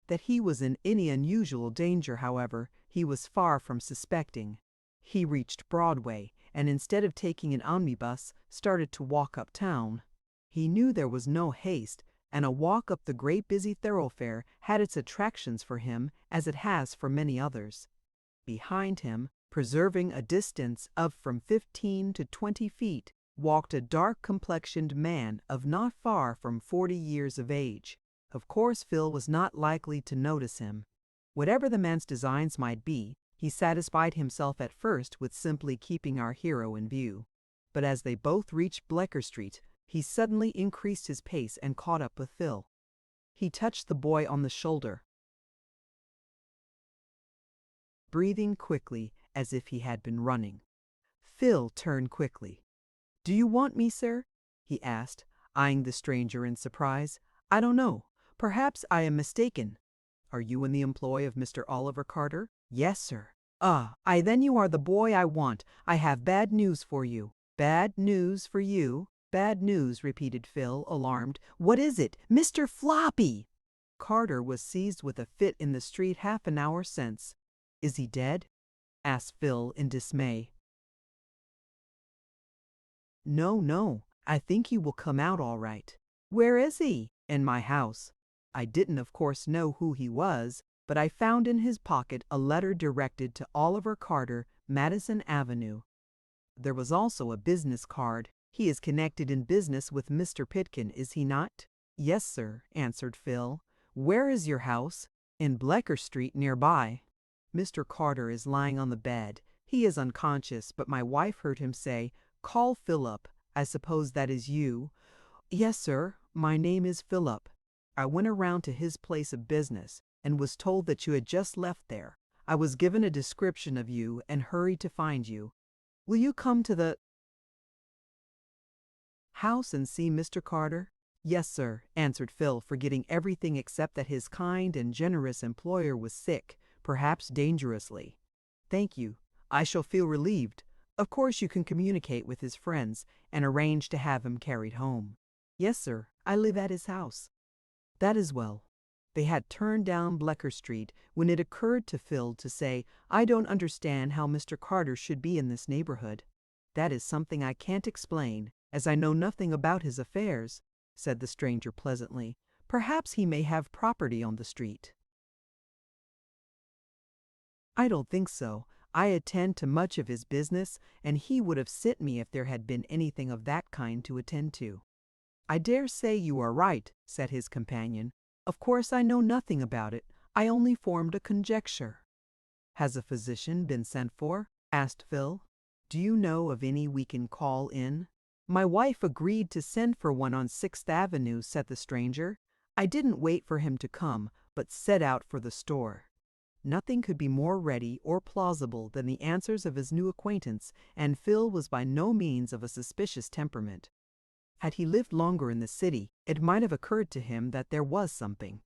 Speaker 1: That he was in any unusual danger, however, he was far from suspecting. He reached Broadway, and instead of taking an omnibus, started to walk uptown. He knew there was no haste, and a walk up the great busy thoroughfare had its attractions for him, as it has for many others. Behind him, preserving a distance of from 15 to 20 feet, walked a dark-complexioned man of not far from 40 years of age. Of course, Phil was not likely to notice him. Whatever the man's designs might be, he satisfied himself at first with simply keeping our hero in view. But as they both reached Bleecker Street, he suddenly increased his pace and caught up with Phil. He touched the boy on the shoulder, breathing quickly as if he had been running. Phil turned quickly. "Do you want me, sir?" he asked, eyeing the stranger in surprise. "I don't know. Perhaps I am mistaken. Are you in the employ of Mr. Oliver Carter?" "Yes, sir." "Ah, then you are the boy I want. I have bad news for you." "Bad news for you? Bad news," repeated Phil, alarmed. "What is it? Mr. Floppy!" "Carter was seized with a fit in the street half an hour since." "Is he dead?" asked Phil in dismay. No, I think he will come out all right." "Where is he?" "In my house. I didn't, of course, know who he was, but I found in his pocket a letter directed to Oliver Carter, Madison Avenue. There was also a business card. He is connected in business with Mr. Pitkin, is he not?" "Yes, sir," answered Phil. "Where is your house?" "In Bleecker Street, nearby." "Mr. Carter is lying on the bed. He is unconscious, but my wife heard him say, 'Call Philip.' I suppose that is you." "Yes, sir. My name is Philip. I went around to his place of business and was told that you had just left there. I was given a description of you and hurried to find you. Will you come to the house and see Mr. Carter?" "Yes, sir," answered Phil, forgetting everything except that his kind and generous employer was sick, perhaps dangerously. "Thank you. I shall feel relieved. Of course you can communicate with his friends and arrange to have him carried home." "Yes, sir. I live at his house." That is well. They had turned down Bleecker Street when it occurred to Phil to say, I don't understand how Mr. Carter should be in this neighborhood. That is something I can't explain, as I know nothing about his affairs, said the stranger pleasantly. Perhaps he may have property on the street. I don't think so. I attend to much of his business, and he would have sent me if there had been anything of that kind to attend to. I dare say you are right, said his companion. Of course I know nothing about it. I only formed a conjecture. Has a physician been sent for? Asked Phil. Do you know of any we can call in? My wife agreed to send for one on 6th Avenue, said the stranger. I didn't wait for him to come, but set out for the store. Nothing could be more ready or plausible than the answers of his new acquaintance, and Phil was by no means of a suspicious temperament. Had he lived longer in the city, it might have occurred to him that there was something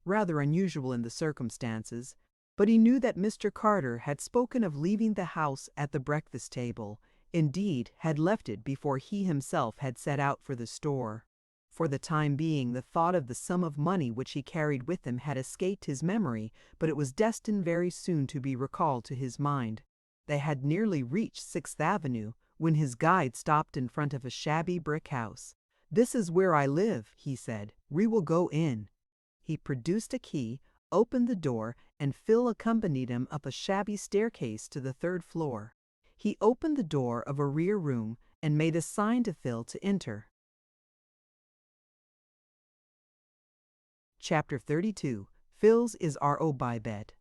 Speaker 1: rather unusual in the circumstances, but he knew that Mr. Carter had spoken of leaving the house at the breakfast table, indeed had left it before he himself had set out for the store. For the time being, the thought of the sum of money which he carried with him had escaped his memory, but it was destined very soon to be recalled to his mind. They had nearly reached 6th Avenue when his guide stopped in front of a shabby brick house. This is where I live, he said. We will go in. He produced a key, opened the door, and Phil accompanied him up a shabby staircase to the 3rd floor. He opened the door of a rear room and made a sign to Phil to enter. Chapter 32. Phil's is R.O. by bed.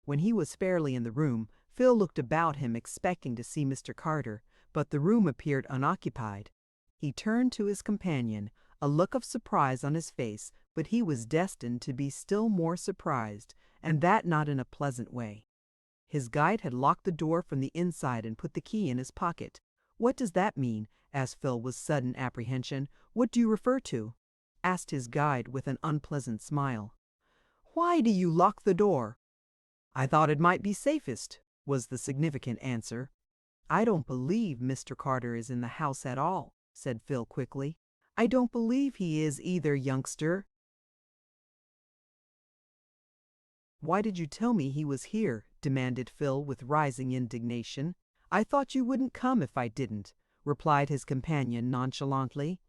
Speaker 1: When he was fairly in the room, Phil looked about him expecting to see Mr. Carter, but the room appeared unoccupied. He turned to his companion, a look of surprise on his face, but he was destined to be still more surprised, and that not in a pleasant way. His guide had locked the door from the inside and put the key in his pocket. What does that mean? Asked Phil with sudden apprehension. What do you refer to? Asked his guide with an unpleasant smile. Why do you lock the door? I thought it might be safest, was the significant answer. I don't believe Mr. Carter is in the house at all, said Phil quickly. I don't believe he is either, youngster. Why did you tell me he was here? Demanded Phil with rising indignation. I thought you wouldn't come if I didn't, replied his companion nonchalantly.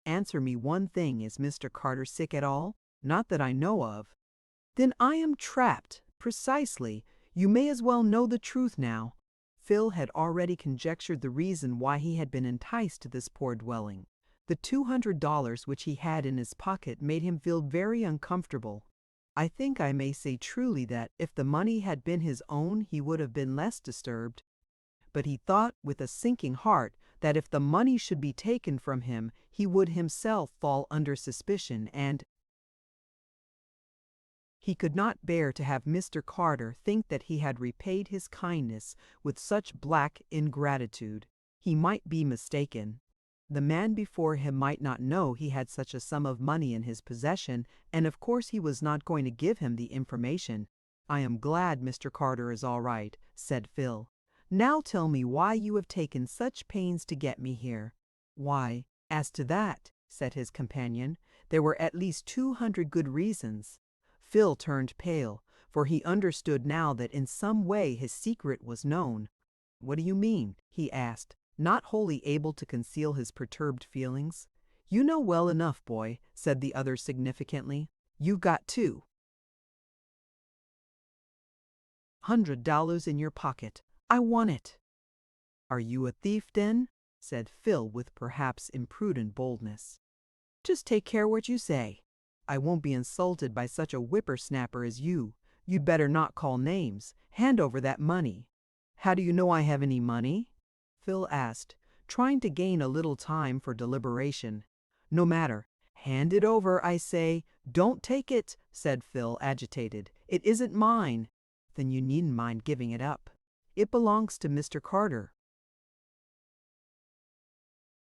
Speaker 1: Answer me one thing, is Mr. Carter sick at all? Not that I know of. Then I am trapped. Precisely. You may as well know the truth now. Phil had already conjectured the reason why he had been enticed to this poor dwelling. The $200 which he had in his pocket made him feel very uncomfortable. I think I may say truly that if the money had been his own, he would have been less disturbed. But he thought with a sinking heart that if the money should be taken from him, he would himself fall under suspicion, and he could not bear to have Mr. Carter think that he had repaid his kindness with such black ingratitude. He might be mistaken. The man before him might not know he had such a sum of money in his possession, and of course he was not going to give him the information. I am glad Mr. Carter is all right, said Phil. Now tell me why you have taken such pains to get me here. Why, as to that, said his companion, there were at least 200 good reasons. Phil turned pale, for he understood now that in some way his secret was known. What do you mean? He asked, not wholly able to conceal his perturbed feelings. You know well enough, boy, said the other significantly. You've got $200 in your pocket. I want it. Are you a thief, then? Said Phil with perhaps imprudent boldness. Just take care what you say. I won't be insulted by such a whippersnapper as you. You'd better not call names. Hand over that money. How do you know I have any money? Phil asked, trying to gain a little time for deliberation. No matter. Hand it over, I say. Don't take it, said Phil, agitated. It isn't mine. Then you needn't mind giving it up. It belongs to Mr. Carter.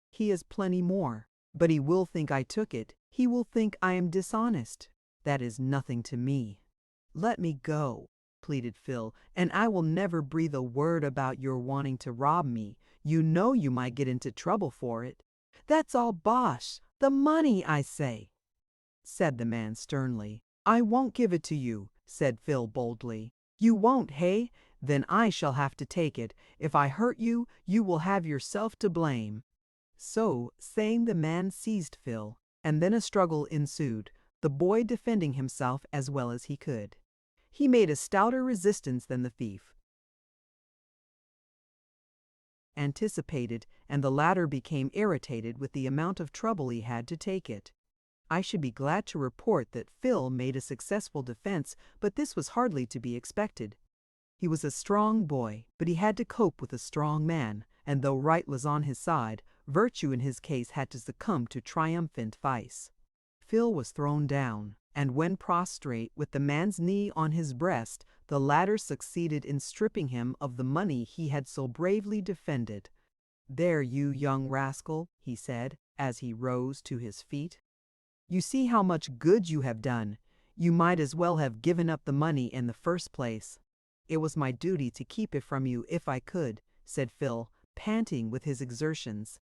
Speaker 1: He has plenty more, but he will think I took it. He will think I am dishonest. That is nothing to me. Let me go, pleaded Phil, and I will never breathe a word about your wanting to rob me. You know you might get into trouble for it. "That's all bosh. The money, I say," said the man sternly. "I won't give it to you," said Phil boldly. "You won't, hey? Then I shall have to take it. If I hurt you, you will have yourself to blame." So saying, the man seized Phil, and then a struggle ensued, the boy defending himself as well as he could. He made a stouter resistance than the thief anticipated, and the latter became irritated with the amount of trouble he had to take it. I should be glad to report that Phil made a successful defense, but this was hardly to be expected. He was a strong boy, but he had to cope with a strong man, and though right was on his side, virtue in his case had to succumb to triumphant vice. Phil was thrown down, and when prostrate with the man's knee on his breast, the latter succeeded in stripping him of the money he had so bravely defended. "There, you young rascal," he said, as he rose to his feet. "You see how much good you have done. You might as well have given up the money in the first place." "It was my duty to keep it from you if I could," said Phil, panting with his exertions.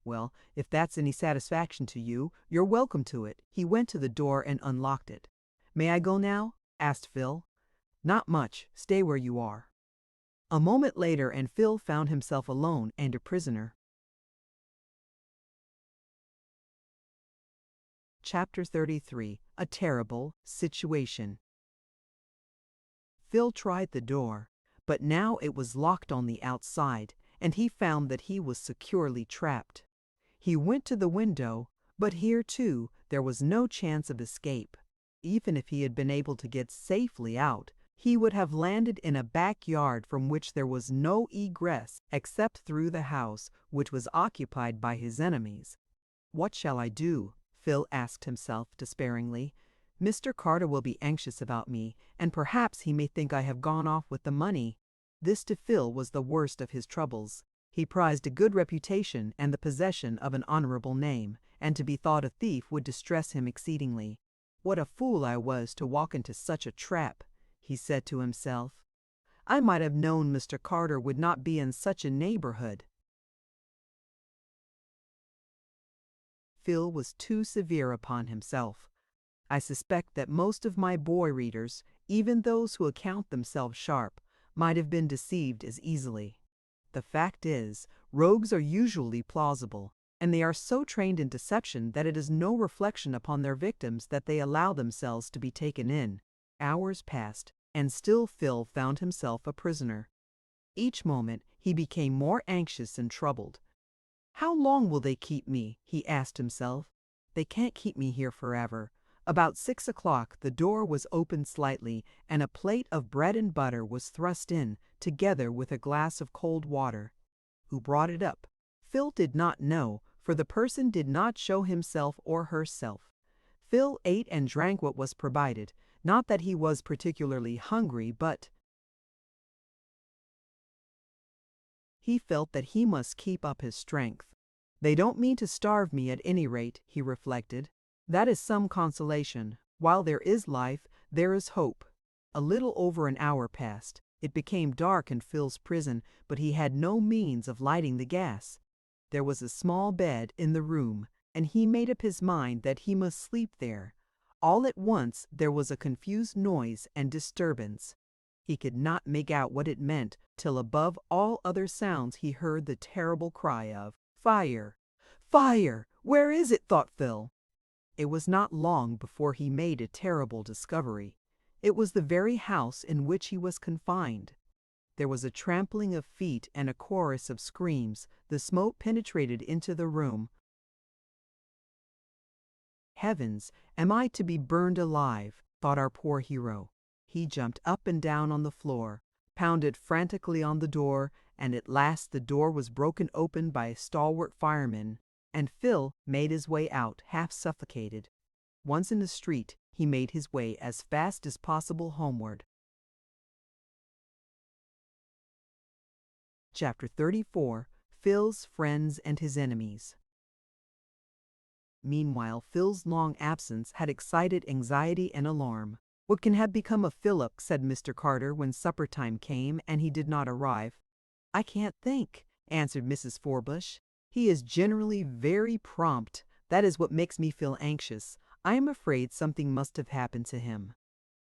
Speaker 1: "Well, if that's any satisfaction to you, you're welcome to it." He went to the door and unlocked it. "May I go now?" asked Phil. "Not much. Stay where you are." A moment later and Phil found himself alone and a prisoner. Chapter 33. A Terrible Situation. Phil tried the door, but now it was locked on the outside, and he found that he was securely trapped. He went to the window, but here too there was no chance of escape. Even if he had been able to get safely out, he would have landed in a backyard from which there was no egress except through the house, which was occupied by his enemies. "What shall I do?" Phil asked himself despairingly. "Mr. Carter will be anxious about me, and perhaps he may think I have gone off with the money." This to Phil was the worst of his troubles. He prized a good reputation and the possession of an honorable name, and to be thought a thief would distress him exceedingly. "What a fool I was to walk into such a trap," he said to himself. "I might have known Mr. Carter would not be in such a neighborhood." Phil was too severe upon himself. I suspect that most of my boy readers, even those who account themselves sharp, might have been deceived as easily. The fact is, rogues are usually plausible, and they are so trained in deception that it is no reflection upon their victims that they allow themselves to be taken in. Hours passed, and still Phil found himself a prisoner. Each moment he became more anxious and troubled. "How long will they keep me?" he asked himself. "They can't keep me here forever." About 6 o'clock the door was opened slightly, and a plate of bread and butter was thrust in, together with a glass of cold water. Who brought it up? Phil did not know, for the person did not show himself or herself. Phil ate and drank what was provided, not that he was particularly hungry, but he felt that he must keep up his strength. "They don't mean to starve me at any rate," he reflected. "That is some consolation. While there is life, there is hope." A little over an hour passed. It became dark in Phil's prison, but he had no means of lighting the gas. There was a small bed in the room, and he made up his mind that he must sleep there. All at once there was a confused noise and disturbance. He could not make out what it meant till above all other sounds he heard the terrible cry of "Fire! Fire! Where is it?" thought Phil. It was not long before he made a terrible discovery. It was the very house in which he was confined. There was a trampling of feet and a chorus of screams. The smoke penetrated into the room. "Heavens, am I to be burned alive?" thought our poor hero. He jumped up and down on the floor, pounded frantically on the door, and at last the door was broken open by a stalwart fireman, and Phil made his way out, half suffocated. Once in the street, he made his way as fast as possible homeward. Chapter 34. Phil's Friends and His Enemies. Meanwhile, Phil's long absence had excited anxiety and alarm. "What can have become of Philip?" said Mr. Carter when supper time came and he did not arrive. "I can't think. answered Mrs. Forbush. "He is generally very prompt. That is what makes me feel anxious. I am afraid something must have happened to him."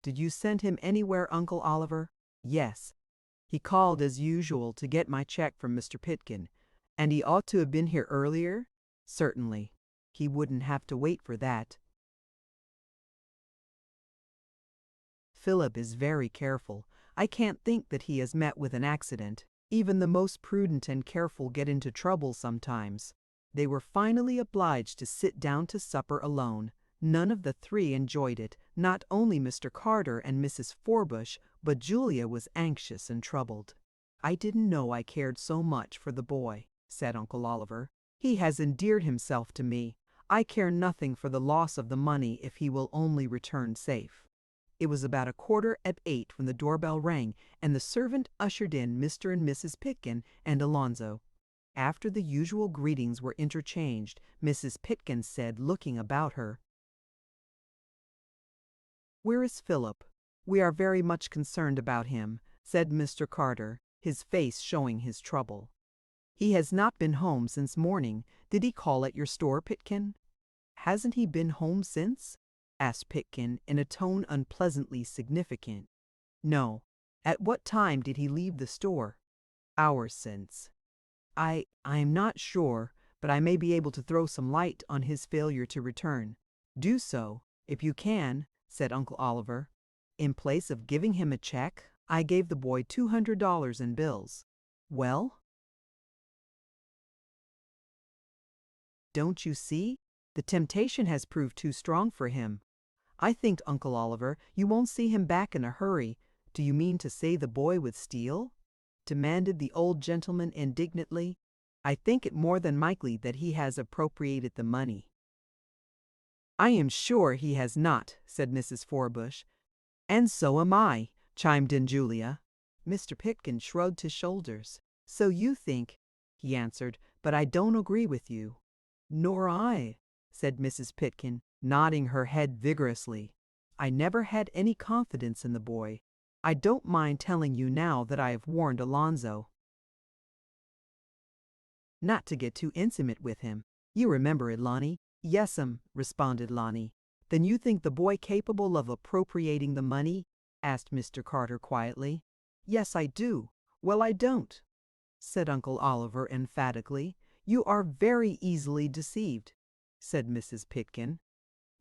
Speaker 1: "Did you send him anywhere, Uncle Oliver?" "Yes. He called as usual to get my check from Mr. Pitkin. And he ought to have been here earlier?" "Certainly. He wouldn't have to wait for that." "Philip is very careful. I can't think that he has met with an accident. Even the most prudent and careful get into trouble sometimes." They were finally obliged to sit down to supper alone. None of the three enjoyed it. Not only Mr. Carter and Mrs. Forbush, but Julia was anxious and troubled. "I didn't know I cared so much for the boy," said Uncle Oliver. "He has endeared himself to me. I care nothing for the loss of the money if he will only return safe." It was about 7:45 when the doorbell rang, and the servant ushered in Mr. and Mrs. Pitkin and Alonzo. After the usual greetings were interchanged, Mrs. Pitkin said, looking about her, "Where is Philip? We are very much concerned about him," said Mr. Carter, his face showing his trouble. "He has not been home since morning. Did he call at your store, Pitkin?" "Hasn't he been home since?" asked Pitkin in a tone unpleasantly significant. "No. At what time did he leave the store?" "Hours since." I am not sure, but I may be able to throw some light on his failure to return." "Do so, if you can," said Uncle Oliver. "In place of giving him a check, I gave the boy $200 in bills." "Well?" "Don't you see? The temptation has proved too strong for him. I think, Uncle Oliver, you won't see him back in a hurry." "Do you mean to say the boy would steal?" demanded the old gentleman indignantly. "I think it more than likely that he has appropriated the money." "I am sure he has not," said Mrs. Forbush. "And so am I," chimed in Julia. Mr. Pitkin shrugged his shoulders. "So you think," he answered, "but I don't agree with you." "Nor I," said Mrs. Pitkin, nodding her head vigorously. "I never had any confidence in the boy. I don't mind telling you now that I have warned Alonzo not to get too intimate with him. You remember it, Lonnie?" "Yes'm," responded Lonnie. "Then you think the boy capable of appropriating the money?" asked Mr. Carter quietly. "Yes, I do." "Well, I don't," said Uncle Oliver emphatically. "You are very easily deceived," said Mrs. Pitkin.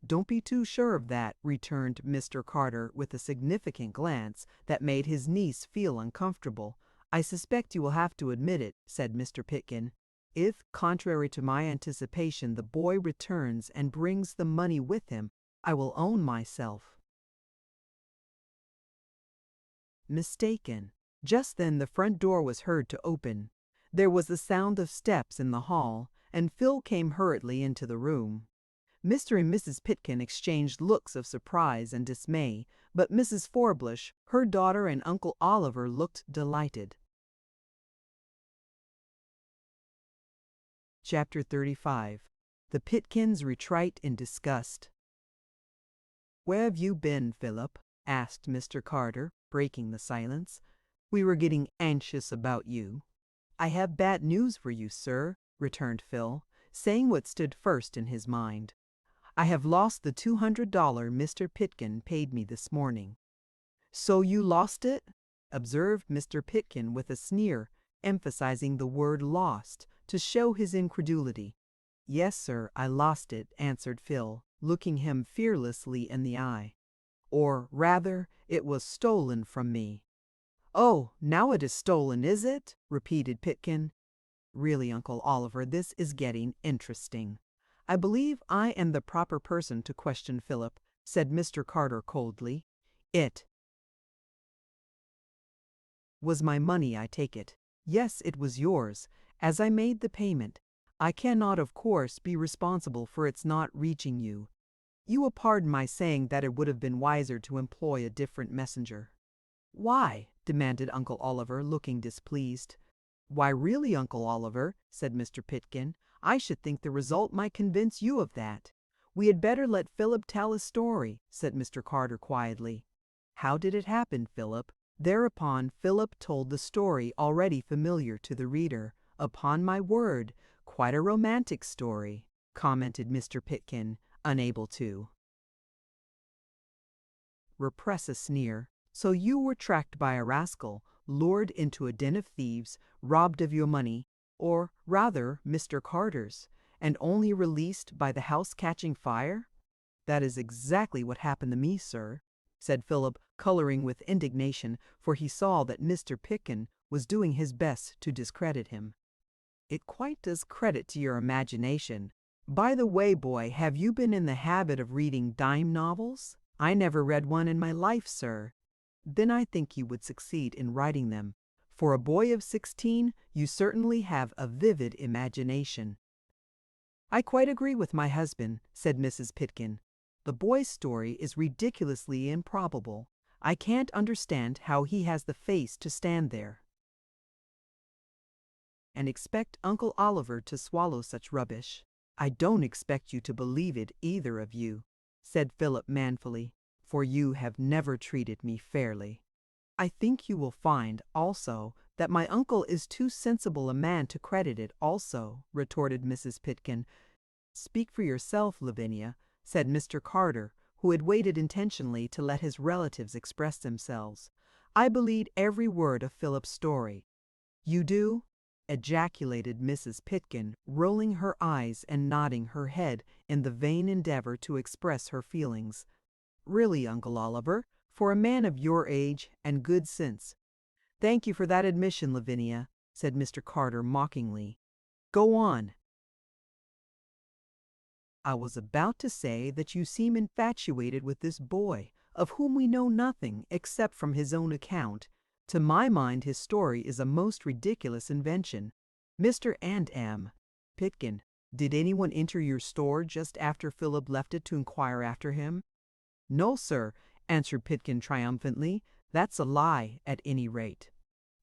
Speaker 1: "Don't be too sure of that," returned Mr. Carter with a significant glance that made his niece feel uncomfortable. "I suspect you will have to admit it," said Mr. Pitkin. "If, contrary to my anticipation, the boy returns and brings the money with him, I will own myself mistaken." Just then the front door was heard to open. There was the sound of steps in the hall, and Phil came hurriedly into the room. Mr. and Mrs. Pitkin exchanged looks of surprise and dismay, but Mrs. Forbush, her daughter, and Uncle Oliver looked delighted. Chapter 35. The Pitkins Retreat in Disgust. "Where have you been, Philip?" asked Mr. Carter, breaking the silence. "We were getting anxious about you." "I have bad news for you, sir," returned Phil, saying what stood first in his mind. "I have lost the $200 Mr. Pitkin paid me this morning." "So you lost it?" observed Mr. Pitkin with a sneer, emphasizing the word lost to show his incredulity. "Yes, sir, I lost it," answered Phil, looking him fearlessly in the eye. "Or, rather, it was stolen from me." "Oh, now it is stolen, is it?" repeated Pitkin. "Really, Uncle Oliver, this is getting interesting." "I believe I am the proper person to question Philip," said Mr. Carter coldly. "It was my money, I take it." "Yes, it was yours, as I made the payment. I cannot, of course, be responsible for its not reaching you. You will pardon my saying that it would have been wiser to employ a different messenger." "Why?" demanded Uncle Oliver, looking displeased. "Why, really, Uncle Oliver," said Mr. Pitkin, "I should think the result might convince you of that." "We had better let Philip tell his story," said Mr. Carter quietly. "How did it happen, Philip?" Thereupon Philip told the story already familiar to the reader Upon my word, quite a romantic story, commented Mr. Pitkin, unable to repress a sneer. So you were tracked by a rascal, lured into a den of thieves, robbed of your money, or rather Mr. Carter's, and only released by the house catching fire? That is exactly what happened to me, sir, said Philip, coloring with indignation, for he saw that Mr. Pitkin was doing his best to discredit him. It quite does credit to your imagination. By the way, boy, have you been in the habit of reading dime novels? I never read one in my life, sir. Then I think you would succeed in writing them. For a boy of 16, you certainly have a vivid imagination. I quite agree with my husband, said Mrs. Pitkin. The boy's story is ridiculously improbable. I can't understand how he has the face to stand there and expect Uncle Oliver to swallow such rubbish. I don't expect you to believe it, either of you, said Philip manfully, for you have never treated me fairly. I think you will find, also, that my uncle is too sensible a man to credit it also, retorted Mrs. Pitkin. Speak for yourself, Lavinia, said Mr. Carter, who had waited intentionally to let his relatives express themselves. I believe every word of Philip's story. You do? Ejaculated Mrs. Pitkin, rolling her eyes and nodding her head in the vain endeavor to express her feelings. Really, Uncle Oliver, for a man of your age and good sense. Thank you for that admission, Lavinia, said Mr. Carter mockingly. Go on. I was about to say that you seem infatuated with this boy, of whom we know nothing except from his own account. To my mind, his story is a most ridiculous invention. Mr. and M. Pitkin, did anyone enter your store just after Philip left it to inquire after him? No, sir, answered Pitkin triumphantly. That's a lie, at any rate.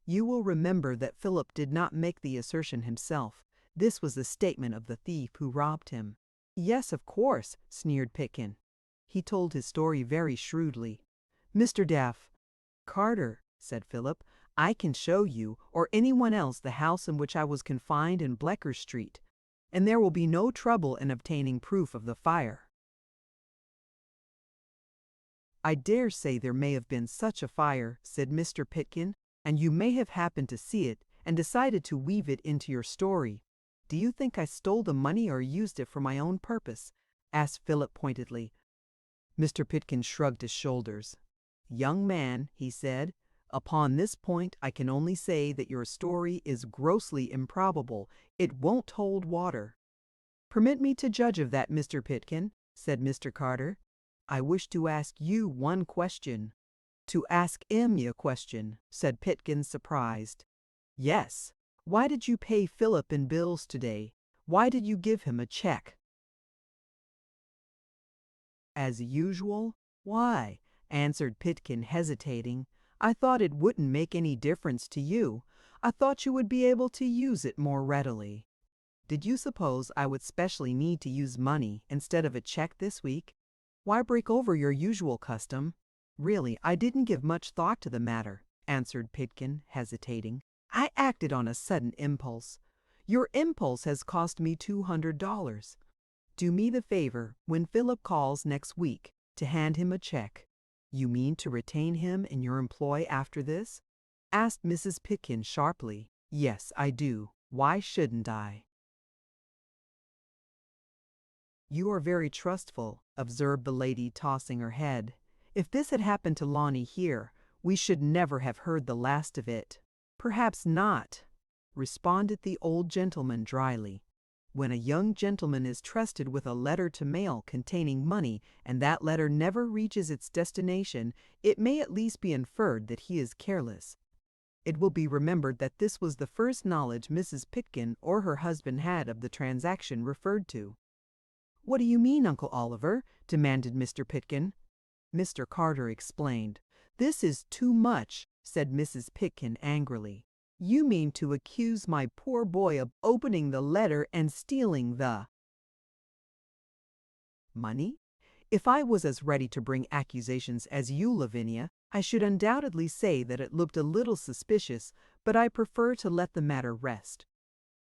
Speaker 1: You will remember that Philip did not make the assertion himself. This was the statement of the thief who robbed him. Yes, of course, sneered Pitkin. He told his story very shrewdly. Mr. Daff. Carter, said Philip, I can show you, or anyone else, the house in which I was confined in Bleecker Street, and there will be no trouble in obtaining proof of the fire. I dare say there may have been such a fire, said Mr. Pitkin, and you may have happened to see it and decided to weave it into your story. Do you think I stole the money or used it for my own purpose? Asked Philip pointedly. Mr. Pitkin shrugged his shoulders. Young man, he said, upon this point I can only say that your story is grossly improbable. It won't hold water. Permit me to judge of that, Mr. Pitkin, said Mr. Carter. I wish to ask you one question. To ask me a question, said Pitkin, surprised. Yes. Why did you pay Philip in bills today? Why did you give him a check? As usual? Why? Answered Pitkin, hesitating. I thought it wouldn't make any difference to you. I thought you would be able to use it more readily. Did you suppose I would specially need to use money instead of a check this week? Why break over your usual custom? Really, I didn't give much thought to the matter, answered Pitkin, hesitating. I acted on a sudden impulse. Your impulse has cost me $200. Do me the favor, when Philip calls next week, to hand him a check. You mean to retain him in your employ after this? Asked Mrs. Pitkin sharply. Yes, I do. Why shouldn't I? You are very trustful, observed the lady, tossing her head. If this had happened to Lonnie here, we should never have heard the last of it. Perhaps not, responded the old gentleman dryly. When a young gentleman is trusted with a letter to mail containing money, and that letter never reaches its destination, it may at least be inferred that he is careless. It will be remembered that this was the first knowledge Mrs. Pitkin or her husband had of the transaction referred to. What do you mean, Uncle Oliver? Demanded Mr. Pitkin. Mr. Carter explained. This is too much, said Mrs. Pitkin angrily. You mean to accuse my poor boy of opening the letter and stealing the money? If I was as ready to bring accusations as you, Lavinia, I should undoubtedly say that it looked a little suspicious, but I prefer to let the matter rest.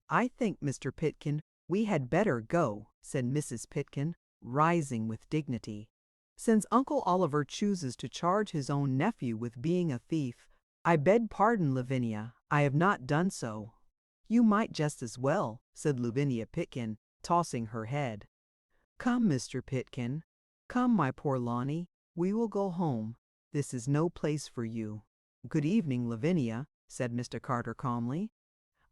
Speaker 1: "I think, Mr. Pitkin, we had better go," said Mrs. Pitkin, rising with dignity. "Since Uncle Oliver chooses to charge his own nephew with being a thief, I beg pardon, Lavinia, I have not done so." "You might just as well," said Lavinia Pitkin, tossing her head. "Come, Mr. Pitkin. Come, my poor Lonnie. We will go home. This is no place for you." "Good evening, Lavinia," said Mr. Carter calmly.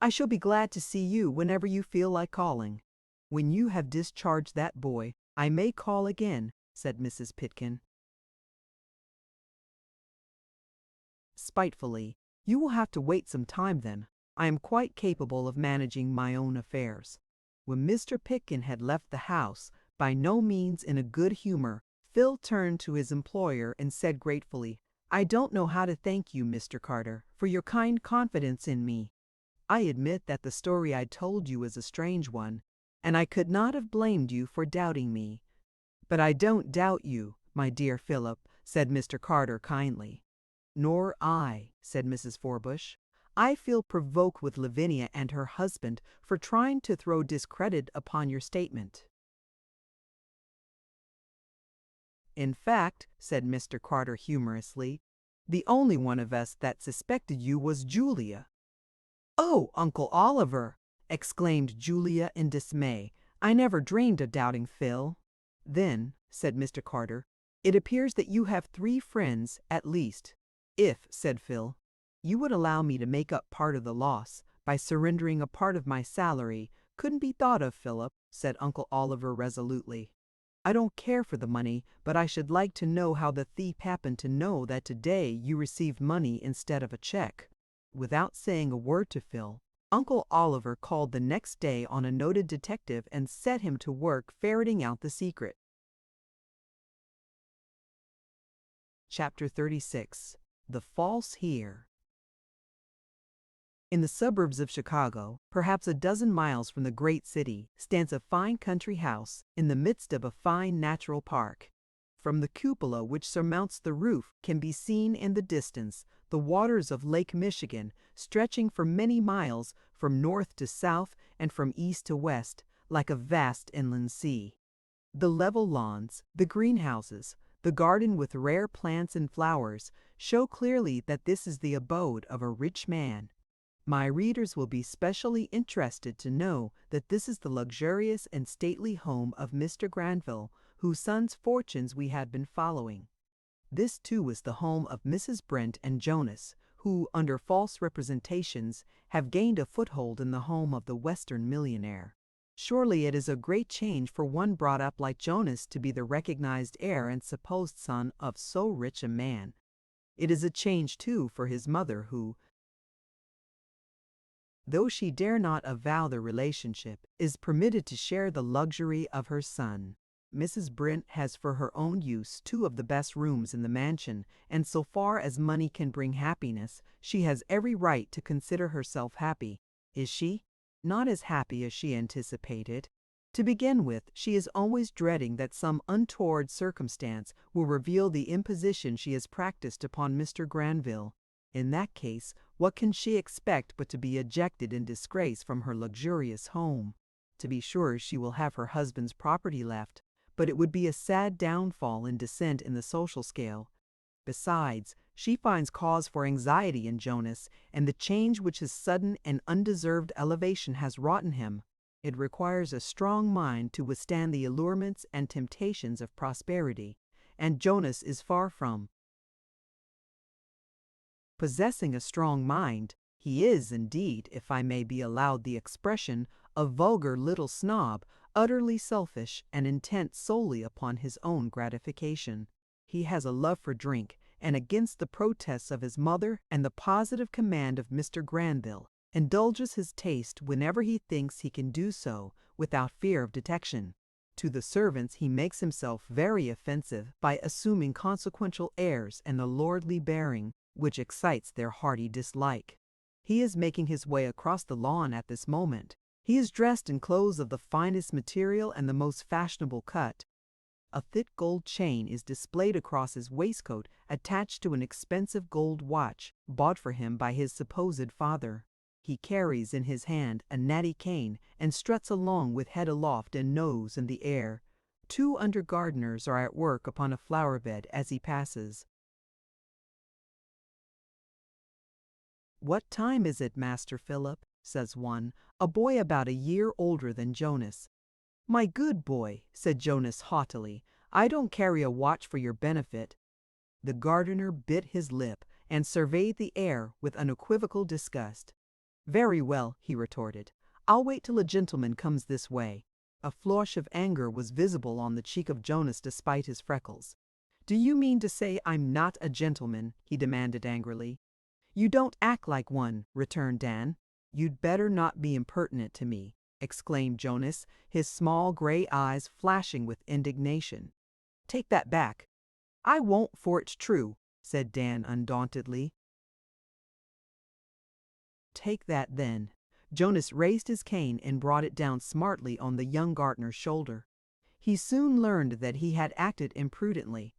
Speaker 1: "I shall be glad to see you whenever you feel like calling." "When you have discharged that boy, I may call again," said Mrs. Pitkin spitefully. "You will have to wait some time then. I am quite capable of managing my own affairs." When Mr. Pitkin had left the house, by no means in a good humor, Phil turned to his employer and said gratefully, "I don't know how to thank you, Mr. Carter, for your kind confidence in me. I admit that the story I told you is a strange one, and I could not have blamed you for doubting me. But I don't doubt you, my dear Philip," said Mr. Carter kindly. "Nor I," said Mrs. Forbush. "I feel provoked with Lavinia and her husband for trying to throw discredit upon your statement." "In fact," said Mr. Carter humorously, "the only one of us that suspected you was Julia." "Oh, Uncle Oliver!" exclaimed Julia in dismay. "I never dreamed of doubting Phil." "Then," said Mr. Carter, "it appears that you have 3 friends, at least. If," said Phil, "you would allow me to make up part of the loss by surrendering a part of my salary." "Couldn't be thought of, Philip," said Uncle Oliver resolutely. "I don't care for the money, but I should like to know how the thief happened to know that today you received money instead of a check." Without saying a word to Phil, Uncle Oliver called the next day on a noted detective and set him to work ferreting out the secret. Chapter 36. The False Here. In the suburbs of Chicago, perhaps a dozen miles from the great city, stands a fine country house in the midst of a fine natural park. From the cupola which surmounts the roof can be seen in the distance the waters of Lake Michigan, stretching for many miles from north to south and from east to west, like a vast inland sea. The level lawns, the greenhouses, the garden with rare plants and flowers show clearly that this is the abode of a rich man. My readers will be specially interested to know that this is the luxurious and stately home of Mr. Granville, whose son's fortunes we have been following. This too is the home of Mrs. Brent and Jonas, who, under false representations, have gained a foothold in the home of the Western millionaire. Surely it is a great change for one brought up like Jonas to be the recognized heir and supposed son of so rich a man. It is a change, too, for his mother, who, though she dare not avow the relationship, is permitted to share the luxury of her son. Mrs. Brent has for her own use 2 of the best rooms in the mansion, and so far as money can bring happiness, she has every right to consider herself happy. Is she? Not as happy as she anticipated. To begin with, she is always dreading that some untoward circumstance will reveal the imposition she has practiced upon Mr. Granville. In that case, what can she expect but to be ejected in disgrace from her luxurious home? To be sure, she will have her husband's property left, but it would be a sad downfall in descent in the social scale. Besides, she finds cause for anxiety in Jonas and the change which his sudden and undeserved elevation has wrought in him. It requires a strong mind to withstand the allurements and temptations of prosperity, and Jonas is far from possessing a strong mind. He is, indeed, if I may be allowed the expression, a vulgar little snob, utterly selfish and intent solely upon his own gratification. He has a love for drink, and against the protests of his mother and the positive command of Mr. Granville, indulges his taste whenever he thinks he can do so without fear of detection. To the servants he makes himself very offensive by assuming consequential airs and a lordly bearing which excites their hearty dislike. He is making his way across the lawn at this moment. He is dressed in clothes of the finest material and the most fashionable cut. A thick gold chain is displayed across his waistcoat, attached to an expensive gold watch bought for him by his supposed father. He carries in his hand a natty cane and struts along with head aloft and nose in the air. 2 under-gardeners are at work upon a flower-bed as he passes. "What time is it, Master Philip?" says one, a boy about a year older than Jonas. "My good boy," said Jonas haughtily, "I don't carry a watch for your benefit." The gardener bit his lip and surveyed the air with unequivocal disgust. "Very well," he retorted. "I'll wait till a gentleman comes this way." A flush of anger was visible on the cheek of Jonas despite his freckles. "Do you mean to say I'm not a gentleman?" he demanded angrily. "You don't act like one," returned Dan. "You'd better not be impertinent to me," exclaimed Jonas, his small gray eyes flashing with indignation. "Take that back." "I won't, for it's true," said Dan undauntedly. "Take that then." Jonas raised his cane and brought it down smartly on the young gardener's shoulder. He soon learned that he had acted imprudently.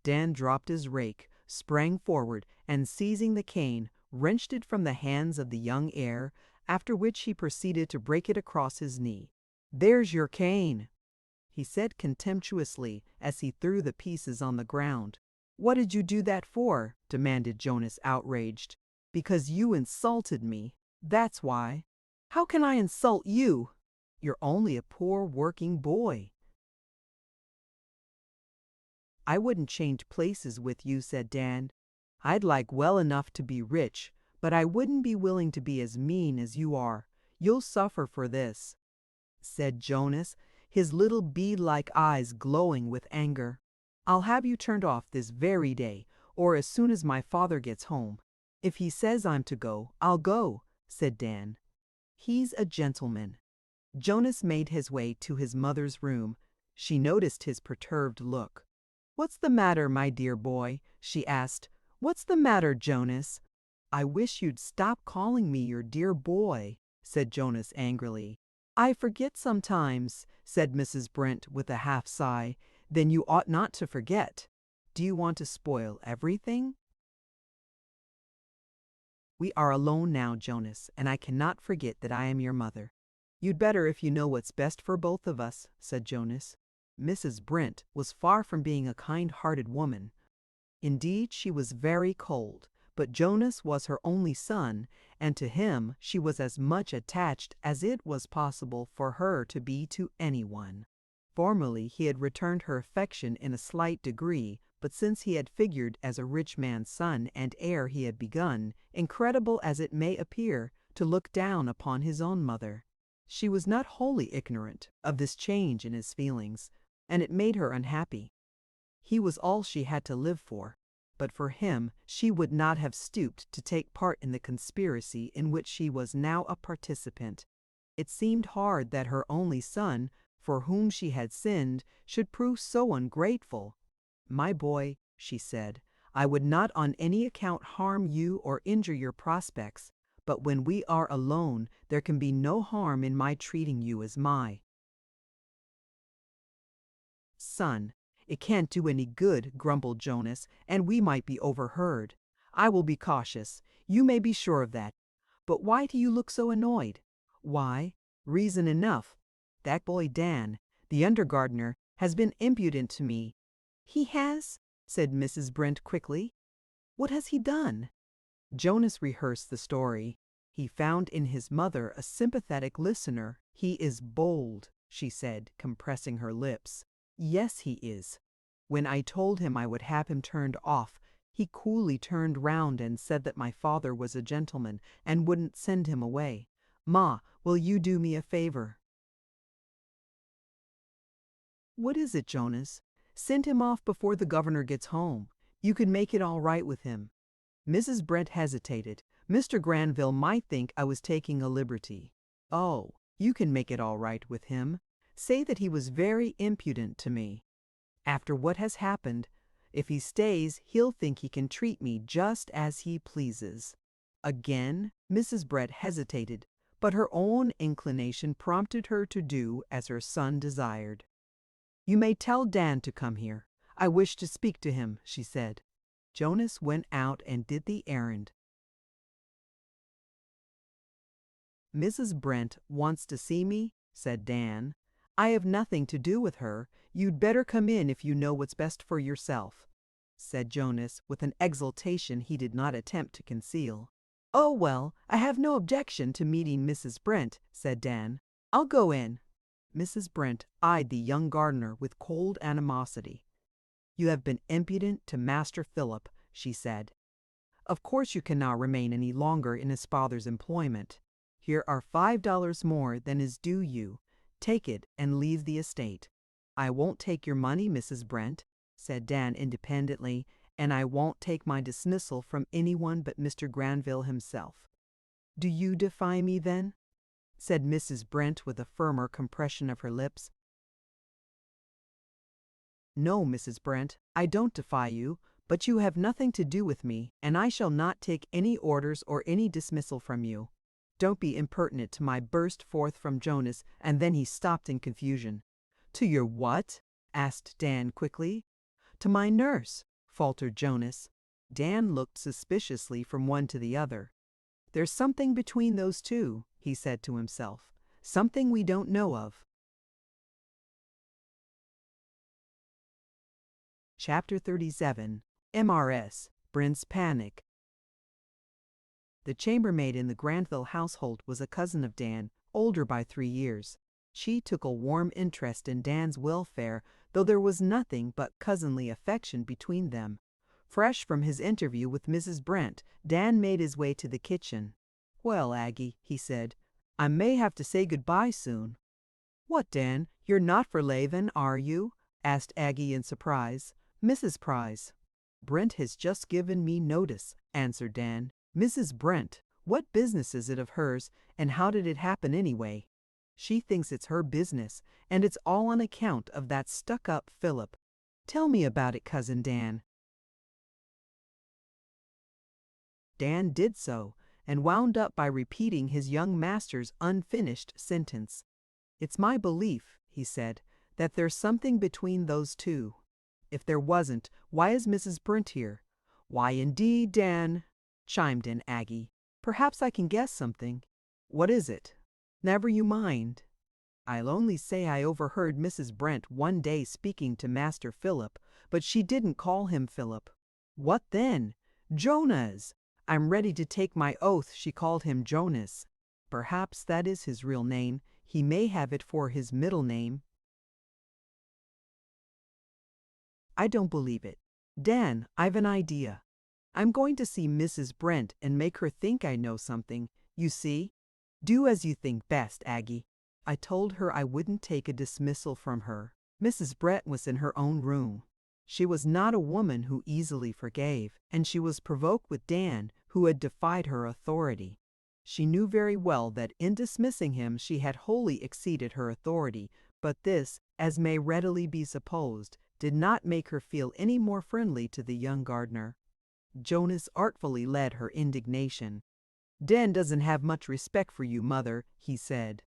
Speaker 1: Dan dropped his rake, sprang forward, and seizing the cane, wrenched it from the hands of the young heir, after which he proceeded to break it across his knee. "There's your cane," he said contemptuously as he threw the pieces on the ground. "What did you do that for?" demanded Jonas, outraged. "Because you insulted me. That's why." "How can I insult you? You're only a poor working boy." "I wouldn't change places with you," said Dan. "I'd like well enough to be rich, but I wouldn't be willing to be as mean as you are. You'll suffer for this," said Jonas, his little bead-like eyes glowing with anger. "I'll have you turned off this very day, or as soon as my father gets home." "If he says I'm to go, I'll go," said Dan. "He's a gentleman." Jonas made his way to his mother's room. She noticed his perturbed look. "What's the matter, my dear boy?" she asked. "What's the matter, Jonas?" "I wish you'd stop calling me your dear boy," said Jonas angrily. "I forget sometimes," said Mrs. Brent with a half sigh. "Then you ought not to forget. Do you want to spoil everything?" "We are alone now, Jonas, and I cannot forget that I am your mother." "You'd better if you know what's best for both of us," said Jonas. Mrs. Brent was far from being a kind-hearted woman. Indeed, she was very cold, but Jonas was her only son, and to him she was as much attached as it was possible for her to be to anyone. Formerly he had returned her affection in a slight degree, but since he had figured as a rich man's son and heir he had begun, incredible as it may appear, to look down upon his own mother. She was not wholly ignorant of this change in his feelings, and it made her unhappy. He was all she had to live for, but for him she would not have stooped to take part in the conspiracy in which she was now a participant. It seemed hard that her only son, for whom she had sinned, should prove so ungrateful. "My boy," she said, "I would not on any account harm you or injure your prospects, but when we are alone there can be no harm in my treating you as my son." "It can't do any good," grumbled Jonas, "and we might be overheard." "I will be cautious. You may be sure of that. But why do you look so annoyed?" "Why? Reason enough. That boy Dan, the under-gardener, has been impudent to me." "He has?" said Mrs. Brent quickly. "What has he done?" Jonas rehearsed the story. He found in his mother a sympathetic listener. "He is bold," she said, compressing her lips. "Yes, he is. When I told him I would have him turned off, he coolly turned round and said that my father was a gentleman and wouldn't send him away. Ma, will you do me a favor?" "What is it, Jonas?" "Send him off before the governor gets home. You can make it all right with him." Mrs. Brent hesitated. "Mr. Granville might think I was taking a liberty." "Oh, you can make it all right with him. Say that he was very impudent to me. After what has happened, if he stays, he'll think he can treat me just as he pleases." Again, Mrs. Brett hesitated, but her own inclination prompted her to do as her son desired. "You may tell Dan to come here. I wish to speak to him," she said. Jonas went out and did the errand. Mrs. Brent wants to see me, said Dan. I have nothing to do with her. You'd better come in if you know what's best for yourself, said Jonas with an exultation he did not attempt to conceal. Oh, well, I have no objection to meeting Mrs. Brent, said Dan. I'll go in. Mrs. Brent eyed the young gardener with cold animosity. You have been impudent to Master Philip, she said. Of course you cannot remain any longer in his father's employment. Here are $5 more than is due you. Take it and leave the estate. I won't take your money, Mrs. Brent, said Dan independently, and I won't take my dismissal from anyone but Mr. Granville himself. Do you defy me, then? Said Mrs. Brent with a firmer compression of her lips. No, Mrs. Brent, I don't defy you, but you have nothing to do with me, and I shall not take any orders or any dismissal from you. Don't be impertinent to my burst forth from Jonas, and then he stopped in confusion. To your what? Asked Dan quickly. To my nurse, faltered Jonas. Dan looked suspiciously from one to the other. There's something between those two, he said to himself. Something we don't know of. Chapter 37. MRS. Brent's Panic. The chambermaid in the Granville household was a cousin of Dan, older by 3 years. She took a warm interest in Dan's welfare, though there was nothing but cousinly affection between them. Fresh from his interview with Mrs. Brent, Dan made his way to the kitchen. Well, Aggie, he said, I may have to say goodbye soon. What, Dan, you're not for leaving, are you? Asked Aggie in surprise. Mrs. Price. Brent has just given me notice, answered Dan. Mrs. Brent, what business is it of hers, and how did it happen anyway? She thinks it's her business, and it's all on account of that stuck-up Philip. Tell me about it, Cousin Dan. Dan did so, and wound up by repeating his young master's unfinished sentence. It's my belief, he said, that there's something between those two. If there wasn't, why is Mrs. Brent here? Why indeed, Dan, chimed in Aggie. Perhaps I can guess something. What is it? Never you mind. I'll only say I overheard Mrs. Brent one day speaking to Master Philip, but she didn't call him Philip. What then? Jonas! I'm ready to take my oath she called him Jonas. Perhaps that is his real name. He may have it for his middle name. I don't believe it. Dan, I've an idea. I'm going to see Mrs. Brent and make her think I know something. You see? Do as you think best, Aggie. I told her I wouldn't take a dismissal from her. Mrs. Brent was in her own room. She was not a woman who easily forgave, and she was provoked with Dan, who had defied her authority. She knew very well that in dismissing him she had wholly exceeded her authority, but this, as may readily be supposed, did not make her feel any more friendly to the young gardener. Jonas artfully led her indignation. Dan doesn't have much respect for you, Mother, he said.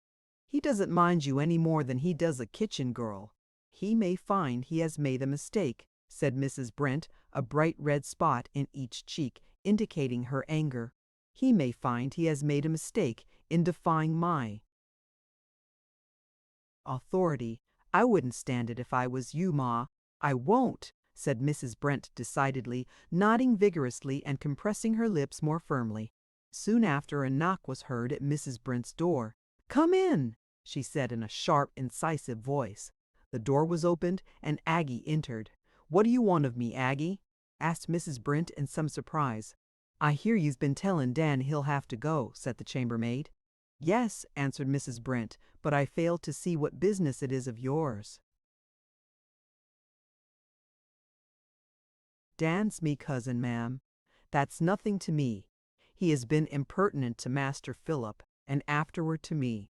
Speaker 1: He doesn't mind you any more than he does a kitchen girl. He may find he has made a mistake, said Mrs. Brent, a bright red spot in each cheek, indicating her anger. He may find he has made a mistake in defying my authority. I wouldn't stand it if I was you, Ma. I won't, said Mrs. Brent decidedly, nodding vigorously and compressing her lips more firmly. Soon after, a knock was heard at Mrs. Brent's door. Come in, she said in a sharp, incisive voice. The door was opened, and Aggie entered. What do you want of me, Aggie? Asked Mrs. Brent in some surprise. I hear you've been telling Dan he'll have to go, said the chambermaid. Yes, answered Mrs. Brent, but I fail to see what business it is of yours. Dan's me cousin, ma'am. That's nothing to me. He has been impertinent to Master Philip, and afterward to me.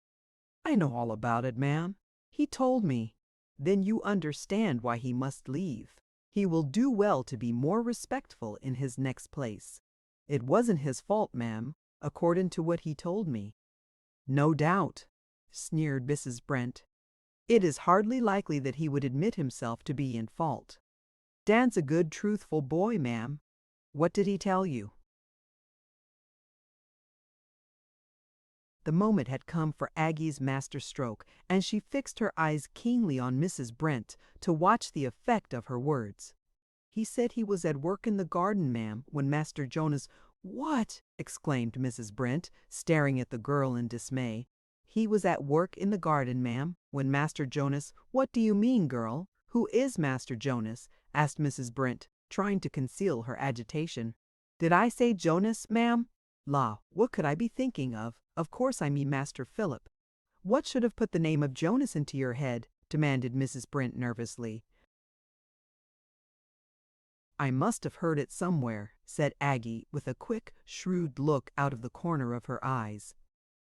Speaker 1: I know all about it, ma'am. He told me. Then you understand why he must leave. He will do well to be more respectful in his next place. It wasn't his fault, ma'am, according to what he told me. No doubt, sneered Mrs. Brent. It is hardly likely that he would admit himself to be in fault. Dan's a good, truthful boy, ma'am. What did he tell you? The moment had come for Aggie's master stroke, and she fixed her eyes keenly on Mrs. Brent to watch the effect of her words. "He said he was at work in the garden, ma'am, when Master Jonas—" "What?" exclaimed Mrs. Brent, staring at the girl in dismay. "He was at work in the garden, ma'am, when Master Jonas—" "What do you mean, girl? Who is Master Jonas?" asked Mrs. Brent, trying to conceal her agitation. "Did I say Jonas, ma'am? La, what could I be thinking of? Of course I mean Master Philip." "What should have put the name of Jonas into your head?" demanded Mrs. Brent nervously. "I must have heard it somewhere," said Aggie, with a quick, shrewd look out of the corner of her eyes.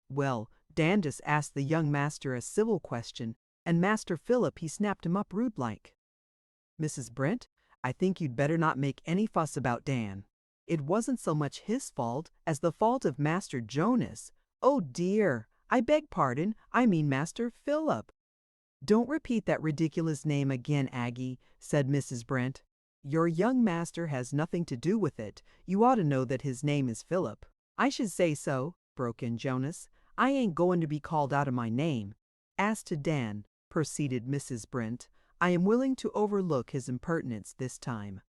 Speaker 1: "Well, Dan just asked the young master a civil question, and Master Philip he snapped him up rude-like." "Mrs. Brent, I think you'd better not make any fuss about Dan. It wasn't so much his fault as the fault of Master Jonas. Oh dear, I beg pardon, I mean Master Philip." "Don't repeat that ridiculous name again, Aggie," said Mrs. Brent. "Your young master has nothing to do with it. You ought to know that his name is Philip." "I should say so," broke in Jonas. "I ain't going to be called out of my name. As to Dan," proceeded Mrs. Brent, "I am willing to overlook his impertinence this time.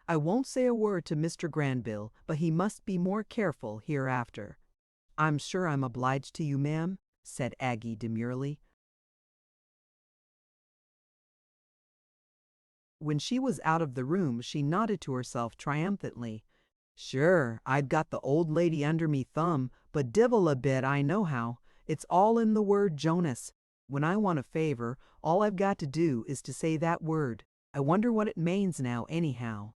Speaker 1: I won't say a word to Mr. Granville, but he must be more careful hereafter." "I'm sure I'm obliged to you, ma'am," said Aggie demurely. When she was out of the room, she nodded to herself triumphantly. "Sure, I'd got the old lady under me thumb, but divil a bit I know how. It's all in the word Jonas. When I want a favor, all I've got to do is to say that word. I wonder what it means now, anyhow."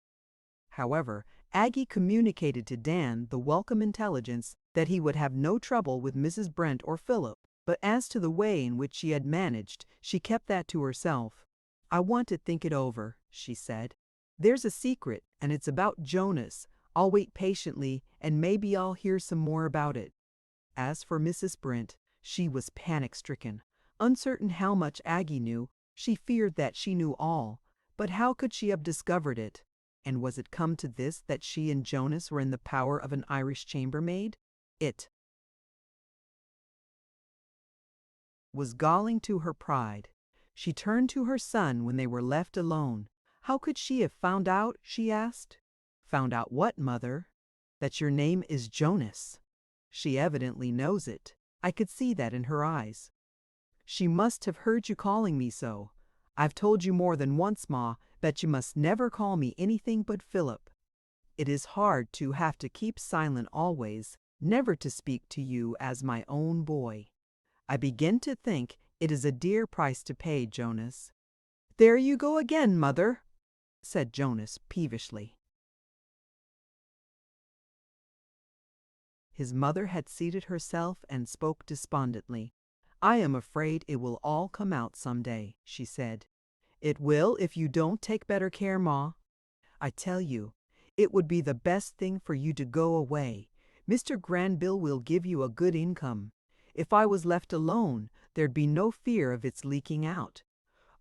Speaker 1: However, Aggie communicated to Dan the welcome intelligence that he would have no trouble with Mrs. Brent or Philip, but as to the way in which she had managed, she kept that to herself. "I want to think it over," she said. "There's a secret, and it's about Jonas. I'll wait patiently, and maybe I'll hear some more about it." As for Mrs. Brent, she was panic-stricken. Uncertain how much Aggie knew, she feared that she knew all. But how could she have discovered it? And was it come to this that she and Jonas were in the power of an Irish chambermaid? It was galling to her pride. She turned to her son when they were left alone. "How could she have found out?" she asked. "Found out what, mother?" "That your name is Jonas. She evidently knows it. I could see that in her eyes." "She must have heard you calling me so. I've told you more than once, Ma, that you must never call me anything but Philip. It is hard to have to keep silent always, never to speak to you as my own boy. I begin to think it is a dear price to pay, Jonas." "There you go again, mother," said Jonas peevishly. His mother had seated herself and spoke despondently. "I am afraid it will all come out some day," she said. "It will if you don't take better care, Ma. I tell you, it would be the best thing for you to go away. Mr. Granville will give you a good income. If I was left alone, there'd be no fear of its leaking out."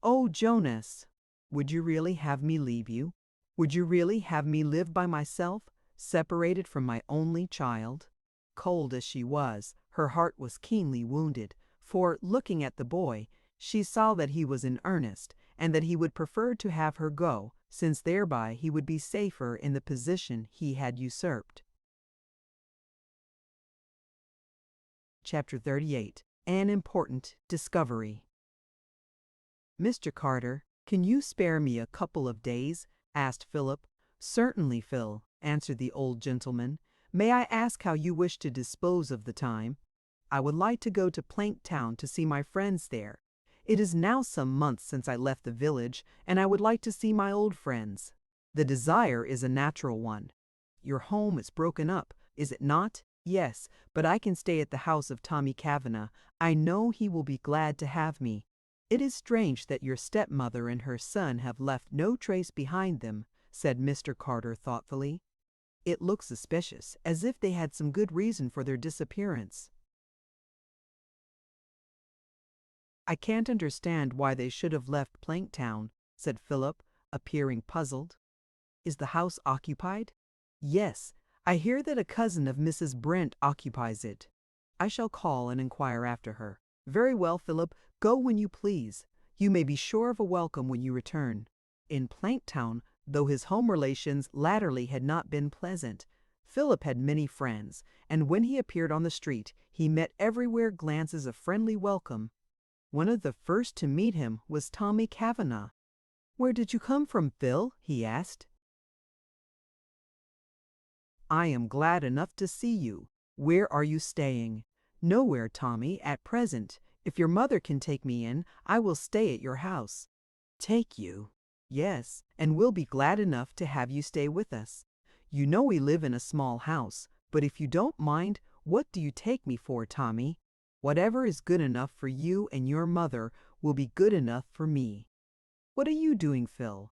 Speaker 1: "Oh, Jonas, would you really have me leave you? Would you really have me live by myself, separated from my only child?" Cold as she was, her heart was keenly wounded, for, looking at the boy, she saw that he was in earnest, and that he would prefer to have her go, since thereby he would be safer in the position he had usurped. Chapter 38. An Important Discovery. "Mr. Carter, can you spare me a couple of days?" asked Philip. "Certainly, Phil," answered the old gentleman. "May I ask how you wish to dispose of the time?" "I would like to go to Planktown to see my friends there. It is now some months since I left the village, and I would like to see my old friends." "The desire is a natural one. Your home is broken up, is it not?" "Yes, but I can stay at the house of Tommy Kavanagh. I know he will be glad to have me." "It is strange that your stepmother and her son have left no trace behind them," said Mr. Carter thoughtfully. "It looks suspicious, as if they had some good reason for their disappearance." "I can't understand why they should have left Planktown," said Philip, appearing puzzled. "Is the house occupied?" "Yes, I hear that a cousin of Mrs. Brent occupies it." I shall call and inquire after her. Very well, Philip, go when you please. You may be sure of a welcome when you return. In Planktown, though his home relations latterly had not been pleasant, Philip had many friends, and when he appeared on the street, he met everywhere glances of friendly welcome. One of the first to meet him was Tommy Kavanagh. "Where did you come from, Phil?" he asked. "I am glad enough to see you. Where are you staying?" "Nowhere, Tommy, at present. If your mother can take me in, I will stay at your house." "Take you?" "Yes, and we'll be glad enough to have you stay with us. You know we live in a small house, but if you don't mind, what do you take me for, Tommy? Whatever is good enough for you and your mother will be good enough for me." "What are you doing, Phil?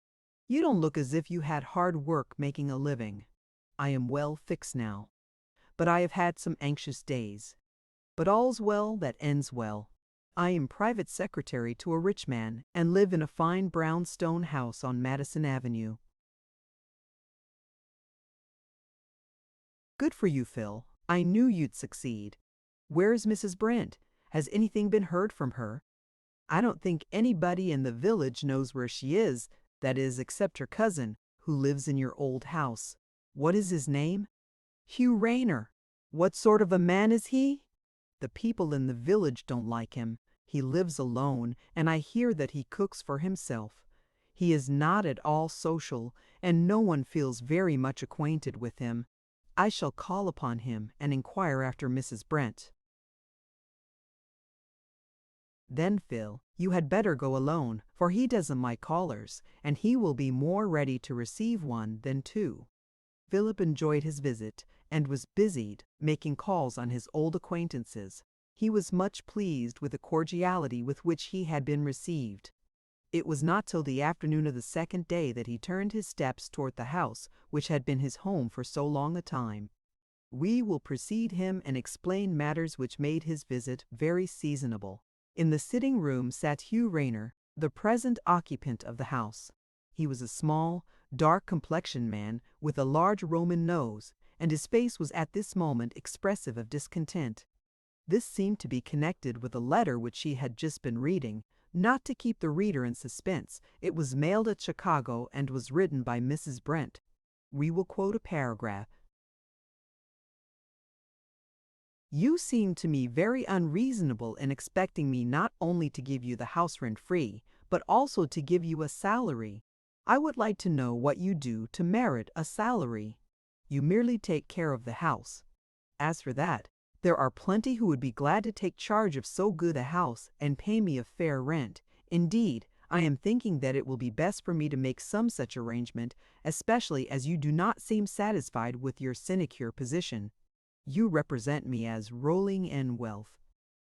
Speaker 1: You don't look as if you had hard work making a living." "I am well fixed now, but I have had some anxious days. But all's well that ends well. I am private secretary to a rich man and live in a fine brownstone house on Madison Avenue." "Good for you, Phil. I knew you'd succeed. Where's Mrs. Brent? Has anything been heard from her?" "I don't think anybody in the village knows where she is, that is, except her cousin, who lives in your old house." "What is his name?" "Hugh Rayner." "What sort of a man is he?" "The people in the village don't like him. He lives alone, and I hear that he cooks for himself. He is not at all social, and no one feels very much acquainted with him. I shall call upon him and inquire after Mrs. Brent." "Then, Phil, you had better go alone, for he doesn't like callers, and he will be more ready to receive one than two." Philip enjoyed his visit, and was busied making calls on his old acquaintances. He was much pleased with the cordiality with which he had been received. It was not till the afternoon of the second day that he turned his steps toward the house which had been his home for so long a time. We will precede him and explain matters which made his visit very seasonable. In the sitting room sat Hugh Rayner, the present occupant of the house. He was a small, dark-complexioned man with a large Roman nose, and his face was at this moment expressive of discontent. This seemed to be connected with a letter which he had just been reading. Not to keep the reader in suspense, it was mailed at Chicago and was written by Mrs. Brent. We will quote a paragraph. "You seem to me very unreasonable in expecting me not only to give you the house rent free, but also to give you a salary. I would like to know what you do to merit a salary. You merely take care of the house. As for that, there are plenty who would be glad to take charge of so good a house and pay me a fair rent. Indeed, I am thinking that it will be best for me to make some such arrangement, especially as you do not seem satisfied with your sinecure position. You represent me as rolling in wealth.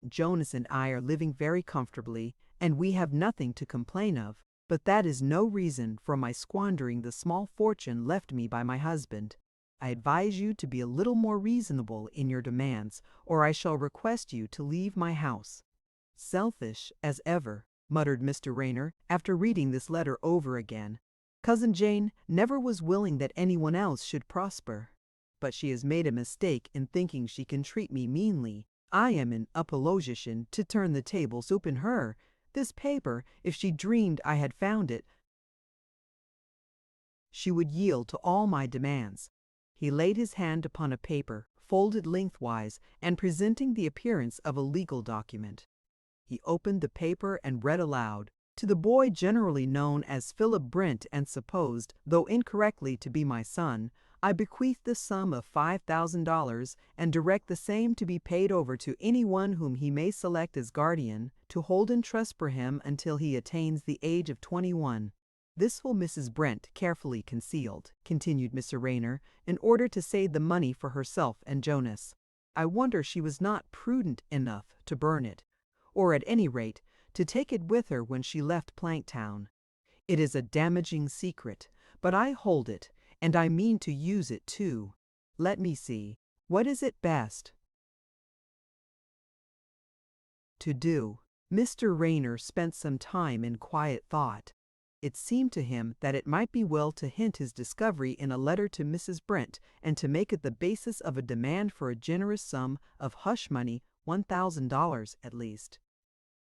Speaker 1: Jonas and I are living very comfortably, and we have nothing to complain of, but that is no reason for my squandering the small fortune left me by my husband. I advise you to be a little more reasonable in your demands, or I shall request you to leave my house." "Selfish as ever," muttered Mr. Rayner, after reading this letter over again. "Cousin Jane never was willing that anyone else should prosper. But she has made a mistake in thinking she can treat me meanly. I am in a position to turn the tables upon her. This paper, if she dreamed I had found it, she would yield to all my demands." He laid his hand upon a paper, folded lengthwise, and presenting the appearance of a legal document. He opened the paper and read aloud, "To the boy generally known as Philip Brent and supposed, though incorrectly, to be my son, I bequeath the sum of $5,000 and direct the same to be paid over to anyone whom he may select as guardian, to hold in trust for him until he attains the age of 21. This will Mrs. Brent carefully concealed," continued Mr. Rayner, "in order to save the money for herself and Jonas. I wonder she was not prudent enough to burn it, or at any rate to take it with her when she left Planktown. It is a damaging secret, but I hold it, and I mean to use it too. Let me see, what is it best to do?" Mr. Rayner spent some time in quiet thought. It seemed to him that it might be well to hint his discovery in a letter to Mrs. Brent and to make it the basis of a demand for a generous sum of hush money, $1,000 at least.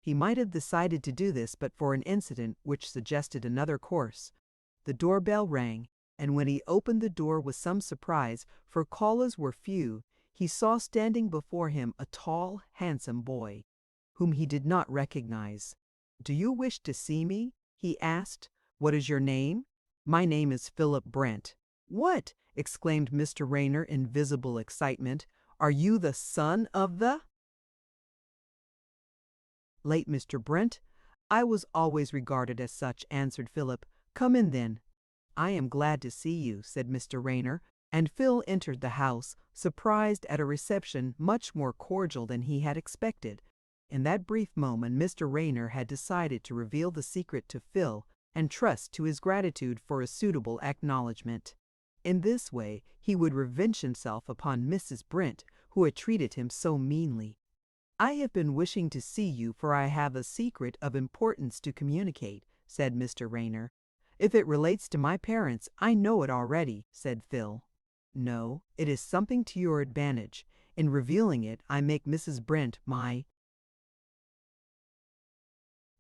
Speaker 1: He might have decided to do this but for an incident which suggested another course. The doorbell rang, and when he opened the door with some surprise, for callers were few, he saw standing before him a tall, handsome boy, whom he did not recognize. "Do you wish to see me?" he asked. "What is your name?" "My name is Philip Brent." "What!" exclaimed Mr. Rayner in visible excitement. "Are you the son of the late Mr. Brent?" "I was always regarded as such," answered Philip. "Come in, then." "I am glad to see you," said Mr. Rayner, and Phil entered the house, surprised at a reception much more cordial than he had expected. In that brief moment Mr. Rayner had decided to reveal the secret to Phil and trust to his gratitude for a suitable acknowledgment. In this way he would revenge himself upon Mrs. Brent, who had treated him so meanly. "I have been wishing to see you, for I have a secret of importance to communicate," said Mr. Rayner. "If it relates to my parents, I know it already," said Phil. "No, it is something to your advantage. In revealing it, I make Mrs. Brent my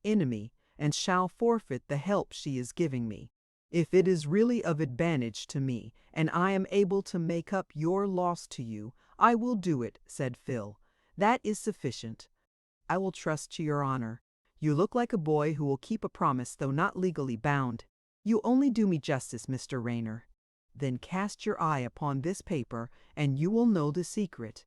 Speaker 1: enemy, and shall forfeit the help she is giving me. If it is really of advantage to me, and I am able to make up your loss to you, I will do it," said Phil. "That is sufficient. I will trust to your honor. You look like a boy who will keep a promise though not legally bound. You only do me justice, Mr. Rayner. Then cast your eye upon this paper, and you will know the secret."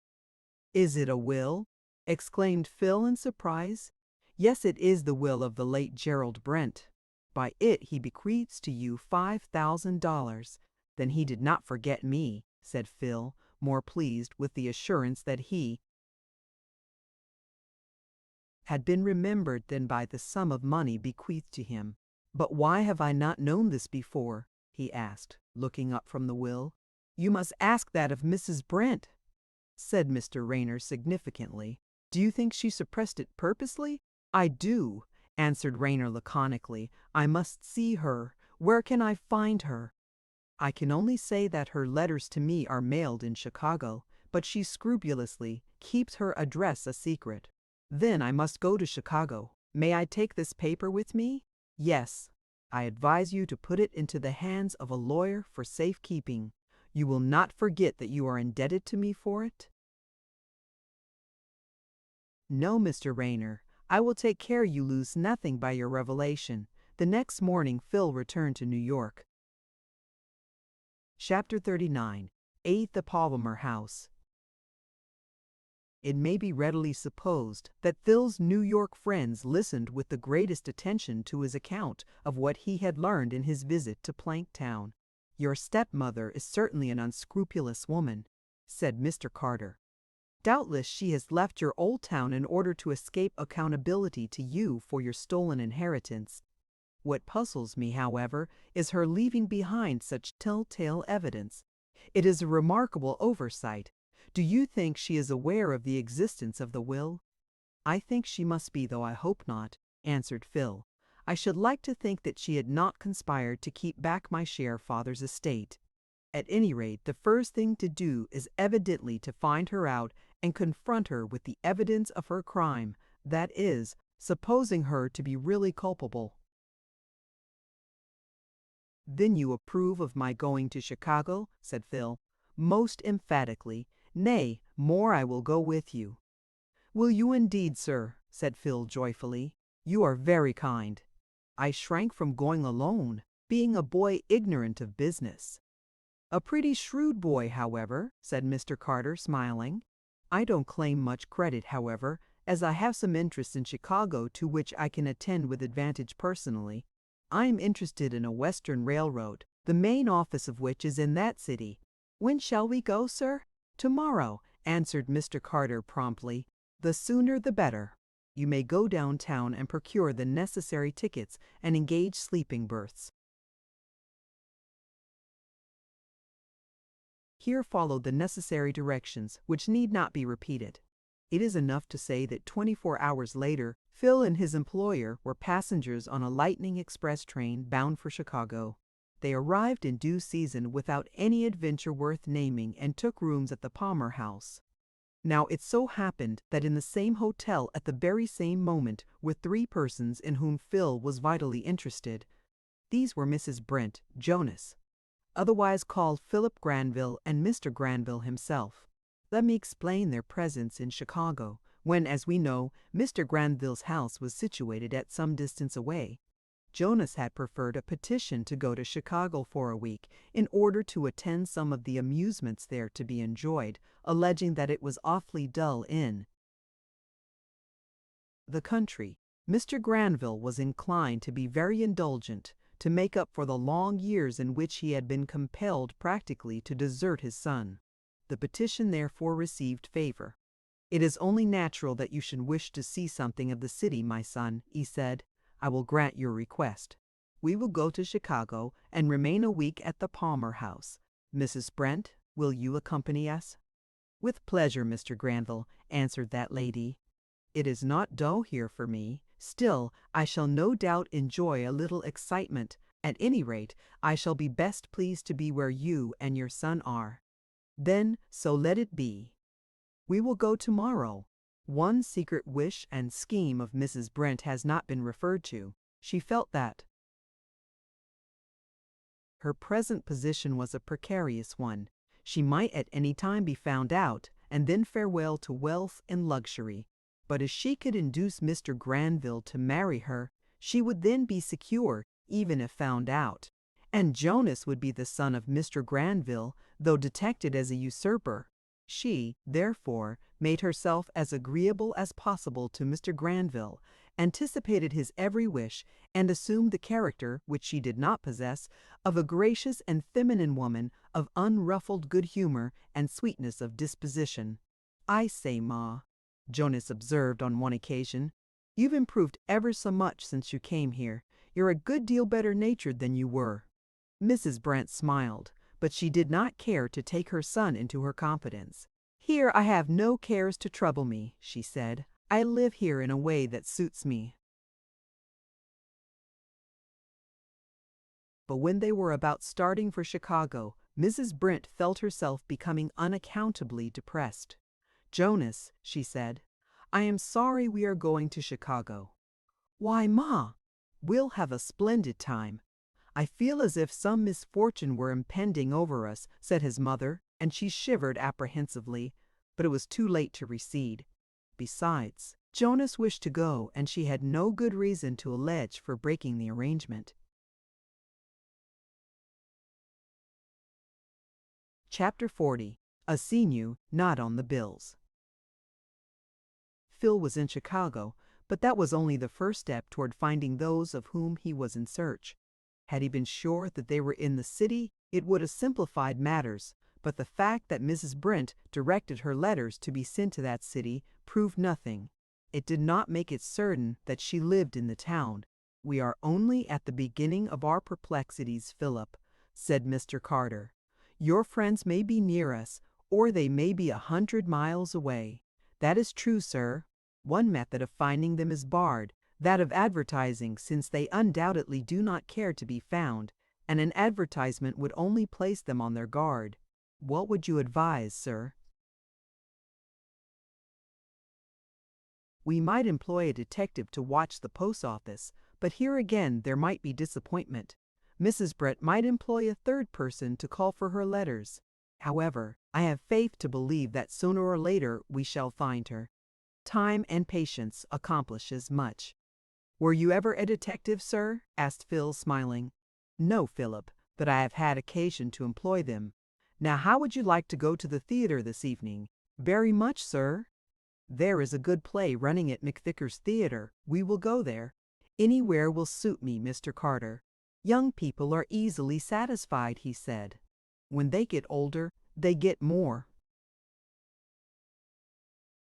Speaker 1: "Is it a will?" exclaimed Phil in surprise. "Yes, it is the will of the late Gerald Brent. By it he bequeaths to you $5,000. Then he did not forget me," said Phil, more pleased with the assurance that he had been remembered than by the sum of money bequeathed to him. "But why have I not known this before?" he asked, looking up from the will. "You must ask that of Mrs. Brent," said Mr. Rayner significantly. "Do you think she suppressed it purposely?" "I do," answered Rayner laconically. "I must see her. Where can I find her?" "I can only say that her letters to me are mailed in Chicago, but she scrupulously keeps her address a secret." "Then I must go to Chicago. May I take this paper with me?" "Yes. I advise you to put it into the hands of a lawyer for safekeeping. You will not forget that you are indebted to me for it?" "No, Mr. Rayner. I will take care you lose nothing by your revelation." The next morning Phil returned to New York. Chapter 39. 8 The Palmer House. It may be readily supposed that Phil's New York friends listened with the greatest attention to his account of what he had learned in his visit to Planktown. "Your stepmother is certainly an unscrupulous woman," said Mr. Carter. "Doubtless she has left your old town in order to escape accountability to you for your stolen inheritance. What puzzles me, however, is her leaving behind such telltale evidence. It is a remarkable oversight. Do you think she is aware of the existence of the will?" "I think she must be, though I hope not," answered Phil. "I should like to think that she had not conspired to keep back my share of father's estate. At any rate, the first thing to do is evidently to find her out and confront her with the evidence of her crime, that is, supposing her to be really culpable." "Then you approve of my going to Chicago?" said Phil. "Most emphatically. Nay, more, I will go with you." "Will you indeed, sir?" said Phil joyfully. "You are very kind. I shrank from going alone, being a boy ignorant of business." "A pretty shrewd boy, however," said Mr. Carter, smiling. "I don't claim much credit, however, as I have some interest in Chicago to which I can attend with advantage personally. I am interested in a Western railroad, the main office of which is in that city." "When shall we go, sir?" "Tomorrow," answered Mr. Carter promptly. "The sooner the better. You may go downtown and procure the necessary tickets and engage sleeping berths." Here followed the necessary directions, which need not be repeated. It is enough to say that 24 hours later Phil and his employer were passengers on a lightning express train bound for Chicago. They arrived in due season without any adventure worth naming and took rooms at the Palmer House. Now it so happened that in the same hotel at the very same moment were three persons in whom Phil was vitally interested. These were Mrs. Brent Jonas, otherwise called Philip Granville, and Mr. Granville himself. Let me explain their presence in Chicago, when, as we know, Mr. Granville's house was situated at some distance away. Jonas had preferred a petition to go to Chicago for a week in order to attend some of the amusements there to be enjoyed, alleging that it was awfully dull in the country. Mr. Granville was inclined to be very indulgent, to make up for the long years in which he had been compelled practically to desert his son. The petition therefore received favor. "It is only natural that you should wish to see something of the city, my son," he said. "I will grant your request. We will go to Chicago and remain a week at the Palmer House. Mrs. Brent, will you accompany us?" "With pleasure, Mr. Granville," answered that lady. "It is not dull here for me. Still, I shall no doubt enjoy a little excitement. At any rate, I shall be best pleased to be where you and your son are." "Then, so let it be. We will go tomorrow." One secret wish and scheme of Mrs. Brent has not been referred to. She felt that her present position was a precarious one. She might at any time be found out, and then farewell to wealth and luxury. But if she could induce Mr. Granville to marry her, she would then be secure, even if found out. And Jonas would be the son of Mr. Granville, though detected as a usurper. She, therefore, made herself as agreeable as possible to Mr. Granville, anticipated his every wish, and assumed the character, which she did not possess, of a gracious and feminine woman of unruffled good humor and sweetness of disposition. "I say, Ma," Jonas observed on one occasion, "you've improved ever so much since you came here. You're a good deal better natured than you were." Mrs. Brent smiled, but she did not care to take her son into her confidence. "Here I have no cares to trouble me," she said. "I live here in a way that suits me." But when they were about starting for Chicago, Mrs. Brent felt herself becoming unaccountably depressed. "Jonas," she said, "I am sorry we are going to Chicago." "Why, Ma, we'll have a splendid time." "I feel as if some misfortune were impending over us," said his mother, and she shivered apprehensively, but it was too late to recede. Besides, Jonas wished to go, and she had no good reason to allege for breaking the arrangement. Chapter 40. A Sinew Not on the Bills. Phil was in Chicago, but that was only the first step toward finding those of whom he was in search. Had he been sure that they were in the city, it would have simplified matters, but the fact that Mrs. Brent directed her letters to be sent to that city proved nothing. It did not make it certain that she lived in the town. "We are only at the beginning of our perplexities, Philip," said Mr. Carter. "Your friends may be near us, or they may be 100 miles away." "That is true, sir. One method of finding them is barred, that of advertising, since they undoubtedly do not care to be found, and an advertisement would only place them on their guard. What would you advise, sir?" "We might employ a detective to watch the post office, but here again there might be disappointment. Mrs. Brett might employ a third person to call for her letters. However, I have faith to believe that sooner or later we shall find her. Time and patience accomplishes much." "Were you ever a detective, sir?" asked Phil, smiling. "No, Philip, but I have had occasion to employ them. Now how would you like to go to the theater this evening?" "Very much, sir." "There is a good play running at McVicker's Theater. We will go there." "Anywhere will suit me, Mr. Carter. Young people are easily satisfied," he said. "When they get older, they get more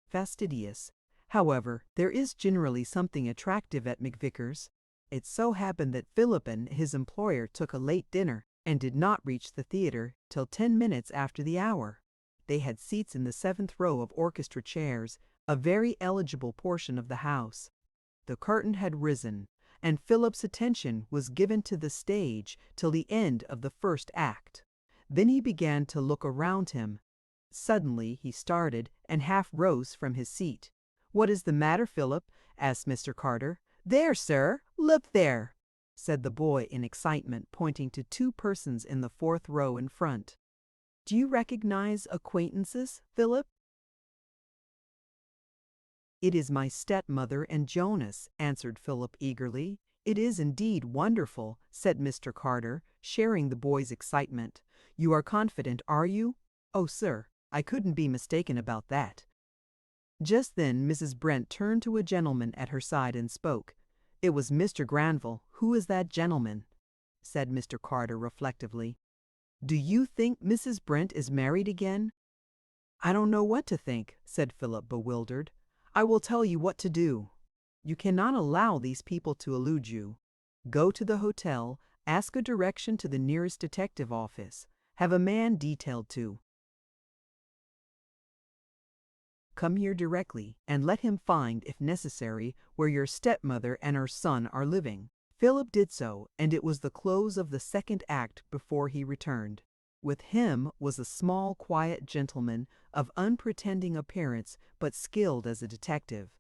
Speaker 1: fastidious. However, there is generally something attractive at McVicker's." It so happened that Philip and his employer took a late dinner and did not reach the theater till 10 minutes after the hour. They had seats in the 7th row of orchestra chairs, a very eligible portion of the house. the curtain had risen, and Philip's attention was given to the stage till the end of the first act. Then he began to look around him. Suddenly he started and half rose from his seat. "What is the matter, Philip?" asked Mr. Carter. "There, sir, look there," said the boy in excitement, pointing to two persons in the fourth row in front. "Do you recognize acquaintances, Philip?" "It is my stepmother and Jonas," answered Philip eagerly. "It is indeed wonderful," said Mr. Carter, sharing the boy's excitement. "You are confident, are you?" "Oh, sir, I couldn't be mistaken about that." Just then Mrs. Brent turned to a gentleman at her side and spoke. "It was Mr. Granville. Who is that gentleman?" said Mr. Carter reflectively. "Do you think Mrs. Brent is married again?" "I don't know what to think," said Philip, bewildered. "I will tell you what to do. You cannot allow these people to elude you. Go to the hotel, ask a direction to the nearest detective office. Have a man detailed to come here directly, and let him find, if necessary, where your stepmother and her son are living." Philip did so, and it was the close of the second act before he returned. With him was a small, quiet gentleman of unpretending appearance, but skilled as a detective.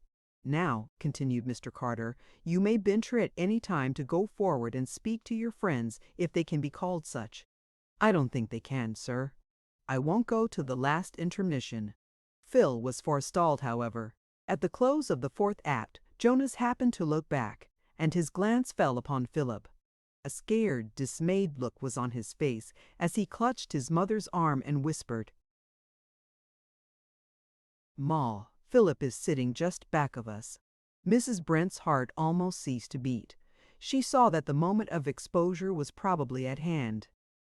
Speaker 1: "Now," continued Mr. Carter, "you may venture at any time to go forward and speak to your friends, if they can be called such." "I don't think they can, sir." "I won't go till the last intermission." Phil was forestalled, however. At the close of the fourth act, Jonas happened to look back, and his glance fell upon Philip. A scared, dismayed look was on his face as he clutched his mother's arm and whispered, "Ma, Philip is sitting just back of us." Mrs. Brent's heart almost ceased to beat. She saw that the moment of exposure was probably at hand.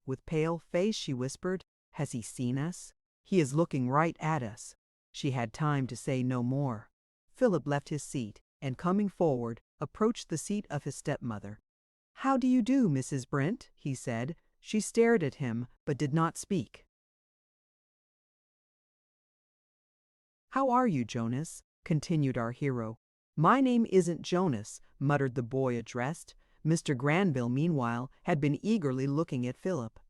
Speaker 1: With pale face she whispered, "Has he seen us? He is looking right at us." She had time to say no more. Philip left his seat, and coming forward, approached the seat of his stepmother. "How do you do, Mrs. Brent?" he said. She stared at him, but did not speak. "How are you, Jonas?" continued our hero. "My name isn't Jonas," muttered the boy addressed. Mr. Granville, meanwhile, had been eagerly looking at Philip.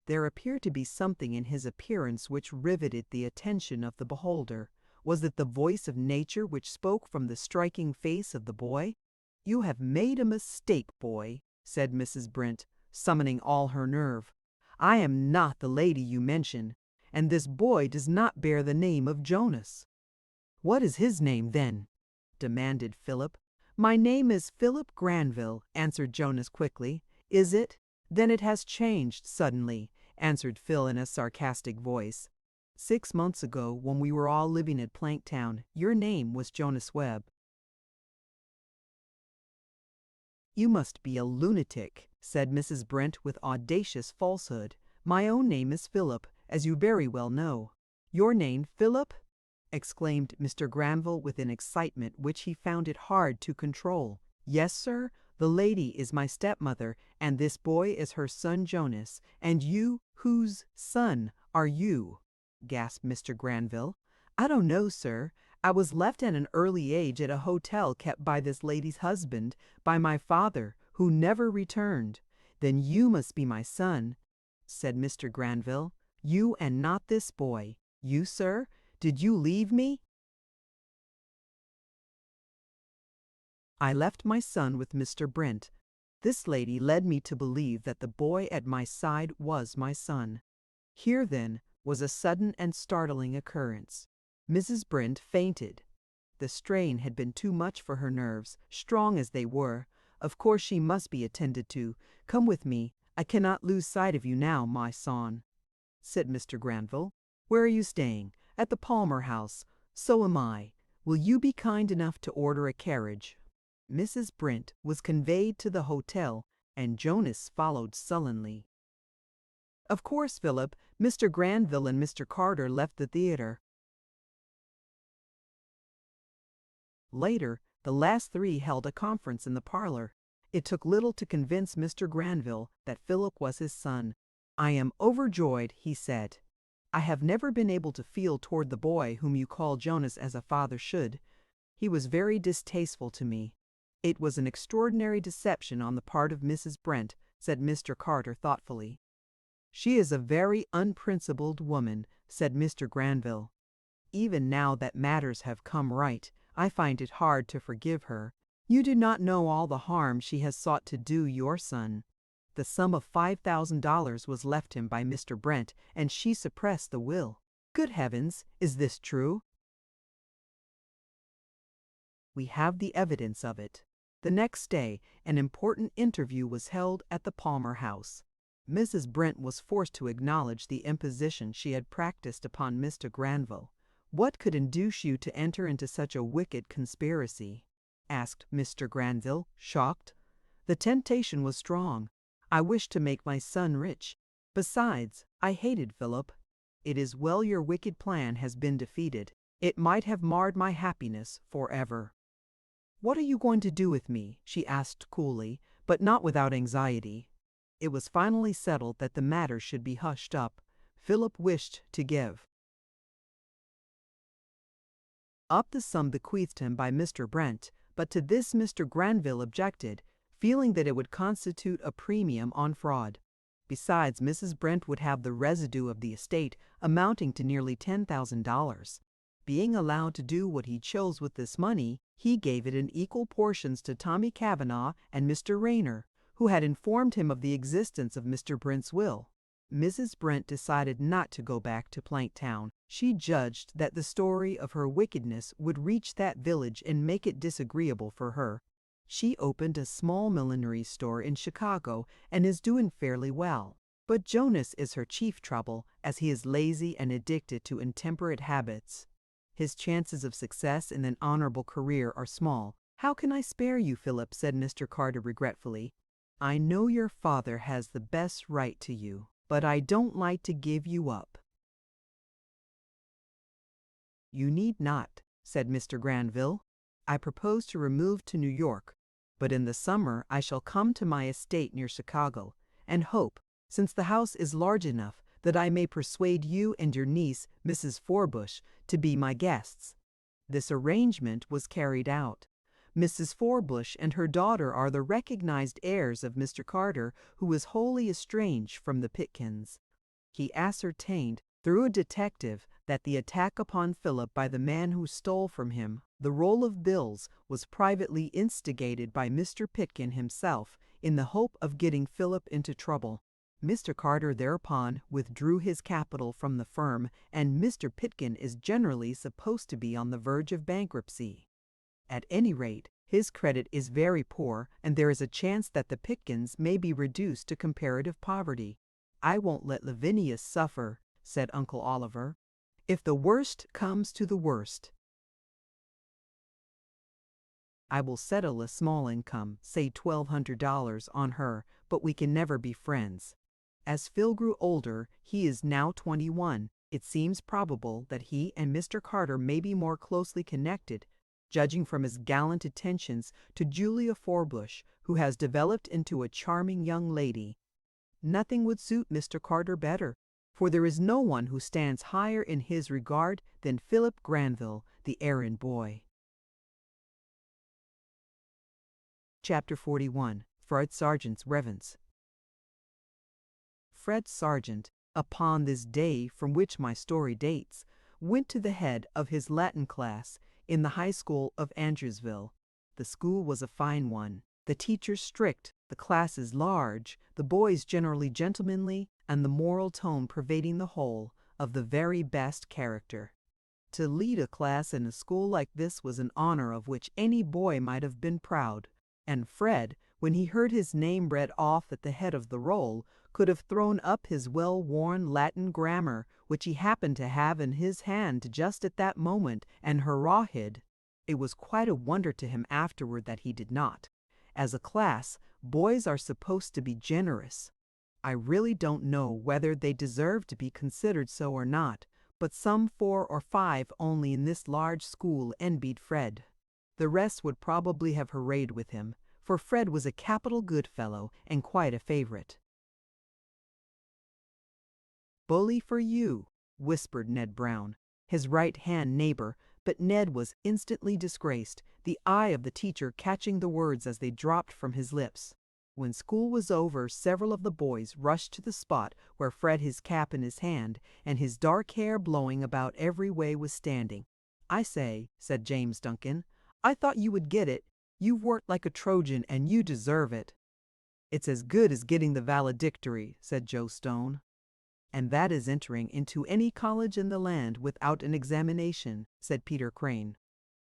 Speaker 1: There appeared to be something in his appearance which riveted the attention of the beholder. Was it the voice of nature which spoke from the striking face of the boy? "You have made a mistake, boy," said Mrs. Brent, summoning all her nerve. "I am not the lady you mention, and this boy does not bear the name of Jonas." "What is his name, then?" demanded Philip. "My name is Philip Granville," answered Jonas quickly. "Is it? Then it has changed suddenly," answered Phil in a sarcastic voice. "6 months ago, when we were all living at Planktown, your name was Jonas Webb." "You must be a lunatic," said Mrs. Brent with audacious falsehood. "My own name is Philip, as you very well know." "Your name, Philip?" exclaimed Mr. Granville with an excitement which he found it hard to control. "Yes, sir. The lady is my stepmother, and this boy is her son Jonas. And you, whose son are you?" gasped Mr. Granville. "I don't know, sir. I was left at an early age at a hotel kept by this lady's husband, by my father, who never returned." "Then you must be my son," said Mr. Granville. "You and not this boy. You, sir? Did you leave me?" "I left my son with Mr. Brent. This lady led me to believe that the boy at my side was my son." Here, then, was a sudden and startling occurrence. Mrs. Brent fainted. The strain had been too much for her nerves, strong as they were. "Of course she must be attended to. Come with me. I cannot lose sight of you now, my son," said Mr. Granville. "Where are you staying?" "At the Palmer House." "So am I. Will you be kind enough to order a carriage?" Mrs. Brent was conveyed to the hotel, and Jonas followed sullenly. Of course, Philip, Mr. Granville and Mr. Carter left the theater. Later, the last three held a conference in the parlor. It took little to convince Mr. Granville that Philip was his son. "I am overjoyed," he said. "I have never been able to feel toward the boy whom you call Jonas as a father should. He was very distasteful to me. "It was an extraordinary deception on the part of Mrs. Brent," said Mr. Carter thoughtfully. "She is a very unprincipled woman," said Mr. Granville. "Even now that matters have come right, I find it hard to forgive her. You do not know all the harm she has sought to do your son. The sum of $5,000 was left him by Mr. Brent, and she suppressed the will. Good heavens, is this true?" "We have the evidence of it." The next day, an important interview was held at the Palmer House. Mrs. Brent was forced to acknowledge the imposition she had practiced upon Mr. Granville. "What could induce you to enter into such a wicked conspiracy?" asked Mr. Granville, shocked. "The temptation was strong. I wished to make my son rich. Besides, I hated Philip. It is well your wicked plan has been defeated. It might have marred my happiness forever." "What are you going to do with me?" she asked coolly, but not without anxiety. It was finally settled that the matter should be hushed up. Philip wished to give up the sum bequeathed him by Mr. Brent, but to this Mr. Granville objected, feeling that it would constitute a premium on fraud. Besides, Mrs. Brent would have the residue of the estate, amounting to nearly $10,000. Being allowed to do what he chose with this money, he gave it in equal portions to Tommy Kavanagh and Mr. Rayner, who had informed him of the existence of Mr. Brent's will. Mrs. Brent decided not to go back to Planktown. She judged that the story of her wickedness would reach that village and make it disagreeable for her. She opened a small millinery store in Chicago and is doing fairly well. But Jonas is her chief trouble, as he is lazy and addicted to intemperate habits. His chances of success in an honorable career are small. "How can I spare you, Philip?" said Mr. Carter regretfully. "I know your father has the best right to you, but I don't like to give you up." "You need not," said Mr. Granville. "I propose to remove to New York, but in the summer I shall come to my estate near Chicago, and hope, since the house is large enough, that I may persuade you and your niece, Mrs. Forbush, to be my guests." This arrangement was carried out. Mrs. Forbush and her daughter are the recognized heirs of Mr. Carter, who is wholly estranged from the Pitkins. He ascertained, through a detective, that the attack upon Philip by the man who stole from him the roll of bills was privately instigated by Mr. Pitkin himself, in the hope of getting Philip into trouble. Mr. Carter thereupon withdrew his capital from the firm, and Mr. Pitkin is generally supposed to be on the verge of bankruptcy. At any rate, his credit is very poor, and there is a chance that the Pitkins may be reduced to comparative poverty. "I won't let Lavinia suffer," said Uncle Oliver. "If the worst comes to the worst, I will settle a small income, say $1,200, on her, but we can never be friends." As Phil grew older, he is now 21, it seems probable that he and Mr. Carter may be more closely connected, judging from his gallant attentions to Julia Forbush, who has developed into a charming young lady. Nothing would suit Mr. Carter better, for there is no one who stands higher in his regard than Philip Granville, the errand boy. Chapter 41. Fred Sargent's Reverence. Fred Sargent, upon this day from which my story dates, went to the head of his Latin class in the high school of Andrewsville. The school was a fine one, the teachers strict, the classes large, the boys generally gentlemanly, and the moral tone pervading the whole of the very best character. To lead a class in a school like this was an honor of which any boy might have been proud, and Fred, when he heard his name read off at the head of the roll, could have thrown up his well-worn Latin grammar, which he happened to have in his hand just at that moment, and hurrah'd. It was quite a wonder to him afterward that he did not. As a class, boys are supposed to be generous. I really don't know whether they deserve to be considered so or not, but some 4 or 5 only in this large school envied Fred. The rest would probably have hurrayed with him, for Fred was a capital good fellow and quite a favorite. "Bully for you," whispered Ned Brown, his right-hand neighbor, but Ned was instantly disgraced, the eye of the teacher catching the words as they dropped from his lips. When school was over, several of the boys rushed to the spot where Fred, his cap in his hand, and his dark hair blowing about every way, was standing. "I say," said James Duncan, "I thought you would get it. You've worked like a Trojan and you deserve it." "It's as good as getting the valedictory," said Joe Stone. "And that is entering into any college in the land without an examination," said Peter Crane.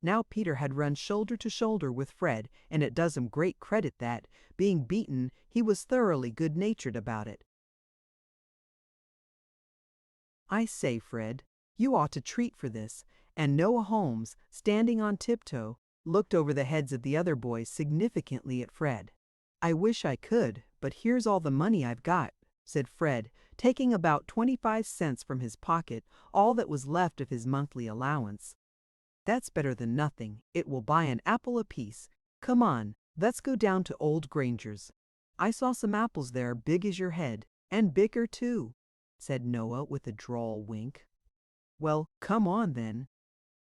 Speaker 1: Now Peter had run shoulder to shoulder with Fred, and it does him great credit that, being beaten, he was thoroughly good-natured about it. "I say, Fred, you ought to treat for this," and Noah Holmes, standing on tiptoe, looked over the heads of the other boys significantly at Fred. "I wish I could, but here's all the money I've got," said Fred, taking about 25 cents from his pocket, all that was left of his monthly allowance. "That's better than nothing. It will buy an apple apiece. Come on, let's go down to old Granger's. I saw some apples there big as your head, and bigger too," said Noah with a droll wink. "Well, come on then."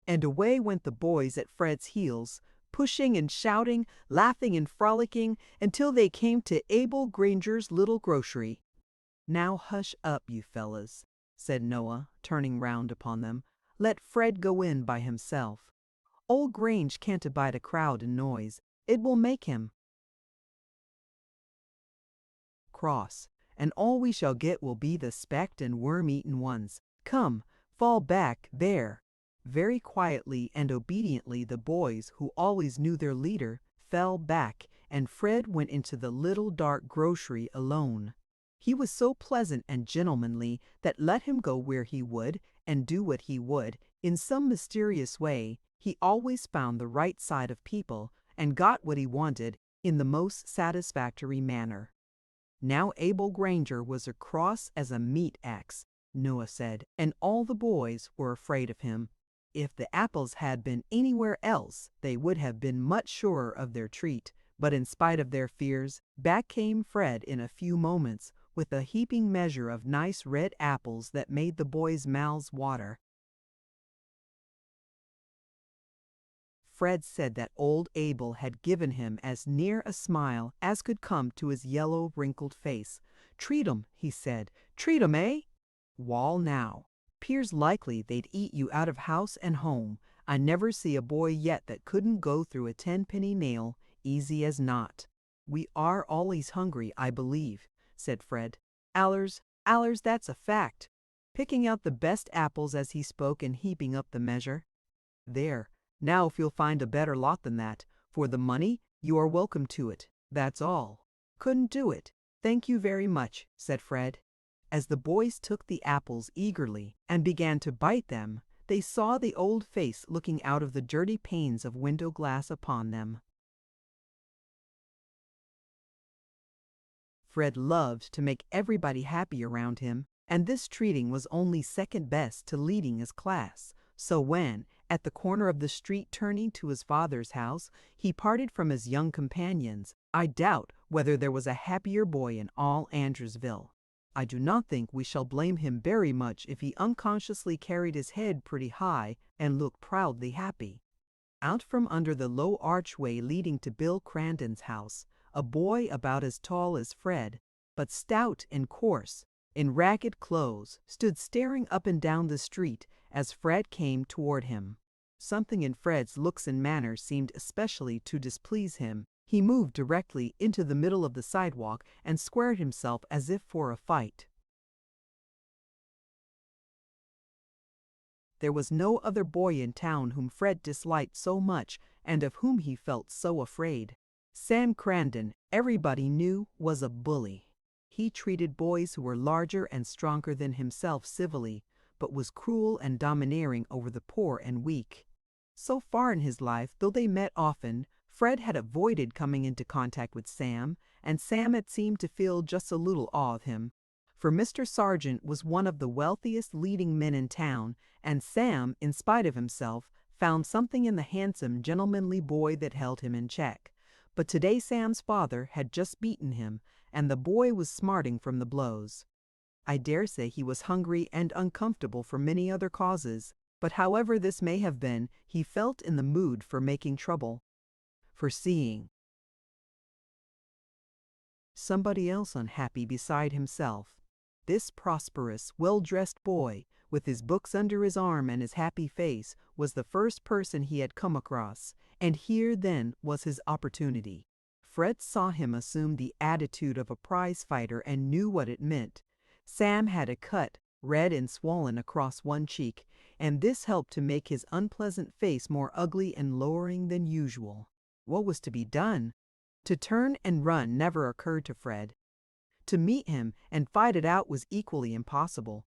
Speaker 1: And away went the boys at Fred's heels, pushing and shouting, laughing and frolicking, until they came to Abel Granger's little grocery. "Now hush up, you fellas," said Noah, turning round upon them. "Let Fred go in by himself. Old Grange can't abide a crowd and noise. It will make him cross, and all we shall get will be the specked and worm-eaten ones. Come, fall back there." Very quietly and obediently the boys, who always knew their leader, fell back, and Fred went into the little dark grocery alone. He was so pleasant and gentlemanly that, let him go where he would and do what he would, in some mysterious way, he always found the right side of people and got what he wanted in the most satisfactory manner. Now Abel Granger was as cross as a meat axe, Noah said, and all the boys were afraid of him. If the apples had been anywhere else, they would have been much surer of their treat, but in spite of their fears, back came Fred in a few moments, with a heaping measure of nice red apples that made the boys' mouths water. Fred said that old Abel had given him as near a smile as could come to his yellow, wrinkled face. "Treat 'em," he said. "Treat 'em, eh? Wall now, 'pears likely they'd eat you out of house and home. I never see a boy yet that couldn't go through a 10-penny nail easy as not." "We are always hungry, I believe," said Fred. Allers, that's a fact," picking out the best apples as he spoke and heaping up the measure. "There, now if you'll find a better lot than that, for the money, you are welcome to it. That's all." "Couldn't do it. Thank you very much," said Fred. As the boys took the apples eagerly and began to bite them, they saw the old face looking out of the dirty panes of window glass upon them. Fred loved to make everybody happy around him, and this treating was only second best to leading his class. So when, at the corner of the street turning to his father's house, he parted from his young companions, I doubt whether there was a happier boy in all Andrewsville. I do not think we shall blame him very much if he unconsciously carried his head pretty high and looked proudly happy. Out from under the low archway leading to Bill Crandon's house, a boy about as tall as Fred, but stout and coarse, in ragged clothes, stood staring up and down the street as Fred came toward him. Something in Fred's looks and manner seemed especially to displease him. He moved directly into the middle of the sidewalk and squared himself as if for a fight. There was no other boy in town whom Fred disliked so much and of whom he felt so afraid. Sam Crandon, everybody knew, was a bully. He treated boys who were larger and stronger than himself civilly, but was cruel and domineering over the poor and weak. So far in his life, though they met often, Fred had avoided coming into contact with Sam, and Sam had seemed to feel just a little awe of him. For Mr. Sargent was one of the wealthiest leading men in town, and Sam, in spite of himself, found something in the handsome, gentlemanly boy that held him in check. But today Sam's father had just beaten him, and the boy was smarting from the blows. I dare say he was hungry and uncomfortable for many other causes, But however this may have been, he felt in the mood for making trouble, for seeing somebody else unhappy beside himself. This prosperous, well-dressed boy, with his books under his arm and his happy face, was the first person he had come across, and here then was his opportunity. Fred saw him assume the attitude of a prize fighter and knew what it meant. Sam had a cut, red and swollen across one cheek, and this helped to make his unpleasant face more ugly and lowering than usual. What was to be done? To turn and run never occurred to Fred. To meet him and fight it out was equally impossible.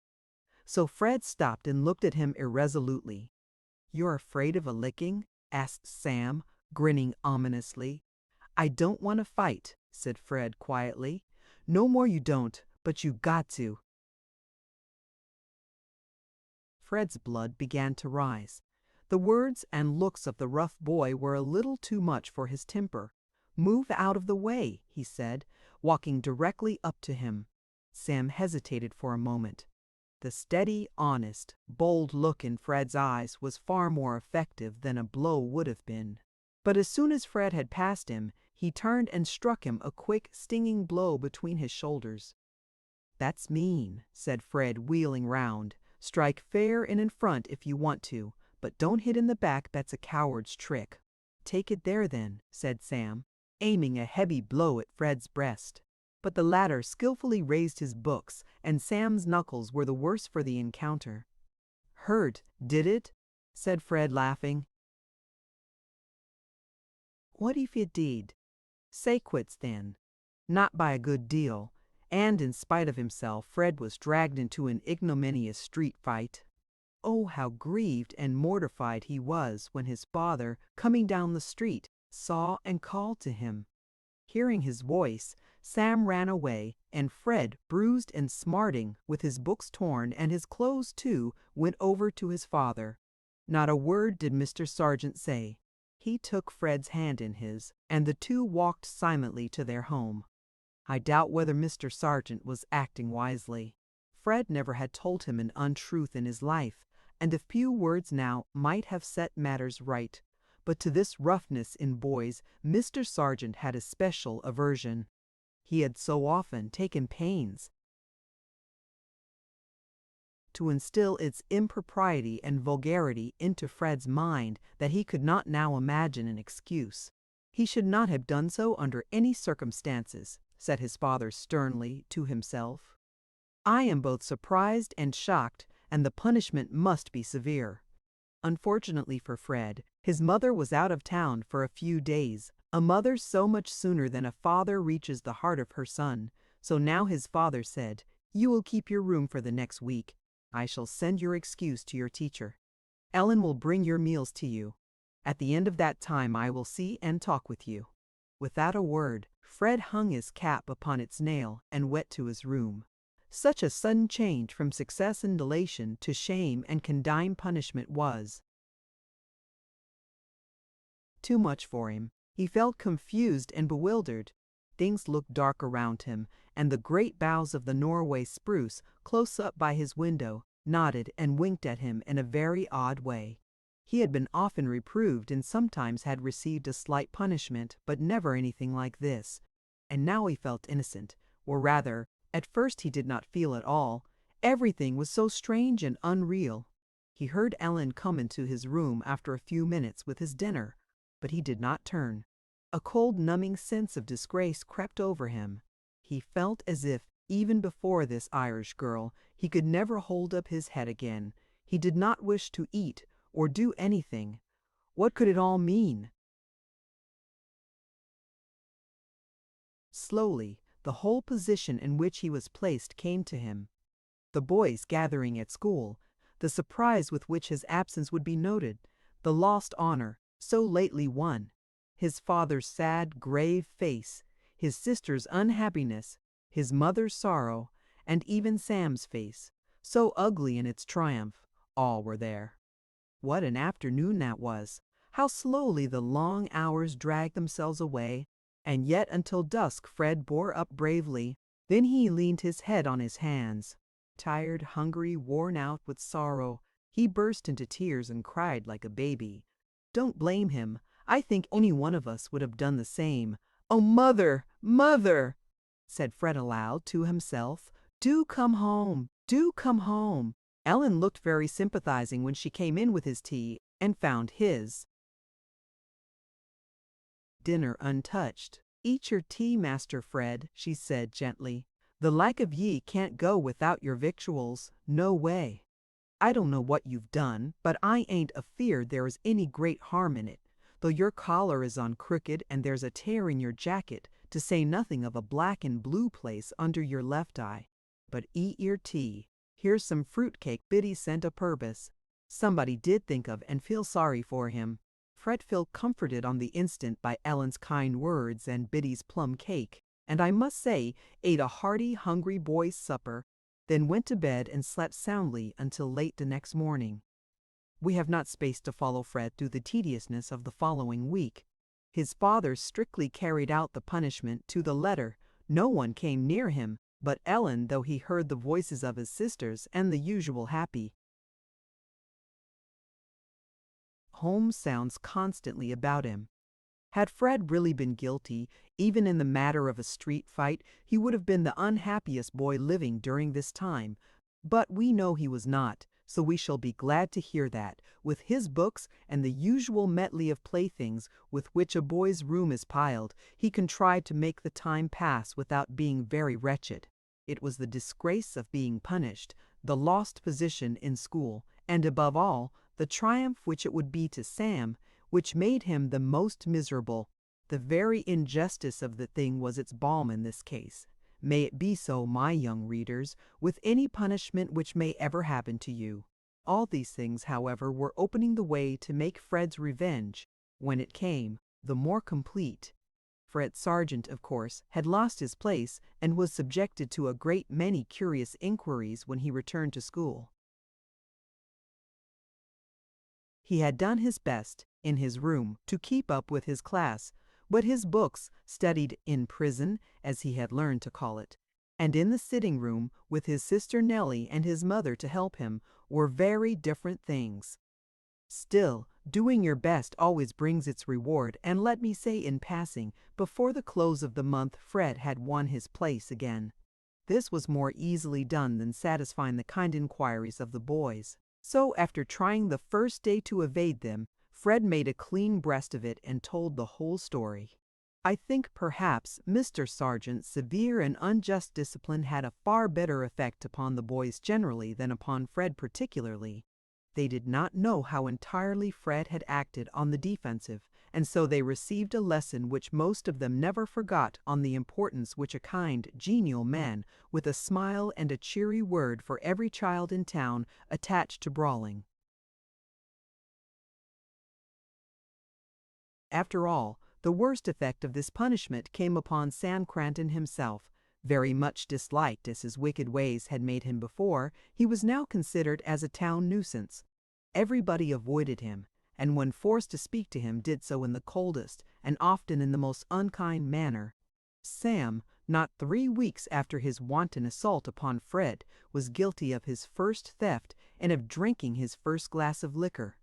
Speaker 1: So Fred stopped and looked at him irresolutely. "You're afraid of a licking?" asked Sam, grinning ominously. "I don't want to fight," said Fred quietly. "No more you don't, but you got to." Fred's blood began to rise. The words and looks of the rough boy were a little too much for his temper. "Move out of the way," he said, walking directly up to him. Sam hesitated for a moment. The steady, honest, bold look in Fred's eyes was far more effective than a blow would have been. But as soon as Fred had passed him, he turned and struck him a quick, stinging blow between his shoulders. "That's mean," said Fred, wheeling round. "Strike fair and in front if you want to, but don't hit in the back, that's a coward's trick." "Take it there then," said Sam, aiming a heavy blow at Fred's breast. But the latter skillfully raised his books, and Sam's knuckles were the worse for the encounter. "Hurt, did it?" said Fred, laughing. "What if it did?" "Say quits then." Not by a good deal, and in spite of himself, Fred was dragged into an ignominious street fight. Oh, how grieved and mortified he was when his father, coming down the street, saw and called to him. Hearing his voice, Sam ran away, and Fred, bruised and smarting, with his books torn and his clothes too, went over to his father. Not a word did Mr. Sargent say. He took Fred's hand in his, and the two walked silently to their home. I doubt whether Mr. Sargent was acting wisely. Fred never had told him an untruth in his life, and a few words now might have set matters right. But to this roughness in boys Mr. Sargent had a special aversion. He had so often taken pains to instill its impropriety and vulgarity into Fred's mind that he could not now imagine an excuse. He should not have done so under any circumstances, said his father sternly to himself. I am both surprised and shocked, and the punishment must be severe. Unfortunately for Fred, his mother was out of town for a few days, a mother so much sooner than a father reaches the heart of her son. So now his father said, "You will keep your room for the next week. I shall send your excuse to your teacher. Ellen will bring your meals to you. At the end of that time I will see and talk with you." Without a word, Fred hung his cap upon its nail and went to his room. Such a sudden change from success and elation to shame and condign punishment was too much for him. He felt confused and bewildered. Things looked dark around him, and the great boughs of the Norway spruce, close up by his window, nodded and winked at him in a very odd way. He had been often reproved and sometimes had received a slight punishment, but never anything like this. And now he felt innocent, or rather, at first he did not feel at all. Everything was so strange and unreal. He heard Ellen come into his room after a few minutes with his dinner, but he did not turn. A cold, numbing sense of disgrace crept over him. He felt as if, even before this Irish girl, he could never hold up his head again. He did not wish to eat or do anything. What could it all mean? Slowly, the whole position in which he was placed came to him. The boys gathering at school, the surprise with which his absence would be noted, the lost honor, so lately won, his father's sad, grave face, his sister's unhappiness, his mother's sorrow, and even Sam's face, so ugly in its triumph, all were there. What an afternoon that was! How slowly the long hours dragged themselves away, and yet until dusk Fred bore up bravely. Then he leaned his head on his hands. Tired, hungry, worn out with sorrow, He burst into tears and cried like a baby. Don't blame him. I think any one of us would have done the same. "Oh, mother, mother!" said Fred aloud to himself. "Do come home, do come home." Ellen looked very sympathizing when she came in with his tea and found his dinner untouched. "Eat your tea, Master Fred," she said gently. "The like of ye can't go without your victuals, no way. I don't know what you've done, but I ain't afeard there is any great harm in it, though your collar is on crooked and there's a tear in your jacket, to say nothing of a black and blue place under your left eye. But eat your tea. Here's some fruit cake Biddy sent a purpose." Somebody did think of and feel sorry for him. Fred felt comforted on the instant by Ellen's kind words and Biddy's plum cake, and I must say ate a hearty, hungry boy's supper, then went to bed and slept soundly until late the next morning. We have not space to follow Fred through the tediousness of the following week. His father strictly carried out the punishment to the letter. No one came near him but Ellen, though he heard the voices of his sisters and the usual happy home sounds constantly about him. Had Fred really been guilty, even in the matter of a street fight, he would have been the unhappiest boy living during this time. But we know he was not, so we shall be glad to hear that, with his books and the usual medley of playthings with which a boy's room is piled, he contrived to make the time pass without being very wretched. It was the disgrace of being punished, the lost position in school, and above all, the triumph which it would be to Sam, which made him the most miserable. The very injustice of the thing was its balm in this case. May it be so, my young readers, with any punishment which may ever happen to you. All these things, however, were opening the way to make Fred's revenge, when it came, the more complete. Fred Sargent, of course, had lost his place and was subjected to a great many curious inquiries when he returned to school. He had done his best, in his room, to keep up with his class, but his books, studied in prison, as he had learned to call it, and in the sitting room, with his sister Nellie and his mother to help him, were very different things. Still, doing your best always brings its reward, and let me say in passing, before the close of the month Fred had won his place again. This was more easily done than satisfying the kind inquiries of the boys. So, after trying the first day to evade them, Fred made a clean breast of it and told the whole story. I think perhaps Mr. Sargent's severe and unjust discipline had a far better effect upon the boys generally than upon Fred particularly. They did not know how entirely Fred had acted on the defensive, and so they received a lesson which most of them never forgot on the importance which a kind, genial man, with a smile and a cheery word for every child in town, attached to brawling. After all, the worst effect of this punishment came upon Sam Cranton himself. Very much disliked as his wicked ways had made him before, he was now considered as a town nuisance. Everybody avoided him, and when forced to speak to him did so in the coldest and often in the most unkind manner. Sam, not 3 weeks after his wanton assault upon Fred, was guilty of his first theft and of drinking his first glass of liquor.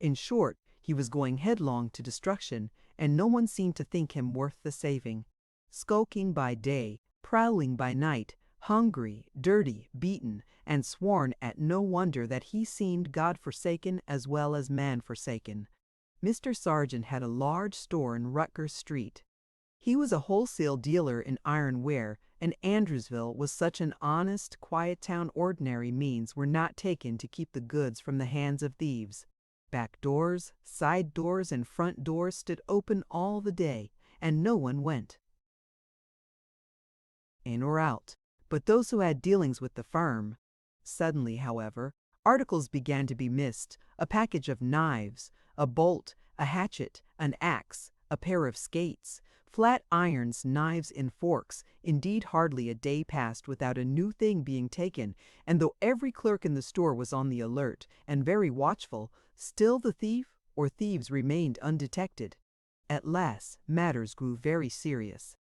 Speaker 1: In short, he was going headlong to destruction, and no one seemed to think him worth the saving. Skulking by day, prowling by night, hungry, dirty, beaten, and sworn at, no wonder that he seemed God-forsaken as well as man-forsaken. Mr. Sargent had a large store in Rutgers Street. He was a wholesale dealer in ironware, and Andrewsville was such an honest, quiet town ordinary means were not taken to keep the goods from the hands of thieves. Back doors, side doors, and front doors stood open all the day, and no one went in or out but those who had dealings with the firm. Suddenly, however, articles began to be missed: a package of knives, a bolt, a hatchet, an axe, a pair of skates, flat irons, knives, and forks. Indeed, hardly a day passed without a new thing being taken, and though every clerk in the store was on the alert and very watchful, still the thief or thieves remained undetected. At last, matters grew very serious.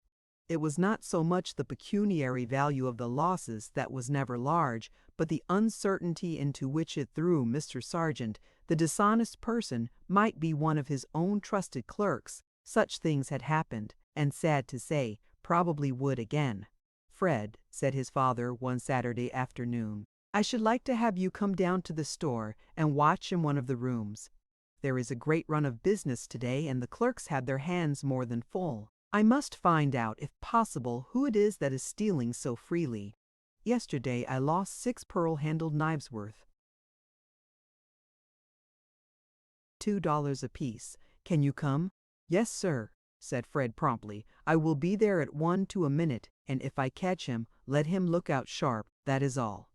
Speaker 1: It was not so much the pecuniary value of the losses that was never large, but the uncertainty into which it threw Mr. Sargent. The dishonest person might be one of his own trusted clerks. Such things had happened, and sad to say, probably would again. "Fred," said his father one Saturday afternoon, "I should like to have you come down to the store and watch in one of the rooms. There is a great run of business today, and the clerks have their hands more than full. I must find out, if possible, who it is that is stealing so freely. Yesterday I lost 6 pearl-handled knives worth, $2 apiece. Can you come?" "Yes, sir," said Fred promptly. "I will be there at 1 to a minute, and if I catch him, let him look out sharp, that is all."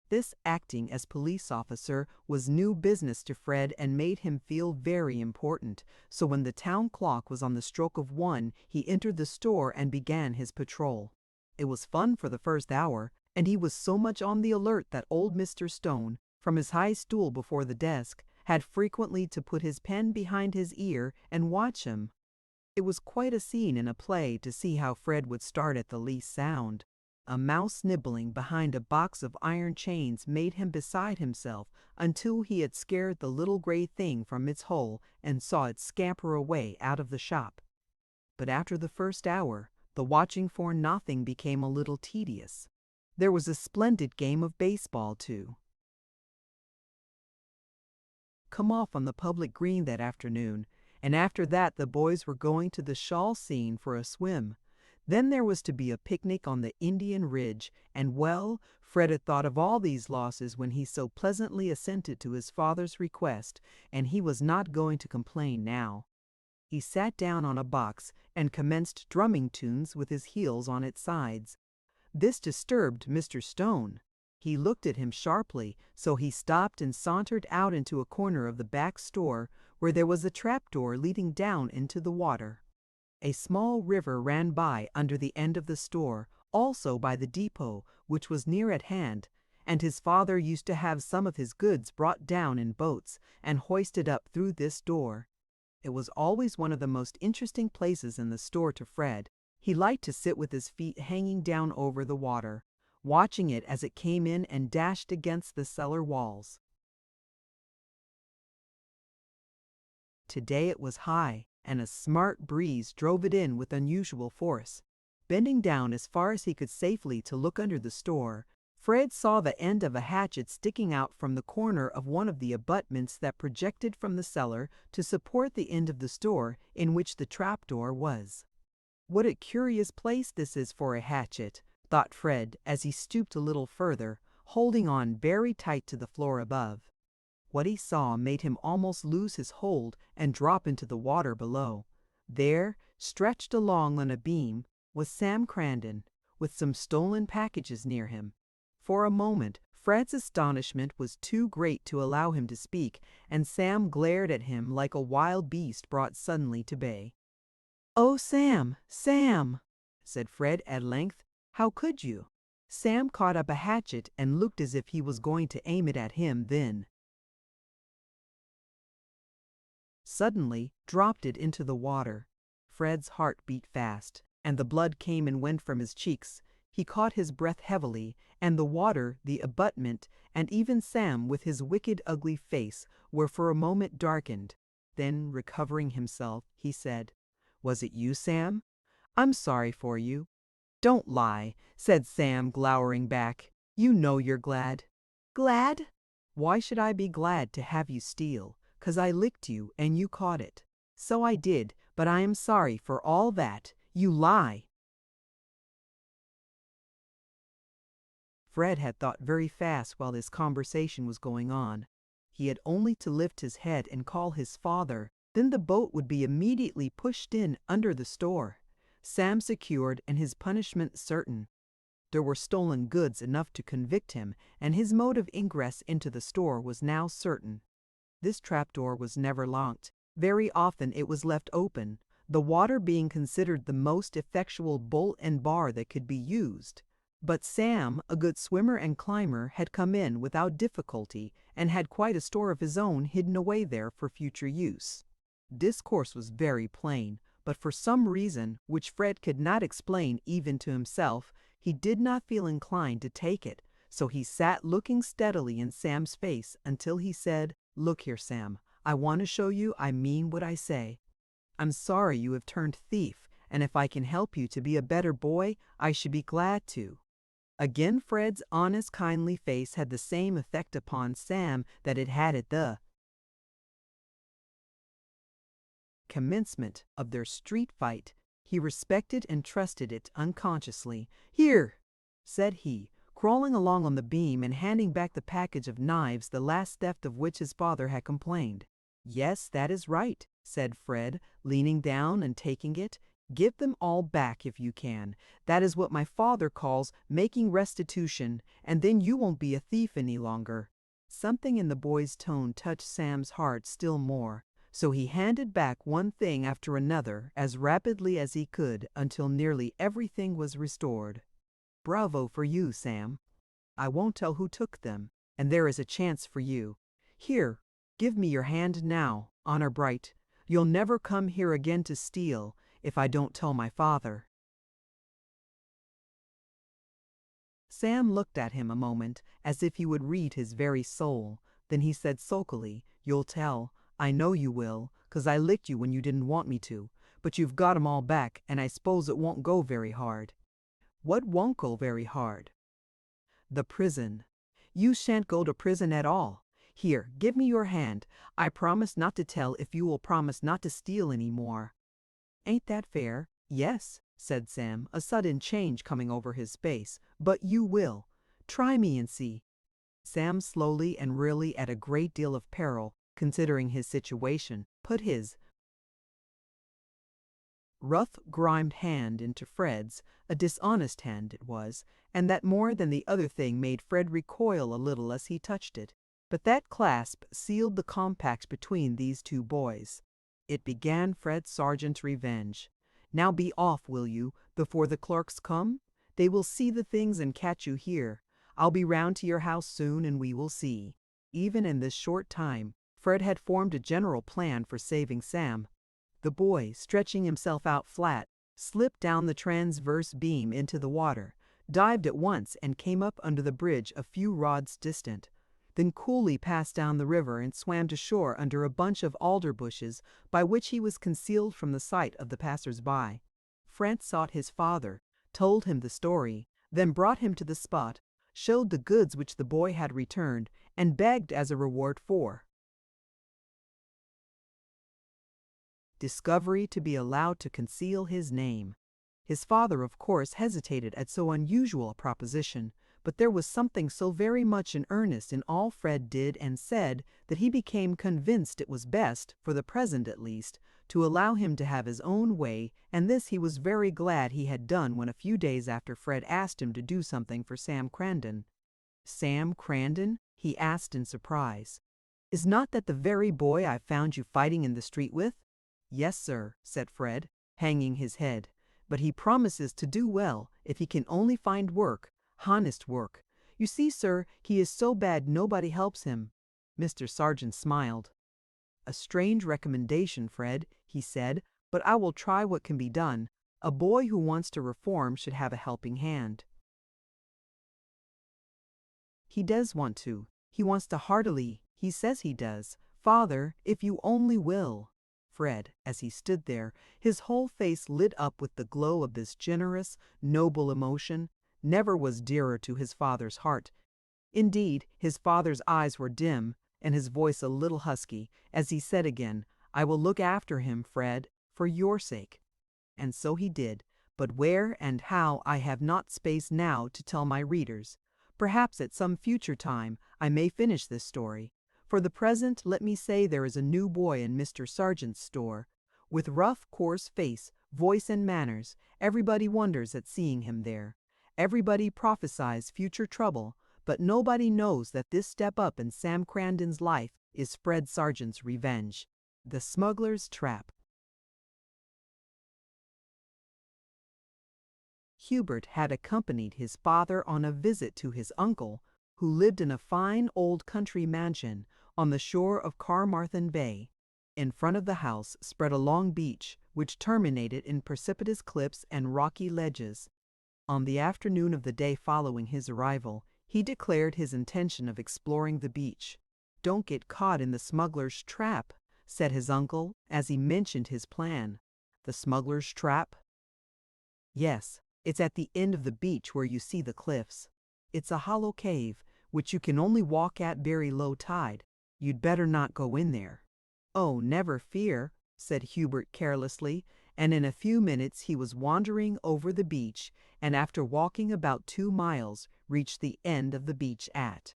Speaker 1: This acting as police officer was new business to Fred and made him feel very important, so when the town clock was on the stroke of 1, he entered the store and began his patrol. It was fun for the first hour, and he was so much on the alert that old Mr. Stone, from his high stool before the desk, had frequently to put his pen behind his ear and watch him. It was quite a scene in a play to see how Fred would start at the least sound. A mouse nibbling behind a box of iron chains made him beside himself until he had scared the little gray thing from its hole and saw it scamper away out of the shop. But after the first hour, the watching for nothing became a little tedious. There was a splendid game of baseball, too, come off on the public green that afternoon, and after that the boys were going to the Shawl scene for a swim. Then there was to be a picnic on the Indian Ridge, and well, Fred had thought of all these losses when he so pleasantly assented to his father's request, and he was not going to complain now. He sat down on a box and commenced drumming tunes with his heels on its sides. This disturbed Mr. Stone. He looked at him sharply, so he stopped and sauntered out into a corner of the back store where there was a trapdoor leading down into the water. A small river ran by under the end of the store, also by the depot, which was near at hand, and his father used to have some of his goods brought down in boats and hoisted up through this door. It was always one of the most interesting places in the store to Fred. He liked to sit with his feet hanging down over the water, watching it as it came in and dashed against the cellar walls. Today it was high, and a smart breeze drove it in with unusual force. Bending down as far as he could safely to look under the store, Fred saw the end of a hatchet sticking out from the corner of one of the abutments that projected from the cellar to support the end of the store in which the trapdoor was. "What a curious place this is for a hatchet," thought Fred as he stooped a little further, holding on very tight to the floor above. What he saw made him almost lose his hold and drop into the water below. There, stretched along on a beam, was Sam Crandon, with some stolen packages near him. For a moment, Fred's astonishment was too great to allow him to speak, and Sam glared at him like a wild beast brought suddenly to bay. "Oh, Sam, Sam," said Fred at length, "how could you?" Sam caught up a hatchet and looked as if he was going to aim it at him, then suddenly dropped it into the water. Fred's heart beat fast, and the blood came and went from his cheeks. He caught his breath heavily, and the water, the abutment, and even Sam with his wicked, ugly face were for a moment darkened. Then, recovering himself, he said, "Was it you, Sam? I'm sorry for you." "Don't lie," said Sam, glowering back. "You know you're glad." "Glad? Why should I be glad to have you steal? 'Cause I licked you and you caught it." "So I did, but I am sorry for all that. You lie." Fred had thought very fast while this conversation was going on. He had only to lift his head and call his father, then the boat would be immediately pushed in under the store. Sam secured and his punishment certain. There were stolen goods enough to convict him, and his mode of ingress into the store was now certain. This trapdoor was never locked. Very often it was left open, the water being considered the most effectual bolt and bar that could be used. But Sam, a good swimmer and climber, had come in without difficulty and had quite a store of his own hidden away there for future use. Discourse was very plain. but for some reason, which Fred could not explain even to himself, he did not feel inclined to take it, so he sat looking steadily in Sam's face until he said, "Look here, Sam, I want to show you I mean what I say. I'm sorry you have turned thief, and if I can help you to be a better boy, I should be glad to." Again Fred's honest, kindly face had the same effect upon Sam that it had at the commencement of their street fight. He respected and trusted it unconsciously. "Here," said he, crawling along on the beam and handing back the package of knives, the last theft of which his father had complained. "Yes, that is right," said Fred, leaning down and taking it. "Give them all back if you can. That is what my father calls making restitution, and then you won't be a thief any longer." Something in the boy's tone touched Sam's heart still more, so he handed back one thing after another as rapidly as he could until nearly everything was restored. "Bravo for you, Sam. I won't tell who took them, and there is a chance for you. Here, give me your hand now, honor bright. You'll never come here again to steal if I don't tell my father." Sam looked at him a moment as if he would read his very soul. Then he said sulkily, "You'll tell. I know you will, 'cause I licked you when you didn't want me to. But you've got 'em all back, and I suppose it won't go very hard." "What won't go very hard?" "The prison. You shan't go to prison at all. Here, give me your hand. I promise not to tell if you will promise not to steal any more." "Ain't that fair?" "Yes," said Sam, a sudden change coming over his face. "But you will. Try me and see." Sam slowly and really at a great deal of peril, considering his situation, put his rough, grimed hand into Fred's, a dishonest hand it was, and that more than the other thing made Fred recoil a little as he touched it. But that clasp sealed the compact between these two boys. It began Fred Sargent's revenge. "Now be off, will you, before the clerks come? They will see the things and catch you here. I'll be round to your house soon and we will see." Even in this short time, Fred had formed a general plan for saving Sam. The boy, stretching himself out flat, slipped down the transverse beam into the water, dived at once and came up under the bridge a few rods distant, then coolly passed down the river and swam to shore under a bunch of alder bushes by which he was concealed from the sight of the passers-by. Fred sought his father, told him the story, then brought him to the spot, showed the goods which the boy had returned, and begged as a reward for discovery to be allowed to conceal his name. His father, of course, hesitated at so unusual a proposition, but there was something so very much in earnest in all Fred did and said that he became convinced it was best, for the present at least, to allow him to have his own way, and this he was very glad he had done when a few days after Fred asked him to do something for Sam Crandon. "Sam Crandon?" he asked in surprise. "Is not that the very boy I found you fighting in the street with?" "Yes, sir," said Fred, hanging his head. "But he promises to do well if he can only find work, honest work. You see, sir, he is so bad nobody helps him." Mr. Sargent smiled. "A strange recommendation, Fred," he said, "but I will try what can be done. A boy who wants to reform should have a helping hand." "He does want to. He wants to heartily. He says he does. Father, if you only will." Fred, as he stood there, his whole face lit up with the glow of this generous, noble emotion, never was dearer to his father's heart. Indeed, his father's eyes were dim, and his voice a little husky, as he said again, "I will look after him, Fred, for your sake." And so he did, but where and how I have not space now to tell my readers. Perhaps at some future time I may finish this story. For the present, let me say there is a new boy in Mr. Sargent's store. With rough, coarse face, voice, and manners, everybody wonders at seeing him there. Everybody prophesies future trouble, but nobody knows that this step up in Sam Crandon's life is Fred Sargent's revenge. The Smuggler's Trap. Hubert had accompanied his father on a visit to his uncle, who lived in a fine old country mansion on the shore of Carmarthen Bay. In front of the house spread a long beach, which terminated in precipitous cliffs and rocky ledges. On the afternoon of the day following his arrival, he declared his intention of exploring the beach. "Don't get caught in the smuggler's trap," said his uncle as he mentioned his plan. "The smuggler's trap?" "Yes, it's at the end of the beach where you see the cliffs. It's a hollow cave, which you can only walk at very low tide. You'd better not go in there." "Oh, never fear," said Hubert carelessly, and in a few minutes he was wandering over the beach, and after walking about 2 miles, reached the end of the beach at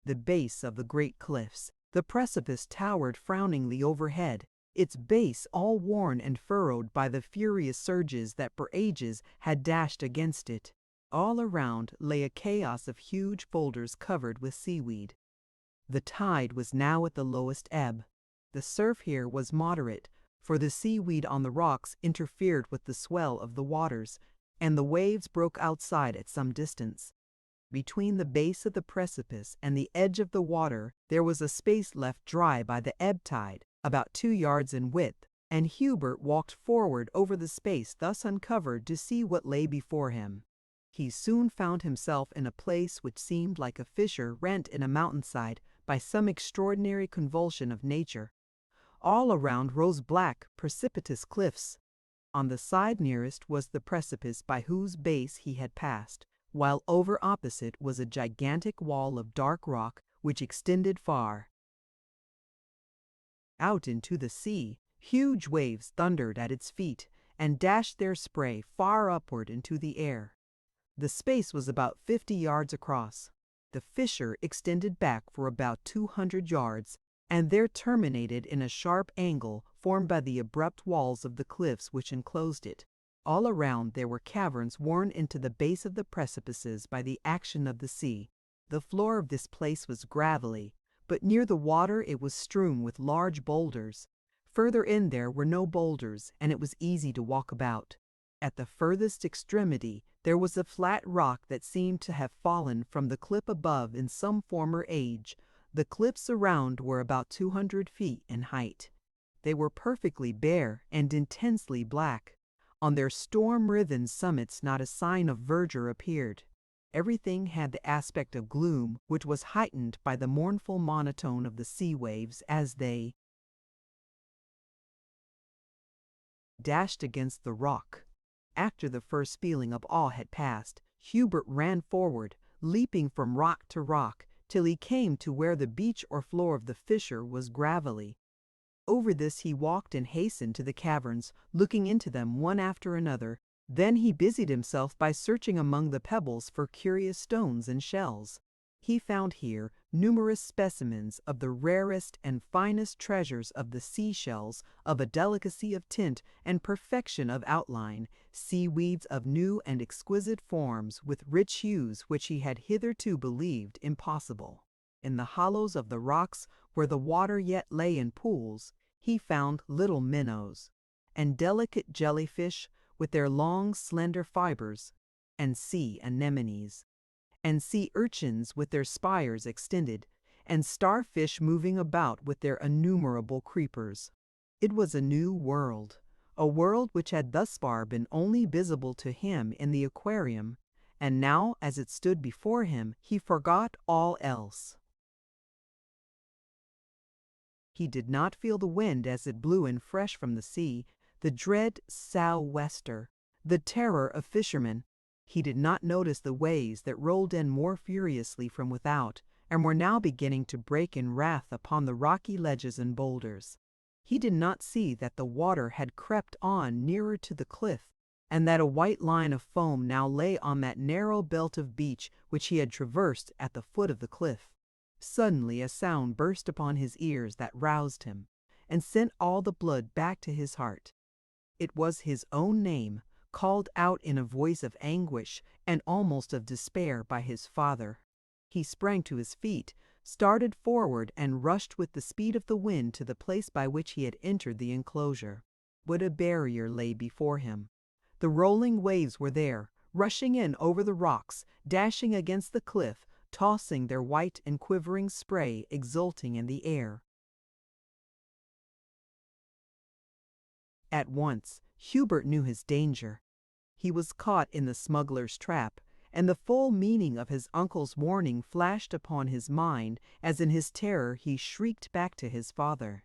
Speaker 1: the base of the great cliffs. The precipice towered frowningly overhead, its base all worn and furrowed by the furious surges that for ages had dashed against it. All around lay a chaos of huge boulders covered with seaweed. The tide was now at the lowest ebb. The surf here was moderate, for the seaweed on the rocks interfered with the swell of the waters, and the waves broke outside at some distance. Between the base of the precipice and the edge of the water there was a space left dry by the ebb tide, about 2 yards in width, and Hubert walked forward over the space thus uncovered to see what lay before him. He soon found himself in a place which seemed like a fissure rent in a mountainside by some extraordinary convulsion of nature. All around rose black, precipitous cliffs. On the side nearest was the precipice by whose base he had passed, while over opposite was a gigantic wall of dark rock which extended far out into the sea. Huge waves thundered at its feet and dashed their spray far upward into the air. The space was about 50 yards across. The fissure extended back for about 200 yards, and there terminated in a sharp angle formed by the abrupt walls of the cliffs which enclosed it. All around there were caverns worn into the base of the precipices by the action of the sea. The floor of this place was gravelly, but near the water it was strewn with large boulders. Further in there were no boulders, and it was easy to walk about. At the furthest extremity there was a flat rock that seemed to have fallen from the cliff above in some former age. The cliffs around were about 200 feet in height. They were perfectly bare and intensely black. On their storm-writhen summits not a sign of verdure appeared. Everything had the aspect of gloom, which was heightened by the mournful monotone of the sea waves as they dashed against the rock. After the first feeling of awe had passed, Hubert ran forward, leaping from rock to rock, till he came to where the beach or floor of the fissure was gravelly. Over this he walked and hastened to the caverns, looking into them one after another. Then he busied himself by searching among the pebbles for curious stones and shells. He found here numerous specimens of the rarest and finest treasures of the seashells, of a delicacy of tint and perfection of outline, seaweeds of new and exquisite forms, with rich hues which he had hitherto believed impossible. In the hollows of the rocks, where the water yet lay in pools, he found little minnows, and delicate jellyfish with their long slender fibers, and sea anemones, and sea urchins with their spires extended, and starfish moving about with their innumerable creepers. It was a new world, a world which had thus far been only visible to him in the aquarium, and now as it stood before him he forgot all else. He did not feel the wind as it blew in fresh from the sea, the dread sou'wester, the terror of fishermen. He did not notice the waves that rolled in more furiously from without, and were now beginning to break in wrath upon the rocky ledges and boulders. He did not see that the water had crept on nearer to the cliff, and that a white line of foam now lay on that narrow belt of beach which he had traversed at the foot of the cliff. Suddenly a sound burst upon his ears that roused him, and sent all the blood back to his heart. It was his own name, called out in a voice of anguish and almost of despair by his father. He sprang to his feet, started forward, and rushed with the speed of the wind to the place by which he had entered the enclosure. What a barrier lay before him! The rolling waves were there, rushing in over the rocks, dashing against the cliff, tossing their white and quivering spray exulting in the air. At once, Hubert knew his danger. He was caught in the smuggler's trap, and the full meaning of his uncle's warning flashed upon his mind as in his terror he shrieked back to his father.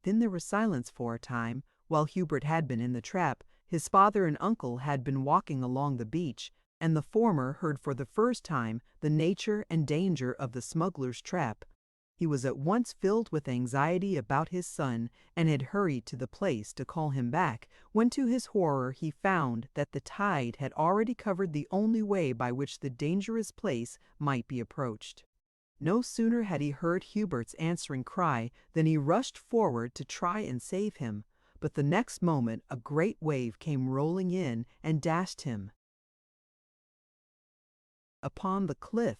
Speaker 1: Then there was silence for a time. While Hubert had been in the trap, his father and uncle had been walking along the beach, and the former heard for the first time the nature and danger of the smuggler's trap. He was at once filled with anxiety about his son, and had hurried to the place to call him back, when to his horror he found that the tide had already covered the only way by which the dangerous place might be approached. No sooner had he heard Hubert's answering cry than he rushed forward to try and save him, but the next moment a great wave came rolling in and dashed him upon the cliff.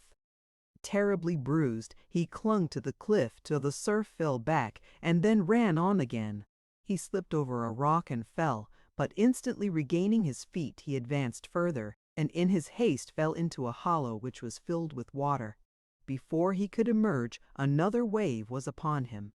Speaker 1: Terribly bruised, he clung to the cliff till the surf fell back, and then ran on again. He slipped over a rock and fell, but instantly regaining his feet he advanced further, and in his haste fell into a hollow which was filled with water. Before he could emerge, another wave was upon him.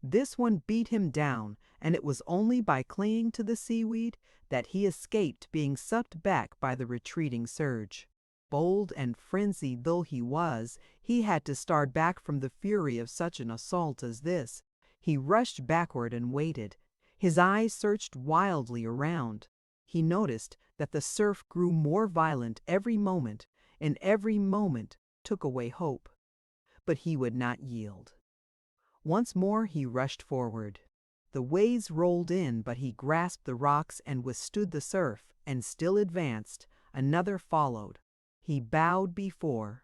Speaker 1: This one beat him down, and it was only by clinging to the seaweed that he escaped being sucked back by the retreating surge. Bold and frenzied though he was, he had to start back from the fury of such an assault as this. He rushed backward and waited. His eyes searched wildly around. He noticed that the surf grew more violent every moment, and every moment took away hope. But he would not yield. Once more he rushed forward. The waves rolled in, but he grasped the rocks and withstood the surf, and still advanced. Another followed. He bowed before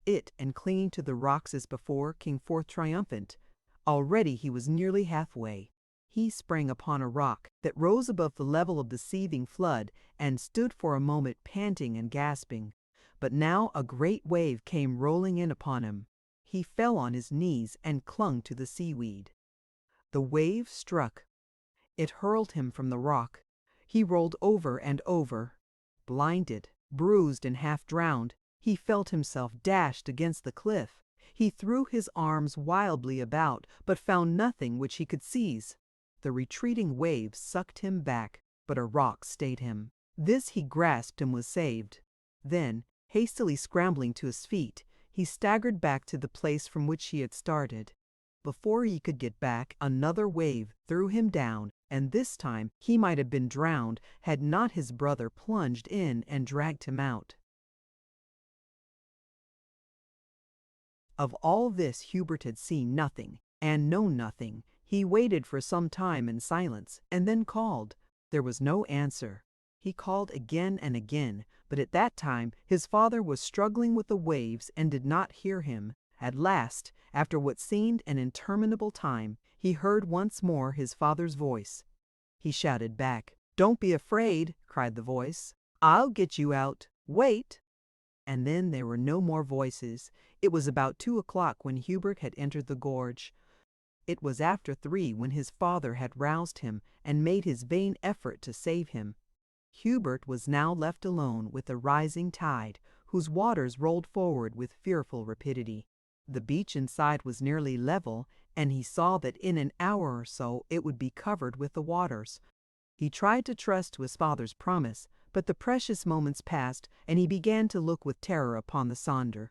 Speaker 1: it, and clinging to the rocks as before, came forth triumphant. Already he was nearly halfway. He sprang upon a rock that rose above the level of the seething flood, and stood for a moment panting and gasping. But now a great wave came rolling in upon him. He fell on his knees and clung to the seaweed. The wave struck. It hurled him from the rock. He rolled over and over. Blinded, bruised, and half drowned, he felt himself dashed against the cliff. He threw his arms wildly about, but found nothing which he could seize. The retreating waves sucked him back, but a rock stayed him. This he grasped and was saved. Then, hastily scrambling to his feet, he staggered back to the place from which he had started. Before he could get back, another wave threw him down, and this time he might have been drowned had not his brother plunged in and dragged him out. Of all this Hubert had seen nothing, and known nothing. He waited for some time in silence, and then called. There was no answer. He called again and again, but at that time his father was struggling with the waves and did not hear him. At last, after what seemed an interminable time, he heard once more his father's voice. He shouted back. "Don't be afraid," cried the voice. "I'll get you out. Wait." And then there were no more voices. It was about 2 o'clock when Hubert had entered the gorge. It was after 3 when his father had roused him and made his vain effort to save him. Hubert was now left alone with the rising tide, whose waters rolled forward with fearful rapidity. The beach inside was nearly level, and he saw that in an hour or so it would be covered with the waters. He tried to trust to his father's promise, but the precious moments passed, and he began to look with terror upon the Sonder.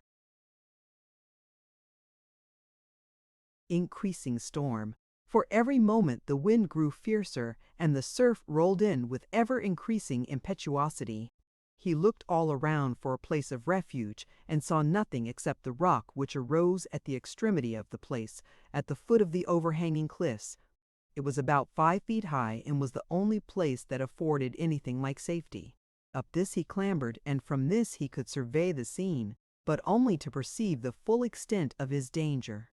Speaker 1: Increasing storm. For every moment the wind grew fiercer, and the surf rolled in with ever-increasing impetuosity. He looked all around for a place of refuge, and saw nothing except the rock which arose at the extremity of the place, at the foot of the overhanging cliffs. It was about 5 feet high, and was the only place that afforded anything like safety. Up this he clambered, and from this he could survey the scene, but only to perceive the full extent of his danger.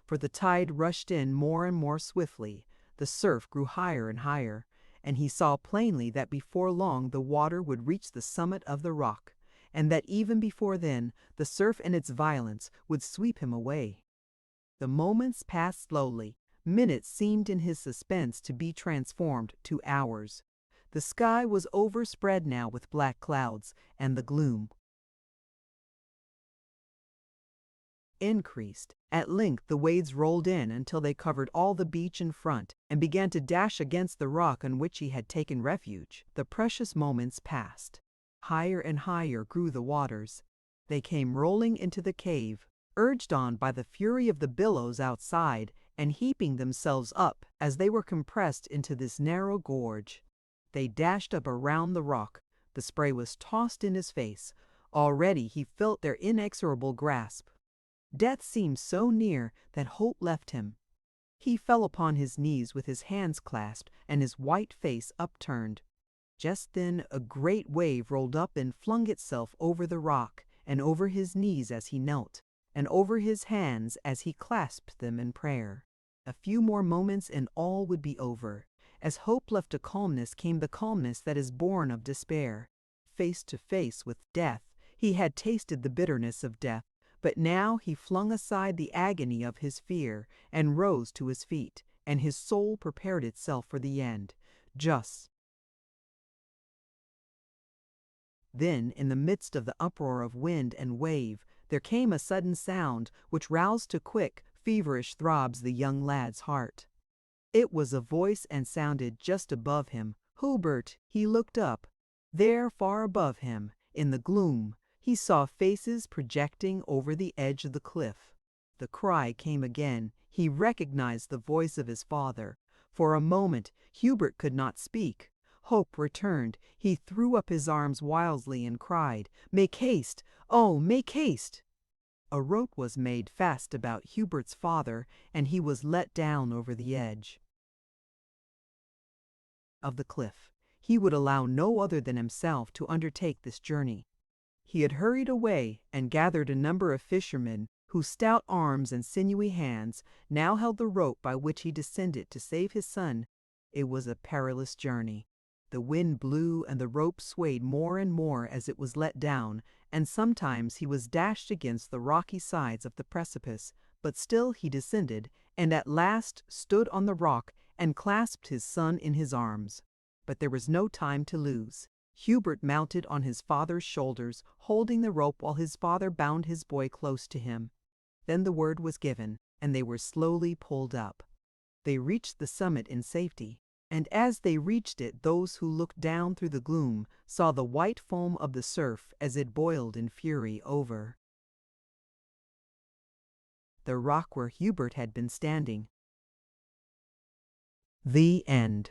Speaker 1: For the tide rushed in more and more swiftly, the surf grew higher and higher, and he saw plainly that before long the water would reach the summit of the rock, and that even before then the surf and its violence would sweep him away. The moments passed slowly. Minutes seemed in his suspense to be transformed to hours. The sky was overspread now with black clouds, and the gloom increased. At length the waves rolled in until they covered all the beach in front and began to dash against the rock on which he had taken refuge. The precious moments passed. Higher and higher grew the waters. They came rolling into the cave, urged on by the fury of the billows outside, and heaping themselves up as they were compressed into this narrow gorge. They dashed up around the rock. The spray was tossed in his face. Already he felt their inexorable grasp. Death seemed so near that hope left him. He fell upon his knees with his hands clasped and his white face upturned. Just then a great wave rolled up and flung itself over the rock, and over his knees as he knelt, and over his hands as he clasped them in prayer. A few more moments and all would be over. As hope left a calmness came the calmness that is born of despair. Face to face with death, he had tasted the bitterness of death, but now he flung aside the agony of his fear and rose to his feet, and his soul prepared itself for the end. Just then, in the midst of the uproar of wind and wave, there came a sudden sound which roused to quick, feverish throbs the young lad's heart. It was a voice and sounded just above him. Hubert, he looked up. There, far above him, in the gloom, he saw faces projecting over the edge of the cliff. The cry came again. He recognized the voice of his father. For a moment, Hubert could not speak. Hope returned. He threw up his arms wildly and cried, "Make haste! Oh, make haste!" A rope was made fast about Hubert's father, and he was let down over the edge of the cliff. He would allow no other than himself to undertake this journey. He had hurried away and gathered a number of fishermen, whose stout arms and sinewy hands now held the rope by which he descended to save his son. It was a perilous journey. The wind blew and the rope swayed more and more as it was let down, and sometimes he was dashed against the rocky sides of the precipice, but still he descended, and at last stood on the rock and clasped his son in his arms. But there was no time to lose. Hubert mounted on his father's shoulders, holding the rope while his father bound his boy close to him. Then the word was given, and they were slowly pulled up. They reached the summit in safety. And as they reached it, those who looked down through the gloom saw the white foam of the surf as it boiled in fury over the rock where Hubert had been standing. The end.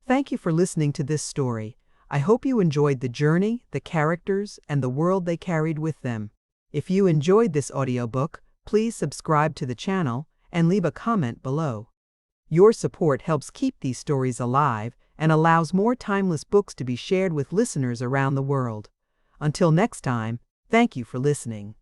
Speaker 1: Thank you for listening to this story. I hope you enjoyed the journey, the characters, and the world they carried with them. If you enjoyed this audiobook, please subscribe to the channel and leave a comment below. Your support helps keep these stories alive and allows more timeless books to be shared with listeners around the world. Until next time, thank you for listening.